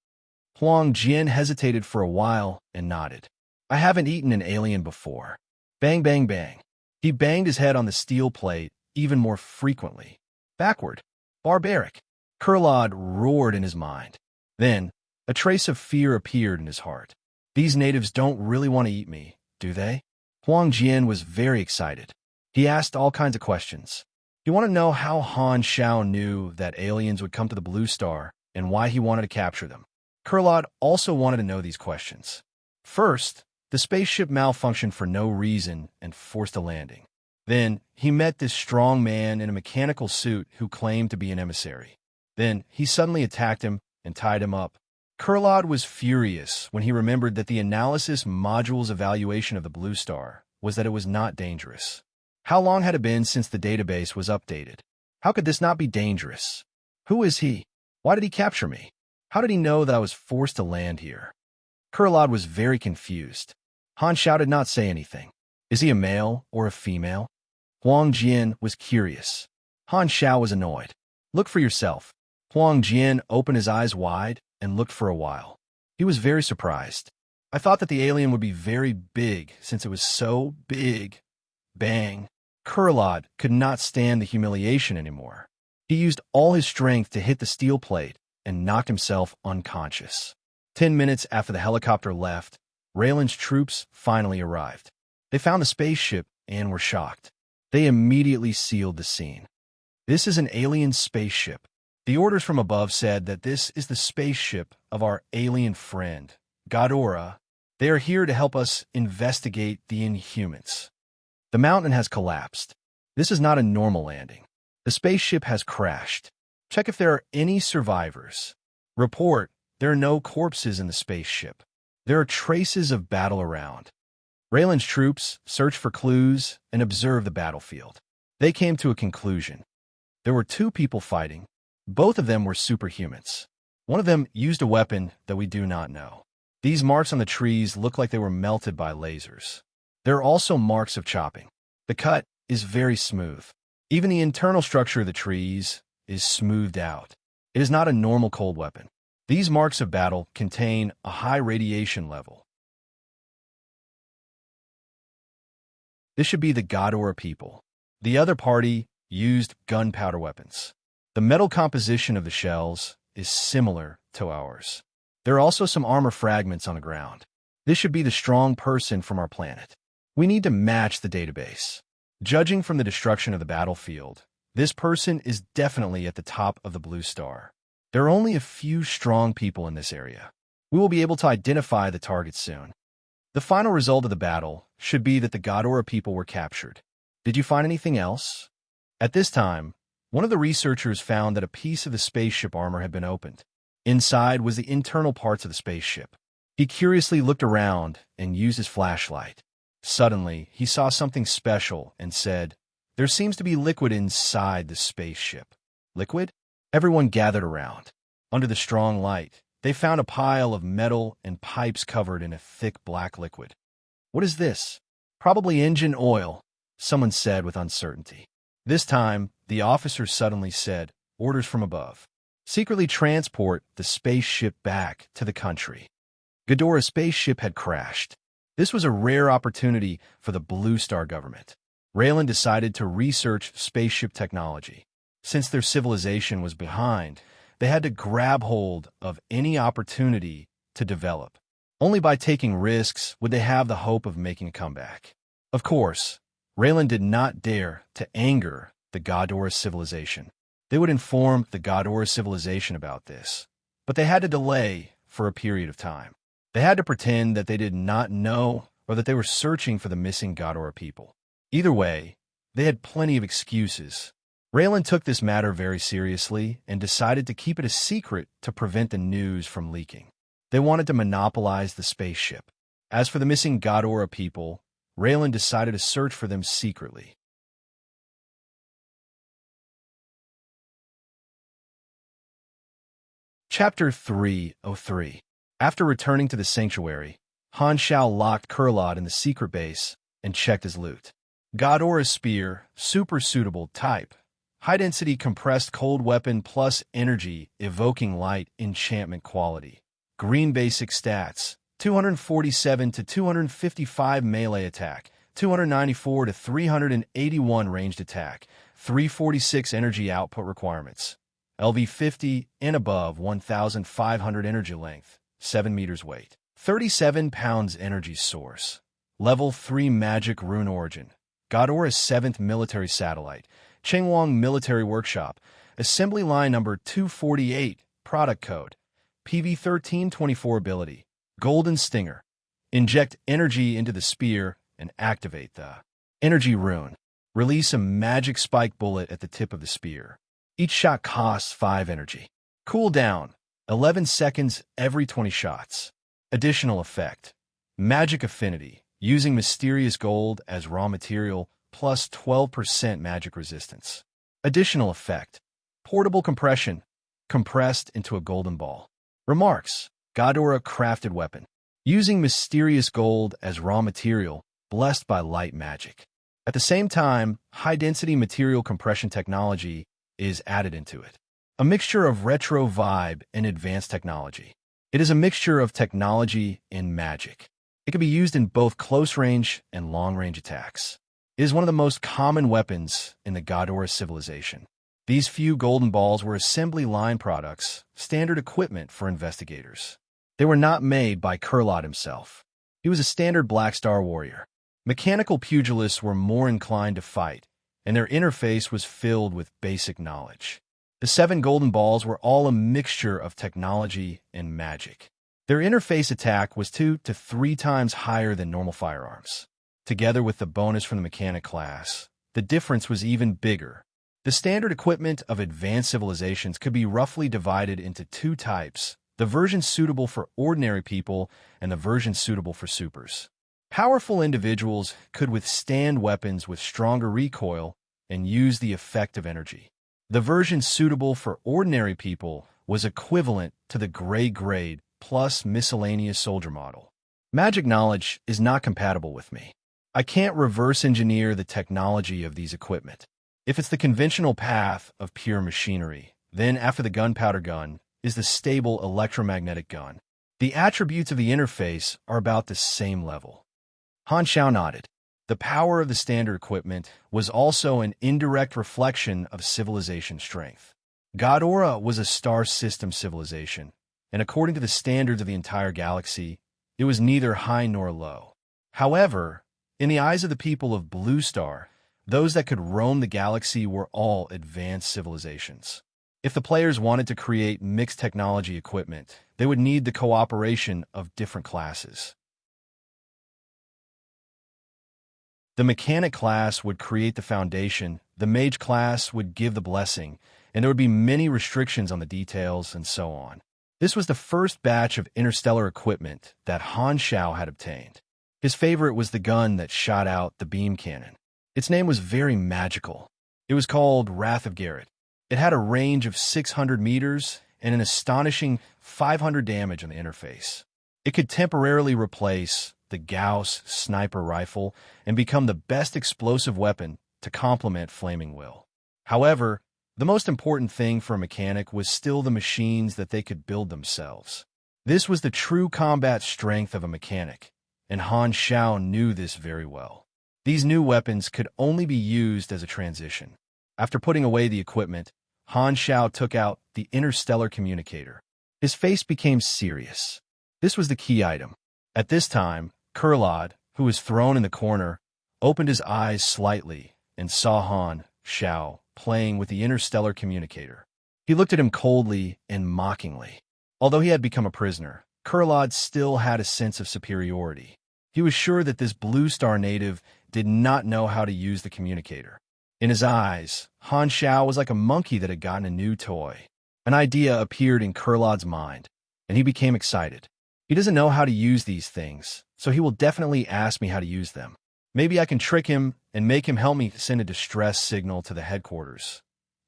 S1: Huang Jian hesitated for a while and nodded. "I haven't eaten an alien before." Bang, bang, bang. He banged his head on the steel plate even more frequently. Backward. Barbaric. Kurlad roared in his mind. Then, a trace of fear appeared in his heart. These natives don't really want to eat me, do they? Huang Jian was very excited. He asked all kinds of questions. He wanted to know how Han Xiao knew that aliens would come to the Blue Star and why he wanted to capture them. Kurlad also wanted to know these questions. First, the spaceship malfunctioned for no reason and forced a landing. Then, he met this strong man in a mechanical suit who claimed to be an emissary. Then, he suddenly attacked him and tied him up. Kurlad was furious when he remembered that the analysis module's evaluation of the Blue Star was that it was not dangerous. How long had it been since the database was updated? How could this not be dangerous? Who is he? Why did he capture me? How did he know that I was forced to land here? Kurlad was very confused. Han Xiao did not say anything. Is he a male or a female? Huang Jian was curious. Han Xiao was annoyed. Look for yourself. Huang Jian opened his eyes wide and looked for a while. He was very surprised. I thought that the alien would be very big since it was so big. Bang. Kurlad could not stand the humiliation anymore. He used all his strength to hit the steel plate and knocked himself unconscious. 10 minutes after the helicopter left, Raylan's troops finally arrived. They found the spaceship and were shocked. They immediately sealed the scene. This is an alien spaceship. The orders from above said that this is the spaceship of our alien friend, Godora. They are here to help us investigate the Inhumans. The mountain has collapsed. This is not a normal landing. The spaceship has crashed. Check if there are any survivors. Report, there are no corpses in the spaceship. There are traces of battle around. Raylan's troops searched for clues and observed the battlefield. They came to a conclusion. There were two people fighting. Both of them were superhumans. One of them used a weapon that we do not know. These marks on the trees look like they were melted by lasers. There are also marks of chopping. The cut is very smooth. Even the internal structure of the trees is smoothed out. It is not a normal cold weapon. These marks of battle contain a high radiation level. This should be the Godora people. The other party used gunpowder weapons. The metal composition of the shells is similar to ours. There are also some armor fragments on the ground. This should be the strong person from our planet. We need to match the database. Judging from the destruction of the battlefield, this person is definitely at the top of the blue star. There are only a few strong people in this area. We will be able to identify the target soon. The final result of the battle should be that the Godora people were captured. Did you find anything else? At this time, one of the researchers found that a piece of the spaceship armor had been opened. Inside was the internal parts of the spaceship. He curiously looked around and used his flashlight. Suddenly, he saw something special and said, "There seems to be liquid inside the spaceship." Liquid? Everyone gathered around. Under the strong light, they found a pile of metal and pipes covered in a thick black liquid. "What is this?" "Probably engine oil," someone said with uncertainty. This time, the officer suddenly said, "Orders from above. Secretly transport the spaceship back to the country." Godora's spaceship had crashed. This was a rare opportunity for the Blue Star government. Raylan decided to research spaceship technology. Since their civilization was behind, they had to grab hold of any opportunity to develop. Only by taking risks would they have the hope of making a comeback. Of course, Raylan did not dare to anger the Godora civilization. They would inform the Godora civilization about this, but they had to delay for a period of time. They had to pretend that they did not know or that they were searching for the missing Godora people. Either way, they had plenty of excuses. Raylan took this matter very seriously and decided to keep it a secret to prevent the news from leaking. They wanted to monopolize the spaceship. As for the missing Godora people, Raylan decided to search for them secretly. Chapter 303. After returning to the sanctuary, Han Shao locked Kurlod in the secret base and checked his loot. Godora's spear, super suitable type. High-density compressed cold weapon plus energy, evoking light, enchantment quality. Green basic stats, 247 to 255 melee attack, 294 to 381 ranged attack, 346 energy output requirements. LV50 and above 1,500 energy length, 7 meters weight. 37 pounds energy source. Level 3 magic rune origin. Godora's 7th military satellite. Chengwang Military Workshop. Assembly line number 248. Product code. PV1324 ability. Golden Stinger. Inject energy into the spear and activate the energy rune. Release a magic spike bullet at the tip of the spear. Each shot costs 5 energy. Cool down. 11 seconds every 20 shots. Additional effect. Magic affinity. Using mysterious gold as raw material plus 12% magic resistance. Additional effect. Portable compression. Compressed into a golden ball. Remarks. Godora crafted weapon. Using mysterious gold as raw material, blessed by light magic. At the same time, high-density material compression technology is added into it. A mixture of retro vibe and advanced technology. It is a mixture of technology and magic. It can be used in both close-range and long-range attacks. It is one of the most common weapons in the Godora civilization. These few golden balls were assembly line products, standard equipment for investigators. They were not made by Kurlod himself. He was a standard Black Star warrior. Mechanical pugilists were more inclined to fight, and their interface was filled with basic knowledge. The 7 golden balls were all a mixture of technology and magic. Their interface attack was 2 to 3 times higher than normal firearms. Together with the bonus from the mechanic class, the difference was even bigger. The standard equipment of advanced civilizations could be roughly divided into 2 types, the version suitable for ordinary people and the version suitable for supers. Powerful individuals could withstand weapons with stronger recoil and use the effect of energy. The version suitable for ordinary people was equivalent to the gray grade plus miscellaneous soldier model. Magic knowledge is not compatible with me. I can't reverse engineer the technology of these equipment. If it's the conventional path of pure machinery, then after the gunpowder gun is the stable electromagnetic gun. The attributes of the interface are about the same level. Han Xiao nodded. The power of the standard equipment was also an indirect reflection of civilization strength. Godora was a star system civilization, and according to the standards of the entire galaxy, it was neither high nor low. However, in the eyes of the people of Blue Star, those that could roam the galaxy were all advanced civilizations. If the players wanted to create mixed technology equipment, they would need the cooperation of different classes. The mechanic class would create the foundation, the mage class would give the blessing, and there would be many restrictions on the details and so on. This was the first batch of interstellar equipment that Han Xiao had obtained. His favorite was the gun that shot out the beam cannon. Its name was very magical. It was called Wrath of Garrett. It had a range of 600 meters and an astonishing 500 damage on the interface. It could temporarily replace the Gauss sniper rifle and become the best explosive weapon to complement Flaming Will. However, the most important thing for a mechanic was still the machines that they could build themselves. This was the true combat strength of a mechanic, and Han Xiao knew this very well. These new weapons could only be used as a transition. After putting away the equipment, Han Xiao took out the interstellar communicator. His face became serious. This was the key item. At this time, Kurlad, who was thrown in the corner, opened his eyes slightly and saw Han Xiao playing with the interstellar communicator. He looked at him coldly and mockingly. Although he had become a prisoner, Kurlad still had a sense of superiority. He was sure that this Blue Star native did not know how to use the communicator. In his eyes, Han Xiao was like a monkey that had gotten a new toy. An idea appeared in Kurlad's mind, and he became excited. He doesn't know how to use these things, so he will definitely ask me how to use them. Maybe I can trick him and make him help me send a distress signal to the headquarters.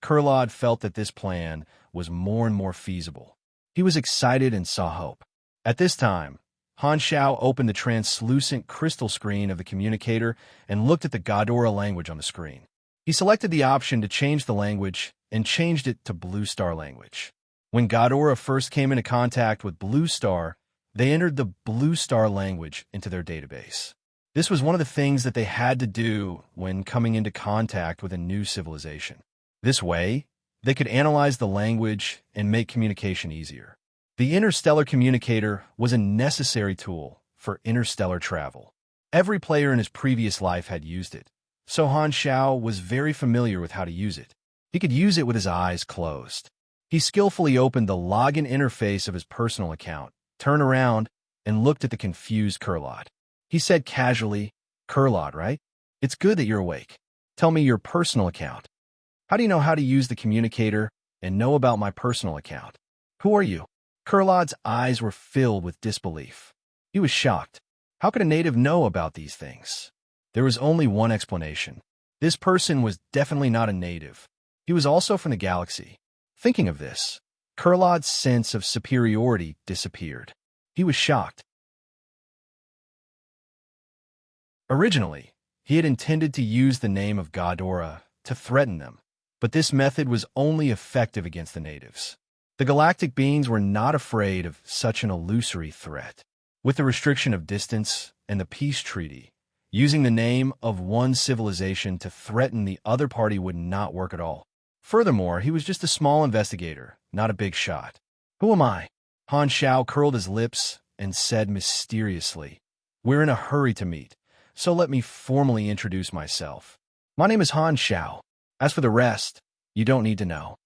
S1: Kurlad felt that this plan was more and more feasible. He was excited and saw hope. At this time, Han Xiao opened the translucent crystal screen of the communicator and looked at the Godora language on the screen. He selected the option to change the language and changed it to Blue Star language. When Godora first came into contact with Blue Star, they entered the Blue Star language into their database. This was one of the things that they had to do when coming into contact with a new civilization. This way, they could analyze the language and make communication easier. The interstellar communicator was a necessary tool for interstellar travel. Every player in his previous life had used it, so Han Xiao was very familiar with how to use it. He could use it with his eyes closed. He skillfully opened the login interface of his personal account, turned around, and looked at the confused Kurlad. He said casually, "Kurlad, right? It's good that you're awake. Tell me your personal account. How do you know how to use the communicator and know about my personal account? Who are you?" Kurlad's eyes were filled with disbelief. He was shocked. How could a native know about these things? There was only one explanation. This person was definitely not a native. He was also from the galaxy. Thinking of this, Kurlad's sense of superiority disappeared. He was shocked. Originally, he had intended to use the name of Godora to threaten them, but this method was only effective against the natives. The galactic beings were not afraid of such an illusory threat. With the restriction of distance and the peace treaty, using the name of one civilization to threaten the other party would not work at all. Furthermore, he was just a small investigator, not a big shot. "Who am I?" Han Xiao curled his lips and said mysteriously, "We're in a hurry to meet, so let me formally introduce myself. My name is Han Xiao. As for the rest, you don't need to know."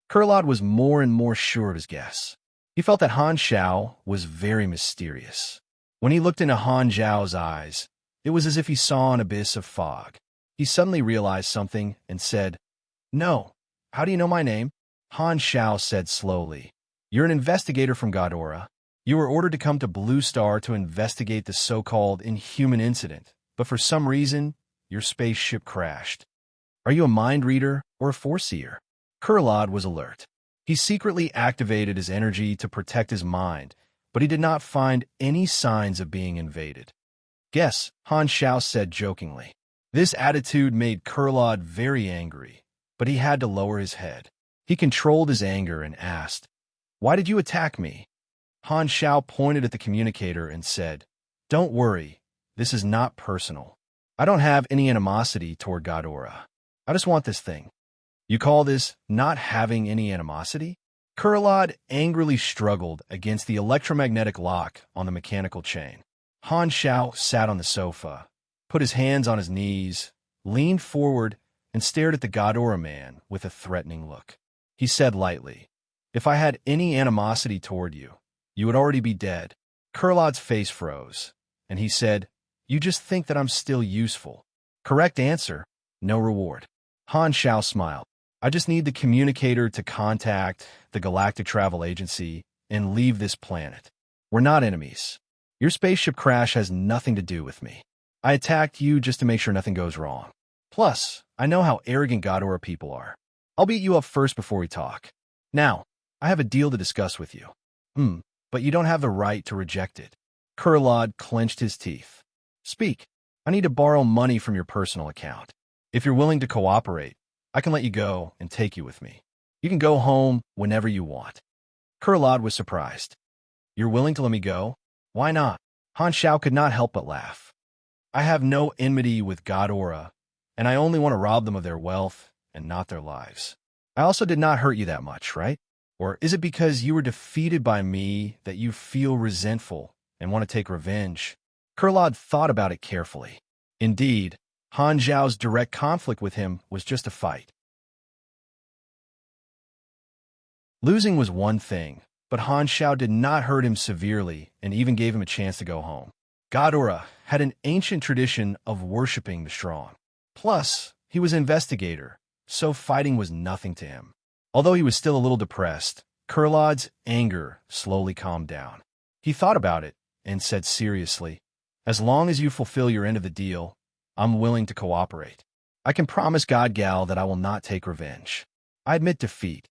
S1: Kurlad was more and more sure of his guess. He felt that Han Xiao was very mysterious. When he looked into Han Xiao's eyes, it was as if he saw an abyss of fog. He suddenly realized something and said, "No. How do you know my name?" Han Xiao said slowly, "You're an investigator from Godora. You were ordered to come to Blue Star to investigate the so-called inhuman incident, but for some reason, your spaceship crashed. Are you a mind reader or a foreseer?" Kurlad was alert. He secretly activated his energy to protect his mind, but he did not find any signs of being invaded. "Guess," Han Xiao said jokingly. This attitude made Kurlad very angry, but he had to lower his head. He controlled his anger and asked, "Why did you attack me?" Han Xiao pointed at the communicator and said, "Don't worry, this is not personal. I don't have any animosity toward Ghidorah. I just want this thing." "You call this not having any animosity?" Kurlad angrily struggled against the electromagnetic lock on the mechanical chain. Han Xiao sat on the sofa, put his hands on his knees, leaned forward, and stared at the Ghidorah man with a threatening look. He said lightly, "If I had any animosity toward you, you would already be dead." Kurlad's face froze, and he said, "You just think that I'm still useful." "Correct answer, no reward." Han Xiao smiled. "I just need the communicator to contact the Galactic Travel Agency and leave this planet. We're not enemies. Your spaceship crash has nothing to do with me. I attacked you just to make sure nothing goes wrong. Plus, I know how arrogant Ghidorah people are. I'll beat you up first before we talk. Now, I have a deal to discuss with you." But you don't have the right to reject it." Kurlad clenched his teeth. "Speak. I need to borrow money from your personal account. If you're willing to cooperate, I can let you go and take you with me. You can go home whenever you want." Kurlad was surprised. "You're willing to let me go? Why not?" Han Xiao could not help but laugh. "I have no enmity with Ghidorah, and I only want to rob them of their wealth and not their lives. I also did not hurt you that much, right? Or is it because you were defeated by me that you feel resentful and want to take revenge?" Kurlad thought about it carefully. Indeed, Han Xiao's direct conflict with him was just a fight. Losing was one thing, but Han Xiao did not hurt him severely and even gave him a chance to go home. Ghidorah had an ancient tradition of worshipping the strong. Plus, he was an investigator, so fighting was nothing to him. Although he was still a little depressed, Kurlad's anger slowly calmed down. He thought about it and said seriously, "As long as you fulfill your end of the deal, I'm willing to cooperate. I can promise God Gal that I will not take revenge. I admit defeat."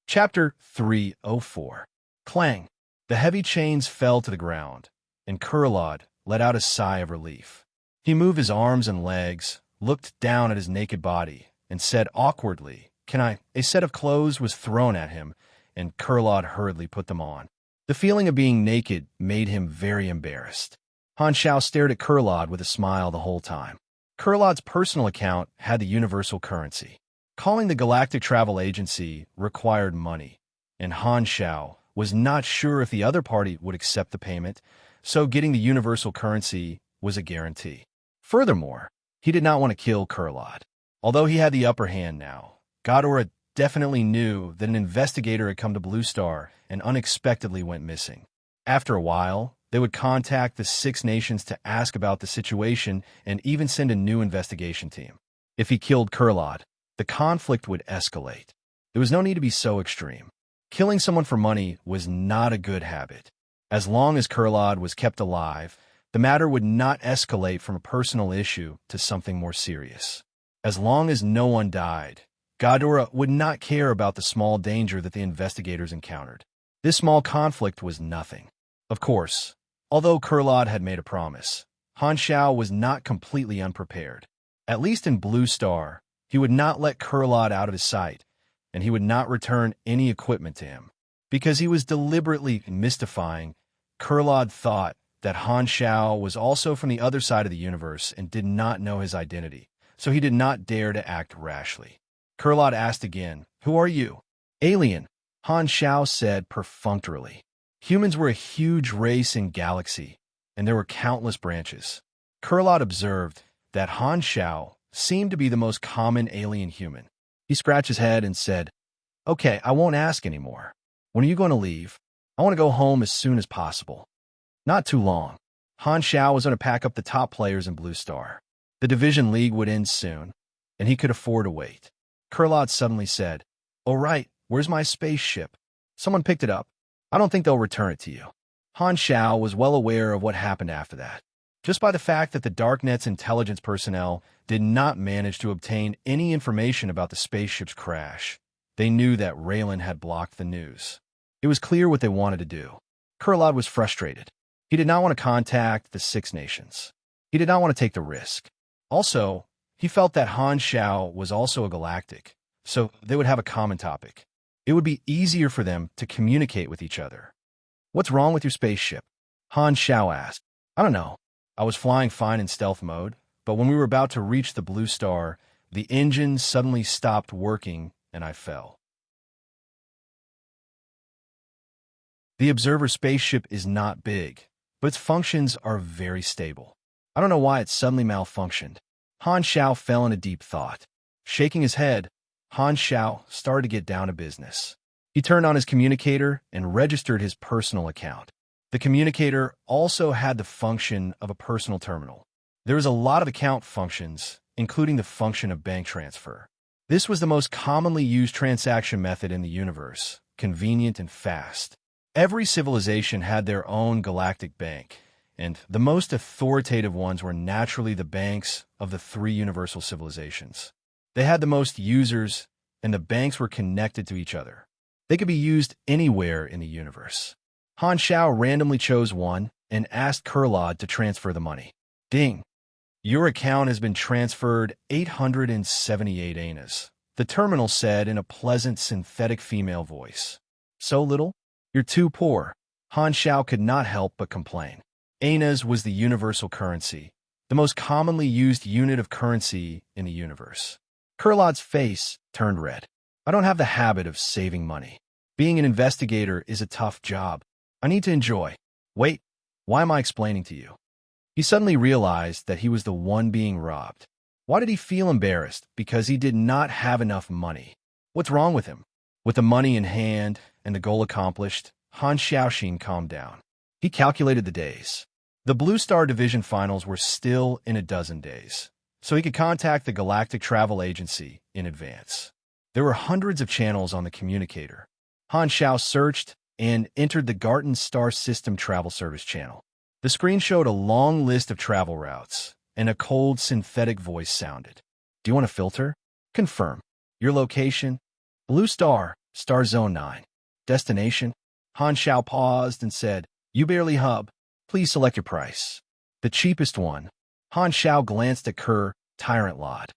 S1: Chapter 304. Clang. The heavy chains fell to the ground, and Kurlad let out a sigh of relief. He moved his arms and legs, looked down at his naked body, and said awkwardly, "Can I?" A set of clothes was thrown at him, and Kurlad hurriedly put them on. The feeling of being naked made him very embarrassed. Han Xiao stared at Kurlad with a smile the whole time. Kurlad's personal account had the universal currency. Calling the Galactic Travel Agency required money, and Han Xiao was not sure if the other party would accept the payment, so getting the universal currency was a guarantee. Furthermore, he did not want to kill Kurlad. Although he had the upper hand now, Ghidorah definitely knew that an investigator had come to Blue Star and unexpectedly went missing. After a while, they would contact the 6 nations to ask about the situation and even send a new investigation team. If he killed Kurlad, the conflict would escalate. There was no need to be so extreme. Killing someone for money was not a good habit. As long as Kurlad was kept alive, the matter would not escalate from a personal issue to something more serious. As long as no one died, Ghidorah would not care about the small danger that the investigators encountered. This small conflict was nothing. Of course, although Kurlad had made a promise, Han Xiao was not completely unprepared. At least in Blue Star, he would not let Kurlad out of his sight, and he would not return any equipment to him. Because he was deliberately mystifying, Kurlad thought that Han Xiao was also from the other side of the universe and did not know his identity, so he did not dare to act rashly. Kurlad asked again, "Who are you?" "Alien," Han Xiao said perfunctorily. Humans were a huge race in galaxy, and there were countless branches. Kurlad observed that Han Xiao seemed to be the most common alien human. He scratched his head and said, "Okay, I won't ask anymore. When are you going to leave? I want to go home as soon as possible." Not too long. Han Xiao was going to pack up the top players in Blue Star. The Division League would end soon, and he could afford to wait. Kurlad suddenly said, "Oh right, where's my spaceship? Someone picked it up. I don't think they'll return it to you." Han Xiao was well aware of what happened after that. Just by the fact that the Darknet's intelligence personnel did not manage to obtain any information about the spaceship's crash, they knew that Raylan had blocked the news. It was clear what they wanted to do. Kurlad was frustrated. He did not want to contact the Six Nations. He did not want to take the risk. Also, he felt that Han Xiao was also a galactic, so they would have a common topic. It would be easier for them to communicate with each other. "What's wrong with your spaceship?" Han Xiao asked. "I don't know. I was flying fine in stealth mode, but when we were about to reach the blue star, the engine suddenly stopped working and I fell." The Observer spaceship is not big, but its functions are very stable. I don't know why it suddenly malfunctioned. Han Xiao fell into deep thought. Shaking his head, Han Xiao started to get down to business. He turned on his communicator and registered his personal account. The communicator also had the function of a personal terminal. There was a lot of account functions, including the function of bank transfer. This was the most commonly used transaction method in the universe, convenient and fast. Every civilization had their own galactic bank, and the most authoritative ones were naturally the banks of the three universal civilizations. They had the most users, and the banks were connected to each other. They could be used anywhere in the universe. Han Xiao randomly chose one and asked Kurlad to transfer the money. Ding! "Your account has been transferred 878 anas," the terminal said in a pleasant synthetic female voice. "So little? You're too poor." Han Xiao could not help but complain. Anas was the universal currency, the most commonly used unit of currency in the universe. Kurlad's face turned red. "I don't have the habit of saving money. Being an investigator is a tough job. I need to enjoy." "Wait, why am I explaining to you?" He suddenly realized that he was the one being robbed. Why did he feel embarrassed? Because he did not have enough money. What's wrong with him? With the money in hand and the goal accomplished, Han Xiaoxin calmed down. He calculated the days. The Blue Star Division finals were still in a dozen days, so he could contact the Galactic Travel Agency in advance. There were hundreds of channels on the communicator. Han Xiao searched and entered the Garten Star System Travel Service channel. The screen showed a long list of travel routes, and a cold synthetic voice sounded. "Do you want to filter?" "Confirm. Your location?" "Blue Star, Star Zone 9. Destination?" Han Xiao paused and said, "Ubarely Hub. Please select your price." "The cheapest one." Han Xiao glanced at Kerr, Tyrant Lot.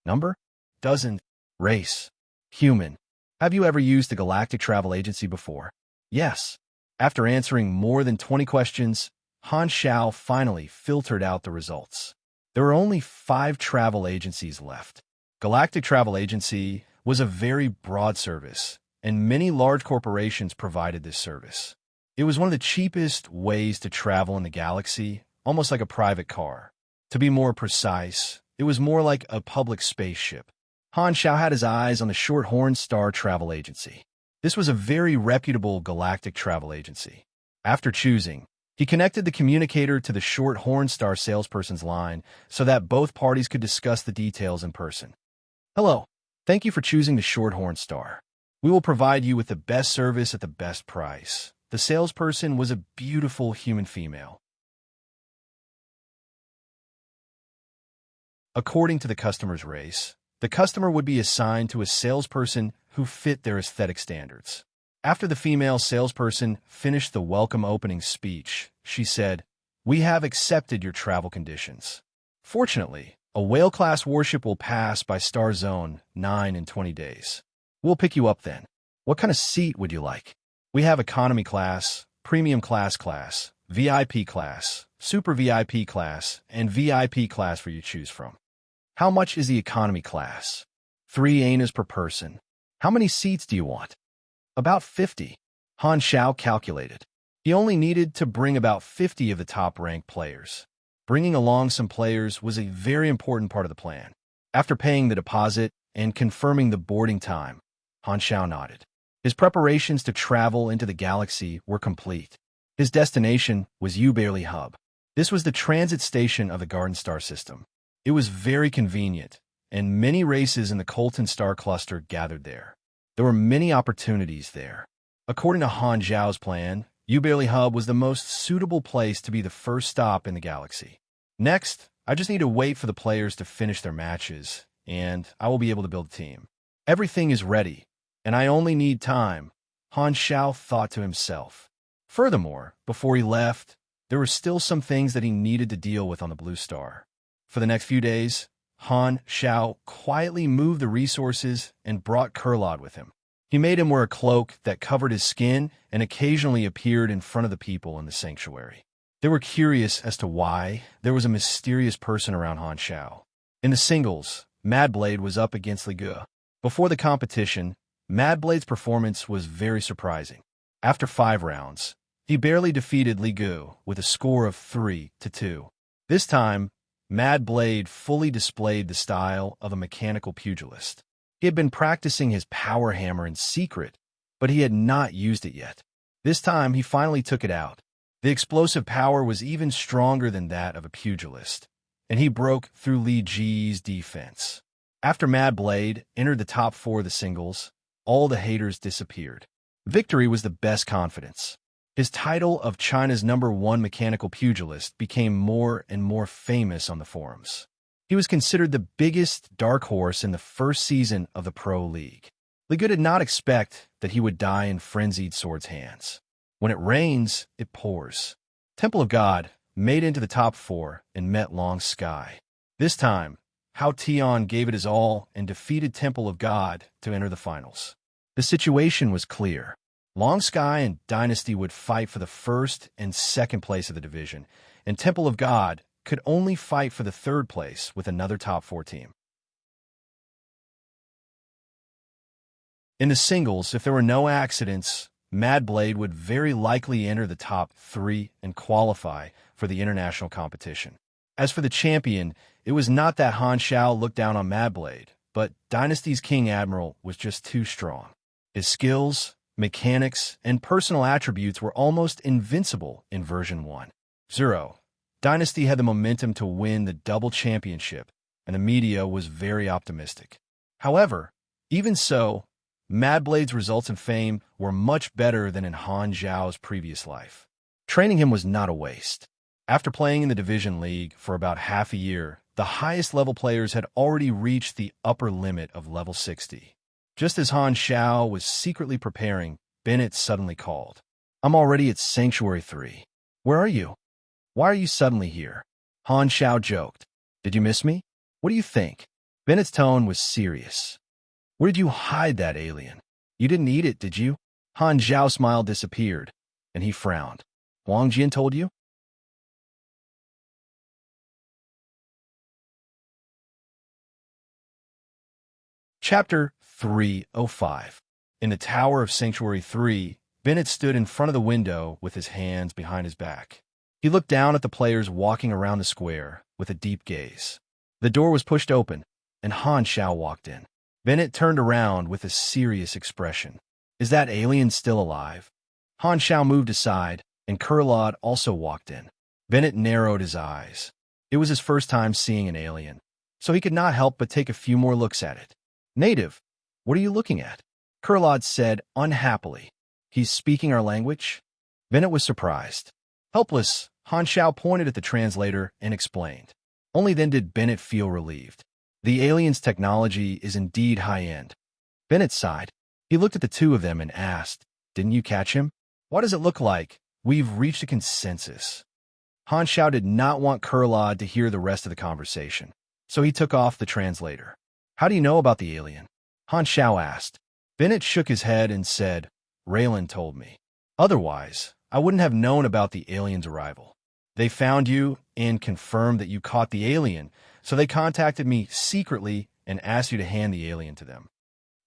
S1: "Number?" "Dozen." "Race?" "Human." "Have you ever used the Galactic Travel Agency before?" "Yes." After answering more than 20 questions, Han Xiao finally filtered out the results. There were only 5 travel agencies left. Galactic Travel Agency was a very broad service, and many large corporations provided this service. It was one of the cheapest ways to travel in the galaxy, almost like a private car. To be more precise, it was more like a public spaceship. Han Xiao had his eyes on the Shorthorn Star Travel Agency. This was a very reputable galactic travel agency. After choosing, he connected the communicator to the Shorthorn Star salesperson's line so that both parties could discuss the details in person. "Hello. Thank you for choosing the Shorthorn Star. We will provide you with the best service at the best price." The salesperson was a beautiful human female. According to the customer's race, the customer would be assigned to a salesperson who fit their aesthetic standards. After the female salesperson finished the welcome opening speech, she said, "We have accepted your travel conditions. Fortunately, a whale-class warship will pass by Star Zone 9 in 20 days. We'll pick you up then. What kind of seat would you like? We have economy class, premium class, VIP class, super VIP class, and VIP class for you to choose from." "How much is the economy class?" 3 anas per person." "How many seats do you want?" "About 50. Han Xiao calculated. He only needed to bring about 50 of the top-ranked players. Bringing along some players was a very important part of the plan. After paying the deposit and confirming the boarding time, Han Xiao nodded. His preparations to travel into the galaxy were complete. His destination was Ubarely Hub. This was the transit station of the Garden Star system. It was very convenient, and many races in the Colton Star cluster gathered there. There were many opportunities there. According to Han Zhao's plan, Ubarely Hub was the most suitable place to be the first stop in the galaxy. Next, I just need to wait for the players to finish their matches, and I will be able to build a team. Everything is ready, and I only need time, Han Xiao thought to himself. Furthermore, before he left, there were still some things that he needed to deal with on the Blue Star. For the next few days, Han Xiao quietly moved the resources and brought Kurlad with him. He made him wear a cloak that covered his skin and occasionally appeared in front of the people in the sanctuary. They were curious as to why there was a mysterious person around Han Xiao. In the singles, Madblade was up against Li Ge. Before the competition, Madblade's performance was very surprising. After 5 rounds, he barely defeated Li Ge with a score of 3-2. This time, Madblade fully displayed the style of a mechanical pugilist. He had been practicing his power hammer in secret, but he had not used it yet. This time, he finally took it out. The explosive power was even stronger than that of a pugilist, and he broke through Li Ji's defense. After Madblade entered the top 4 of the singles, all the haters disappeared. Victory was the best confidence. His title of China's #1 mechanical pugilist became more and more famous on the forums. He was considered the biggest dark horse in the first season of the Pro League. Li Ge did not expect that he would die in Frenzied Sword's hands. When it rains, it pours. Temple of God made into the top 4 and met Long Sky. This time, Hao Tian gave it his all and defeated Temple of God to enter the finals. The situation was clear. Long Sky and Dynasty would fight for the first and second place of the division, and Temple of God could only fight for the 3rd place with another top 4 team. In the singles, if there were no accidents, Madblade would very likely enter the top 3 and qualify for the international competition. As for the champion, it was not that Han Xiao looked down on Madblade, but Dynasty's King Admiral was just too strong. His skills, mechanics, and personal attributes were almost invincible in version 1.0. Dynasty had the momentum to win the double championship, and the media was very optimistic. However, even so, Madblade's results and fame were much better than in Han Xiao's previous life. Training him was not a waste. After playing in the Division League for about half a year, the highest level players had already reached the upper limit of level 60. Just as Han Xiao was secretly preparing, Bennett suddenly called. "I'm already at Sanctuary 3. Where are you? Why are you suddenly here?" Han Xiao joked. "Did you miss me? What do you think?" Bennett's tone was serious. "Where did you hide that alien? You didn't eat it, did you?" Han Xiao's smile disappeared, and he frowned. "Wang Jian told you?" Chapter 305. In the Tower of Sanctuary 3, Bennett stood in front of the window with his hands behind his back. He looked down at the players walking around the square with a deep gaze. The door was pushed open, and Han Xiao walked in. Bennett turned around with a serious expression. "Is that alien still alive?" Han Xiao moved aside, and Kurlad also walked in. Bennett narrowed his eyes. It was his first time seeing an alien, so he could not help but take a few more looks at it. "Native, what are you looking at?" Kurlad said unhappily. "He's speaking our language?" Bennett was surprised. Helpless, Han Xiao pointed at the translator and explained. Only then did Bennett feel relieved. The alien's technology is indeed high-end. Bennett sighed. He looked at the two of them and asked, "Didn't you catch him? What does it look like? We've reached a consensus." Han Xiao did not want Kurlad to hear the rest of the conversation, so he took off the translator. "How do you know about the alien?" Han Xiao asked. Bennett shook his head and said, "Raylan told me. Otherwise, I wouldn't have known about the alien's arrival. They found you and confirmed that you caught the alien, so they contacted me secretly and asked you to hand the alien to them."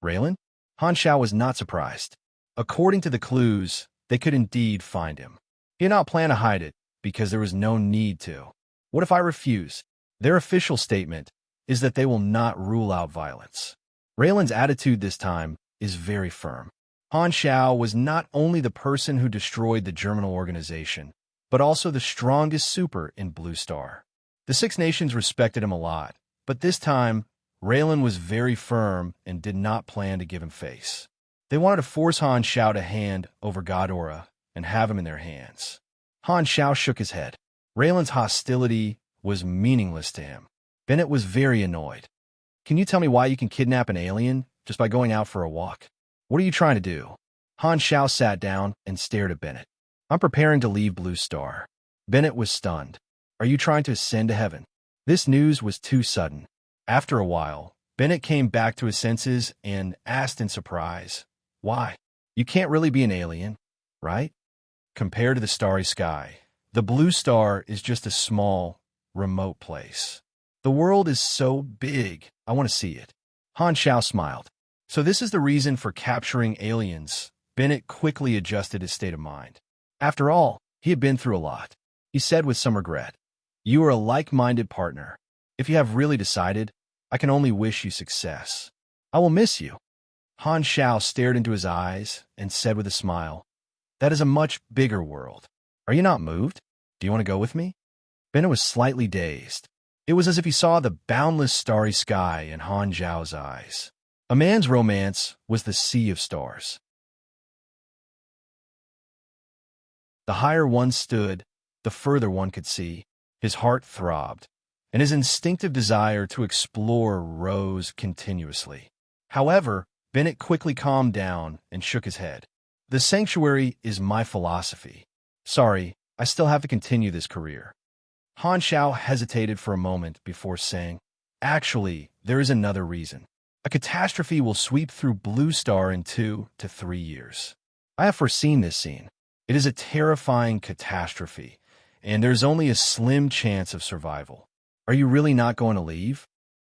S1: "Raylan?" Han Xiao was not surprised. According to the clues, they could indeed find him. He had not planned to hide it, because there was no need to. What if I refuse? Their official statement is that they will not rule out violence. Raylan's attitude this time is very firm. Han Xiao was not only the person who destroyed the Germinal organization, but also the strongest super in Blue Star. The Six Nations respected him a lot, but this time, Raylan was very firm and did not plan to give him face. They wanted to force Han Xiao to hand over Godora and have him in their hands. Han Xiao shook his head. Raylan's hostility was meaningless to him. Bennett was very annoyed. Can you tell me why you can kidnap an alien just by going out for a walk? What are you trying to do? Han Xiao sat down and stared at Bennett. I'm preparing to leave Blue Star. Bennett was stunned. Are you trying to ascend to heaven? This news was too sudden. After a while, Bennett came back to his senses and asked in surprise, why? You can't really be an alien, right? Compared to the starry sky, the Blue Star is just a small, remote place. The world is so big, I want to see it. Han Xiao smiled. So this is the reason for capturing aliens. Bennett quickly adjusted his state of mind. After all, he had been through a lot. He said with some regret, you are a like-minded partner. If you have really decided, I can only wish you success. I will miss you. Han Xiao stared into his eyes and said with a smile, that is a much bigger world. Are you not moved? Do you want to go with me? Bennett was slightly dazed. It was as if he saw the boundless starry sky in Han Xiao's eyes. A man's romance was the sea of stars. The higher one stood, the further one could see. His heart throbbed, and his instinctive desire to explore rose continuously. However, Bennett quickly calmed down and shook his head. The sanctuary is my philosophy. Sorry, I still have to continue this career. Han Xiao hesitated for a moment before saying, actually, there is another reason. A catastrophe will sweep through Blue Star in 2 to 3 years. I have foreseen this scene. It is a terrifying catastrophe, and there's only a slim chance of survival. Are you really not going to leave?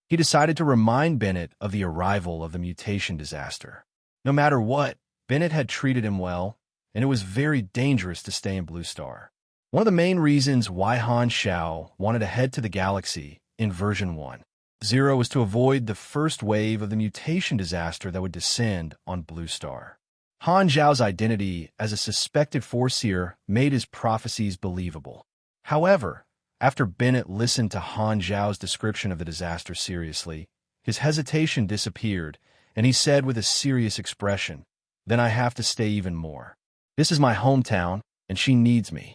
S1: He decided to remind Bennett of the arrival of the mutation disaster. No matter what, Bennett had treated him well, and it was very dangerous to stay in Blue Star. One of the main reasons why Han Xiao wanted to head to the galaxy in version 1.0 was to avoid the first wave of the mutation disaster that would descend on Blue Star. Han Xiao's identity as a suspected Foreseer made his prophecies believable. However, after Bennett listened to Han Xiao's description of the disaster seriously, his hesitation disappeared, and he said with a serious expression, then I have to stay even more. This is my hometown, and she needs me.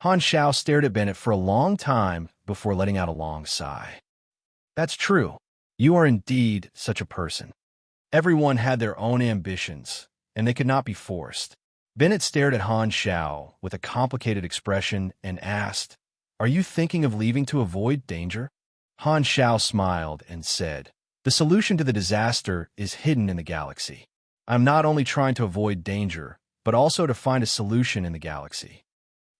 S1: Han Xiao stared at Bennett for a long time before letting out a long sigh. That's true. You are indeed such a person. Everyone had their own ambitions, and they could not be forced. Bennett stared at Han Xiao with a complicated expression and asked, are you thinking of leaving to avoid danger? Han Xiao smiled and said, the solution to the disaster is hidden in the galaxy. I'm not only trying to avoid danger, but also to find a solution in the galaxy.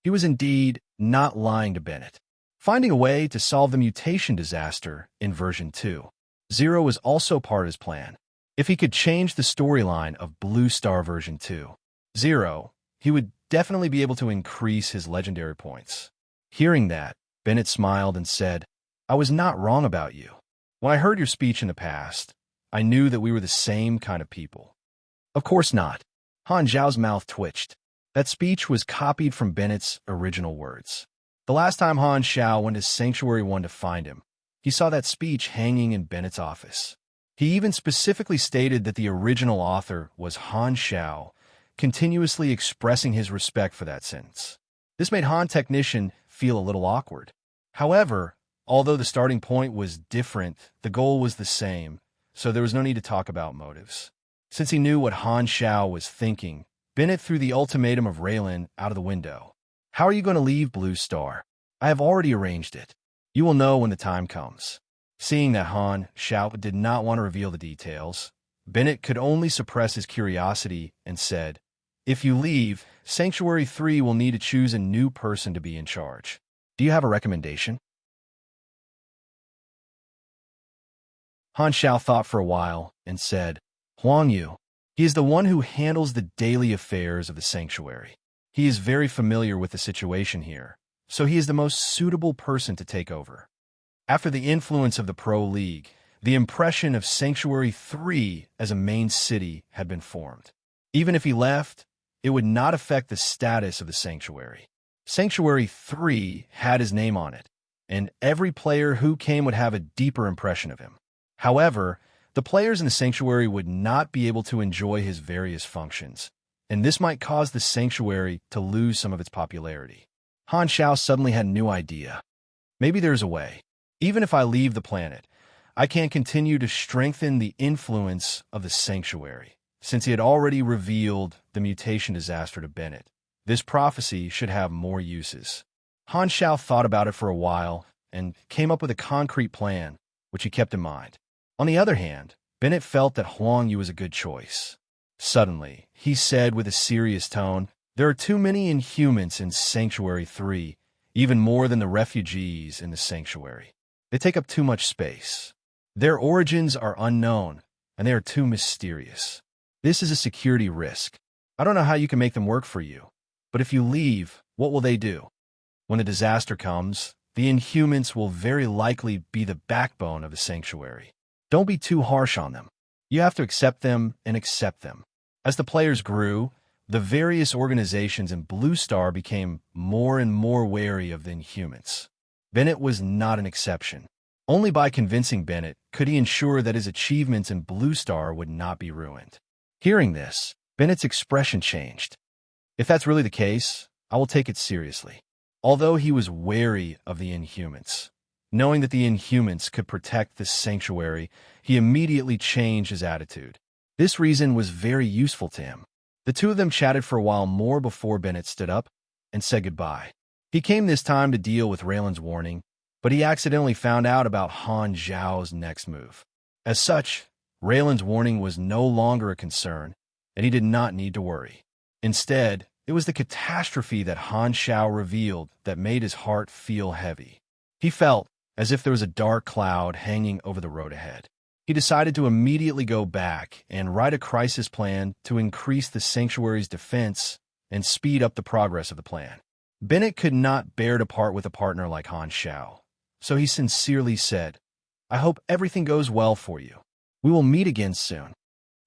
S1: He was indeed not lying to Bennett. Finding a way to solve the mutation disaster in version 2.0 was also part of his plan. If he could change the storyline of Blue Star version 2.0, he would definitely be able to increase his legendary points. Hearing that, Bennett smiled and said, I was not wrong about you. When I heard your speech in the past, I knew that we were the same kind of people. Of course not. Han Xiao's mouth twitched. That speech was copied from Bennett's original words. The last time Han Xiao went to Sanctuary 1 to find him, he saw that speech hanging in Bennett's office. He even specifically stated that the original author was Han Xiao, continuously expressing his respect for that sentence. This made Han Technician feel a little awkward. However, although the starting point was different, the goal was the same, so there was no need to talk about motives. Since he knew what Han Xiao was thinking, Bennett threw the ultimatum of Raylan out of the window. How are you going to leave Blue Star? I have already arranged it. You will know when the time comes. Seeing that Han Xiao did not want to reveal the details, Bennett could only suppress his curiosity and said, if you leave, Sanctuary 3 will need to choose a new person to be in charge. Do you have a recommendation? Han Xiao thought for a while and said, Huang Yu. He is the one who handles the daily affairs of the sanctuary. He is very familiar with the situation here, so he is the most suitable person to take over. After the influence of the Pro League, the impression of Sanctuary 3 as a main city had been formed. Even if he left, it would not affect the status of the sanctuary. Sanctuary 3 had his name on it, and every player who came would have a deeper impression of him. However, the players in the sanctuary would not be able to enjoy his various functions, and this might cause the sanctuary to lose some of its popularity. Han Xiao suddenly had a new idea. Maybe there's a way. Even if I leave the planet, I can continue to strengthen the influence of the sanctuary. Since he had already revealed the mutation disaster to Bennett, this prophecy should have more uses. Han Shao thought about it for a while and came up with a concrete plan, which he kept in mind. On the other hand, Bennett felt that Huang Yu was a good choice. Suddenly, he said with a serious tone, "There are too many Inhumans in Sanctuary 3, even more than the refugees in the Sanctuary. They take up too much space. Their origins are unknown, and they are too mysterious. This is a security risk. I don't know how you can make them work for you, but if you leave, what will they do? When the disaster comes, the Inhumans will very likely be the backbone of the Sanctuary. Don't be too harsh on them. You have to accept them and accept them." As the players grew, the various organizations in Blue Star became more and more wary of the Inhumans. Bennett was not an exception. Only by convincing Bennett could he ensure that his achievements in Blue Star would not be ruined. Hearing this, Bennett's expression changed. "If that's really the case, I will take it seriously." Although he was wary of the Inhumans, knowing that the Inhumans could protect the sanctuary, he immediately changed his attitude. This reason was very useful to him. The two of them chatted for a while more before Bennett stood up and said goodbye. He came this time to deal with Raylan's warning, but he accidentally found out about Han Zhao's next move. As such, Raylan's warning was no longer a concern, and he did not need to worry. Instead, it was the catastrophe that Han Shao revealed that made his heart feel heavy. He felt as if there was a dark cloud hanging over the road ahead. He decided to immediately go back and write a crisis plan to increase the sanctuary's defense and speed up the progress of the plan. Bennett could not bear to part with a partner like Han Shao, so he sincerely said, "I hope everything goes well for you. We will meet again soon."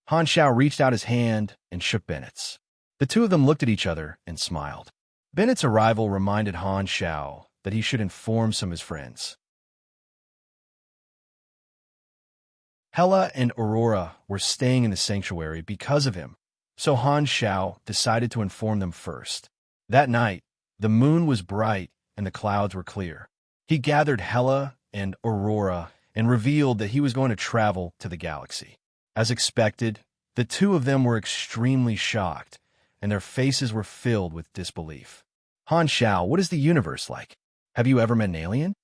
S1: Han Shao reached out his hand and shook Bennett's. The two of them looked at each other and smiled. Bennett's arrival reminded Han Shao that he should inform some of his friends. Hela and Aurora were staying in the sanctuary because of him, so Han Shao decided to inform them first. That night, the moon was bright and the clouds were clear. He gathered Hela and Aurora and revealed that he was going to travel to the galaxy. As expected, the two of them were extremely shocked, and their faces were filled with disbelief. "Han Shao, what is the universe like? Have you ever met an alien?"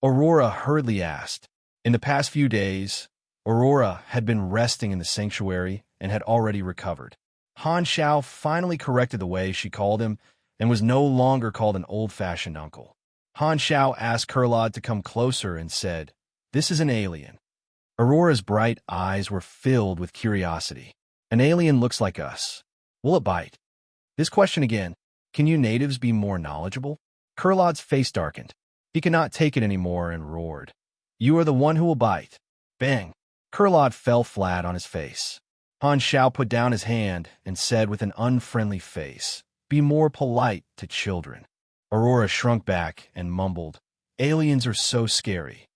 S1: Aurora hurriedly asked. In the past few days, Aurora had been resting in the sanctuary and had already recovered. Han Shao finally corrected the way she called him and was no longer called an old-fashioned uncle. Han Shao asked Kurlad to come closer and said, "This is an alien." Aurora's bright eyes were filled with curiosity. "An alien looks like us. Will it bite?" This question again. "Can you natives be more knowledgeable?" Kurlad's face darkened. He could not take it anymore and roared, "You are the one who will bite." Bang! Kurlad fell flat on his face. Han Shao put down his hand and said with an unfriendly face, "Be more polite to children." Aurora shrunk back and mumbled, "Aliens are so scary."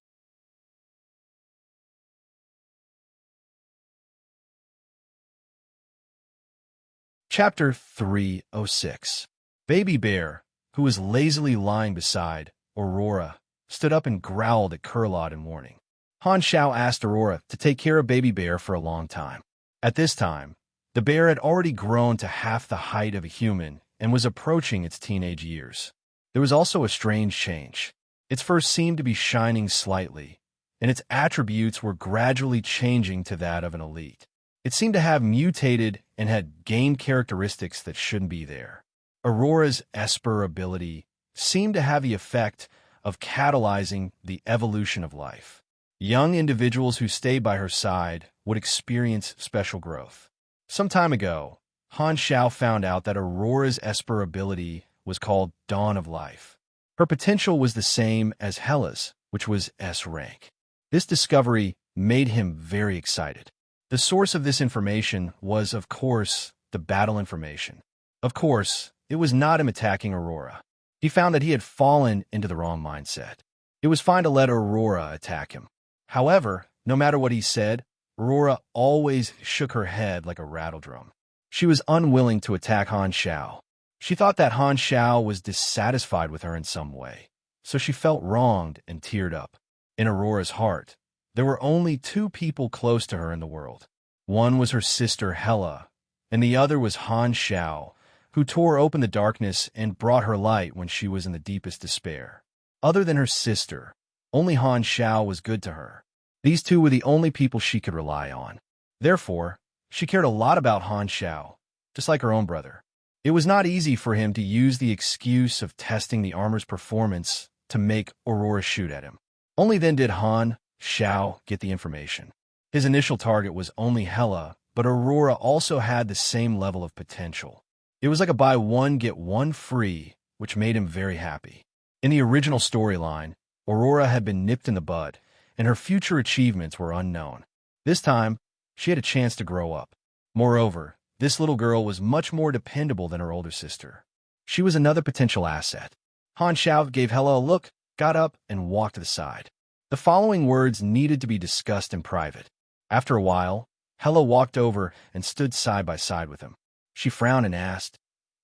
S1: Chapter 306. Baby Bear, who was lazily lying beside Aurora, stood up and growled at Kurlad in warning. Han Shao asked Aurora to take care of Baby Bear for a long time. At this time, the bear had already grown to half the height of a human and was approaching its teenage years. There was also a strange change. Its fur seemed to be shining slightly, and its attributes were gradually changing to that of an elite. It seemed to have mutated and had gained characteristics that shouldn't be there. Aurora's Esper ability seemed to have the effect of catalyzing the evolution of life. Young individuals who stayed by her side would experience special growth. Some time ago, Han Shao found out that Aurora's Esper ability was called Dawn of Life. Her potential was the same as Hela's, which was S rank. This discovery made him very excited. The source of this information was, of course, the battle information. Of course, it was not him attacking Aurora. He found that he had fallen into the wrong mindset. It was fine to let Aurora attack him. However, no matter what he said, Aurora always shook her head like a rattledrum. She was unwilling to attack Han Shao. She thought that Han Shao was dissatisfied with her in some way, so she felt wronged and teared up. In Aurora's heart, there were only two people close to her in the world. One was her sister Hela, and the other was Han Xiao, who tore open the darkness and brought her light when she was in the deepest despair. Other than her sister, only Han Xiao was good to her. These two were the only people she could rely on. Therefore, she cared a lot about Han Xiao, just like her own brother. It was not easy for him to use the excuse of testing the armor's performance to make Aurora shoot at him. Only then did Han Xiao get the information. His initial target was only Hela, but Aurora also had the same level of potential. It was like a buy one, get one free, which made him very happy. In the original storyline, Aurora had been nipped in the bud, and her future achievements were unknown. This time, she had a chance to grow up. Moreover, this little girl was much more dependable than her older sister. She was another potential asset. Han Xiao gave Hela a look, got up, and walked to the side. The following words needed to be discussed in private. After a while, Hela walked over and stood side by side with him. She frowned and asked,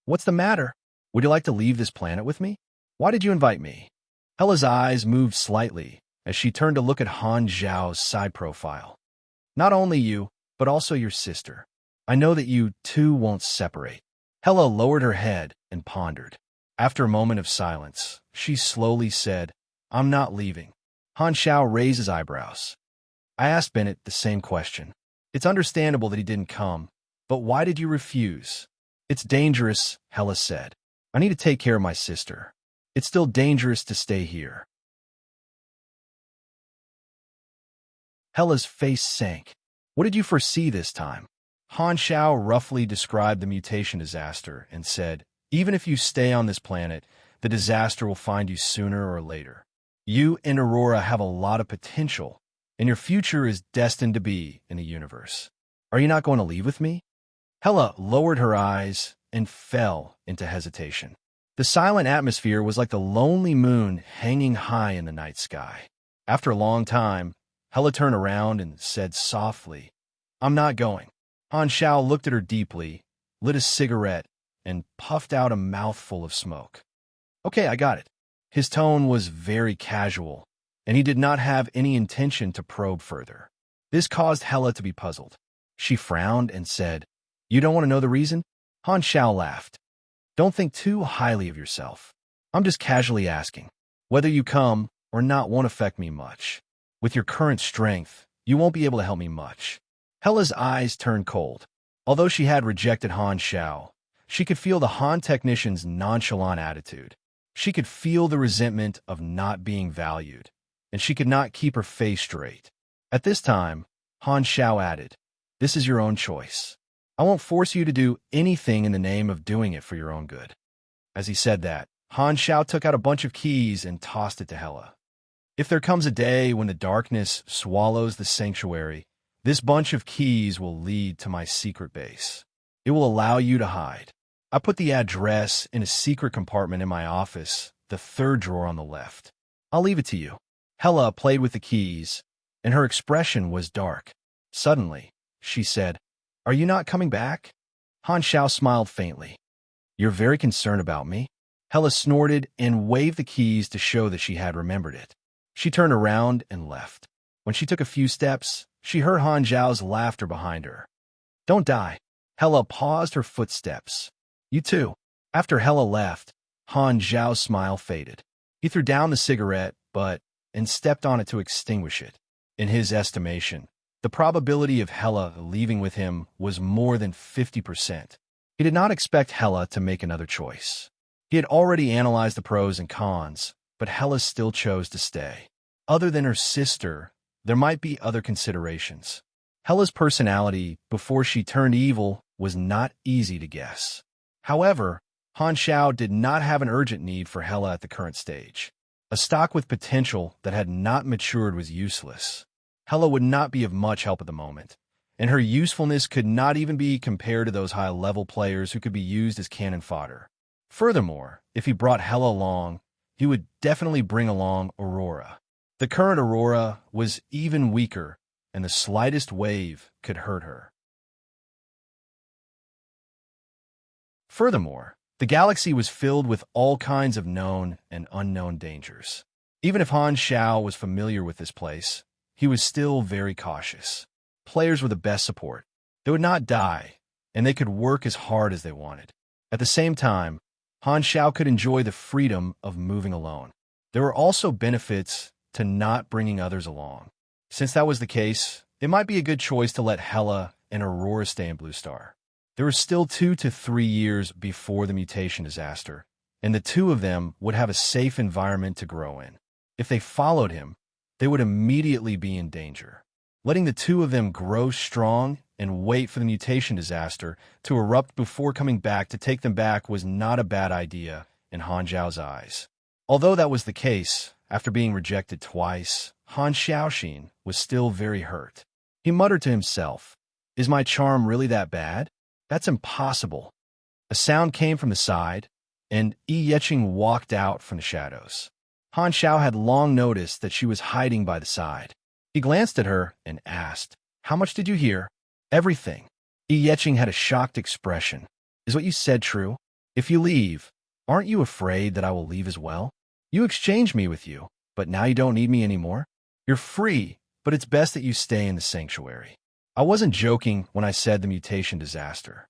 S1: "What's the matter? Would you like to leave this planet with me? Why did you invite me?" Hela's eyes moved slightly as she turned to look at Han Xiao's side profile. "Not only you, but also your sister. I know that you two won't separate." Hela lowered her head and pondered. After a moment of silence, she slowly said, "I'm not leaving." Han Xiao raised his eyebrows. "I asked Bennett the same question. It's understandable that he didn't come, but why did you refuse?" "It's dangerous," Hela said. "I need to take care of my sister. It's still dangerous to stay here." Hela's face sank. "What did you foresee this time?" Han Xiao roughly described the mutation disaster and said, "Even if you stay on this planet, the disaster will find you sooner or later. You and Aurora have a lot of potential, and your future is destined to be in the universe. Are you not going to leave with me?" Hela lowered her eyes and fell into hesitation. The silent atmosphere was like the lonely moon hanging high in the night sky. After a long time, Hela turned around and said softly, "I'm not going." Han Xiao looked at her deeply, lit a cigarette, and puffed out a mouthful of smoke. "Okay, I got it." His tone was very casual, and he did not have any intention to probe further. This caused Hela to be puzzled. She frowned and said, "You don't want to know the reason?" Han Xiao laughed. "Don't think too highly of yourself. I'm just casually asking. Whether you come or not won't affect me much. With your current strength, you won't be able to help me much." Hela's eyes turned cold. Although she had rejected Han Xiao, she could feel the Han technician's nonchalant attitude. She could feel the resentment of not being valued, and she could not keep her face straight. At this time, Han Xiao added, "This is your own choice. I won't force you to do anything in the name of doing it for your own good." As he said that, Han Xiao took out a bunch of keys and tossed it to Hela. "If there comes a day when the darkness swallows the sanctuary, this bunch of keys will lead to my secret base. It will allow you to hide. I put the address in a secret compartment in my office, the third drawer on the left. I'll leave it to you." Hela played with the keys, and her expression was dark. Suddenly, she said, "Are you not coming back?" Han Xiao smiled faintly. "You're very concerned about me?" Hela snorted and waved the keys to show that she had remembered it. She turned around and left. When she took a few steps, she heard Han Xiao's laughter behind her. "Don't die." Hela paused her footsteps. "You too." After Hela left, Han Xiao's smile faded. He threw down the cigarette, and stepped on it to extinguish it. In his estimation, the probability of Hela leaving with him was more than 50%. He did not expect Hela to make another choice. He had already analyzed the pros and cons, but Hela still chose to stay. Other than her sister, there might be other considerations. Hela's personality, before she turned evil, was not easy to guess. However, Han Xiao did not have an urgent need for Hela at the current stage. A stock with potential that had not matured was useless. Hela would not be of much help at the moment, and her usefulness could not even be compared to those high-level players who could be used as cannon fodder. Furthermore, if he brought Hela along, he would definitely bring along Aurora. The current Aurora was even weaker, and the slightest wave could hurt her. Furthermore, The galaxy was filled with all kinds of known and unknown dangers. Even if Han Xiao was familiar with this place, he was still very cautious. Players were the best support. They would not die, and they could work as hard as they wanted. At the same time, Han Xiao could enjoy the freedom of moving alone. There were also benefits to not bringing others along. Since that was the case, it might be a good choice to let Hela and Aurora stay in Blue Star. There were still 2 to 3 years before the mutation disaster, and the two of them would have a safe environment to grow in. If they followed him, they would immediately be in danger. Letting the two of them grow strong and wait for the mutation disaster to erupt before coming back to take them back was not a bad idea in Han Zhao's eyes. Although that was the case, after being rejected twice, Han Xiaoxin was still very hurt. He muttered to himself, "Is my charm really that bad? That's impossible." A sound came from the side, and Yi Yeqing walked out from the shadows. Han Xiao had long noticed that she was hiding by the side. He glanced at her and asked, "How much did you hear?" "Everything." Yi Yeqing had a shocked expression. "Is what you said true? If you leave, aren't you afraid that I will leave as well? You exchanged me with you, but now you don't need me anymore? You're free, but it's best that you stay in the sanctuary." I wasn't joking when I said the mutation disaster.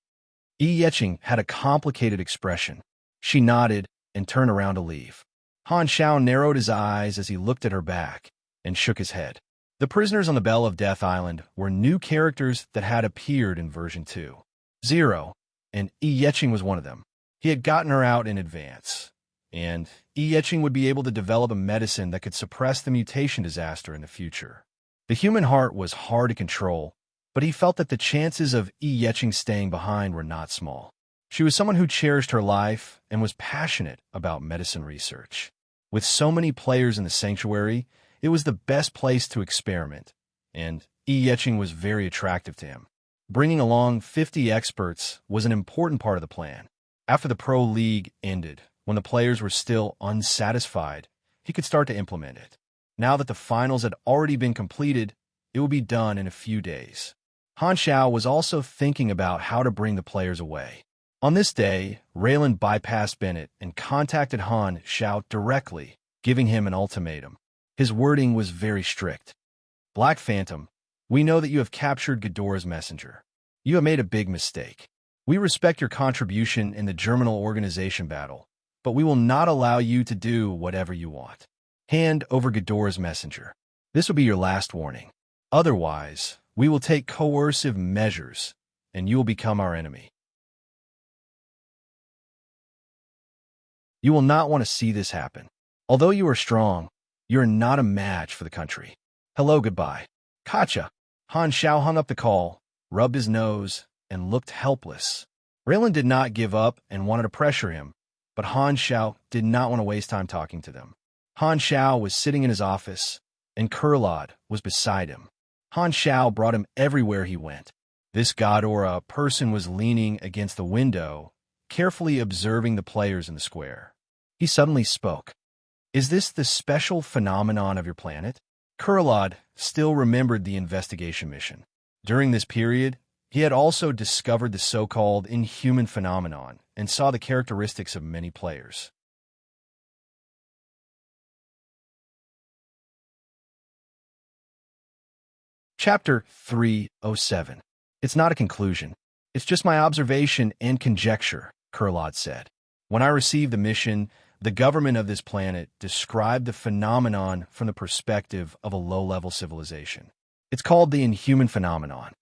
S1: Yi Yeqing had a complicated expression. She nodded and turned around to leave. Han Xiao narrowed his eyes as he looked at her back and shook his head. The prisoners on the Bell of Death Island were new characters that had appeared in version 2.0, and Yi Yeqing was one of them. He had gotten her out in advance, and Yi Yeqing would be able to develop a medicine that could suppress the mutation disaster in the future. The human heart was hard to control, but he felt that the chances of Yi Yeqing staying behind were not small. She was someone who cherished her life and was passionate about medicine research. With so many players in the sanctuary, it was the best place to experiment, and Yi Yeqing was very attractive to him. Bringing along 50 experts was an important part of the plan. After the Pro League ended, when the players were still unsatisfied, he could start to implement it. Now that the finals had already been completed, it would be done in a few days. Han Xiao was also thinking about how to bring the players away. On this day, Raylan bypassed Bennett and contacted Han Xiao directly, giving him an ultimatum. His wording was very strict. "Black Phantom, we know that you have captured Ghidorah's messenger. You have made a big mistake. We respect your contribution in the Germinal Organization battle, but we will not allow you to do whatever you want. Hand over Ghidorah's messenger. This will be your last warning. Otherwise, we will take coercive measures, and you will become our enemy. You will not want to see this happen. Although you are strong, you are not a match for the country. Hello, goodbye." "Gotcha." Han Xiao hung up the call, rubbed his nose, and looked helpless. Raylan did not give up and wanted to pressure him, but Han Xiao did not want to waste time talking to them. Han Xiao was sitting in his office, and Kurlad was beside him. Han Xiao brought him everywhere he went. This Ghidorah person was leaning against the window, carefully observing the players in the square. He suddenly spoke. "Is this the special phenomenon of your planet?" Kurlad still remembered the investigation mission. During this period, he had also discovered the so-called inhuman phenomenon and saw the characteristics of many players. Chapter 307. "It's not a conclusion. It's just my observation and conjecture," Kurlad said. "When I received the mission, the government of this planet described the phenomenon from the perspective of a low-level civilization. It's called the inhuman phenomenon.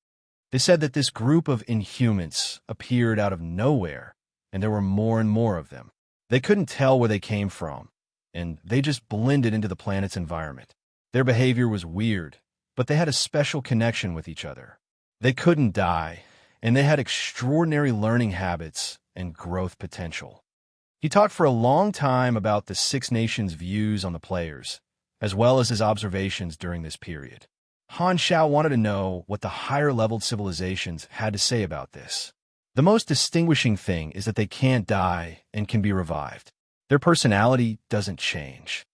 S1: They said that this group of inhumans appeared out of nowhere, and there were more and more of them. They couldn't tell where they came from, and they just blended into the planet's environment. Their behavior was weird, but they had a special connection with each other. They couldn't die, and they had extraordinary learning habits and growth potential." He talked for a long time about the Six Nations' views on the players, as well as his observations during this period. Han Xiao wanted to know what the higher-leveled civilizations had to say about this. The most distinguishing thing is that they can't die and can be revived. Their personality doesn't change.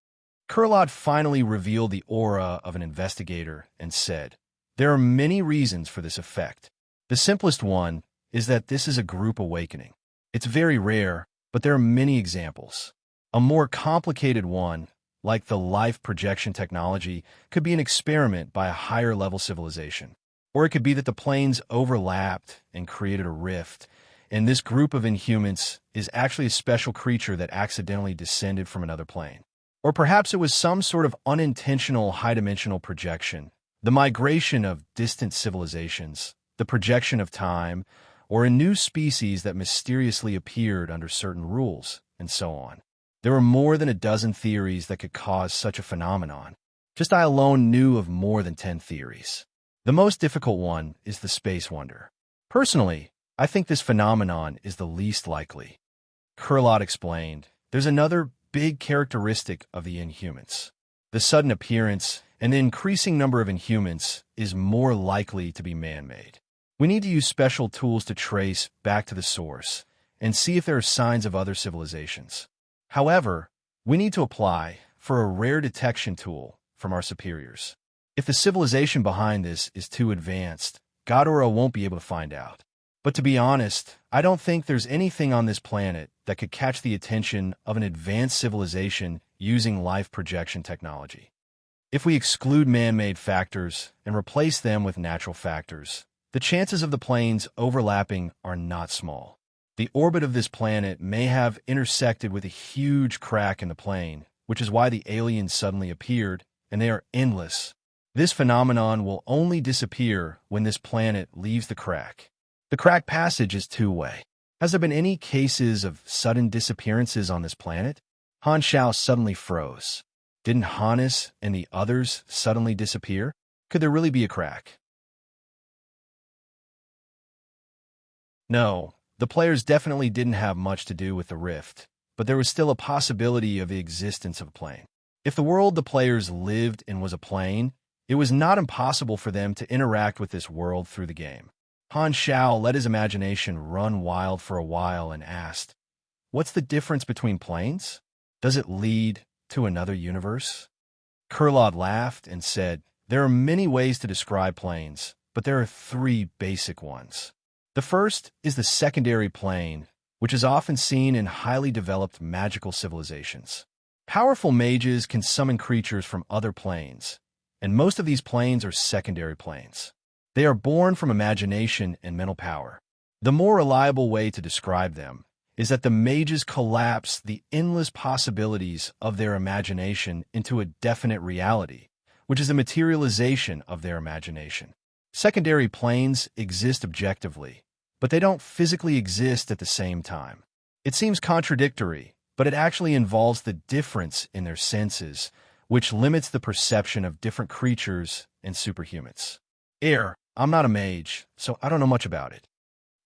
S1: Kurlad finally revealed the aura of an investigator and said, "There are many reasons for this effect. The simplest one is that this is a group awakening. It's very rare, but there are many examples. A more complicated one, like the life projection technology, could be an experiment by a higher-level civilization. Or it could be that the planes overlapped and created a rift, and this group of inhumans is actually a special creature that accidentally descended from another plane. Or perhaps it was some sort of unintentional high-dimensional projection, the migration of distant civilizations, the projection of time, or a new species that mysteriously appeared under certain rules, and so on. There were more than a dozen theories that could cause such a phenomenon. Just I alone knew of more than 10 theories. The most difficult one is the space wonder. Personally, I think this phenomenon is the least likely. Kurlot explained, there's another big characteristic of the Inhumans. The sudden appearance and the increasing number of Inhumans is more likely to be man-made. We need to use special tools to trace back to the source and see if there are signs of other civilizations. However, we need to apply for a rare detection tool from our superiors. If the civilization behind this is too advanced, Ghidorah won't be able to find out. But to be honest, I don't think there's anything on this planet that could catch the attention of an advanced civilization using life projection technology. If we exclude man-made factors and replace them with natural factors, the chances of the planes overlapping are not small. The orbit of this planet may have intersected with a huge crack in the plane, which is why the aliens suddenly appeared, and they are endless. This phenomenon will only disappear when this planet leaves the crack. The crack passage is two-way. Has there been any cases of sudden disappearances on this planet? Han Shao suddenly froze. Didn't Hannes and the others suddenly disappear? Could there really be a crack? No, the players definitely didn't have much to do with the rift, but there was still a possibility of the existence of a plane. If the world the players lived in was a plane, it was not impossible for them to interact with this world through the game. Han Shao let his imagination run wild for a while and asked, "What's the difference between planes? Does it lead to another universe?" Kurlod laughed and said, "There are many ways to describe planes, but there are three basic ones. The first is the secondary plane, which is often seen in highly developed magical civilizations. Powerful mages can summon creatures from other planes, and most of these planes are secondary planes. They are born from imagination and mental power. The more reliable way to describe them is that the mages collapse the endless possibilities of their imagination into a definite reality, which is the materialization of their imagination. Secondary planes exist objectively, but they don't physically exist at the same time. It seems contradictory, but it actually involves the difference in their senses, which limits the perception of different creatures and superhumans. I'm not a mage, so I don't know much about it.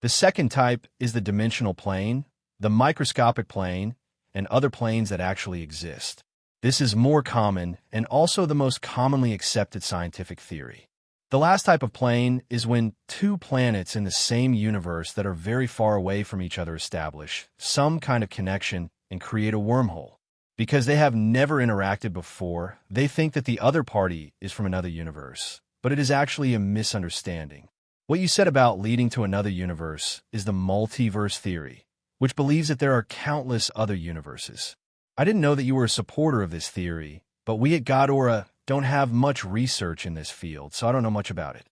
S1: The second type is the dimensional plane, the microscopic plane, and other planes that actually exist. This is more common and also the most commonly accepted scientific theory. The last type of plane is when two planets in the same universe that are very far away from each other establish some kind of connection and create a wormhole. Because they have never interacted before, they think that the other party is from another universe, but it is actually a misunderstanding. What you said about leading to another universe is the multiverse theory, which believes that there are countless other universes. I didn't know that you were a supporter of this theory, but we at Ghidorah don't have much research in this field, so I don't know much about it.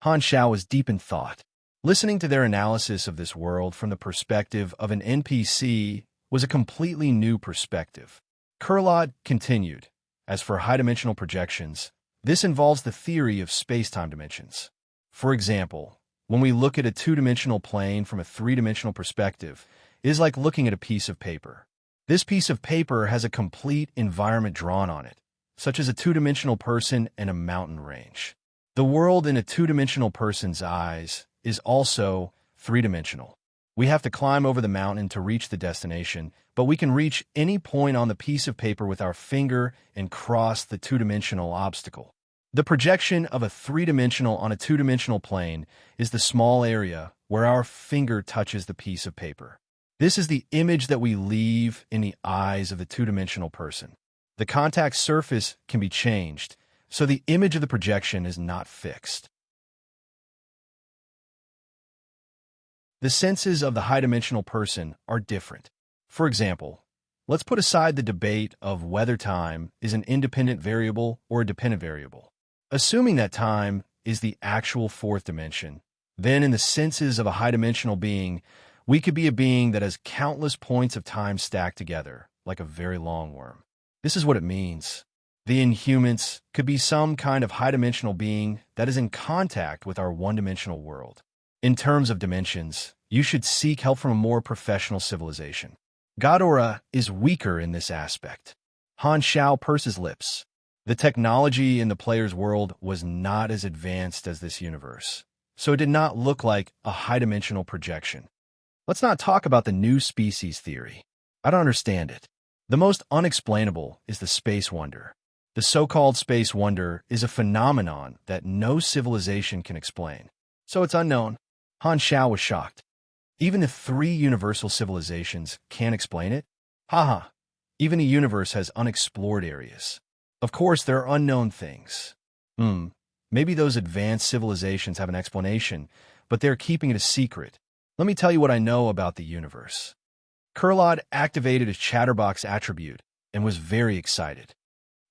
S1: Han Shao was deep in thought. Listening to their analysis of this world from the perspective of an NPC was a completely new perspective. Kurlod continued, as for high-dimensional projections, this involves the theory of space-time dimensions. For example, when we look at a two-dimensional plane from a three-dimensional perspective, it is like looking at a piece of paper. This piece of paper has a complete environment drawn on it, such as a two-dimensional person and a mountain range. The world in a two-dimensional person's eyes is also three-dimensional. We have to climb over the mountain to reach the destination, but we can reach any point on the piece of paper with our finger and cross the two-dimensional obstacle. The projection of a three-dimensional on a two-dimensional plane is the small area where our finger touches the piece of paper. This is the image that we leave in the eyes of the two-dimensional person. The contact surface can be changed, so the image of the projection is not fixed. The senses of the high-dimensional person are different. For example, let's put aside the debate of whether time is an independent variable or a dependent variable. Assuming that time is the actual fourth dimension, then in the senses of a high-dimensional being, we could be a being that has countless points of time stacked together, like a very long worm. This is what it means. The Inhumans could be some kind of high-dimensional being that is in contact with our one-dimensional world. In terms of dimensions, you should seek help from a more professional civilization. Godora is weaker in this aspect. Han Xiao purses lips. The technology in the player's world was not as advanced as this universe, so it did not look like a high-dimensional projection. Let's not talk about the new species theory. I don't understand it. The most unexplainable is the space wonder. The so-called space wonder is a phenomenon that no civilization can explain, so it's unknown. Han Xiao was shocked. Even if 3 universal civilizations can't explain it? Haha, even a universe has unexplored areas. Of course, there are unknown things. Maybe those advanced civilizations have an explanation, but they're keeping it a secret. Let me tell you what I know about the universe. Kurlod activated his Chatterbox attribute and was very excited.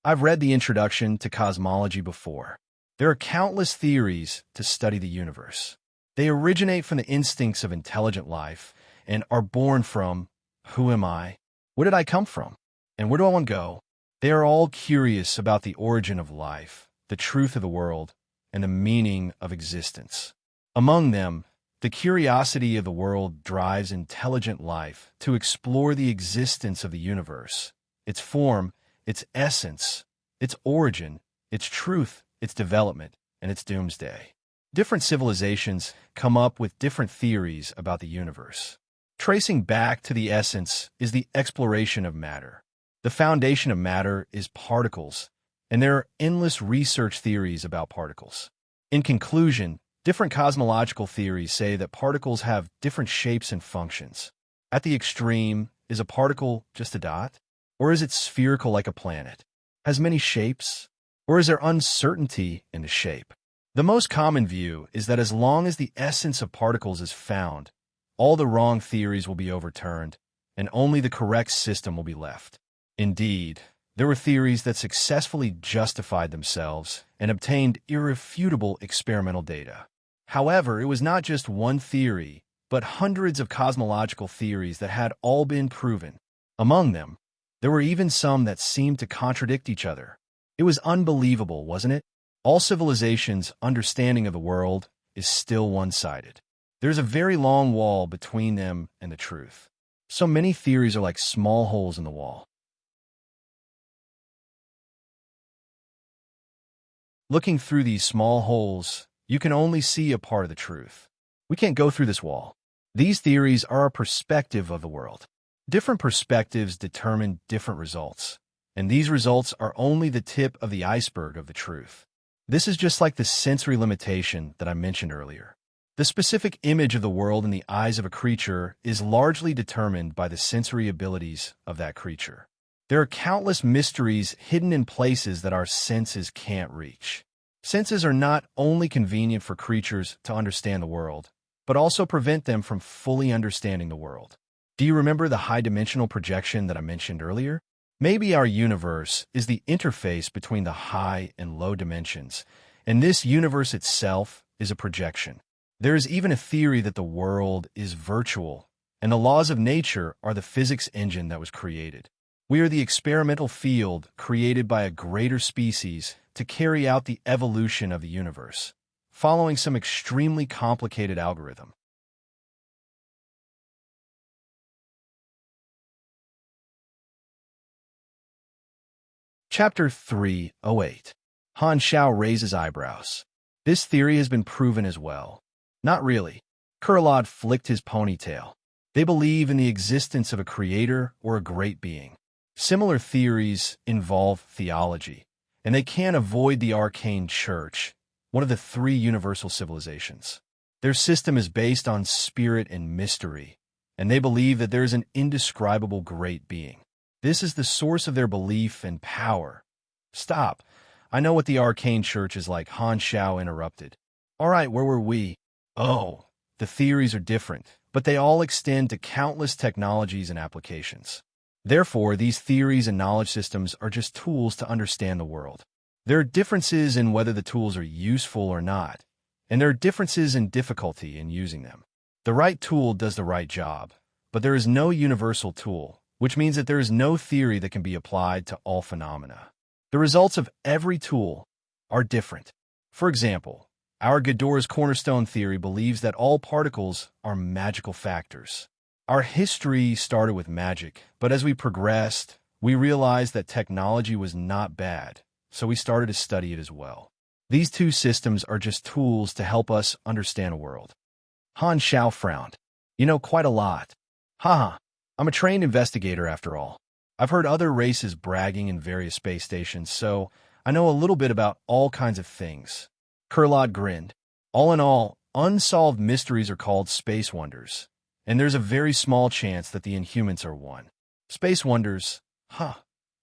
S1: I've read the introduction to cosmology before. There are countless theories to study the universe. They originate from the instincts of intelligent life and are born from, who am I? Where did I come from? And where do I want to go? They are all curious about the origin of life, the truth of the world, and the meaning of existence. Among them, the curiosity of the world drives intelligent life to explore the existence of the universe, its form, its essence, its origin, its truth, its development, and its doomsday. Different civilizations come up with different theories about the universe. Tracing back to the essence is the exploration of matter. The foundation of matter is particles, and there are endless research theories about particles. In conclusion, different cosmological theories say that particles have different shapes and functions. At the extreme, is a particle just a dot? Or is it spherical like a planet? Has many shapes? Or is there uncertainty in the shape? The most common view is that as long as the essence of particles is found, all the wrong theories will be overturned, and only the correct system will be left. Indeed, there were theories that successfully justified themselves and obtained irrefutable experimental data. However, it was not just one theory, but hundreds of cosmological theories that had all been proven. Among them, there were even some that seemed to contradict each other. It was unbelievable, wasn't it? All civilizations' understanding of the world is still one-sided. There's a very long wall between them and the truth. So many theories are like small holes in the wall. Looking through these small holes, you can only see a part of the truth. We can't go through this wall. These theories are a perspective of the world. Different perspectives determine different results, and these results are only the tip of the iceberg of the truth. This is just like the sensory limitation that I mentioned earlier. The specific image of the world in the eyes of a creature is largely determined by the sensory abilities of that creature. There are countless mysteries hidden in places that our senses can't reach. Senses are not only convenient for creatures to understand the world, but also prevent them from fully understanding the world. Do you remember the high-dimensional projection that I mentioned earlier? Maybe our universe is the interface between the high and low dimensions, and this universe itself is a projection. There is even a theory that the world is virtual, and the laws of nature are the physics engine that was created. We are the experimental field created by a greater species to carry out the evolution of the universe, following some extremely complicated algorithm. Chapter 308. Han Xiao raises eyebrows. This theory has been proven as well. Not really. Kurlod flicked his ponytail. They believe in the existence of a creator or a great being. Similar theories involve theology, and they can't avoid the arcane church, one of the 3 universal civilizations. Their system is based on spirit and mystery, and they believe that there is an indescribable great being. This is the source of their belief and power. Stop. I know what the arcane church is like, Han Xiao interrupted. All right, where were we? Oh, the theories are different. but they all extend to countless technologies and applications. Therefore, these theories and knowledge systems are just tools to understand the world. There are differences in whether the tools are useful or not, and there are differences in difficulty in using them. The right tool does the right job, but there is no universal tool, which means that there is no theory that can be applied to all phenomena. The results of every tool are different. For example, our Godora's cornerstone theory believes that all particles are magical factors. Our history started with magic, but as we progressed, we realized that technology was not bad, so we started to study it as well. These two systems are just tools to help us understand a world. Han Xiao frowned. You know quite a lot. Haha, I'm a trained investigator after all. I've heard other races bragging in various space stations, so I know a little bit about all kinds of things. Kurlot grinned. All in all, unsolved mysteries are called space wonders, and there's a very small chance that the Inhumans are one. Space wonders, huh?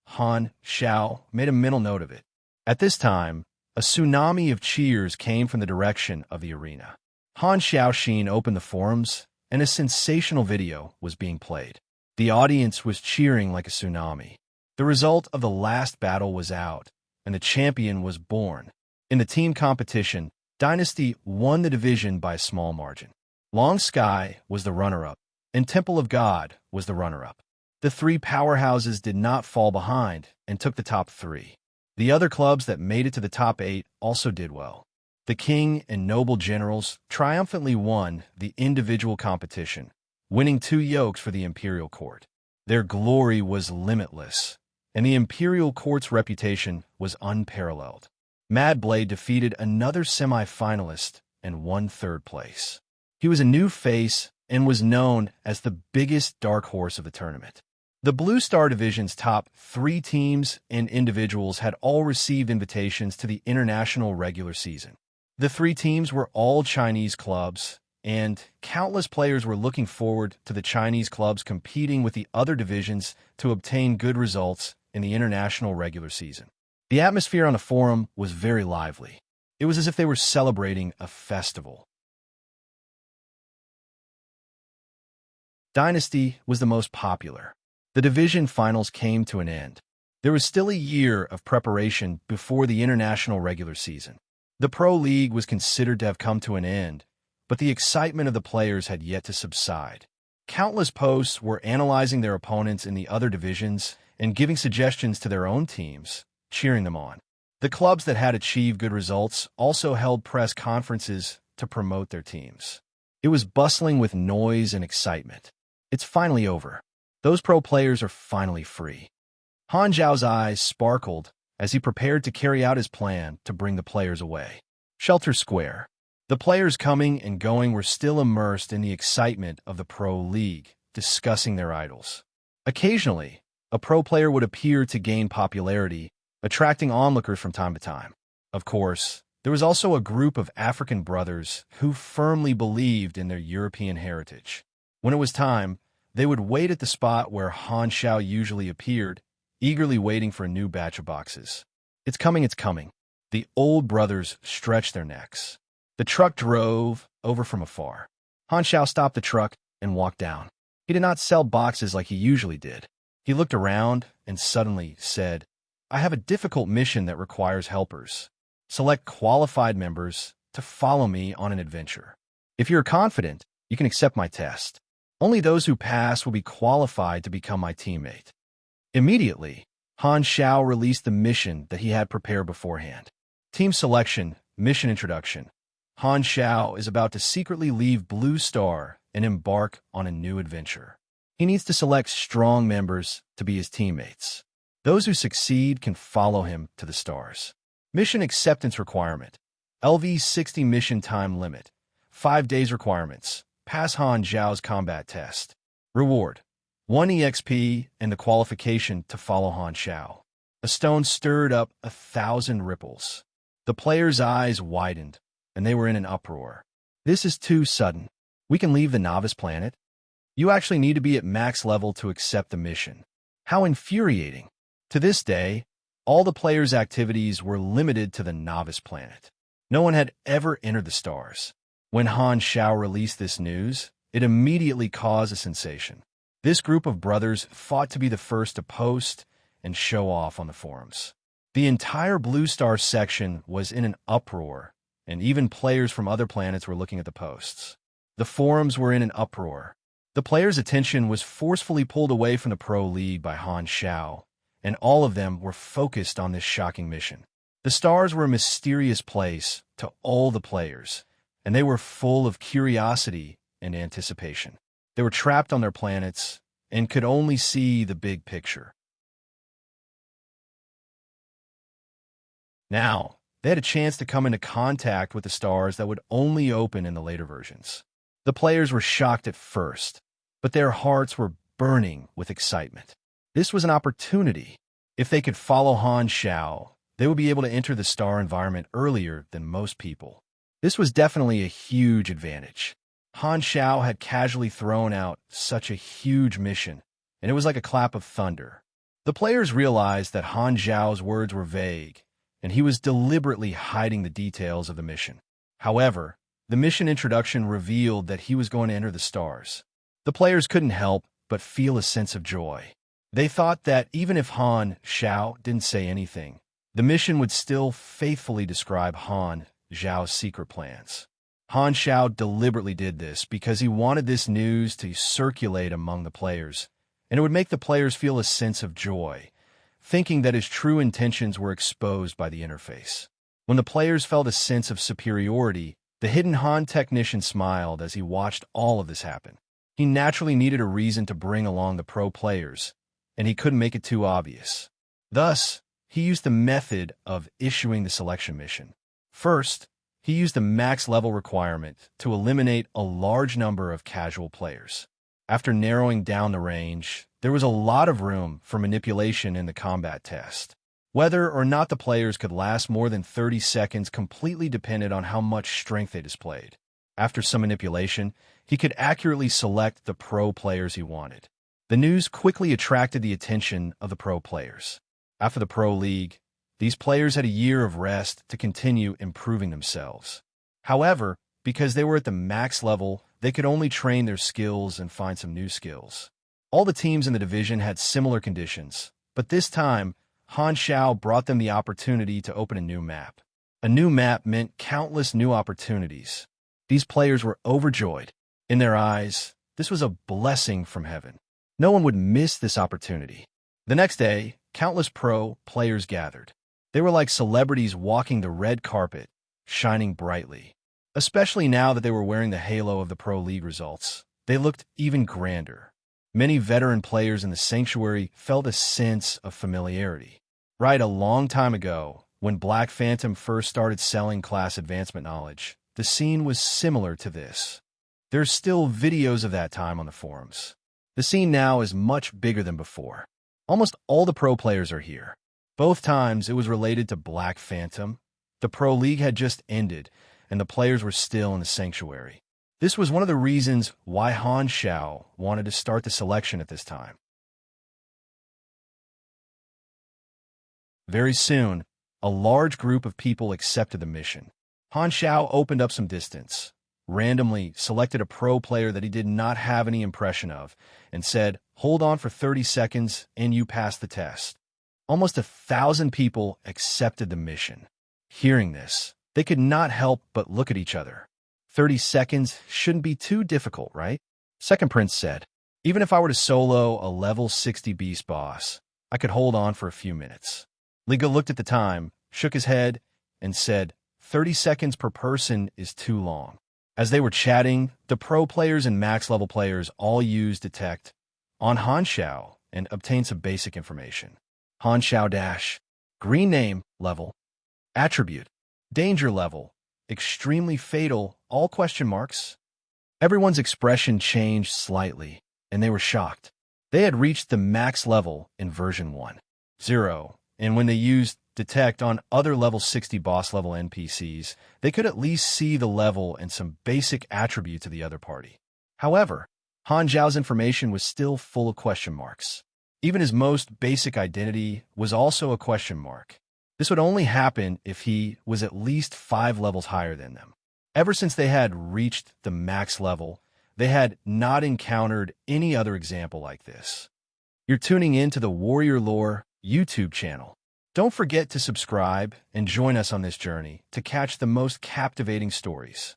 S1: Han Xiao made a mental note of it. At this time, a tsunami of cheers came from the direction of the arena. Han Xiaoxin opened the forums, and a sensational video was being played. The audience was cheering like a tsunami. The result of the last battle was out, and the champion was born. In the team competition, Dynasty won the division by a small margin. Long Sky was the runner-up, and Temple of God was the runner-up. The three powerhouses did not fall behind and took the top 3. The other clubs that made it to the top 8 also did well. The king and noble generals triumphantly won the individual competition, winning 2 yokes for the imperial court. Their glory was limitless, and the imperial court's reputation was unparalleled. Mad Blade defeated another semi-finalist and won 3rd place. He was a new face and was known as the biggest dark horse of the tournament. The Blue Star Division's top 3 teams and individuals had all received invitations to the international regular season. The 3 teams were all Chinese clubs, and countless players were looking forward to the Chinese clubs competing with the other divisions to obtain good results in the international regular season. The atmosphere on the forum was very lively. It was as if they were celebrating a festival. Dynasty was the most popular. The division finals came to an end. There was still a year of preparation before the international regular season. The Pro League was considered to have come to an end, but the excitement of the players had yet to subside. Countless posts were analyzing their opponents in the other divisions and giving suggestions to their own teams, cheering them on. The clubs that had achieved good results also held press conferences to promote their teams. It was bustling with noise and excitement. It's finally over. Those pro players are finally free. Han Zhao's eyes sparkled as he prepared to carry out his plan to bring the players away. Shelter Square. The players coming and going were still immersed in the excitement of the Pro League, discussing their idols. Occasionally, a pro player would appear to gain popularity, attracting onlookers from time to time. Of course, there was also a group of African brothers who firmly believed in their European heritage. When it was time, they would wait at the spot where Han Xiao usually appeared, eagerly waiting for a new batch of boxes. It's coming, it's coming. The old brothers stretched their necks. The truck drove over from afar. Han Xiao stopped the truck and walked down. He did not sell boxes like he usually did. He looked around and suddenly said, I have a difficult mission that requires helpers. Select qualified members to follow me on an adventure. If you're confident, you can accept my test. Only those who pass will be qualified to become my teammate. Immediately, Han Xiao released the mission that he had prepared beforehand. Team selection, mission introduction. Han Xiao is about to secretly leave Blue Star and embark on a new adventure. He needs to select strong members to be his teammates. Those who succeed can follow him to the stars. Mission acceptance requirement. LV60 mission time limit. 5 days requirements. Pass Han Zhao's combat test. Reward. 1 EXP and the qualification to follow Han Xiao. A stone stirred up 1,000 ripples. The players' eyes widened, and they were in an uproar. This is too sudden. We can leave the novice planet? You actually need to be at max level to accept the mission. How infuriating. To this day, all the players' activities were limited to the novice planet. No one had ever entered the stars. When Han Xiao released this news, it immediately caused a sensation. This group of brothers fought to be the first to post and show off on the forums. The entire Blue Star section was in an uproar, and even players from other planets were looking at the posts. The forums were in an uproar. The players' attention was forcefully pulled away from the Pro League by Han Xiao, and all of them were focused on this shocking mission. The stars were a mysterious place to all the players, and they were full of curiosity and anticipation. They were trapped on their planets and could only see the big picture. Now, they had a chance to come into contact with the stars that would only open in the later versions. The players were shocked at first, but their hearts were burning with excitement. This was an opportunity. If they could follow Han Xiao, they would be able to enter the star environment earlier than most people. This was definitely a huge advantage. Han Xiao had casually thrown out such a huge mission, and it was like a clap of thunder. The players realized that Han Xiao's words were vague, and he was deliberately hiding the details of the mission. However, the mission introduction revealed that he was going to enter the stars. The players couldn't help but feel a sense of joy. They thought that even if Han Xiao didn't say anything, the mission would still faithfully describe Han Xiao's secret plans. Han Xiao deliberately did this because he wanted this news to circulate among the players, and it would make the players feel a sense of joy, thinking that his true intentions were exposed by the interface. When the players felt a sense of superiority, the hidden Han technician smiled as he watched all of this happen. He naturally needed a reason to bring along the pro players, and he couldn't make it too obvious. Thus, he used the method of issuing the selection mission. First, he used the max level requirement to eliminate a large number of casual players. After narrowing down the range, there was a lot of room for manipulation in the combat test. Whether or not the players could last more than 30 seconds completely depended on how much strength they displayed. After some manipulation, he could accurately select the pro players he wanted. The news quickly attracted the attention of the pro players. After the Pro League, these players had a year of rest to continue improving themselves. However, because they were at the max level, they could only train their skills and find some new skills. All the teams in the division had similar conditions, but this time, Han Xiao brought them the opportunity to open a new map. A new map meant countless new opportunities. These players were overjoyed. In their eyes, this was a blessing from heaven. No one would miss this opportunity. The next day, countless pro players gathered. They were like celebrities walking the red carpet, shining brightly. Especially now that they were wearing the halo of the Pro League results, they looked even grander. Many veteran players in the sanctuary felt a sense of familiarity. Right, a long time ago, when Black Phantom first started selling class advancement knowledge, the scene was similar to this. There's still videos of that time on the forums. The scene now is much bigger than before. Almost all the pro players are here. Both times it was related to Black Phantom. The Pro League had just ended, and the players were still in the sanctuary. This was one of the reasons why Han Xiao wanted to start the selection at this time. Very soon, a large group of people accepted the mission. Han Xiao opened up some distance, randomly selected a pro player that he did not have any impression of, and said, "Hold on for 30 seconds and you pass the test." Almost 1,000 people accepted the mission. Hearing this, they could not help but look at each other. 30 seconds shouldn't be too difficult, right? Second Prince said, "Even if I were to solo a level 60 beast boss, I could hold on for a few minutes." Liga looked at the time, shook his head, and said, 30 seconds per person is too long. As they were chatting, the pro players and max level players all used Detect on Han Xiao and obtained some basic information. Han Xiao dash, green name, level, attribute, danger level, extremely fatal, all question marks. Everyone's expression changed slightly, and they were shocked. They had reached the max level in version 1.0, and when they used Detect on other level 60 boss level NPCs, they could at least see the level and some basic attributes of the other party. However, Han Xiao's information was still full of question marks. Even his most basic identity was also a question mark. This would only happen if he was at least 5 levels higher than them. Ever since they had reached the max level, They had not encountered any other example like this. You're tuning in to the Warrior Lore YouTube channel. Don't forget to subscribe and join us on this journey to catch the most captivating stories.